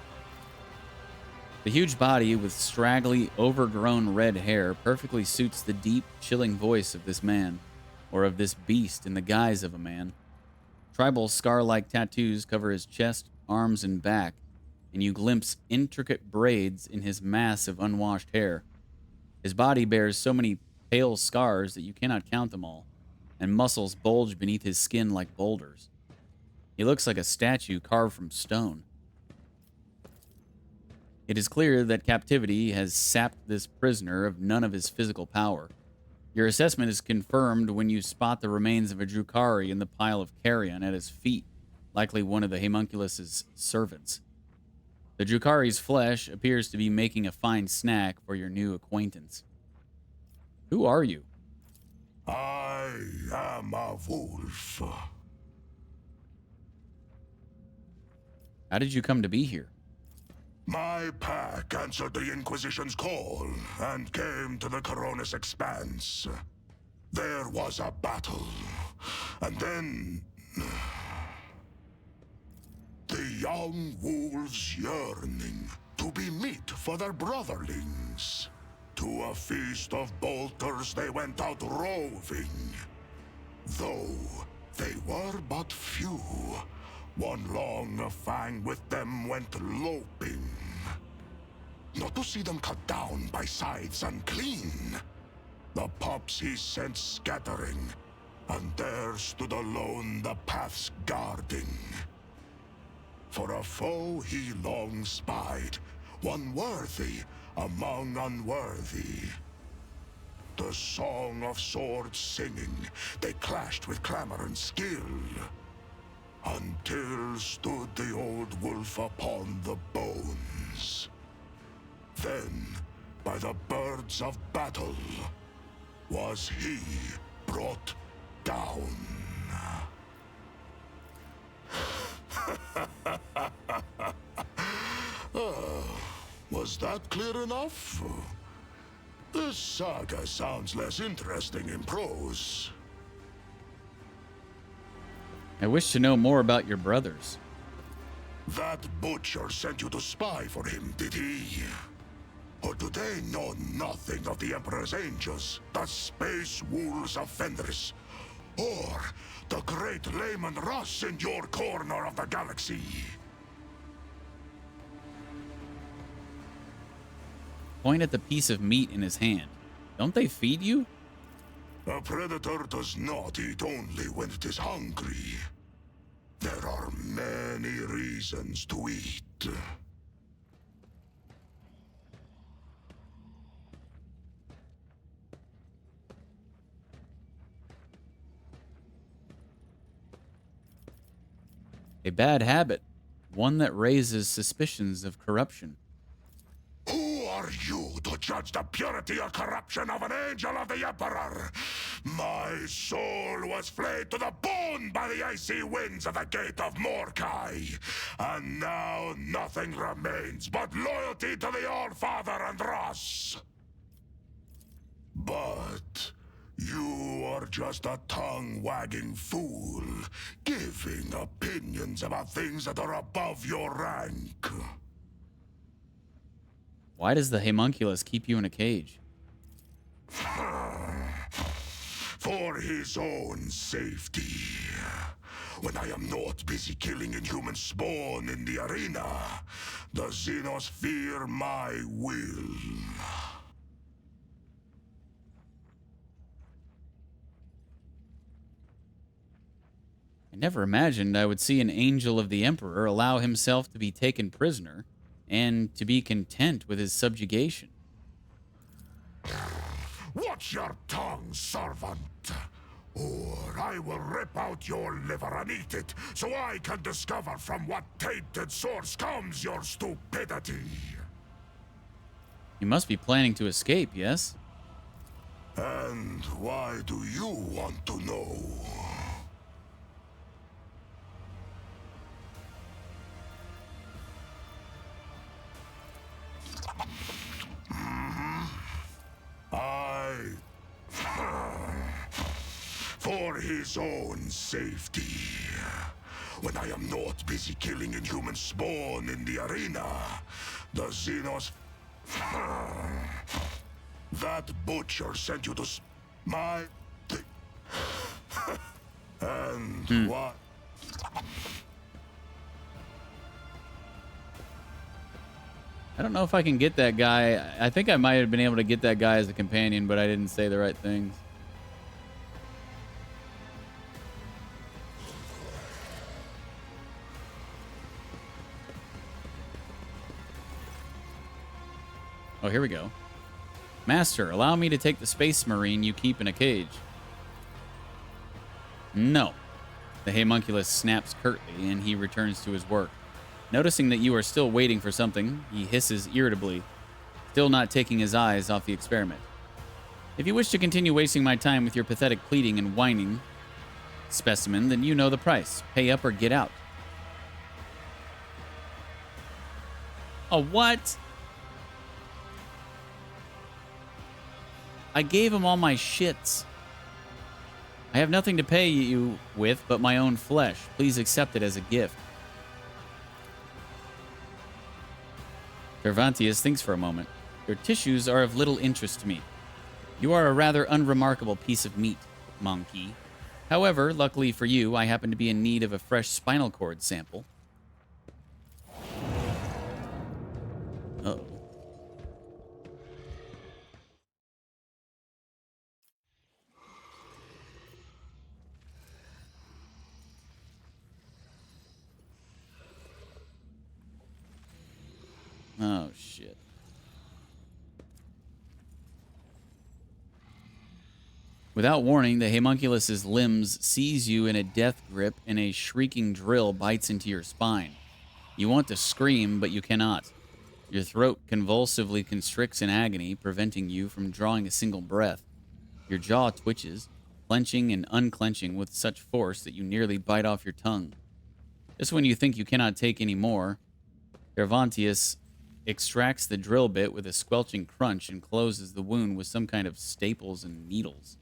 The huge body with straggly, overgrown red hair perfectly suits the deep, chilling voice of this man, or of this beast in the guise of a man. Tribal scar-like tattoos cover his chest, arms, and back, and you glimpse intricate braids in his mass of unwashed hair. His body bears so many pale scars that you cannot count them all, and muscles bulge beneath his skin like boulders. He looks like a statue carved from stone. It is clear that captivity has sapped this prisoner of none of his physical power. Your assessment is confirmed when you spot the remains of a Drukhari in the pile of carrion at his feet, likely one of the homunculus's servants. The Drukhari's flesh appears to be making a fine snack for your new acquaintance. Who are you? I am a wolf. How did you come to be here? My pack answered the Inquisition's call and came to the Coronis Expanse. There was a battle, and then the young wolves yearning to be meat for their brotherlings. To a feast of bolters they went out roving. Though they were but few, one long fang with them went loping. Not to see them cut down by scythes unclean. The pups he sent scattering, and there stood alone the paths guarding. For a foe he long spied, one worthy among unworthy. The song of swords singing, they clashed with clamor and skill, until stood the old wolf upon the bones. Then, by the birds of battle, was he brought down. Was that clear enough? This saga sounds less interesting in prose. I wish to know more about your brothers. That butcher sent you to spy for him, did he? Or do they know nothing of the Emperor's angels, the space wolves of Fenris, or the great Layman Russ in your corner of the galaxy? Point at the piece of meat in his hand. Don't they feed you? A predator does not eat only when it is hungry. There are many reasons to eat. A bad habit. One that raises suspicions of corruption. Who are you to judge the purity or corruption of an angel of the Emperor? My soul was flayed to the bone by the icy winds of the gate of Mordkai, and now nothing remains but loyalty to the All-Father and Ross. But you are just a tongue-wagging fool, giving opinions about things that are above your rank. Why does the homunculus keep you in a cage? For his own safety. When I am not busy killing inhuman spawn in the arena, the Xenos fear my will. I never imagined I would see an angel of the Emperor allow himself to be taken prisoner and to be content with his subjugation. Watch your tongue, servant, or I will rip out your liver and eat it, so I can discover from what tainted source comes your stupidity. You must be planning to escape, yes? And why do you want to know? For his own safety. When I am not busy killing inhuman spawn in the arena, the Xenos... That butcher sent you to my... And what... I don't know if I can get that guy. I think I might have been able to get that guy as a companion, but I didn't say the right things. Oh, here we go. Master, allow me to take the space marine you keep in a cage. No. The homunculus snaps curtly, and he returns to his work. Noticing that you are still waiting for something, he hisses irritably, still not taking his eyes off the experiment. If you wish to continue wasting my time with your pathetic pleading and whining, specimen, then you know the price. Pay up or get out. A what? I gave him all my shits. I have nothing to pay you with but my own flesh. Please accept it as a gift. Cervantes thinks for a moment. Your tissues are of little interest to me. You are a rather unremarkable piece of meat, monkey. However, luckily for you, I happen to be in need of a fresh spinal cord sample. Uh-oh. Oh, shit. Without warning, the homunculus's limbs seize you in a death grip, and a shrieking drill bites into your spine. You want to scream, but you cannot. Your throat convulsively constricts in agony, preventing you from drawing a single breath. Your jaw twitches, clenching and unclenching with such force that you nearly bite off your tongue. Just when you think you cannot take any more, Gervontius extracts the drill bit with a squelching crunch and closes the wound with some kind of staples and needles.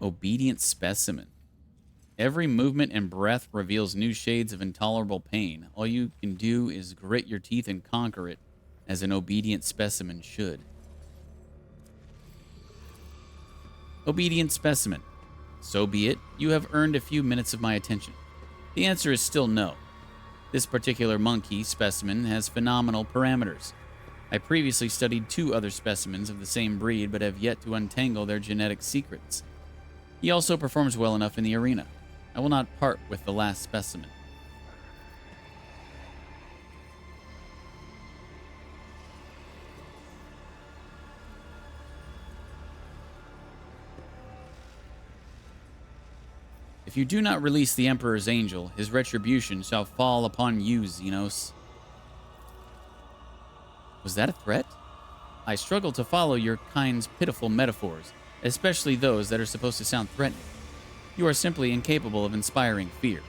Obedient specimen. Every movement and breath reveals new shades of intolerable pain. All you can do is grit your teeth and conquer it, as an obedient specimen should. Obedient specimen. So be it. You have earned a few minutes of my attention. The answer is still no. This particular monkey specimen has phenomenal parameters. I previously studied 2 other specimens of the same breed, but have yet to untangle their genetic secrets. He also performs well enough in the arena. I will not part with the last specimen. If you do not release the Emperor's angel, his retribution shall fall upon you, Xenos. Was that a threat? I struggle to follow your kind's pitiful metaphors, especially those that are supposed to sound threatening. You are simply incapable of inspiring fear.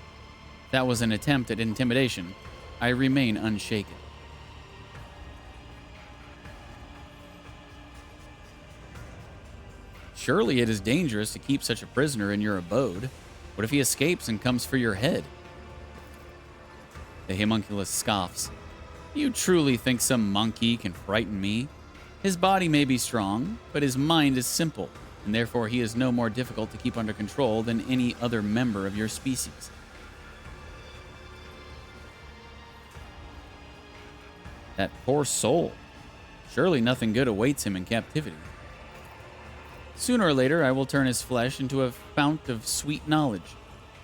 That was an attempt at intimidation. I remain unshaken. Surely it is dangerous to keep such a prisoner in your abode. What if he escapes and comes for your head? The homunculus scoffs. You truly think some monkey can frighten me? His body may be strong, but his mind is simple, and therefore he is no more difficult to keep under control than any other member of your species. That poor soul. Surely nothing good awaits him in captivity. Sooner or later, I will turn his flesh into a fount of sweet knowledge.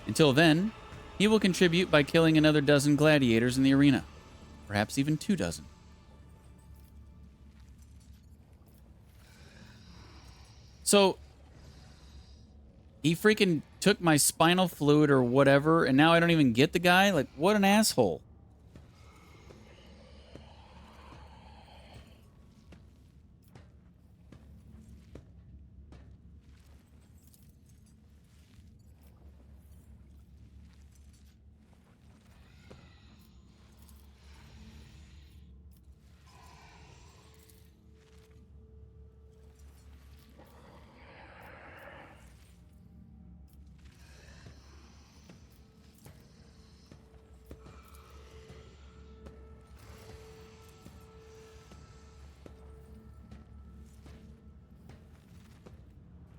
Until then, he will contribute by killing another dozen gladiators in the arena. Perhaps even 2 dozen. So, he freaking took my spinal fluid or whatever, and now I don't even get the guy? Like, what an asshole.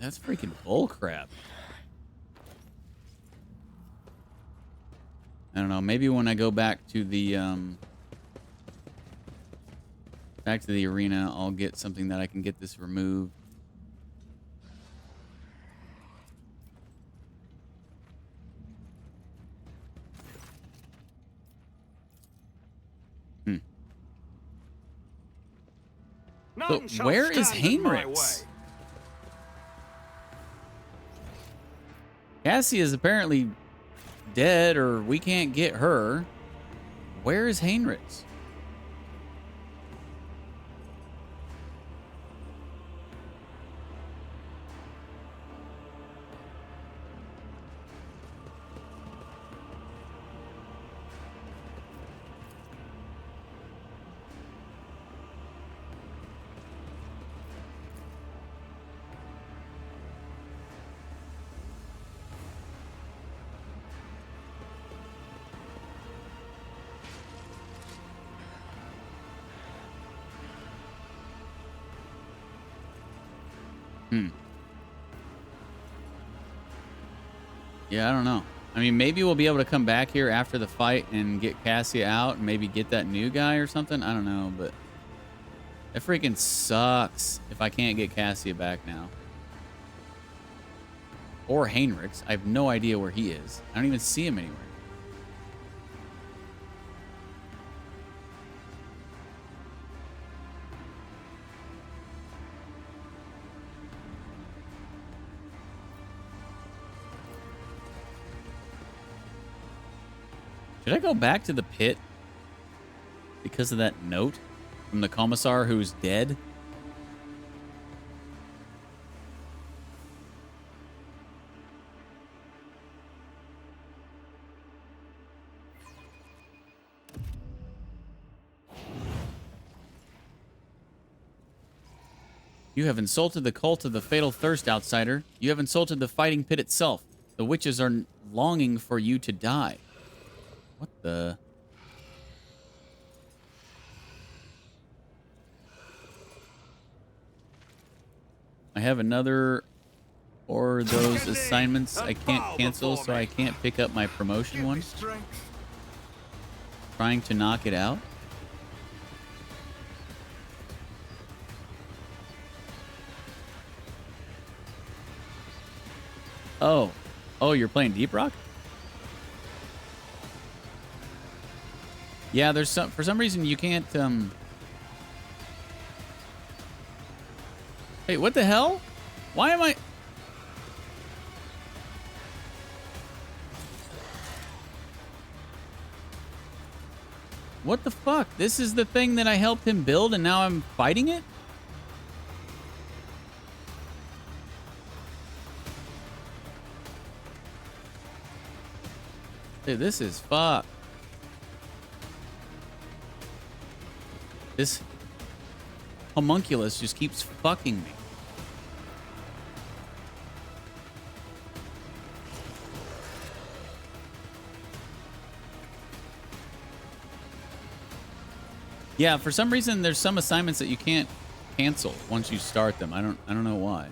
That's freaking bullcrap. I don't know. Maybe when I go back to the arena, I'll get something that I can get this removed. So where is Heinrichs? Cassie is apparently dead, or we can't get her. Where is Heinrichs? Yeah, I don't know. I mean, maybe we'll be able to come back here after the fight and get Cassia out and maybe get that new guy or something. I don't know, but it freaking sucks if I can't get Cassia back now. Or Heinrichs. I have no idea where he is. I don't even see him anywhere. Should I go back to the pit because of that note from the commissar who's dead? You have insulted the cult of the Fatal Thirst, outsider. You have insulted the fighting pit itself. The witches are longing for you to die. What the... I have another... Or those assignments I can't cancel, so I can't pick up my promotion one. Trying to knock it out. Oh. Oh, you're playing Deep Rock? Yeah, there's some... For some reason, you can't, Hey, what the hell? Why am I... What the fuck? This is the thing that I helped him build, and now I'm fighting it? Dude, this is fucked. This homunculus just keeps fucking me. Yeah, for some reason there's some assignments that you can't cancel once you start them. I don't know why.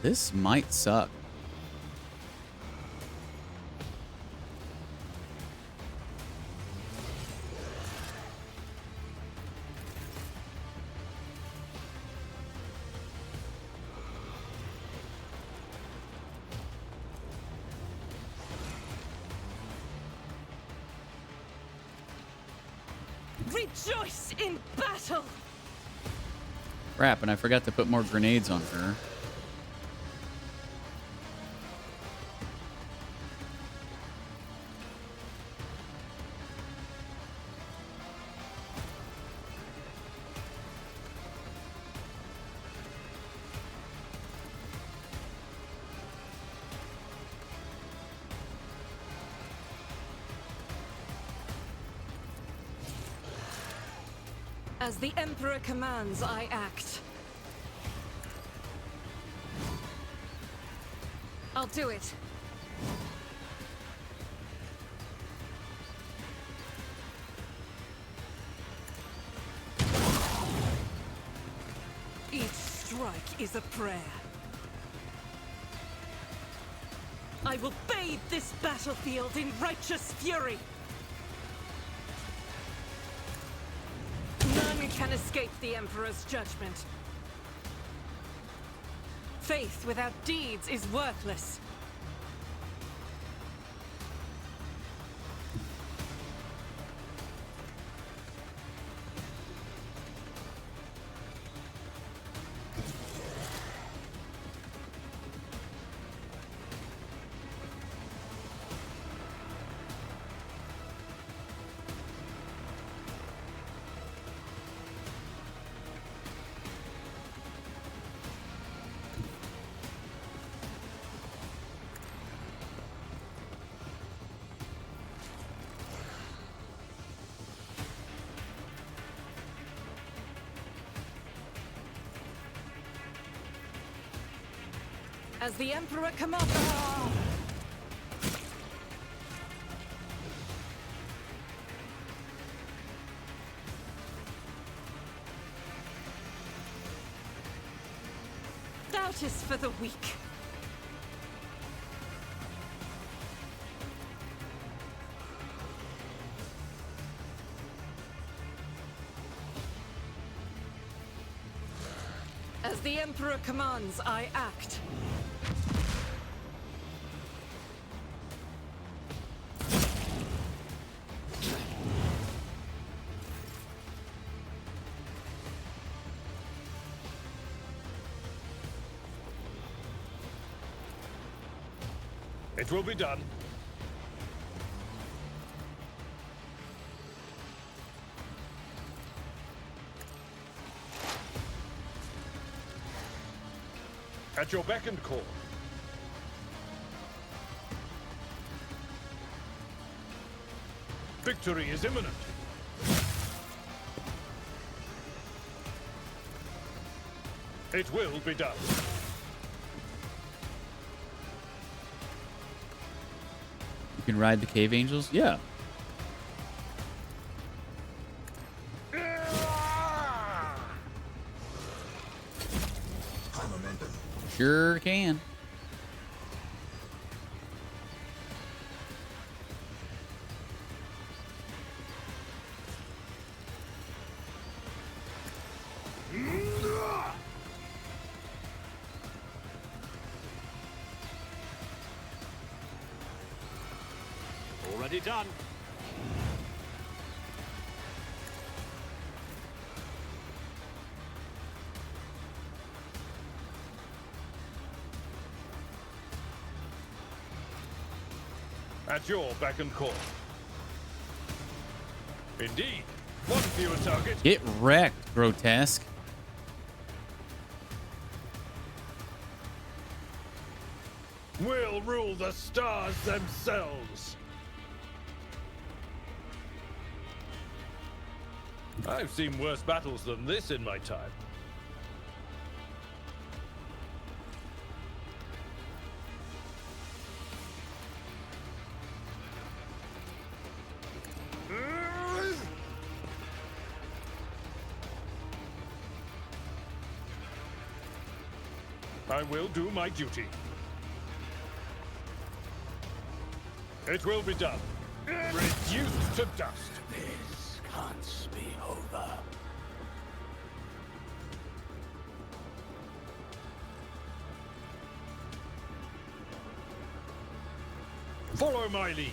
This might suck. Rejoice in battle! Crap, and I forgot to put more grenades on her. As the Emperor commands, I act. I'll do it. Each strike is a prayer. I will bathe this battlefield in righteous fury. None can escape the Emperor's judgment. Faith without deeds is worthless. As the Emperor commands. Not is for the weak. As the Emperor commands, I act. It will be done. At your beck and call. Victory is imminent. It will be done. You can ride the cave angels? Yeah. Sure can. Already done. At your beck and call. Indeed. One fewer target. Get wrecked, Grotesque. We'll rule the stars themselves. I've seen worse battles than this in my time. I will do my duty. It will be done. Reduced to dust. This can't be over. Follow my lead.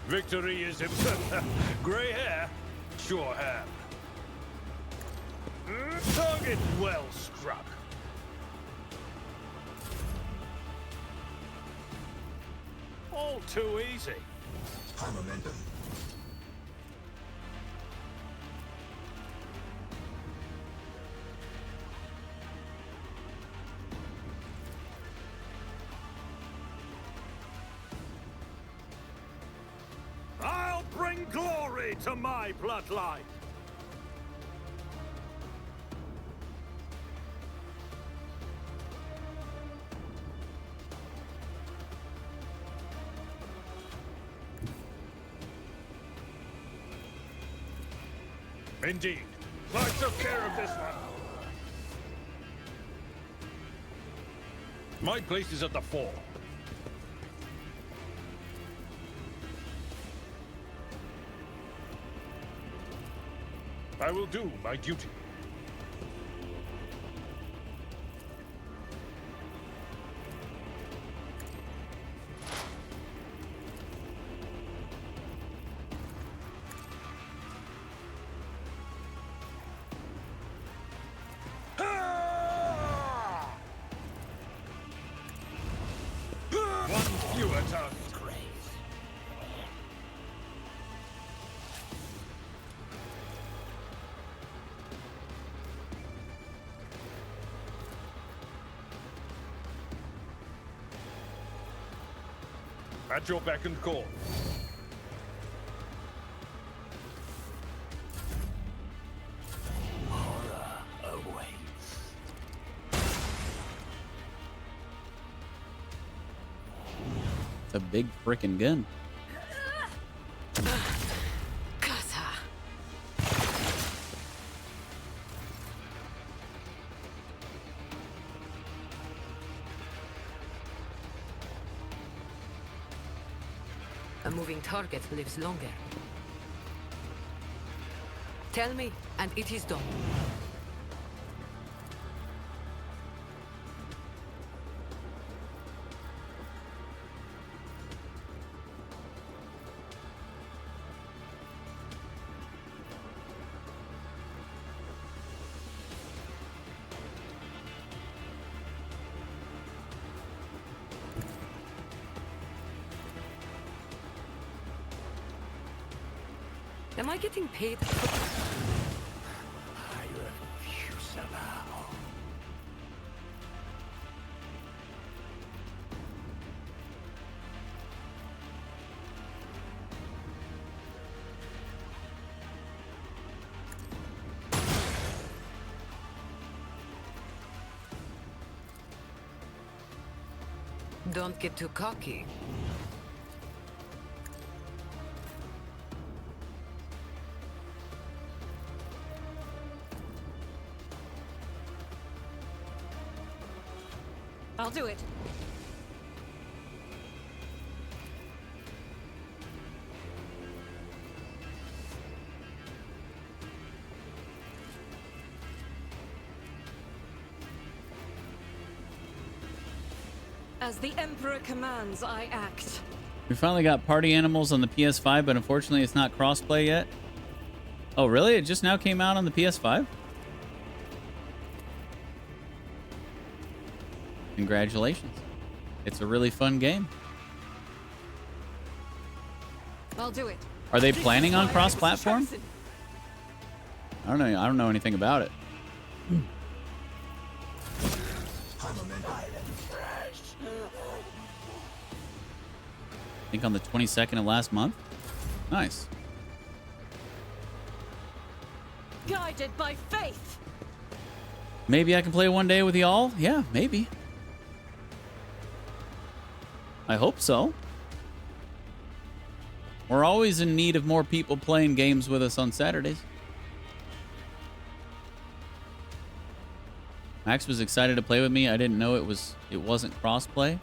Victory is imminent. Grey hair, sure hand. Target well struck. All too easy. High momentum. I'll bring glory to my bloodline. Indeed. I took care of this one. My place is at the fore. I will do my duty. One fewer target. At your beck and call. Horror awaits. It's a big frickin' gun. moving target lives longer. Tell me, and it is done. Am I getting paid? I refuse to bow. Don't get too cocky. I'll do it. As the Emperor commands, I act. We finally got Party Animals on the PS5, but unfortunately it's not crossplay yet. Oh, really? It just now came out on the PS5? Congratulations. It's a really fun game. I'll do it. Are they planning on cross-platform? I don't know. I don't know anything about it. I think on the 22nd of last month. Nice. Guided by faith. Maybe I can play one day with y'all? Yeah, maybe. I hope so. We're always in need of more people playing games with us on Saturdays. Max was excited to play with me. I didn't know it wasn't crossplay.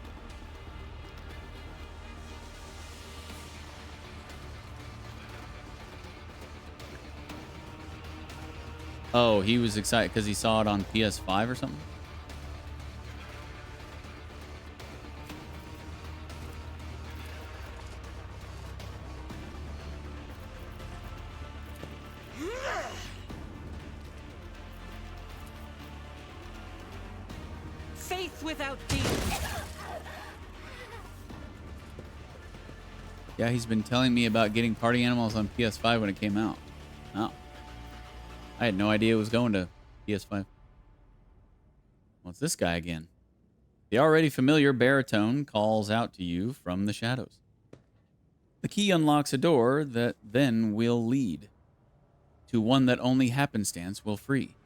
Oh, he was excited because he saw it on PS5 or something? Faith without deeds. Yeah, he's been telling me about getting Party Animals on PS5 when it came out. Oh. I had no idea it was going to PS5. Well, it's this guy again. The already familiar baritone calls out to you from the shadows. The key unlocks a door that then will lead to one that only happenstance will free.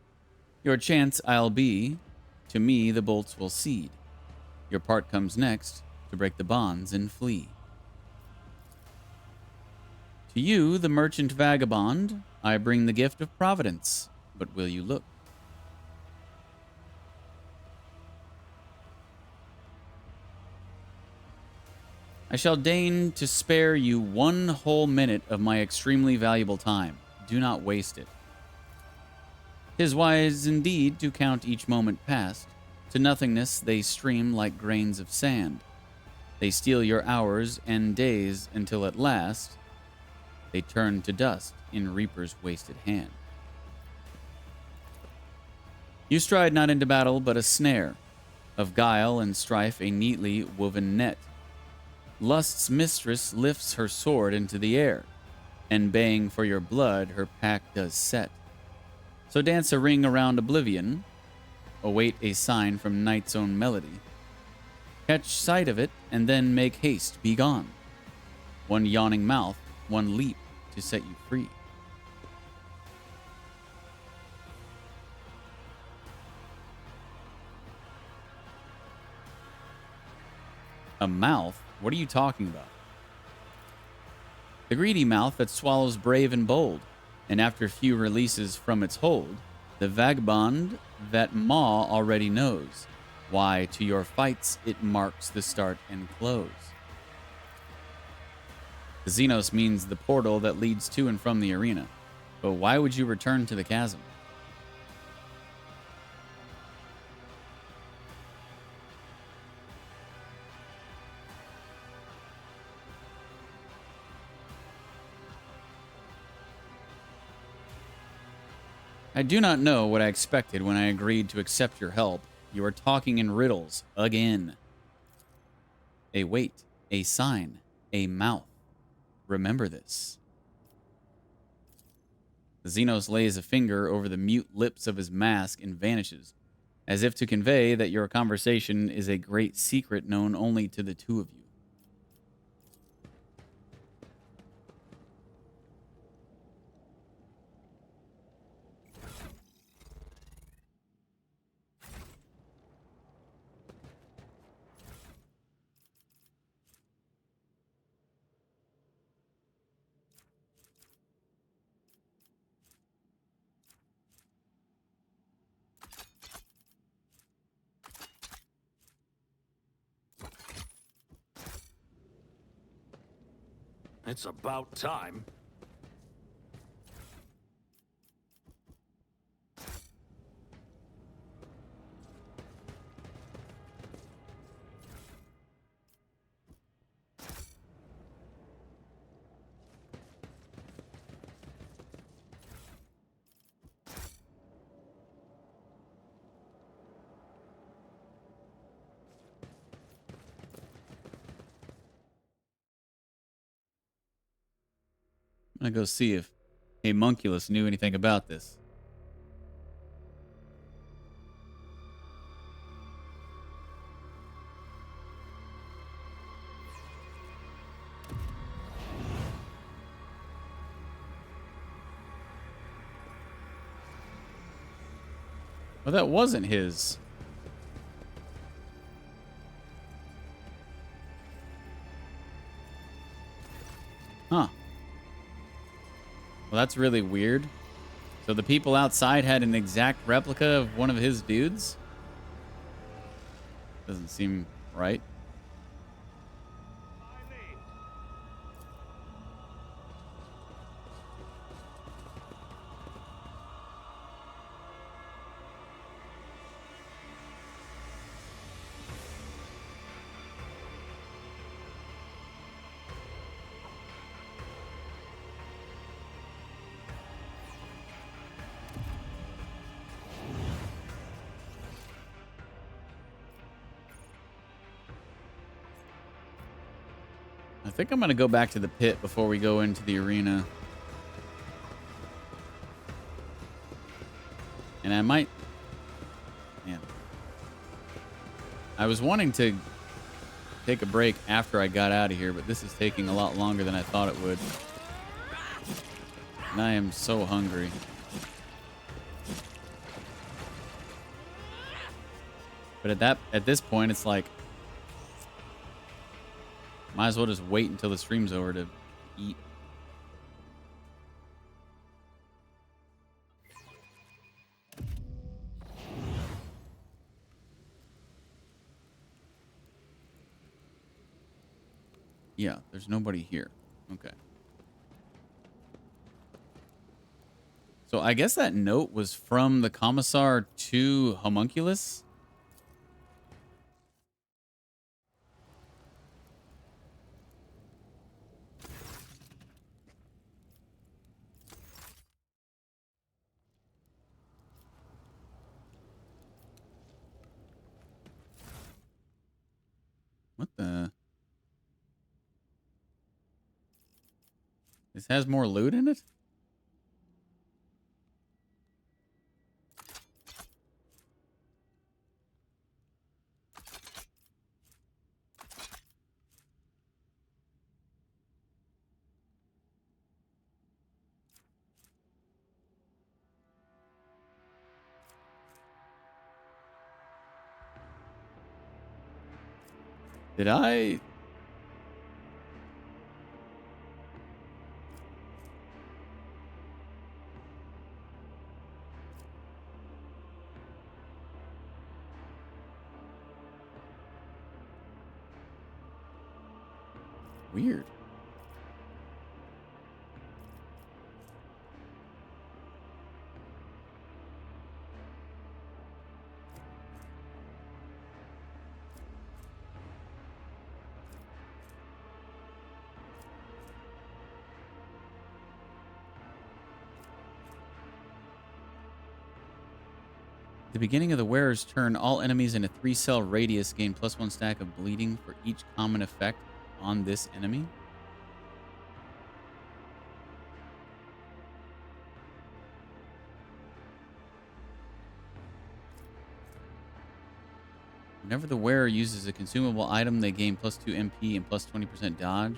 Your chance I'll be, to me the bolts will cede. Your part comes next to break the bonds and flee. To you, the merchant vagabond, I bring the gift of providence, but will you look? I shall deign to spare you 1 whole minute of my extremely valuable time. Do not waste it. 'Tis wise indeed to count each moment past. To nothingness they stream like grains of sand. They steal your hours and days until at last they turn to dust in reaper's wasted hand. You stride not into battle, but a snare of guile and strife, a neatly woven net. Lust's mistress lifts her sword into the air, and baying for your blood, her pack does set. So dance a ring around oblivion, await a sign from night's own melody. Catch sight of it, and then make haste, be gone. One yawning mouth, one leap to set you free. A mouth? What are you talking about? The greedy mouth that swallows brave and bold, and after few releases from its hold, the vagabond that maw already knows, why to your fights it marks the start and close. The Xenos means the portal that leads to and from the arena. But why would you return to the chasm? I do not know what I expected when I agreed to accept your help. You are talking in riddles again. A wait, a sign, a mouth. Remember this. The Xenos lays a finger over the mute lips of his mask and vanishes, as if to convey that your conversation is a great secret known only to the two of you. It's about time. I'm gonna go see if Homunculus knew anything about this. Well, that wasn't his. Huh. Well, that's really weird. So the people outside had an exact replica of one of his dudes? Doesn't seem right. I think I'm going to go back to the pit before we go into the arena. And I might... Man. I was wanting to take a break after I got out of here, but this is taking a lot longer than I thought it would. And I am so hungry. But at this point, it's like... Might as well just wait until the stream's over to eat. Yeah, there's nobody here. Okay. So I guess that note was from the Commissar to Homunculus? What the? This has more loot in it? Did I? Weird. The beginning of the wearer's turn, all enemies in a 3-cell radius gain +1 stack of bleeding for each common effect on this enemy. Whenever the wearer uses a consumable item, they gain +2 MP and +20% dodge.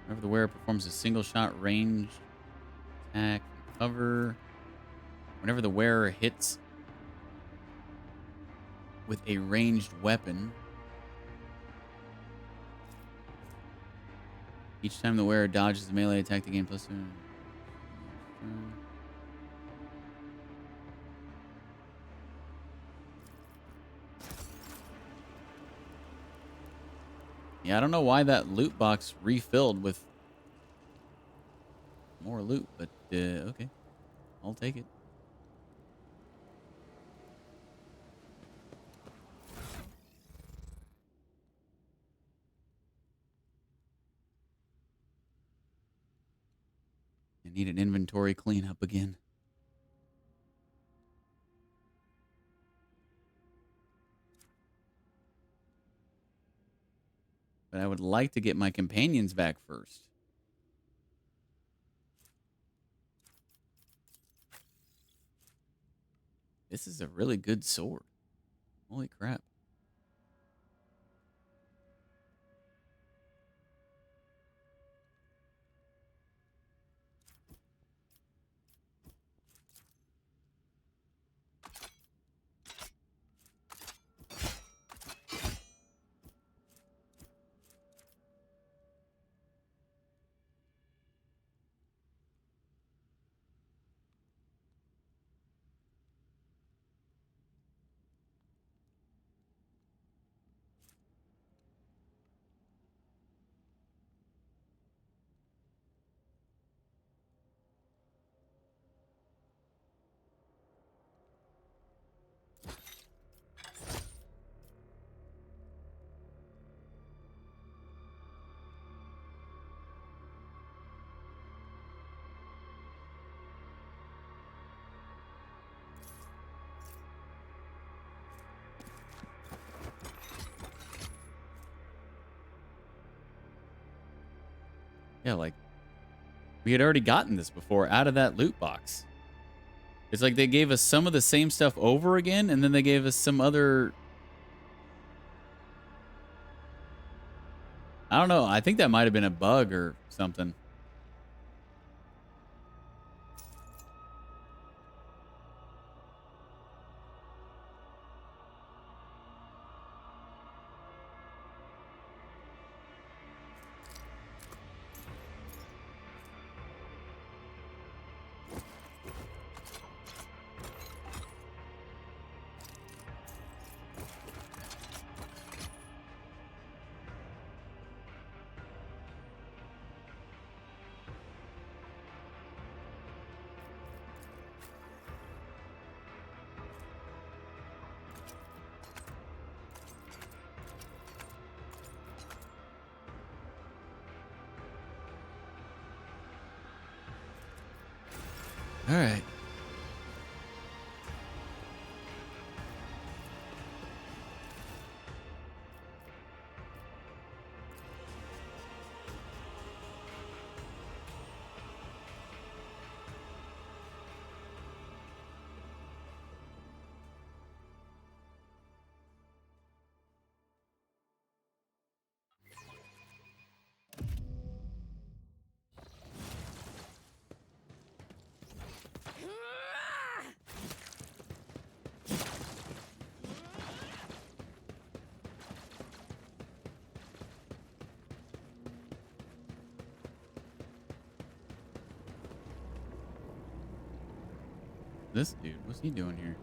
Whenever the wearer performs a single shot range attack and cover. Whenever the wearer hits with a ranged weapon, each time the wearer dodges the melee attack, they gain +2. Yeah, I don't know why that loot box refilled with more loot, but okay. I'll take it. I need an inventory cleanup again. But I would like to get my companions back first. This is a really good sword. Holy crap. Yeah, like, we had already gotten this before out of that loot box. It's like they gave us some of the same stuff over again, and then they gave us some other... I don't know. I think that might have been a bug or something. All right. This dude, what's he doing here?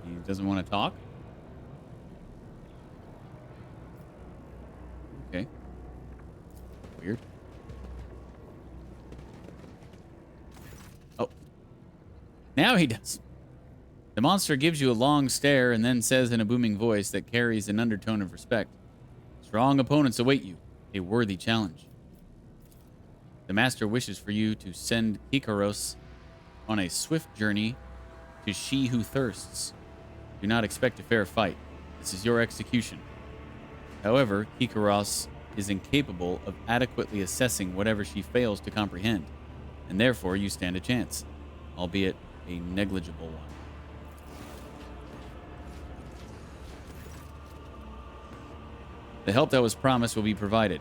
He doesn't want to talk? Okay. Weird. Oh. Now he does. The monster gives you a long stare and then says in a booming voice that carries an undertone of respect, "Strong opponents await you. a worthy challenge. The master wishes for you to send Ikaros on a swift journey to She Who Thirsts. Do not expect a fair fight. This is your execution. However, Ikaros is incapable of adequately assessing whatever she fails to comprehend, and therefore you stand a chance, albeit a negligible one. The help that was promised will be provided.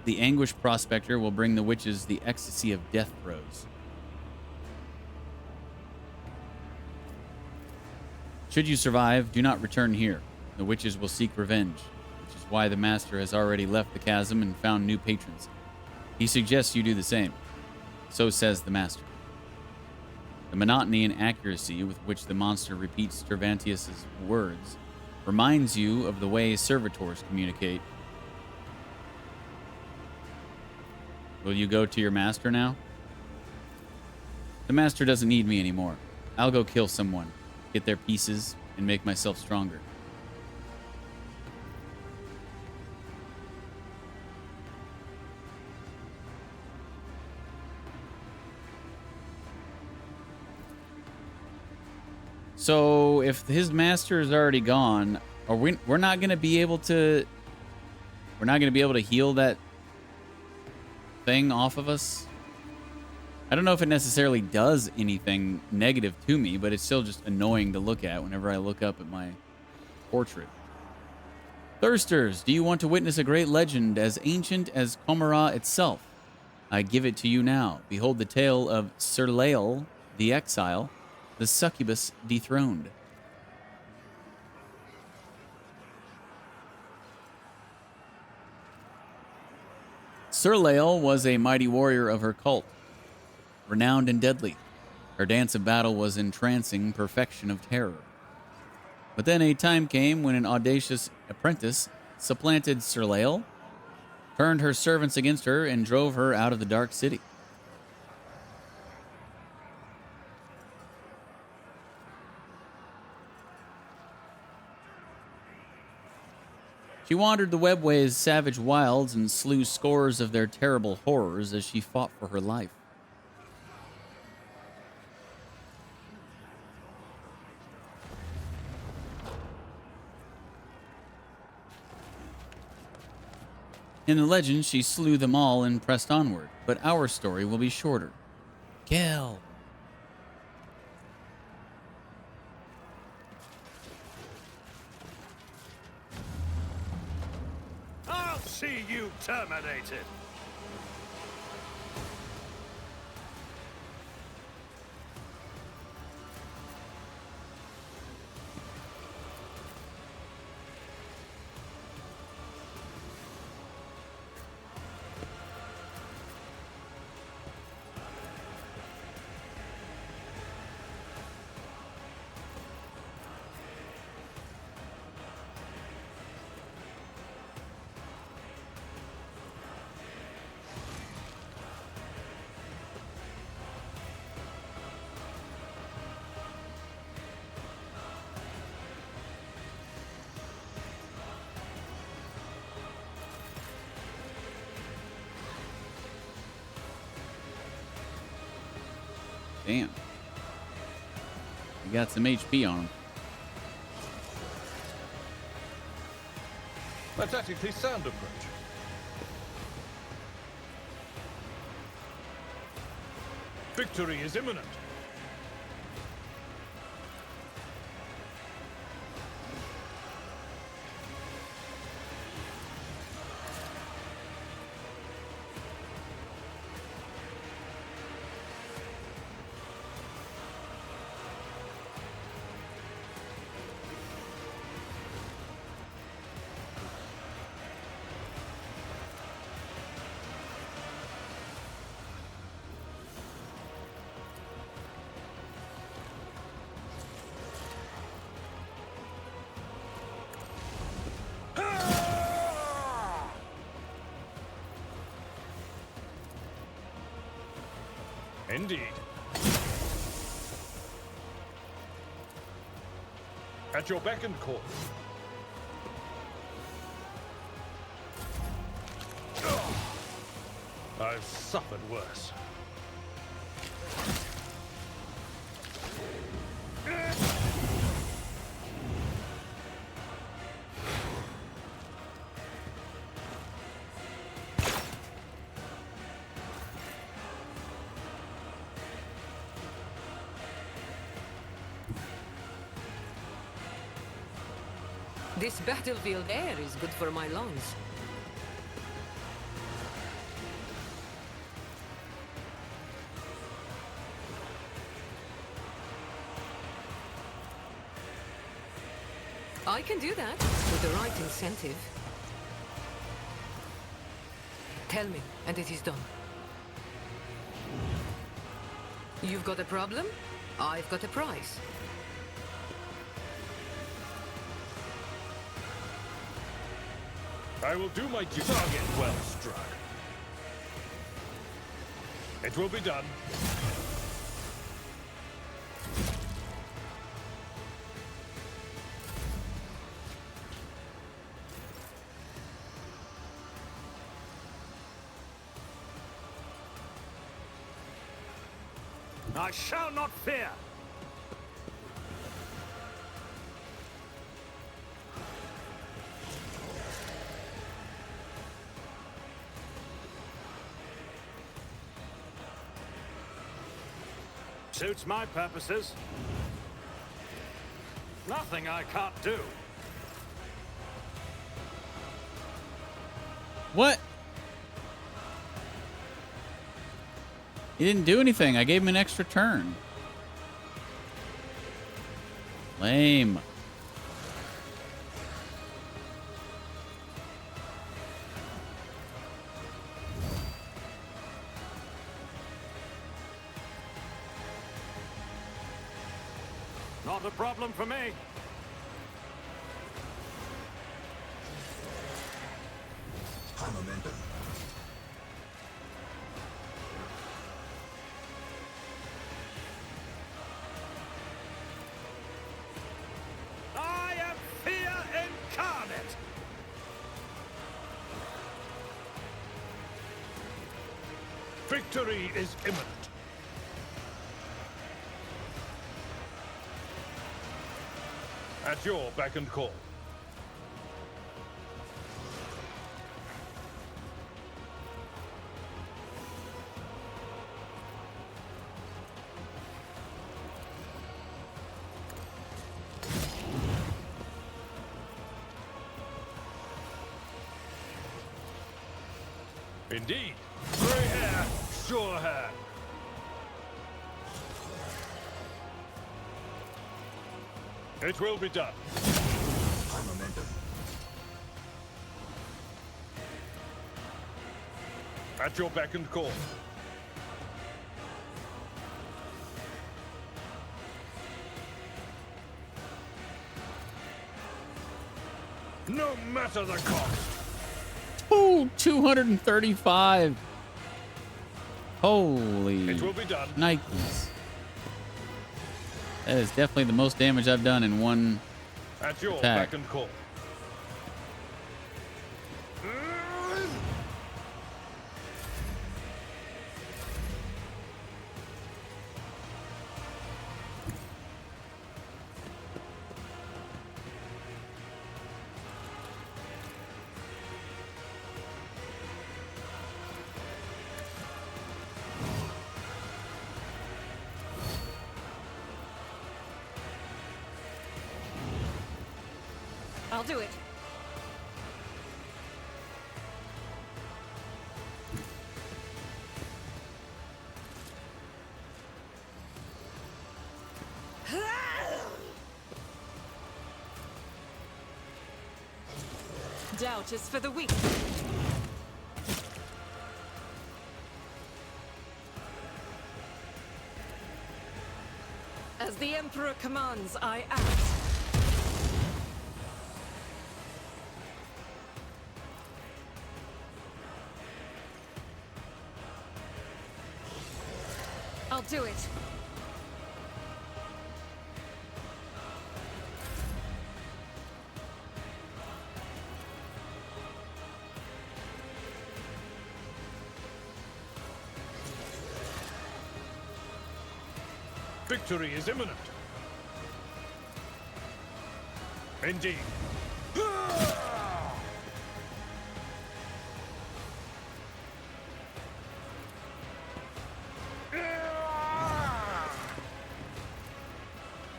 The Anguished Prospector will bring the witches the ecstasy of death throes. Should you survive, do not return here. The witches will seek revenge, which is why the master has already left the chasm and found new patrons. He suggests you do the same. So says the master. The monotony and accuracy with which the monster repeats Cervantius' words reminds you of the way servitors communicate. Will you go to your master now? The master doesn't need me anymore. I'll go kill someone, get their pieces, and make myself stronger. So if his master is already gone, we're not going to be able to heal that thing off of us. I don't know if it necessarily does anything negative to me, but it's still just annoying to look at whenever I look up at my portrait. Thirsters, do you want to witness a great legend as ancient as Comera itself? I give it to you now. Behold the tale of Sir Lael, the exile, the succubus dethroned. Sir Lael was a mighty warrior of her cult, renowned and deadly. Her dance of battle was entrancing perfection of terror. But then a time came when an audacious apprentice supplanted Sir Lael, turned her servants against her, and drove her out of the dark city. She wandered the webway's savage wilds and slew scores of their terrible horrors as she fought for her life. In the legend, she slew them all and pressed onward, but our story will be shorter. Kill! I'll see you terminated. Damn. He got some HP on him. A tactically sound approach. Victory is imminent. Indeed. At your beck and call. I've suffered worse. This battlefield air is good for my lungs. I can do that with the right incentive. Tell me, and it is done. You've got a problem? I've got a prize. I will do my duty. Target well struck. It will be done. I shall not fear. Suits my purposes. Nothing I can't do. What? He didn't do anything. I gave him an extra turn. Lame. Not a problem for me. High momentum. I am fear incarnate. Victory is imminent. At your beck and call. Indeed. Gray hair, sure hair. It will be done. High momentum. At your beck and call. No matter the cost. Oh, 235. Holy It will be done. Nikes. That is definitely the most damage I've done in one At your attack. beck and call. I'll do it. Doubt is for the weak. As the Emperor commands, I act. I'll do it. Victory is imminent. Indeed.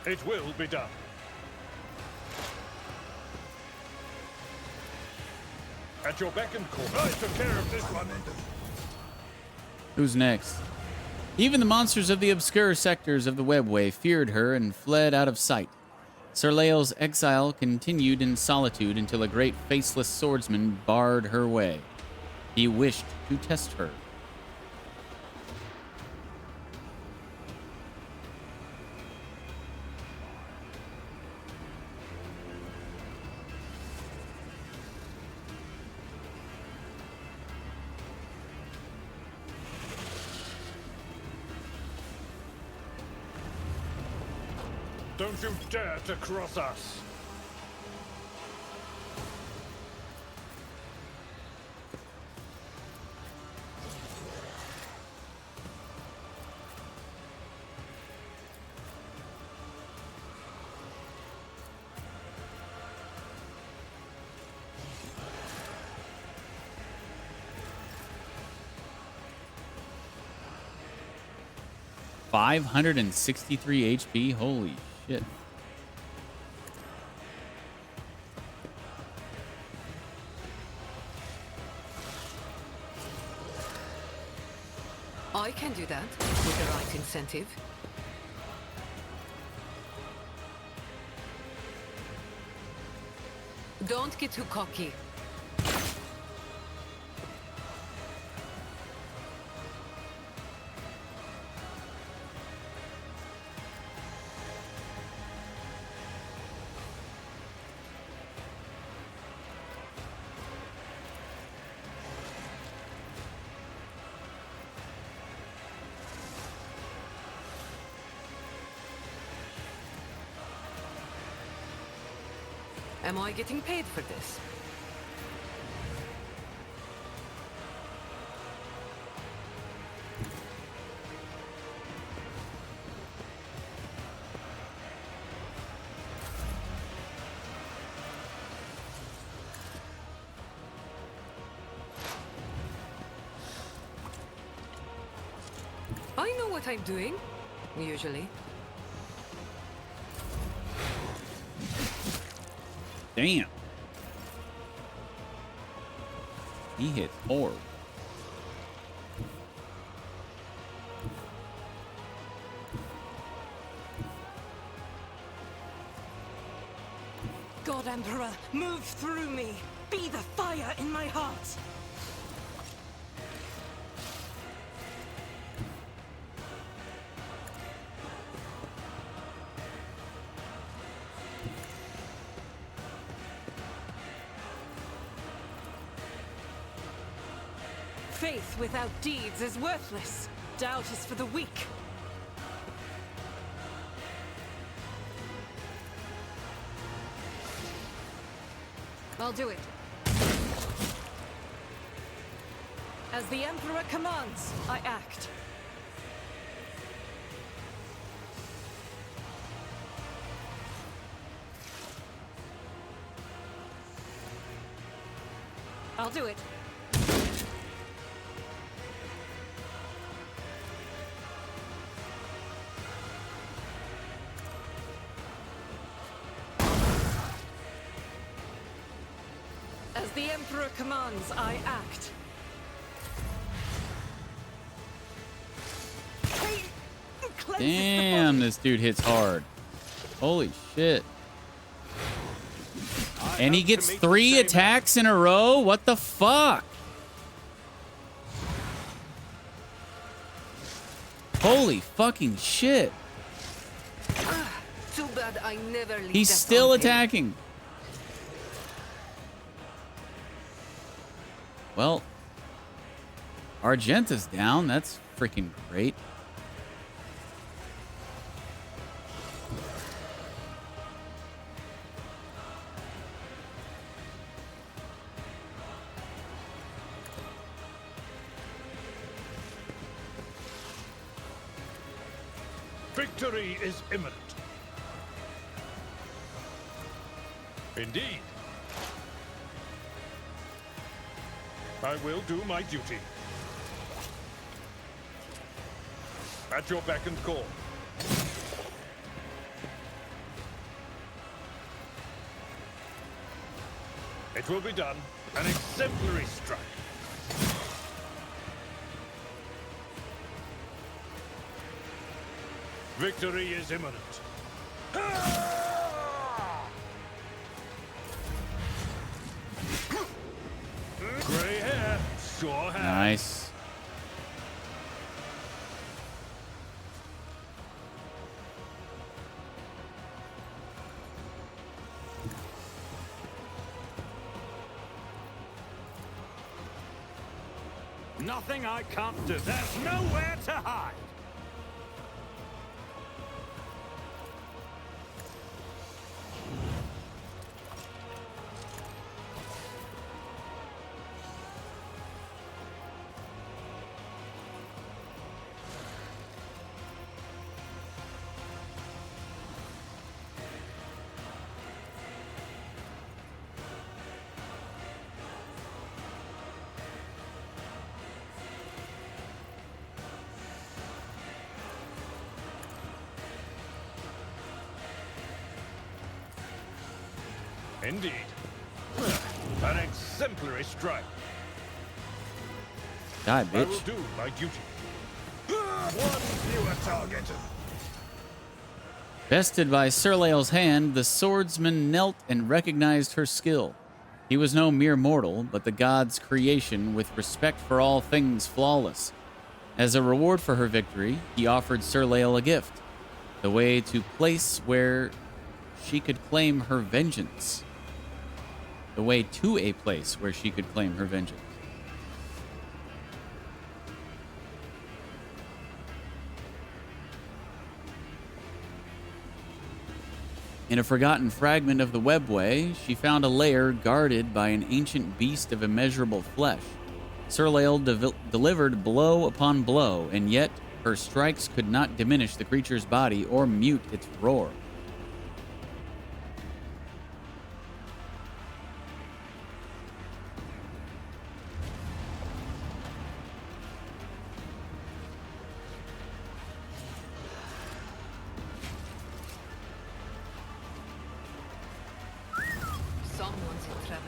It will be done. At your beck and call. I took care of this one. Who's next? Even the monsters of the obscure sectors of the webway feared her and fled out of sight. Sir Leo's exile continued in solitude until a great faceless swordsman barred her way. He wished to test her. Don't you dare to cross us! $563 HP. Holy shit. I can do that with the right incentive. Don't get too cocky. Am I getting paid for this? I know what I'm doing, usually. Damn. He hit hard. God Emperor, move through me. Be the fire in my heart. Faith without deeds is worthless. Doubt is for the weak. I'll do it. As the Emperor commands, I act. I'll do it. As the Emperor commands, I act. Damn, this dude hits hard. Holy shit. And he gets 3 attacks in a row? What the fuck? Holy fucking shit. Too bad I never leave He's that still on him. attacking. Well, Argenta's down. That's freaking great. Victory is imminent. Indeed. I will do my duty. At your beck and call. It will be done. An exemplary strike. Victory is imminent. Gray hair, sure hair. Nice. Nothing I can't do. There's nowhere to hide. Indeed. An exemplary strike. Die, I will bitch. do my duty. One fewer target. Bested by Surleil's hand, the swordsman knelt and recognized her skill. He was no mere mortal, but the god's creation with respect for all things flawless. As a reward for her victory, he offered Surleil a gift, the way to place where she could claim her vengeance. The way to a place where she could claim her vengeance. In a forgotten fragment of the webway, she found a lair guarded by an ancient beast of immeasurable flesh. Surleil delivered blow upon blow, and yet her strikes could not diminish the creature's body or mute its roar. Someone's in trouble.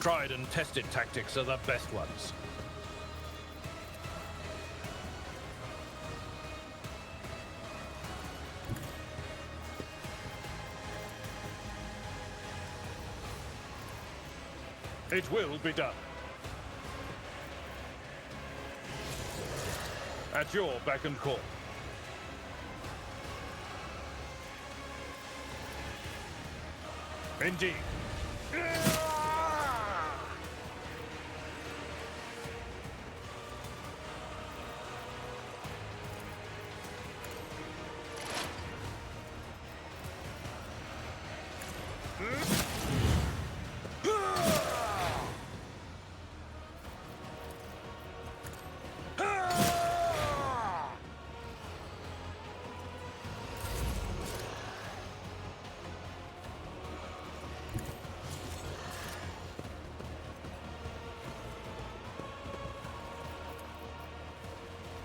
Tried and tested tactics are the best ones. It will be done. At your beck and call. Indeed.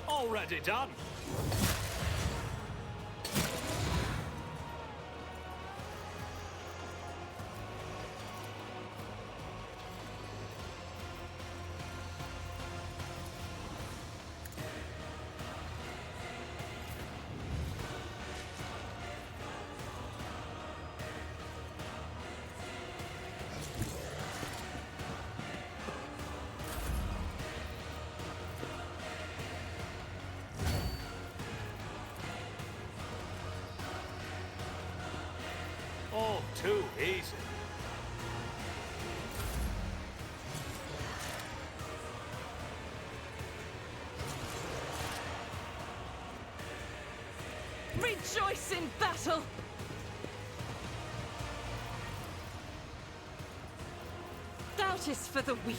Already done. too easy. Rejoice in battle! Doubt is for the weak.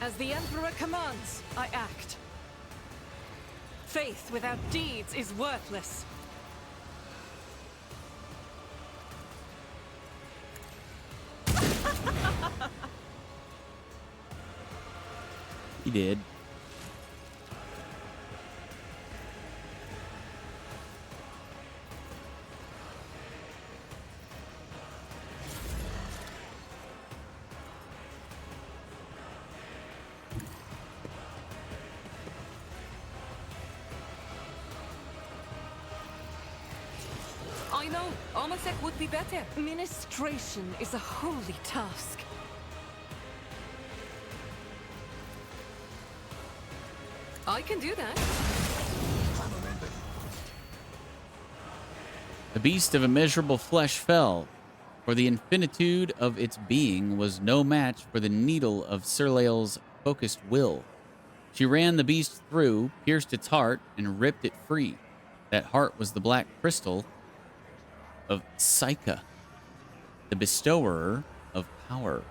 As the Emperor commands, I act. Faith without deeds is worthless. He did. I know, Omasek would be better. Ministration is a holy task. I can do that. The beast of immeasurable flesh fell, for the infinitude of its being was no match for the needle of Serleil's focused will. She ran the beast through, pierced its heart, and ripped it free. That heart was the black crystal of Psyche, the bestower of power.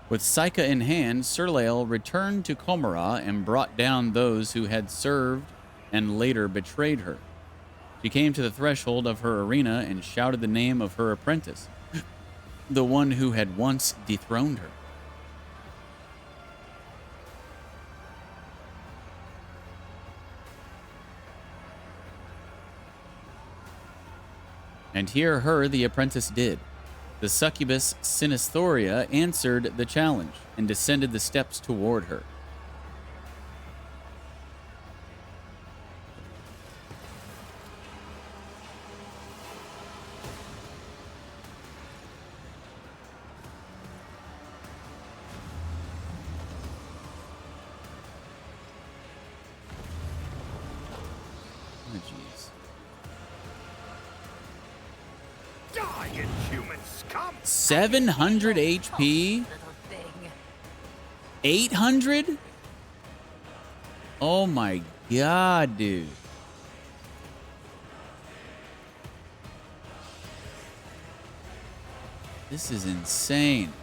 With Psyche in hand, Serleil returned to Comora and brought down those who had served and later betrayed her. She came to the threshold of her arena and shouted the name of her apprentice, the one who had once dethroned her. And hear her the apprentice did. The succubus Sinisthoria answered the challenge and descended the steps toward her. Oh, jeez. Die, inhuman scum! 700 HP? Little thing. 800? Oh my god, dude. This is insane.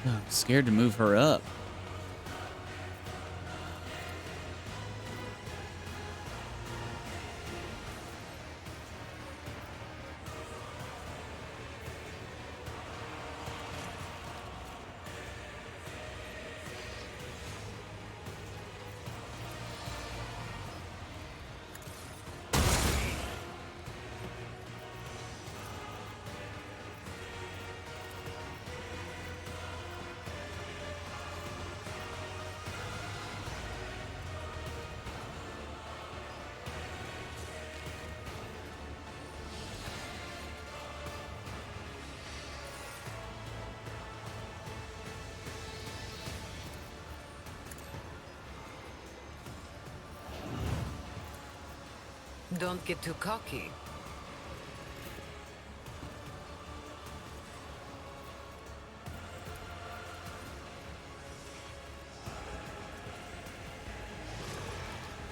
I'm scared to move her up. Don't get too cocky.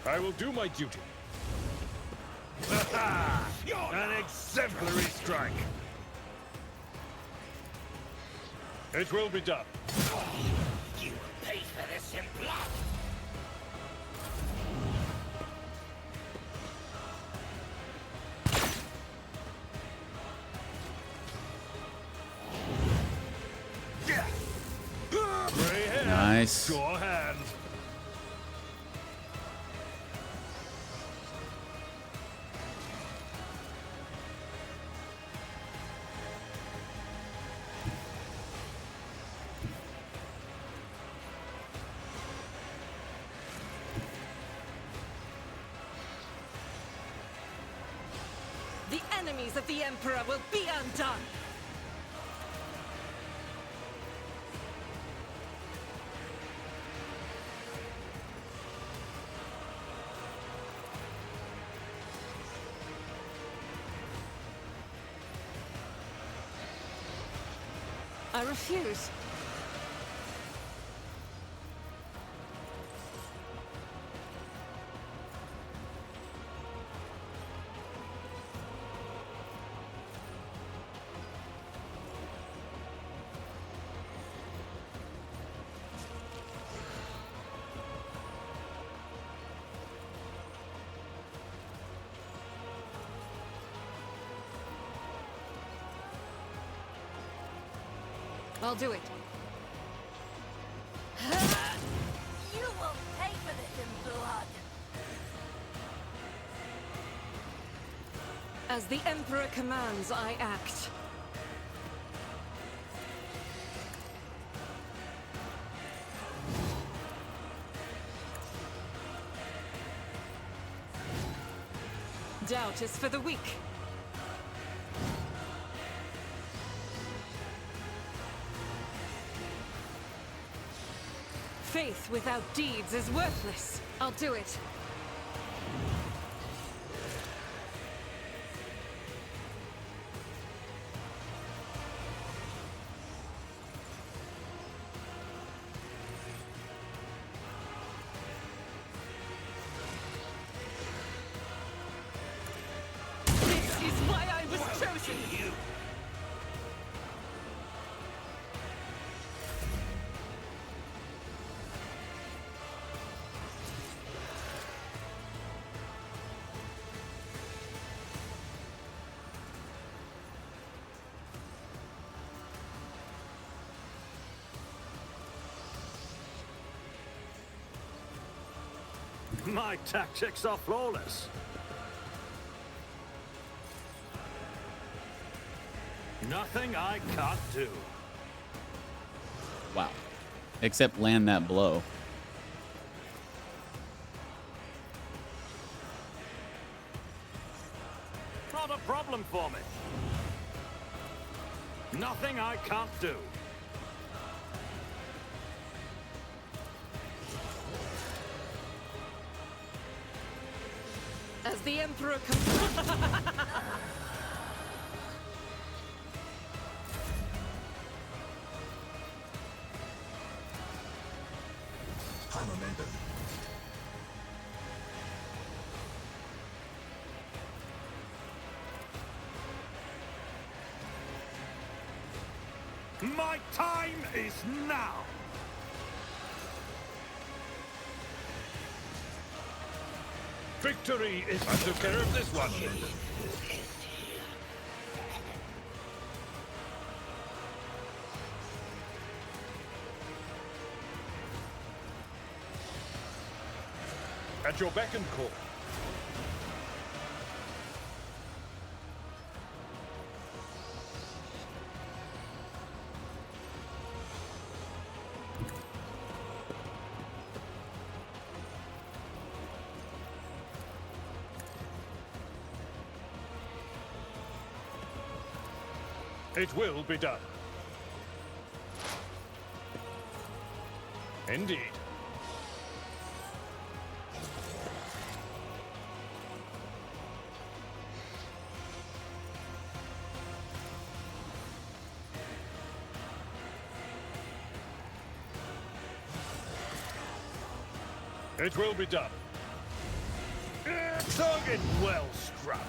I will do my duty. An exemplary strike. It will be done. You will pay for this in blood. Nice. Sure hand. The enemies of the Emperor will be undone! I refuse. I'll do it. You will pay for this in blood. As the Emperor commands, I act. Doubt is for the weak. Faith without deeds is worthless. I'll do it. This is why I was chosen! My tactics are flawless. Nothing I can't do. Wow. Except land that blow. Not a problem for me. Nothing I can't do. As the Emperor comes... My My time is now! Victory is... I took care of this one. At your beck and call. It will be done. Indeed. It will be done. Target well struck.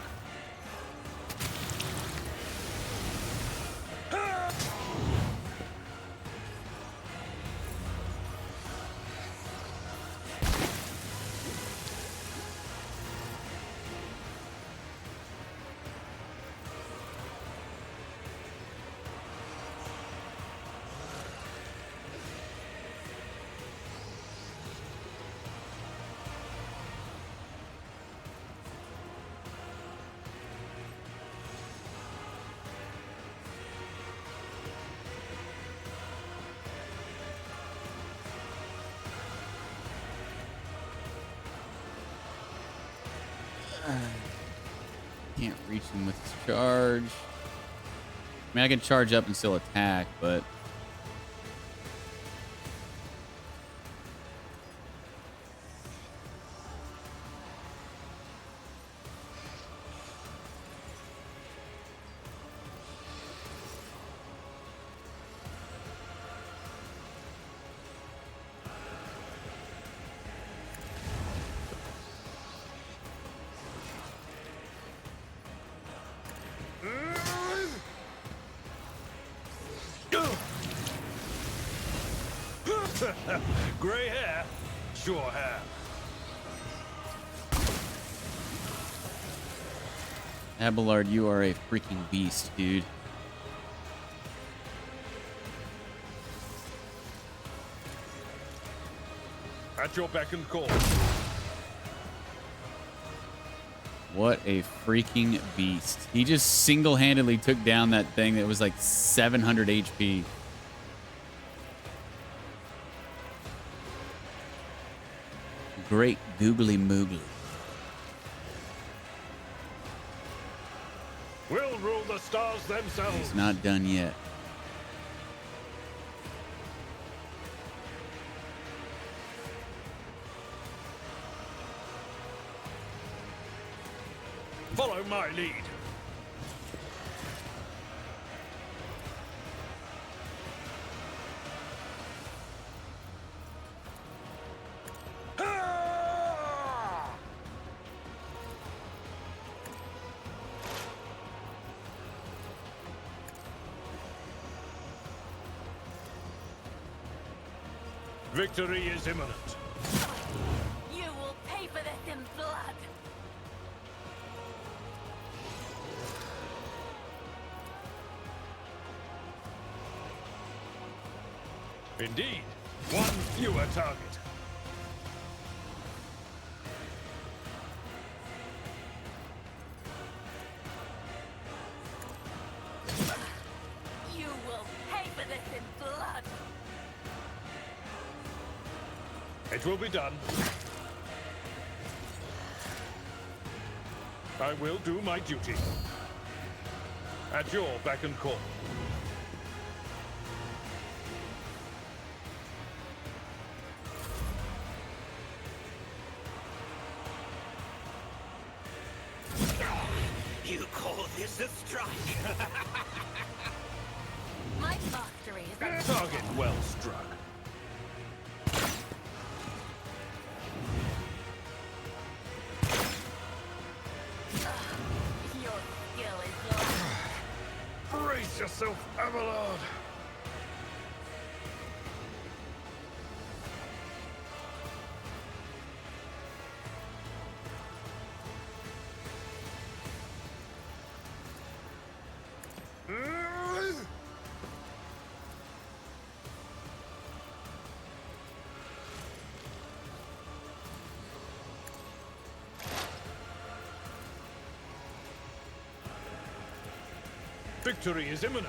Can't reach him with his charge. I mean, I can charge up and still attack, but... Gray hair? Sure have. Abelard, you are a freaking beast, dude. At your beck and call. What a freaking beast. He just single-handedly took down that thing that was like 700 HP. Great googly moogly. We'll rule the stars themselves. He's not done yet. Follow my lead. Victory is imminent. You will pay for this in blood. Indeed, one fewer target. You will pay for this in blood. It will be done. I will do my duty. At your beck and call. You call this a strike? My mastery is a Target well struck. your skill is low. Brace yourself, Abelard. Victory is imminent.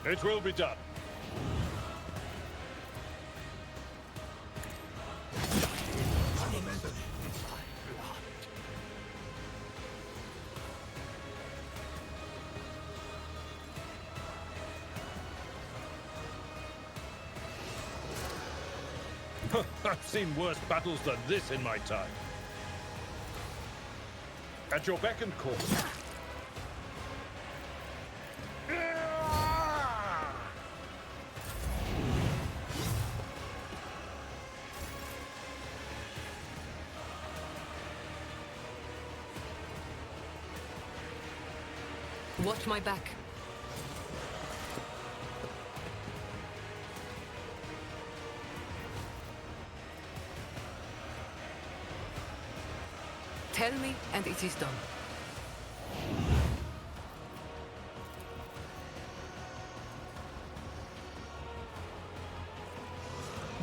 It will be done. I've seen worse battles than this in my time. At your beck and call. Watch my back. Tell me, and it is done.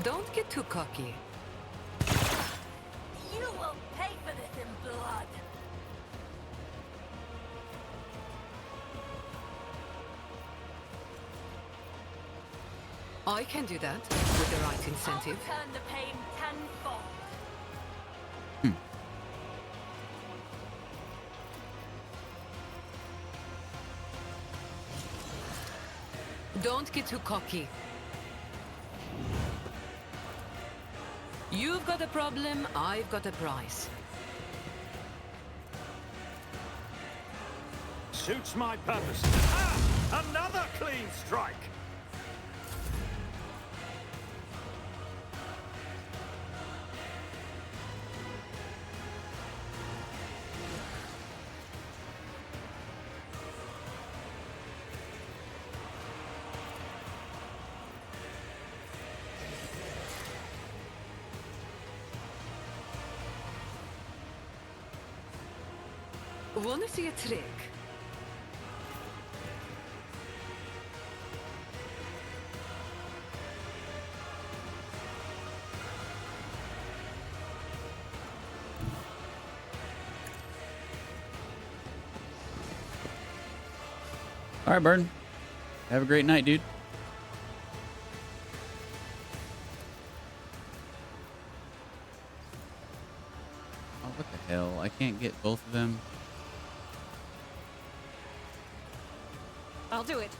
Don't get too cocky. You will pay for this in blood. I can do that with the right I'll incentive. return the pain tenfold. Don't get too cocky. You've got a problem, I've got a price. Suits my purpose. Ah! Another clean strike! Wanna see a trick? All right, Burn. Have a great night, dude. Oh, what the hell? I can't get both of them. I'll do it.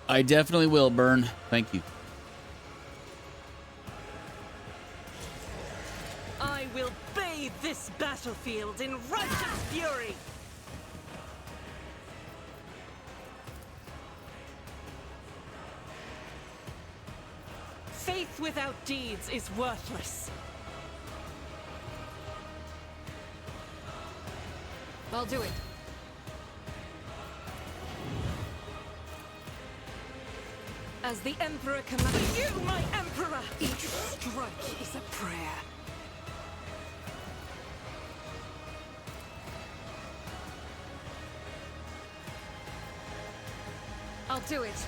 I definitely will, Burn. Thank you. I will bathe this battlefield in righteous fury. Faith without deeds is worthless. I'll do it. As the Emperor commands. For you, my Emperor! Each strike is a prayer. I'll do it.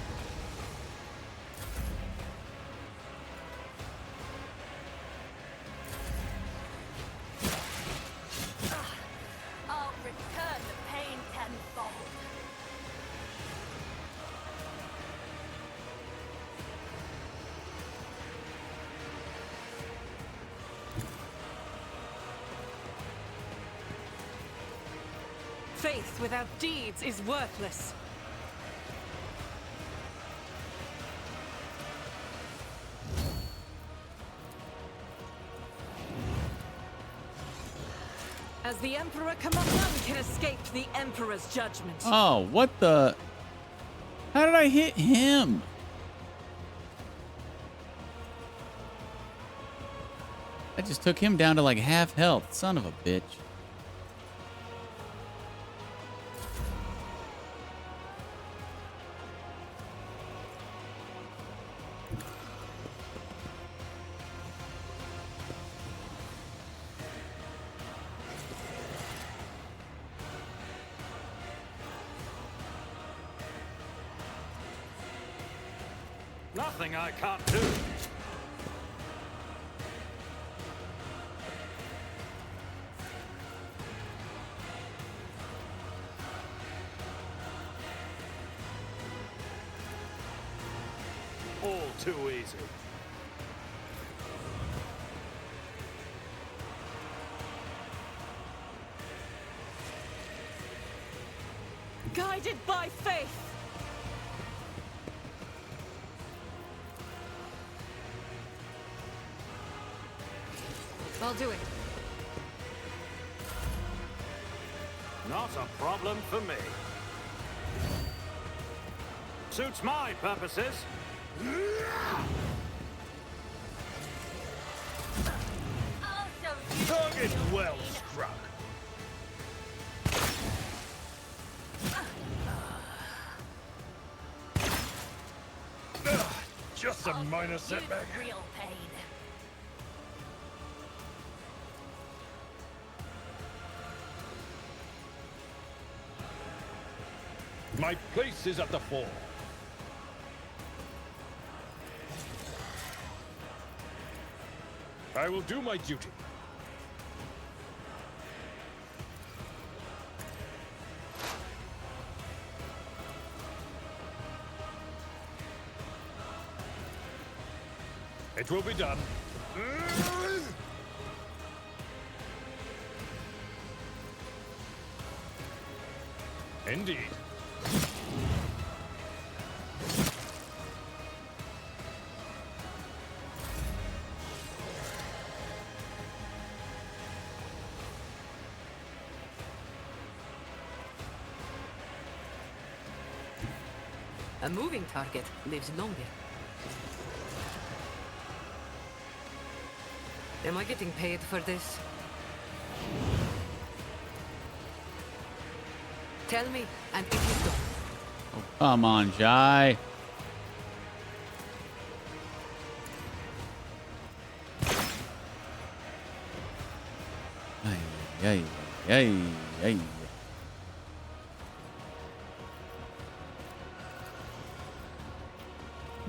I'll return the pain tenfold. Faith without deeds is worthless. As the Emperor commands, none can escape the Emperor's judgment. Oh, what the? How did I hit him? I just took him down to like half health. Son of a bitch. Nothing I can't do. All too easy. Guided by faith. I'll do it. Not a problem for me. Suits my purposes. I'll show you. Target well struck. Just a minor setback. Real pain. My place is at the fore. I will do my duty. It will be done. Indeed. A moving target lives longer. Am I getting paid for this? Tell me, and it is done. Oh, come on, Jai. Ay, ay, ay, ay.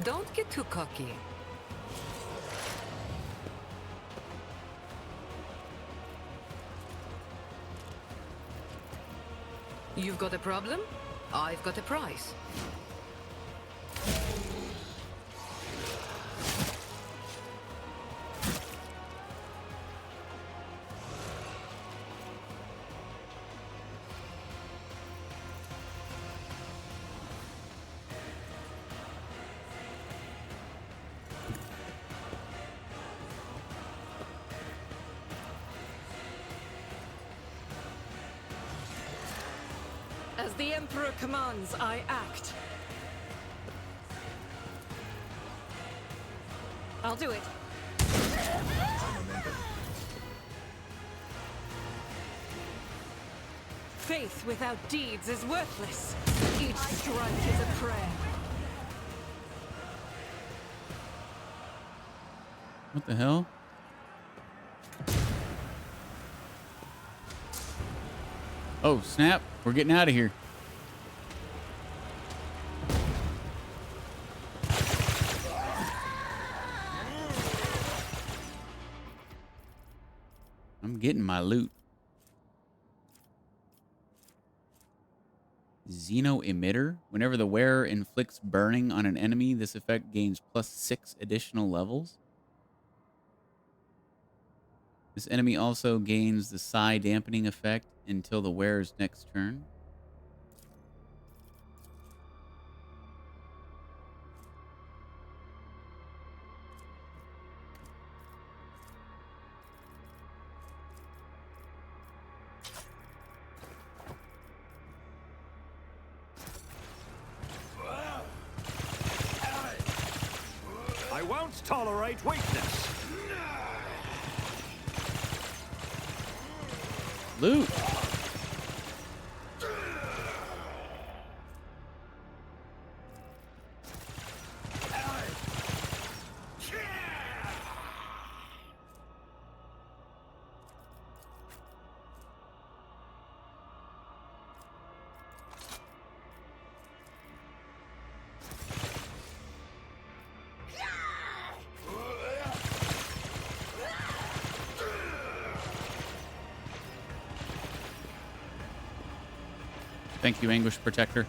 Don't get too cocky. You've got a problem? I've got a prize. As the Emperor commands, I act. I'll do it. Faith without deeds is worthless. Each strike is a prayer. What the hell? Oh, snap. We're getting out of here. I'm getting my loot. Xeno emitter. Whenever the wearer inflicts burning on an enemy, this effect gains +6 additional levels. This enemy also gains the psi dampening effect until the wearer's next turn. I won't tolerate weakness. Loot. Thank you, Anguish Protector.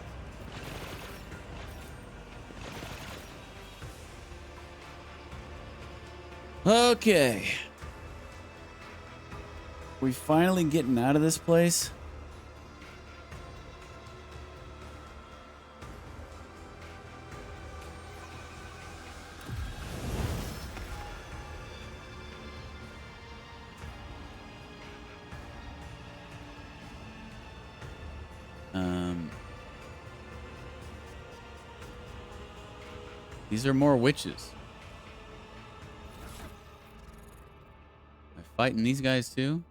Okay. We finally getting out of this place? These are more witches. Am I fighting these guys too?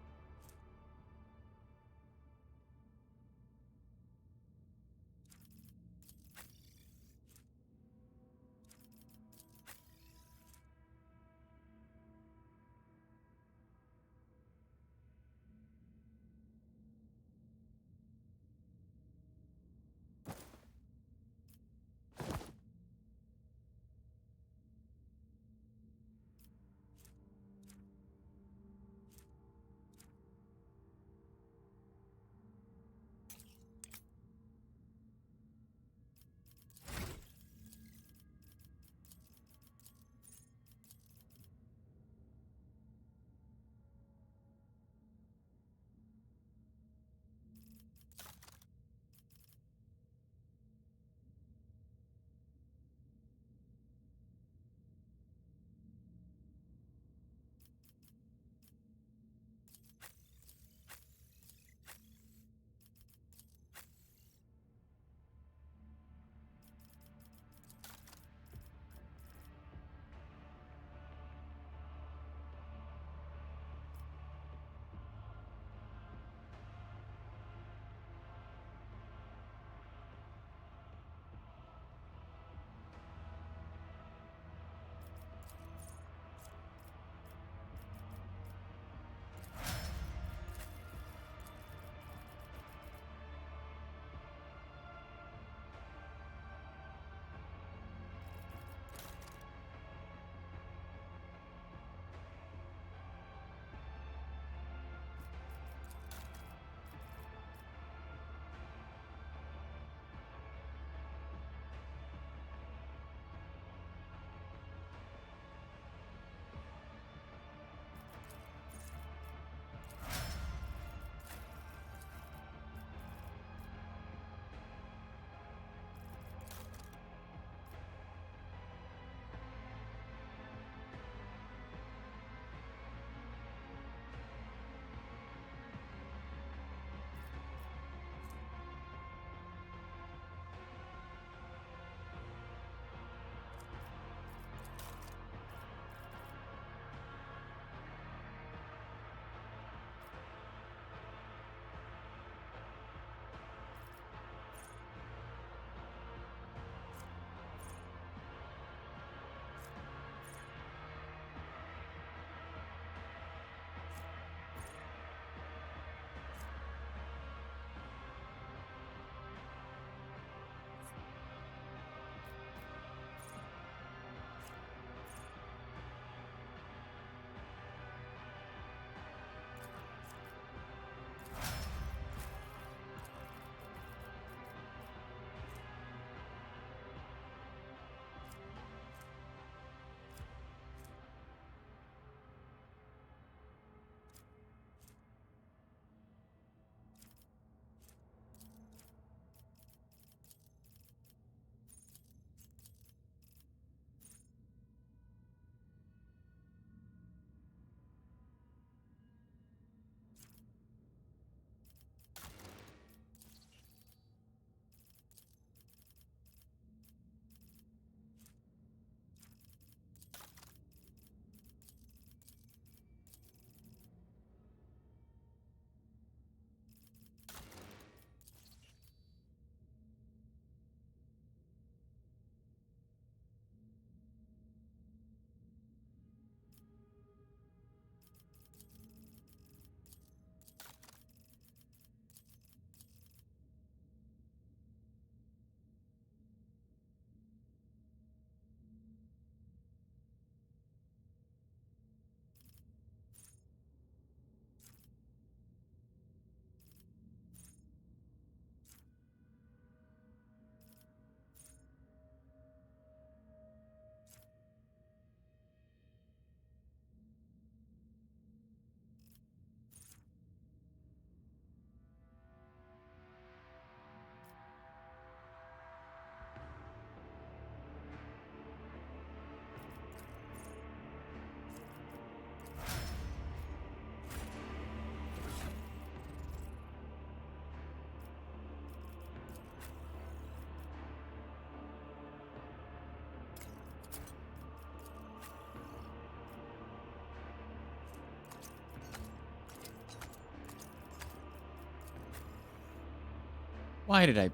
Why did I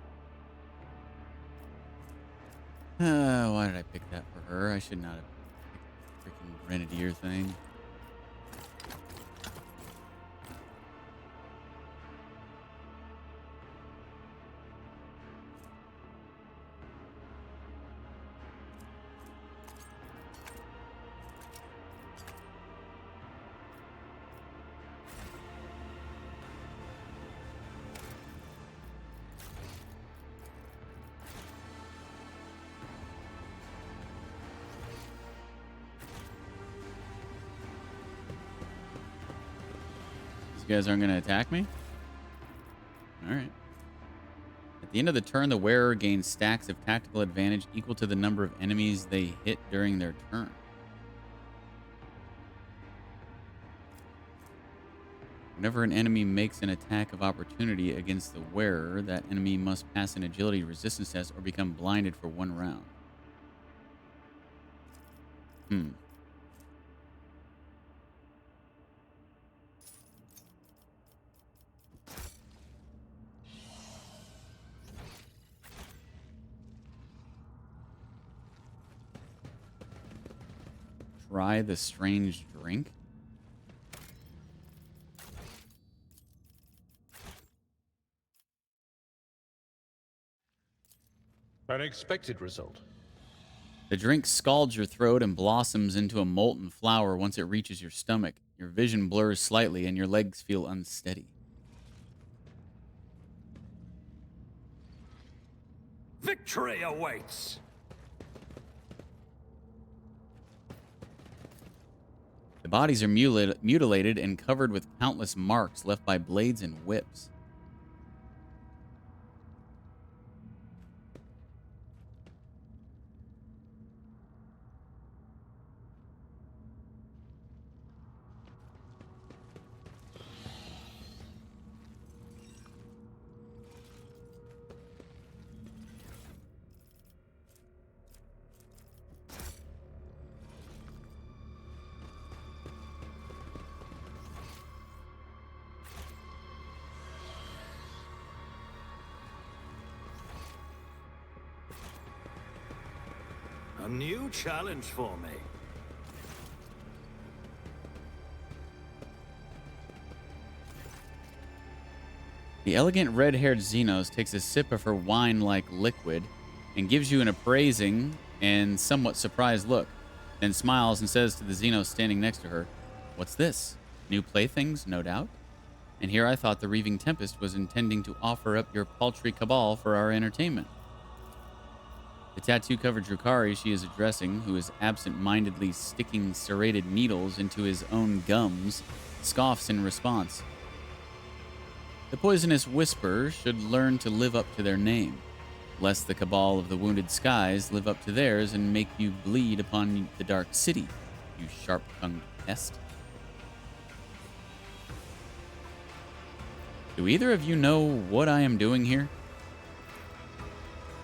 pick that for her? I should not have picked the freaking grenadier thing. You guys aren't going to attack me? All right. At the end of the turn, the wearer gains stacks of tactical advantage equal to the number of enemies they hit during their turn. Whenever an enemy makes an attack of opportunity against the wearer, that enemy must pass an agility resistance test or become blinded for 1 round. Try the strange drink. An expected result. The drink scalds your throat and blossoms into a molten flower once it reaches your stomach. Your vision blurs slightly and your legs feel unsteady. Victory awaits! The bodies are mutilated and covered with countless marks left by blades and whips. A new challenge for me. The elegant red-haired Xenos takes a sip of her wine-like liquid and gives you an appraising and somewhat surprised look, then smiles and says to the Xenos standing next to her, "What's this? New playthings, no doubt? And here I thought the Reaving Tempest was intending to offer up your paltry cabal for our entertainment." The tattoo-covered Drukhari she is addressing, who is absent-mindedly sticking serrated needles into his own gums, scoffs in response. The poisonous Whisper should learn to live up to their name, lest the cabal of the Wounded Skies live up to theirs and make you bleed upon the Dark City, you sharp-tongued pest. Do either of you know what I am doing here?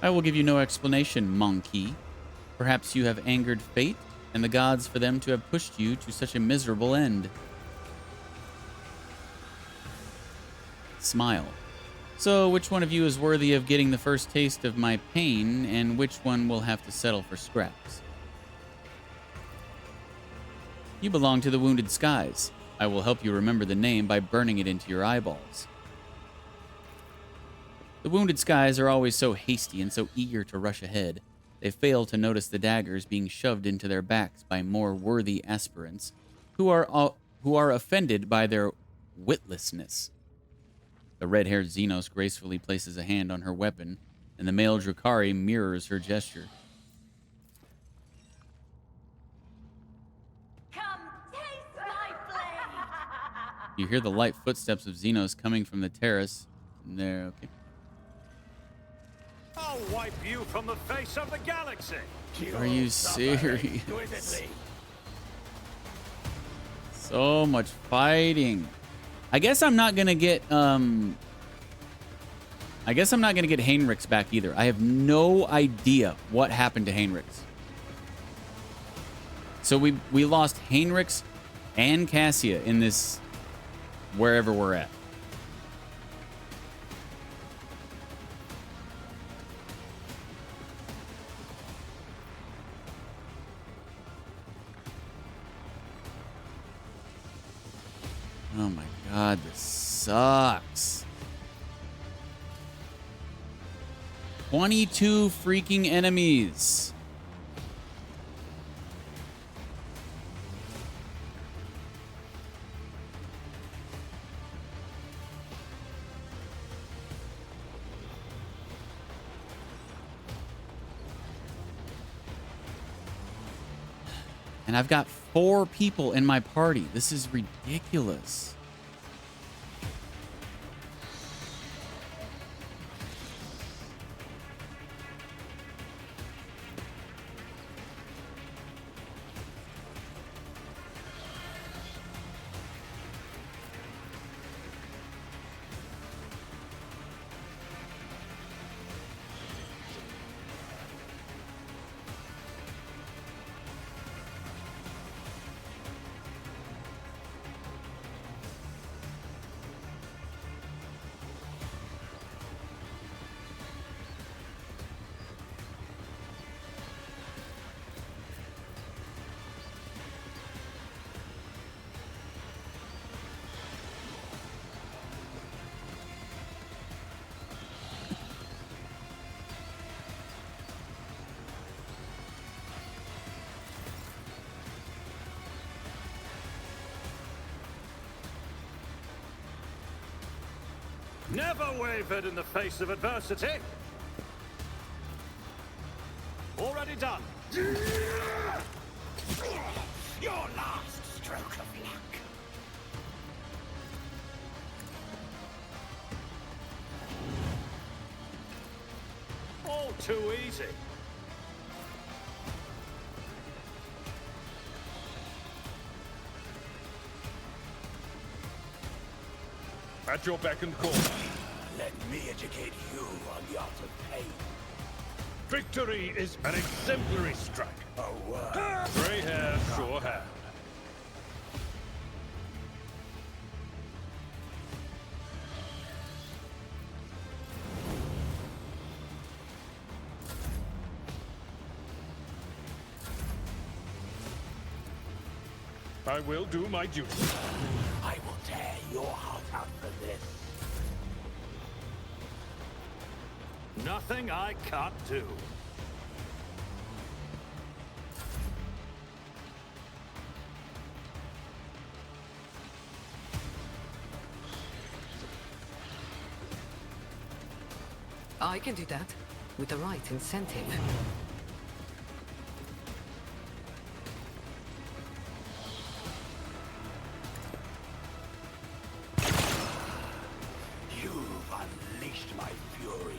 I will give you no explanation, monkey. Perhaps you have angered fate and the gods for them to have pushed you to such a miserable end. Smile. So, which one of you is worthy of getting the first taste of my pain, and which one will have to settle for scraps? You belong to the Wounded Skies. I will help you remember the name by burning it into your eyeballs. The Wounded Skies are always so hasty and so eager to rush ahead. They fail to notice the daggers being shoved into their backs by more worthy aspirants who are offended by their witlessness. The red-haired Xenos gracefully places a hand on her weapon, and the male Drukhari mirrors her gesture. Come taste my blade! You hear the light footsteps of Xenos coming from the terrace. And there, okay. I'll wipe you from the face of the galaxy! Are you serious? So much fighting. I guess I'm not gonna get Heinrichs back either. I have no idea what happened to Heinrichs. So we lost Heinrichs and Cassia in this wherever we're at. Oh my god, this sucks. 22 freaking enemies. And I've got 4 people in my party. This is ridiculous. Never wavered in the face of adversity. Already done. Your last stroke of luck. All too easy. At your beck and call. Let me educate you on the art of pain. Victory is an exemplary strike. A word. Gray hair, sure hand. I will do my duty. I will tear your heart out for this. Nothing I can't do. I can do that with the right incentive. You've unleashed my fury.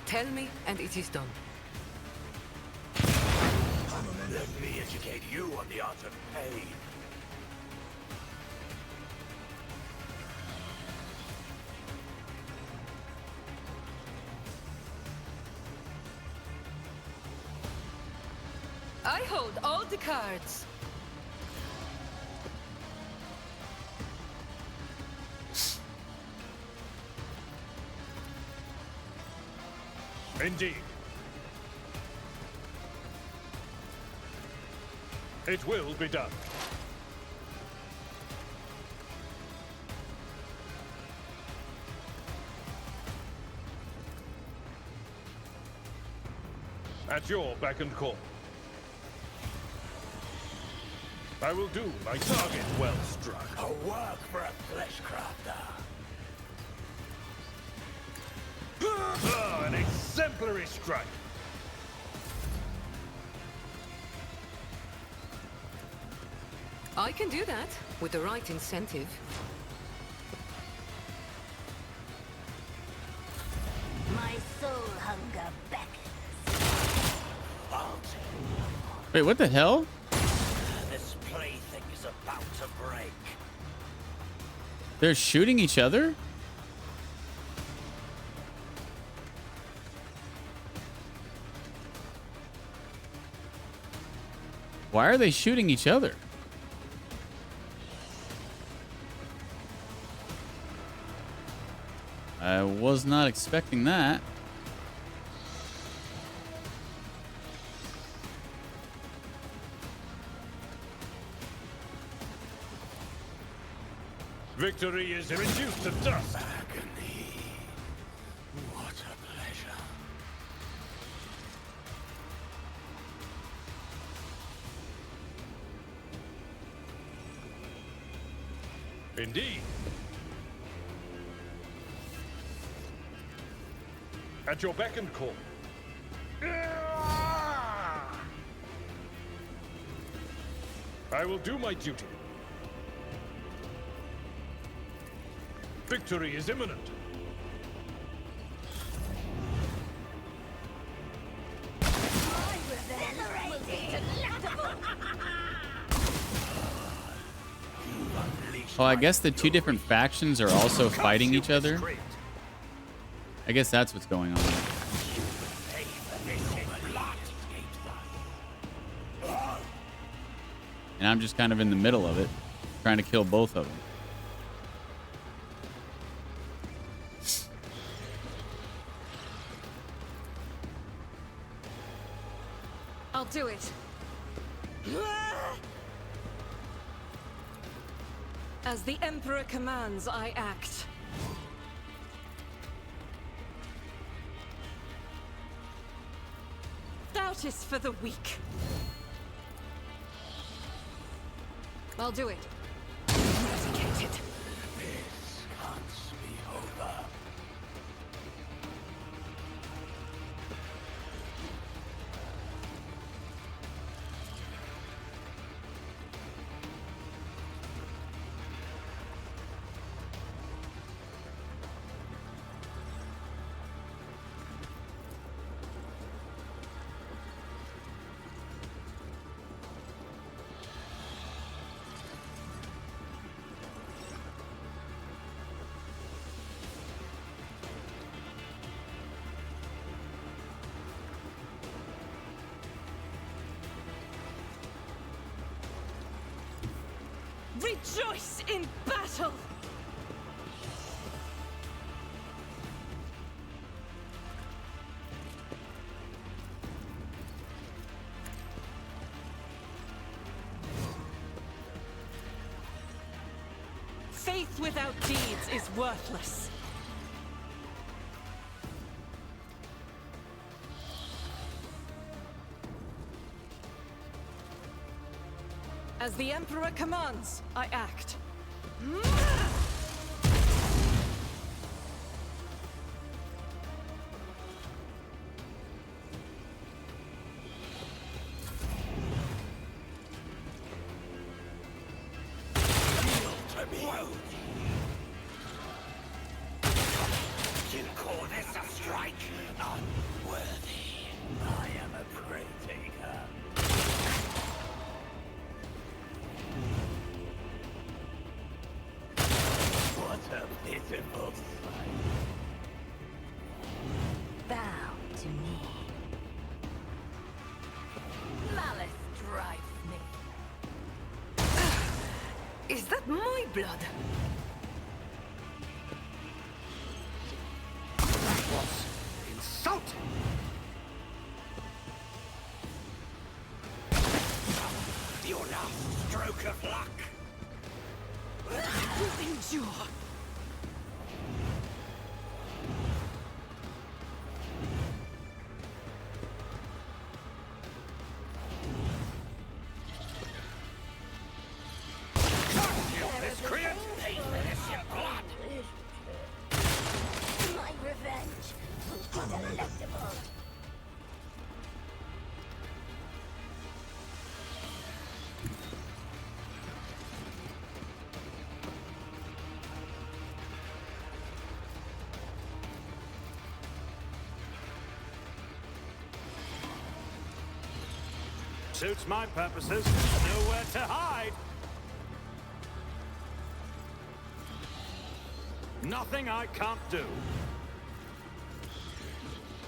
Tell me, and it is done. Let me educate you on the art of pain. I hold all the cards. Indeed. It will be done. At your beck and call. I will do my target well struck. A work for a flesh crafter. An exemplary strike. I can do that with the right incentive. My soul hunger beckons. Wait, what the hell? This plaything is about to break. They're shooting each other? Why are they shooting each other? I was not expecting that. Victory is reduced to dust. Agony. What a pleasure. Indeed. At your beck and call. I will do my duty. Victory is imminent. Oh, I guess the two different factions are also fighting each other. I guess that's what's going on. And I'm just kind of in the middle of it, trying to kill both of them. I'll do it. As the Emperor commands, I act. Doubt is for the weak. I'll do it. Eradicated. This can't be over. Rejoice in battle! Faith without deeds is worthless. As the Emperor commands, I act. You call this a strike? Unworthy. I am a prey taker. What a pitiful sight. Bow to me. Malice drives me. Is that my blood? That was insulting. Your last stroke of luck. Endure. Miscreant! Pay for this in blood! My revenge will be delectable. Suits my purposes. Nowhere to hide. Nothing I can't do.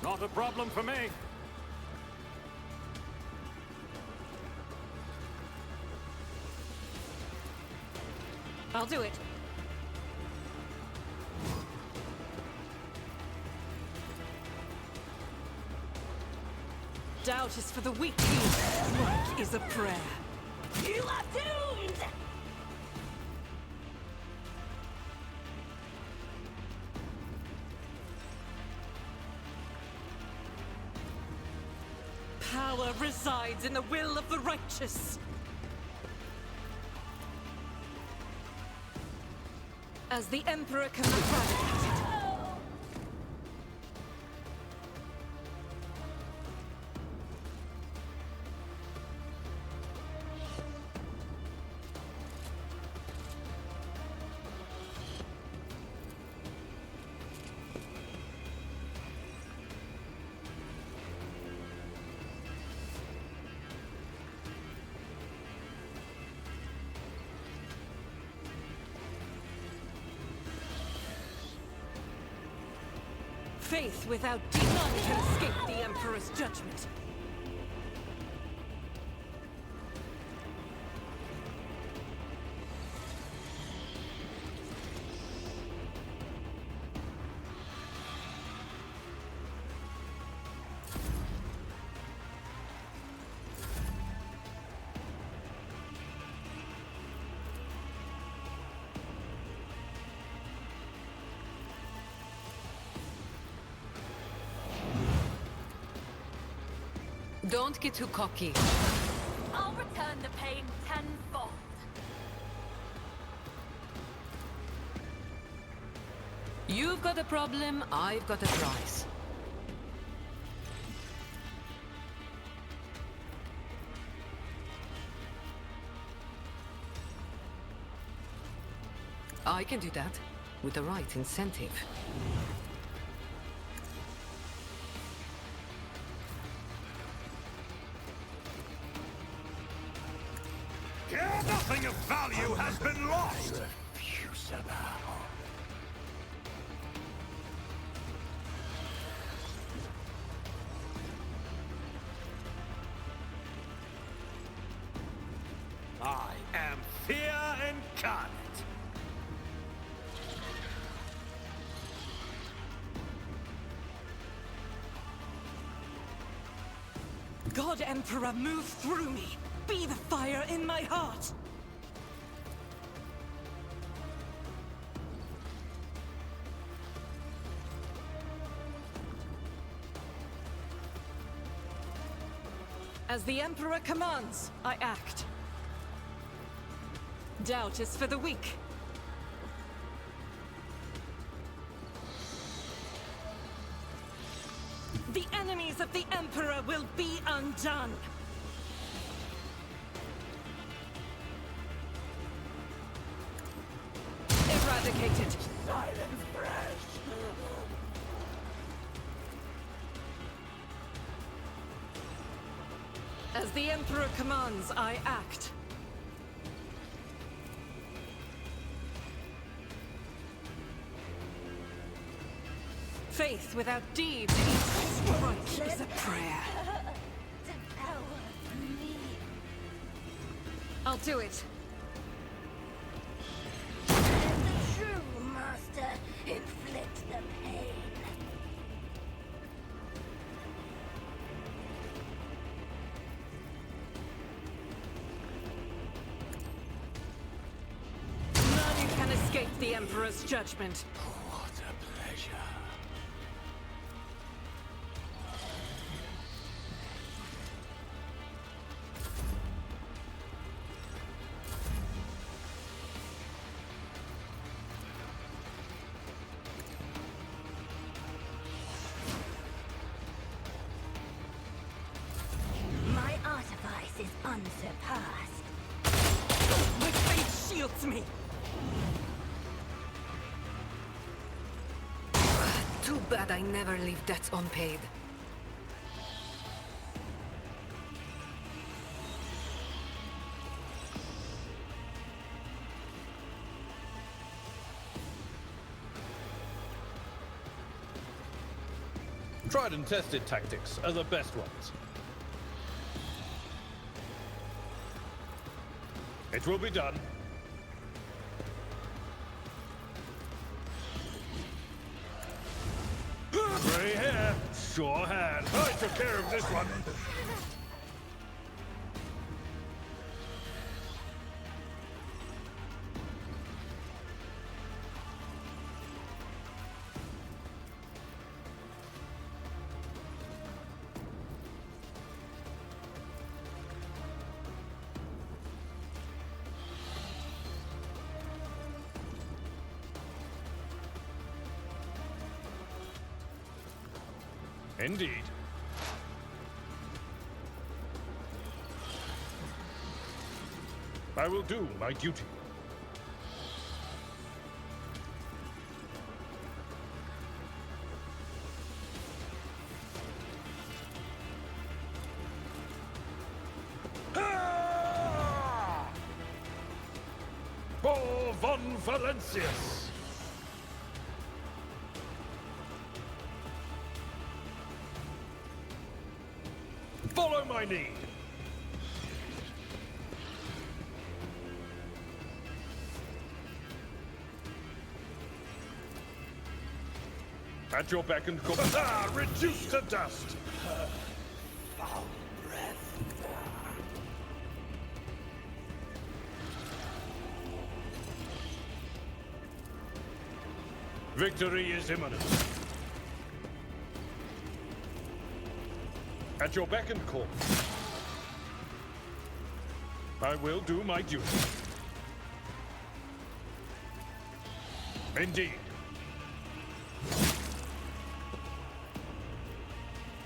Not a problem for me. I'll do it. Doubt is for the weak. Work is a prayer. You are doomed! Power resides in the will of the righteous. As the Emperor can eradicate it. Faith without none can escape the Emperor's judgment. Don't get too cocky. I'll return the pain tenfold. You've got a problem, I've got a prize. I can do that with the right incentive. Nothing of value has been lost! I am fear incarnate. God Emperor, move through me. Be the fire in my heart. As the Emperor commands, I act. Doubt is for the weak. The enemies of the Emperor will be undone. Eradicated. Silence fresh. As the Emperor commands, I act. Faith without deeds equals right is a prayer. Devour me. I'll do it. Let the true master inflict the pain. None can escape the Emperor's judgment. What a pleasure. My artifice is unsurpassed. My faith shields me. Too bad I never leave debts unpaid. Tried and tested tactics are the best ones. It will be done. Gray hair, sure hand. I took care of this one. Indeed. I will do my duty. For von Valencius! Follow my lead. At your beck and call. Ah, reduced to dust. Foul breath. Victory is imminent. At your beck and call. I will do my duty. Indeed.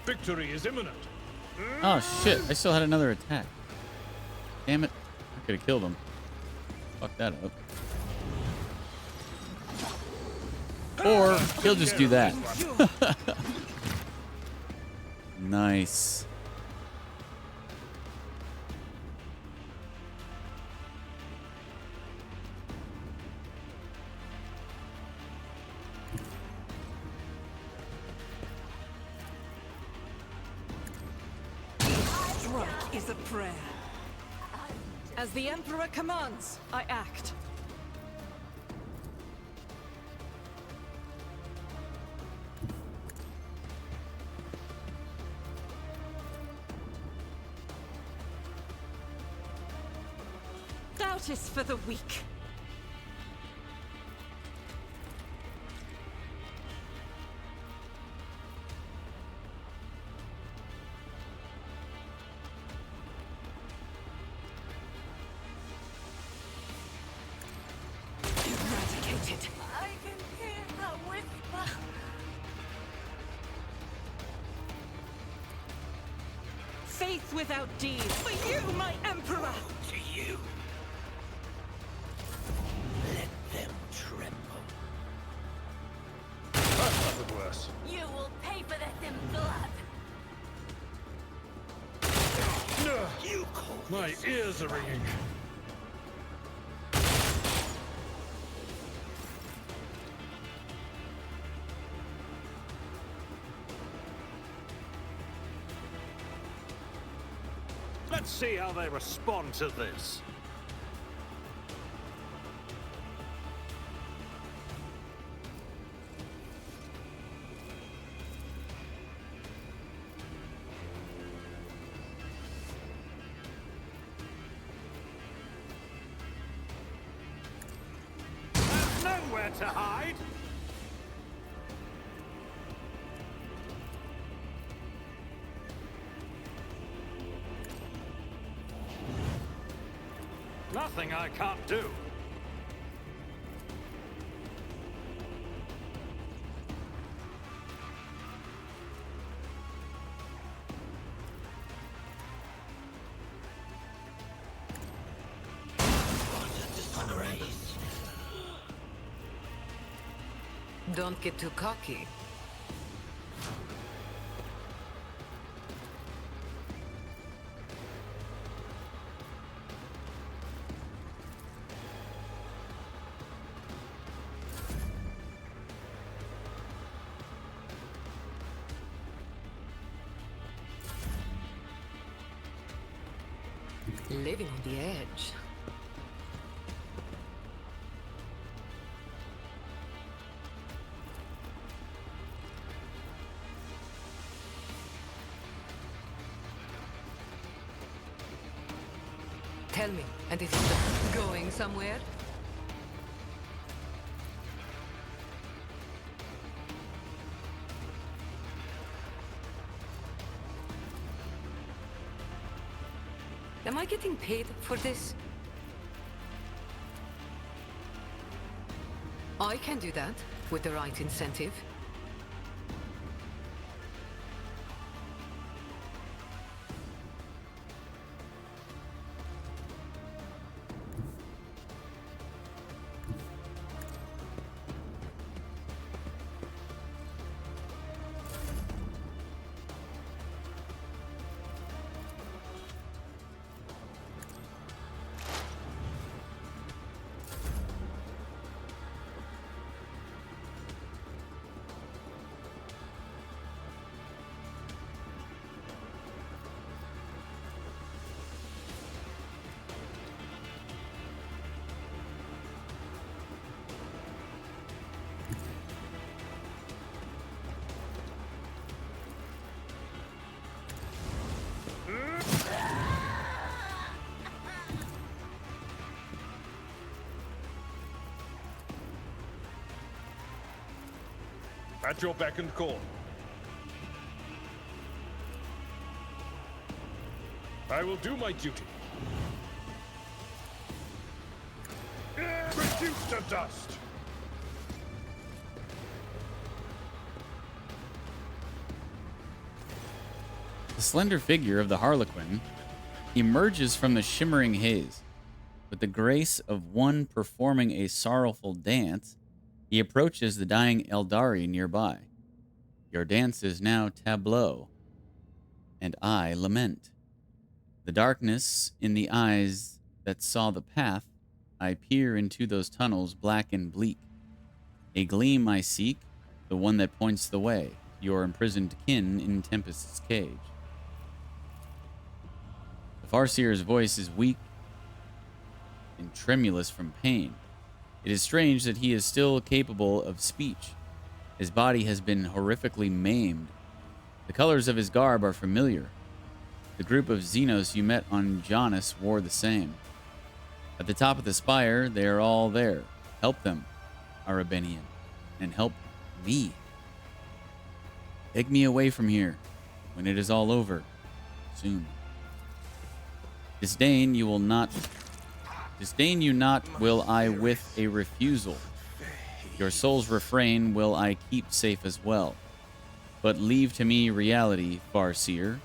Victory is imminent. Oh shit, I still had another attack. Damn it. I could have killed him. Fuck that up. Or he'll just do that. Nice. Strike is a prayer. As the Emperor commands, I act. Doubt is for the weak. Eradicated. I can hear her whisper. Faith without deeds. For you, my Emperor! To you. Let them tremble. That's nothing worse. You will pay for this in blood. You call My ears are ringing. Let's see how they respond to this. There's nowhere to hide. Nothing I can't do. Don't get too cocky. Living on the edge. Tell me, and it is going somewhere? Am I getting paid for this? I can do that with the right incentive. At your beck and call. I will do my duty. Reduced to dust! The slender figure of the Harlequin emerges from the shimmering haze. With the grace of one performing a sorrowful dance, he approaches the dying Eldari nearby. Your dance is now tableau, and I lament. The darkness in the eyes that saw the path, I peer into those tunnels black and bleak. A gleam I seek, the one that points the way, your imprisoned kin in Tempest's cage. The Farseer's voice is weak and tremulous from pain. It is strange that he is still capable of speech. His body has been horrifically maimed. The colors of his garb are familiar. The group of Xenos you met on Janus wore the same. At the top of the spire, they are all there. Help them, Arabenian, and help me. Take me away from here when it is all over, soon. Disdain you not will I with a refusal. Your soul's refrain will I keep safe as well. But leave to me reality, Farseer,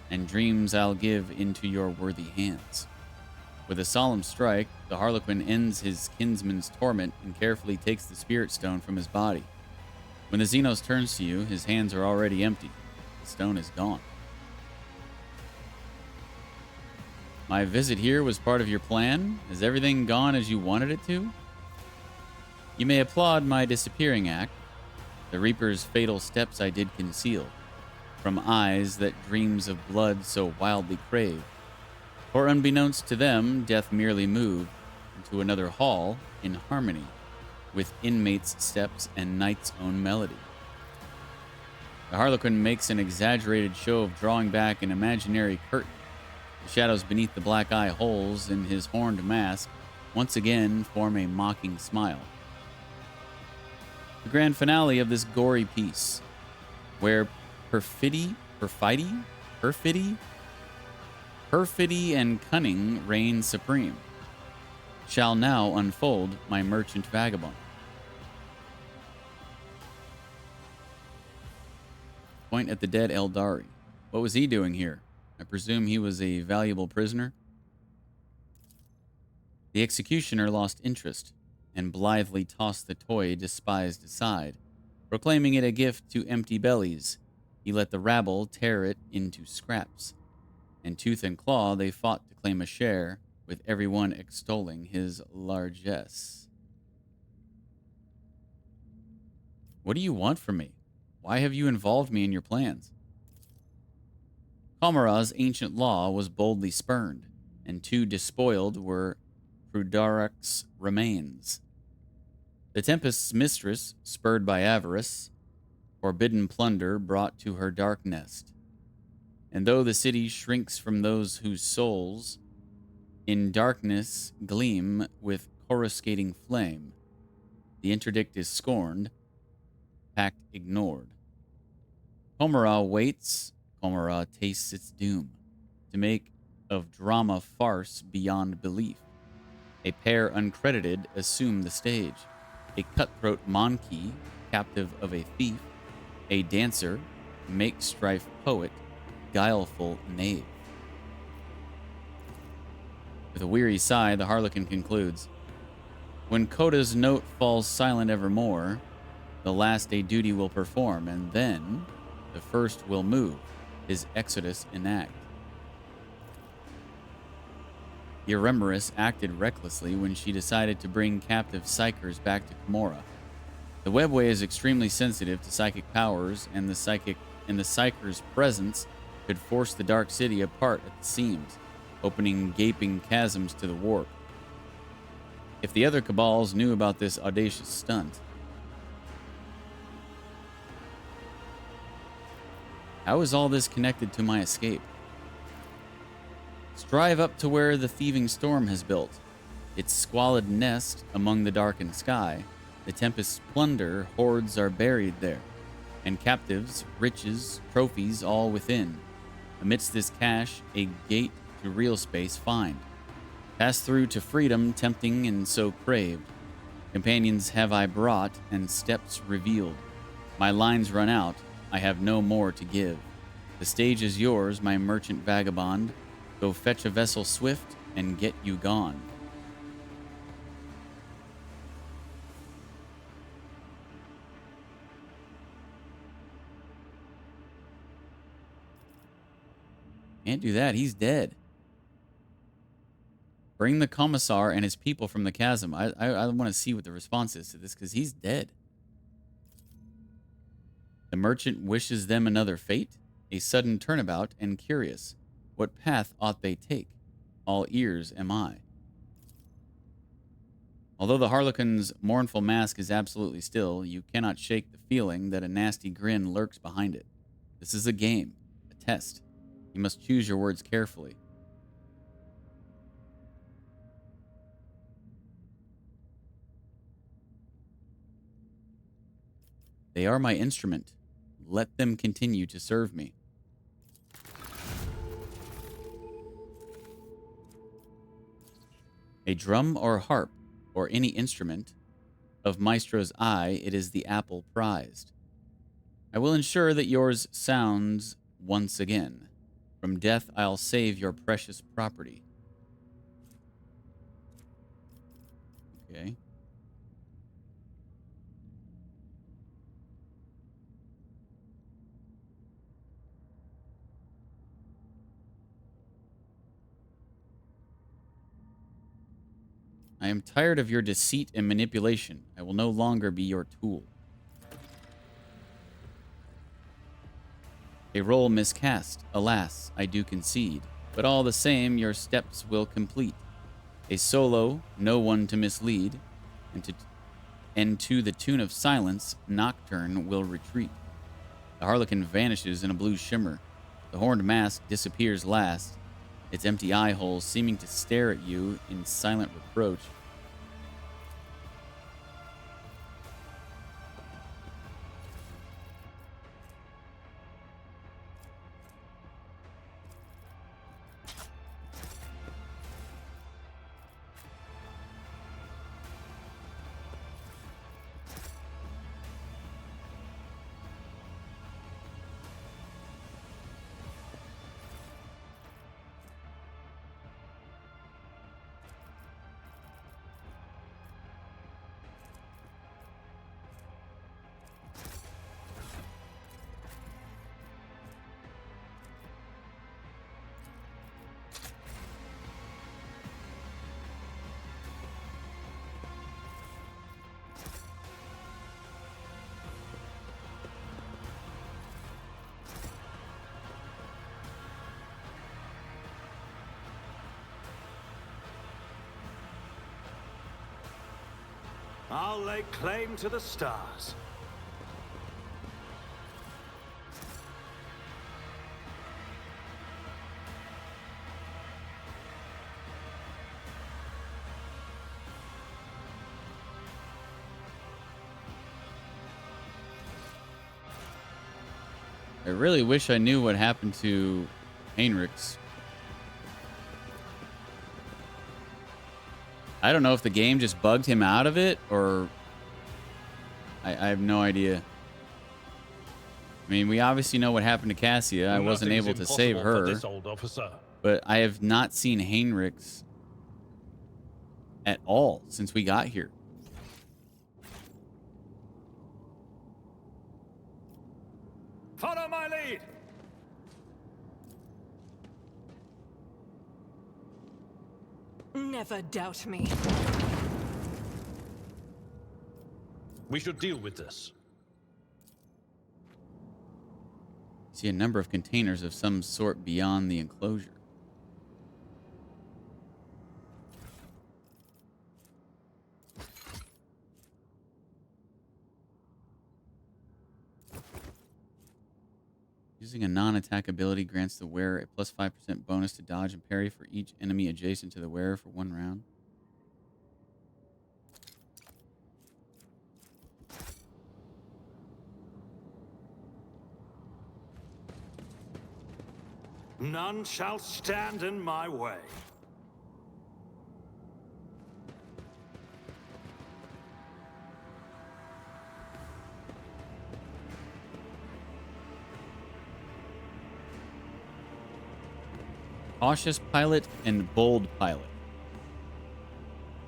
and dreams I'll give into your worthy hands. With a solemn strike, the Harlequin ends his kinsman's torment and carefully takes the spirit stone from his body. When the Xenos turns to you, his hands are already empty. The stone is gone. My visit here was part of your plan? Has everything gone as you wanted it to? You may applaud my disappearing act. The Reaper's fatal steps I did conceal from eyes that dreams of blood so wildly crave. For unbeknownst to them, death merely moved into another hall in harmony with inmates' steps and night's own melody. The Harlequin makes an exaggerated show of drawing back an imaginary curtain. The shadows beneath the black eye holes in his horned mask once again form a mocking smile. The grand finale of this gory piece, where perfidy and cunning reign supreme, shall now unfold my merchant vagabond. Point at the dead Eldari. What was he doing here? I presume he was a valuable prisoner. The executioner lost interest and blithely tossed the toy despised aside. Proclaiming it a gift to empty bellies, he let the rabble tear it into scraps. And tooth and claw they fought to claim a share, with everyone extolling his largesse. What do you want from me? Why have you involved me in your plans? Kalmara's ancient law was boldly spurned, and too despoiled were Prudarak's remains. The Tempest's mistress, spurred by avarice, forbidden plunder brought to her dark nest. And though the city shrinks from those whose souls In darkness gleam with coruscating flame. The interdict is scorned, pact ignored. Komara waits, Komara tastes its doom, to make of drama farce beyond belief. A pair uncredited assume the stage. A cutthroat monkey, captive of a thief. A dancer, make strife poet, guileful knave. With a weary sigh, the Harlequin concludes, when Coda's note falls silent evermore, the last a duty will perform, and then the first will move, his exodus enact. Euremerus acted recklessly when she decided to bring captive psychers back to Komora. The webway is extremely sensitive to psychic powers, and the psycher's presence could force the Dark City apart at the seams, opening gaping chasms to the warp. If the other Cabals knew about this audacious stunt, how is all this connected to my escape? Strive up to where the thieving storm has built its squalid nest among the darkened sky. The tempest's plunder hoards are buried there, and captives, riches, trophies all within. Amidst this cache, a gate to real space find. Pass through to freedom, tempting and so craved. Companions have I brought, and steps revealed. My lines run out, I have no more to give. The stage is yours, my merchant vagabond. Go fetch a vessel swift, and get you gone. Can't do that, he's dead. Bring the commissar and his people from the chasm. I want to see what the response is to this, because he's dead. The merchant wishes them another fate, a sudden turnabout, and curious. What path ought they take? All ears am I. Although the Harlequin's mournful mask is absolutely still, you cannot shake the feeling that a nasty grin lurks behind it. This is a game, a test. You must choose your words carefully. They are my instrument. Let them continue to serve me. A drum or harp, or any instrument, of Maestro's eye, it is the apple prized. I will ensure that yours sounds once again. From death I'll save your precious property. Okay. I am tired of your deceit and manipulation. I will no longer be your tool. A role miscast, alas, I do concede, but all the same your steps will complete. A solo, no one to mislead, and to the tune of silence, Nocturne will retreat. The Harlequin vanishes in a blue shimmer. The horned mask disappears last, its empty eye holes seeming to stare at you in silent reproach. I'll lay claim to the stars. I really wish I knew what happened to Heinrichs. I don't know if the game just bugged him out of it or I have no idea. I mean, we obviously know what happened to Cassia. I wasn't able to save her. This old officer. But I have not seen Heinrichs at all since we got here. Follow my lead. Never doubt me. We should deal with this. See a number of containers of some sort beyond the enclosure. Using a non-attack ability grants the wearer a plus 5% bonus to dodge and parry for each enemy adjacent to the wearer for 1 round. None shall stand in my way. Cautious pilot and bold pilot.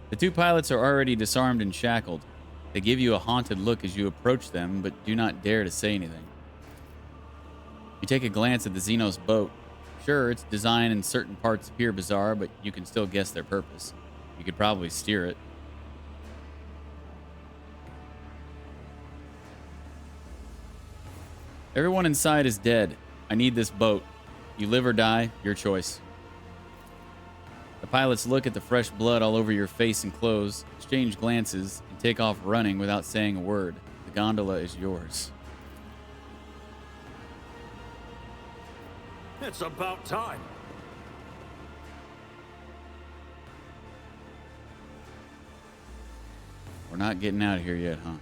The 2 pilots are already disarmed and shackled. They give you a haunted look as you approach them, but do not dare to say anything. You take a glance at the Xenos boat. Sure, its design and certain parts appear bizarre, but you can still guess their purpose. You could probably steer it. Everyone inside is dead. I need this boat. You live or die, your choice. The pilots look at the fresh blood all over your face and clothes, exchange glances, and take off running without saying a word. The gondola is yours. It's about time. We're not getting out of here yet, huh?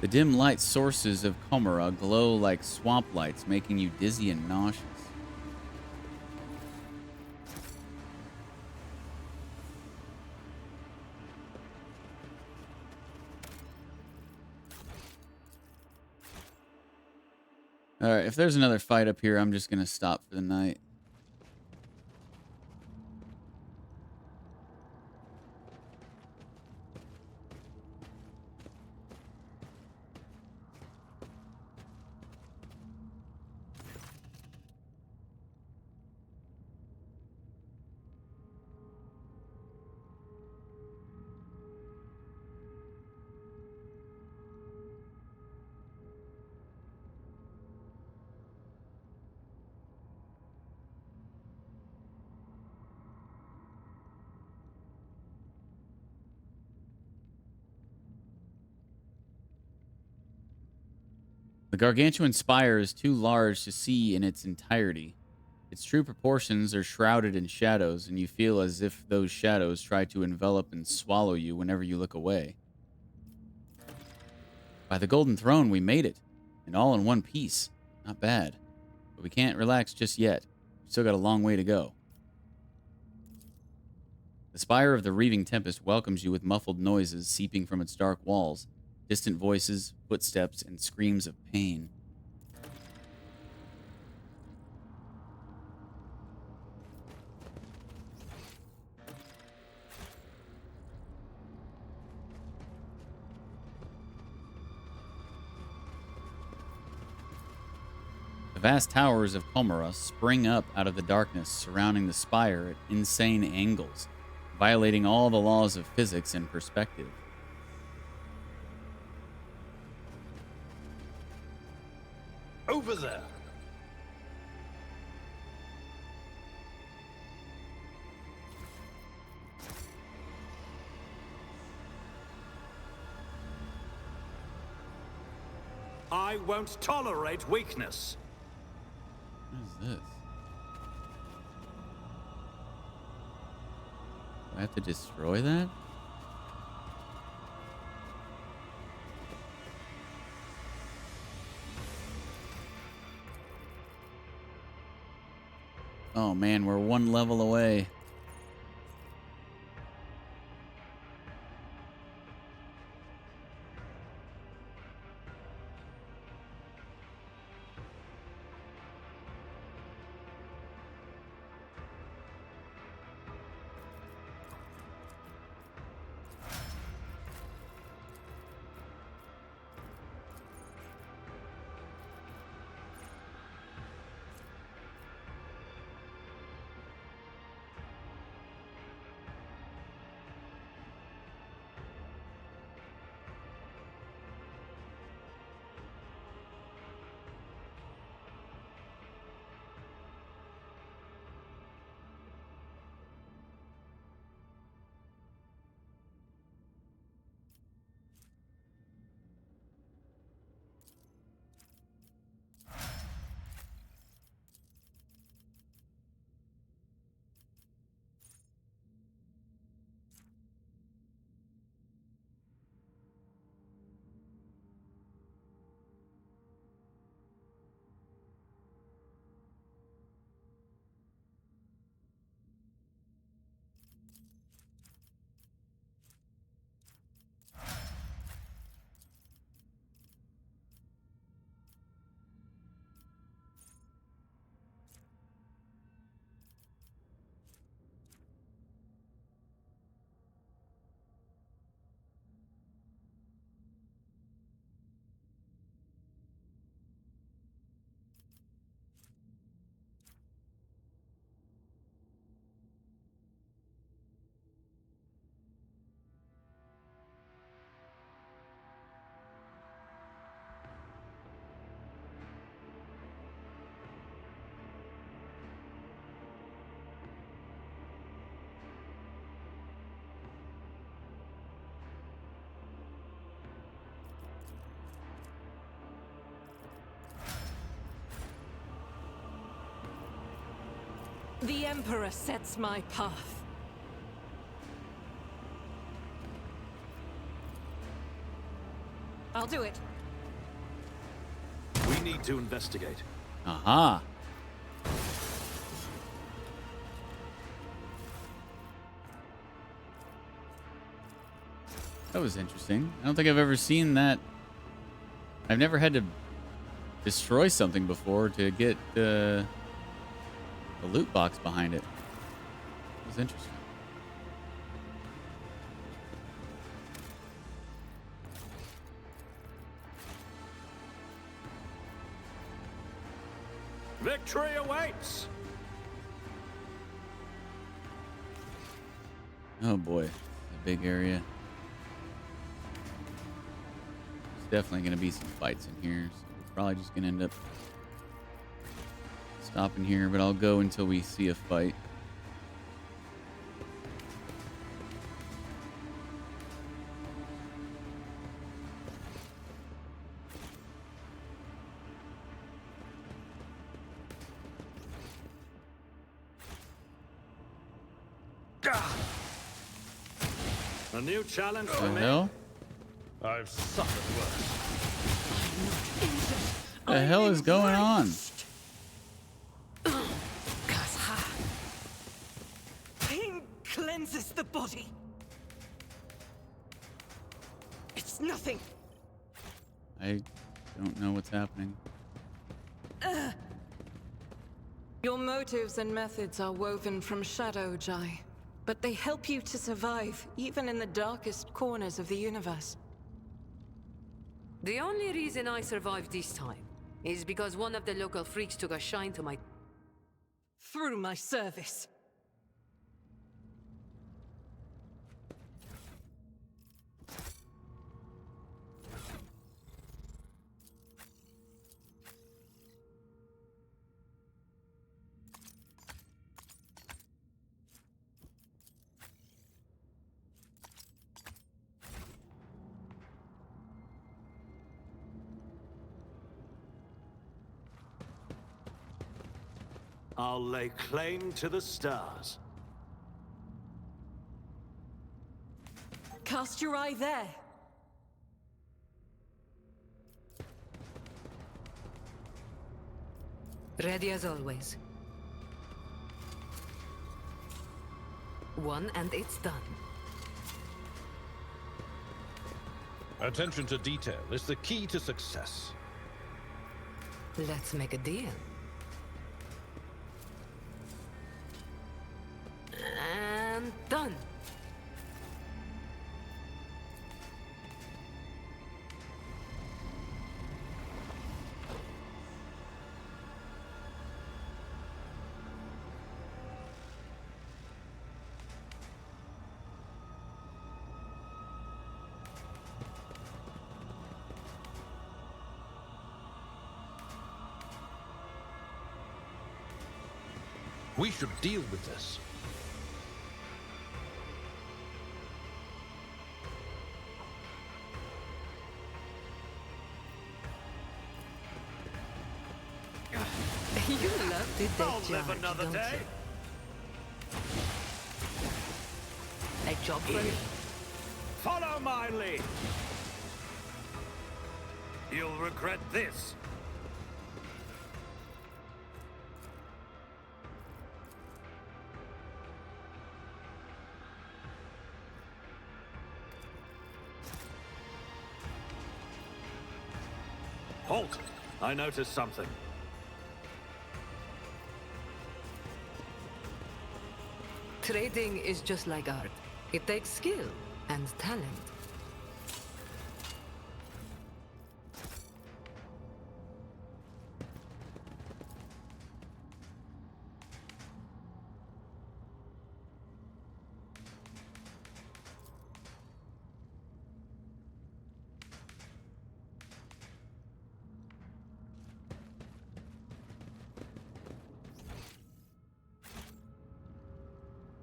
The dim light sources of Komara glow like swamp lights, making you dizzy and nauseous. All right, if there's another fight up here, I'm just going to stop for the night. The gargantuan spire is too large to see in its entirety. Its true proportions are shrouded in shadows, and you feel as if those shadows try to envelop and swallow you whenever you look away. By the Golden Throne, we made it, and all in one piece. Not bad. But we can't relax just yet. We've still got a long way to go. The spire of the Reaving Tempest welcomes you with muffled noises seeping from its dark walls. Distant voices, footsteps, and screams of pain. The vast towers of Komara spring up out of the darkness surrounding the spire at insane angles, violating all the laws of physics and perspective. Over there. I won't tolerate weakness. What is this? Do I have to destroy that? Oh man, we're one level away. The Emperor sets my path. I'll do it. We need to investigate. Aha. That was interesting. I don't think I've ever seen that. I've never had to destroy something before to get the loot box behind it. It was interesting. Victory awaits! Oh boy, a big area. There's definitely going to be some fights in here, so we're probably just going to end up stopping here, but I'll go until we see a fight. A new challenge What for the me. hell? I've suffered worse. What the hell is going on? Pain cleanses the body. It's nothing. I don't know what's happening. Your motives and methods are woven from Shadow Jai, but they help you to survive even in the darkest corners of the universe. The only reason I survived this time is because one of the local freaks took a shine to my... Through my service. I'll lay claim to the stars. Cast your eye there. Ready as always. One and it's done. Attention to detail is the key to success. Let's make a deal. And done. We should deal with this. You love to I'll take live charge, another don't day. you? A job for me. Follow my lead. You'll regret this. Halt! I noticed something. Trading is just like art. It takes skill and talent.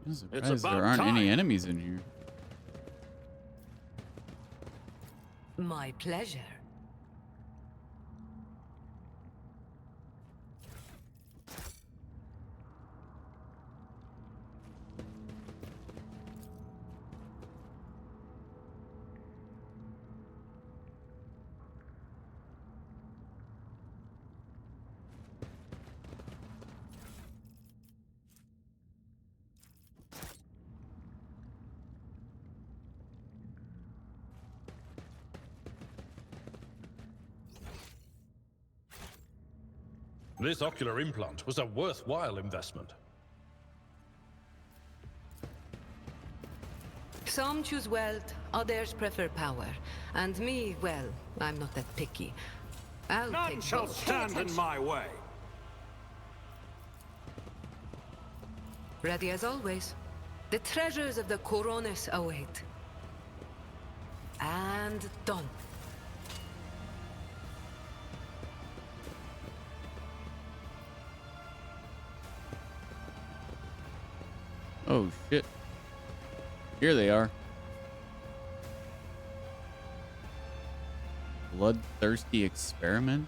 I'm It's surprised about there aren't any time. enemies in here. My pleasure. This ocular implant was a worthwhile investment. Some choose wealth, others prefer power. And me, well, I'm not that picky. I'll None take shall both. stand in my way. Ready as always. The treasures of the Coronis await. And done. Oh shit. Here they are. Bloodthirsty experiment?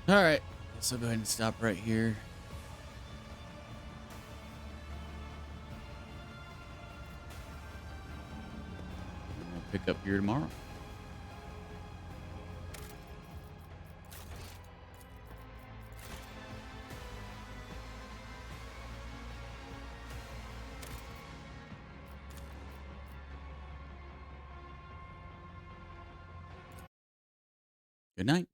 Alright, guess I'll go ahead and stop right here. And we'll pick up here tomorrow. Good night.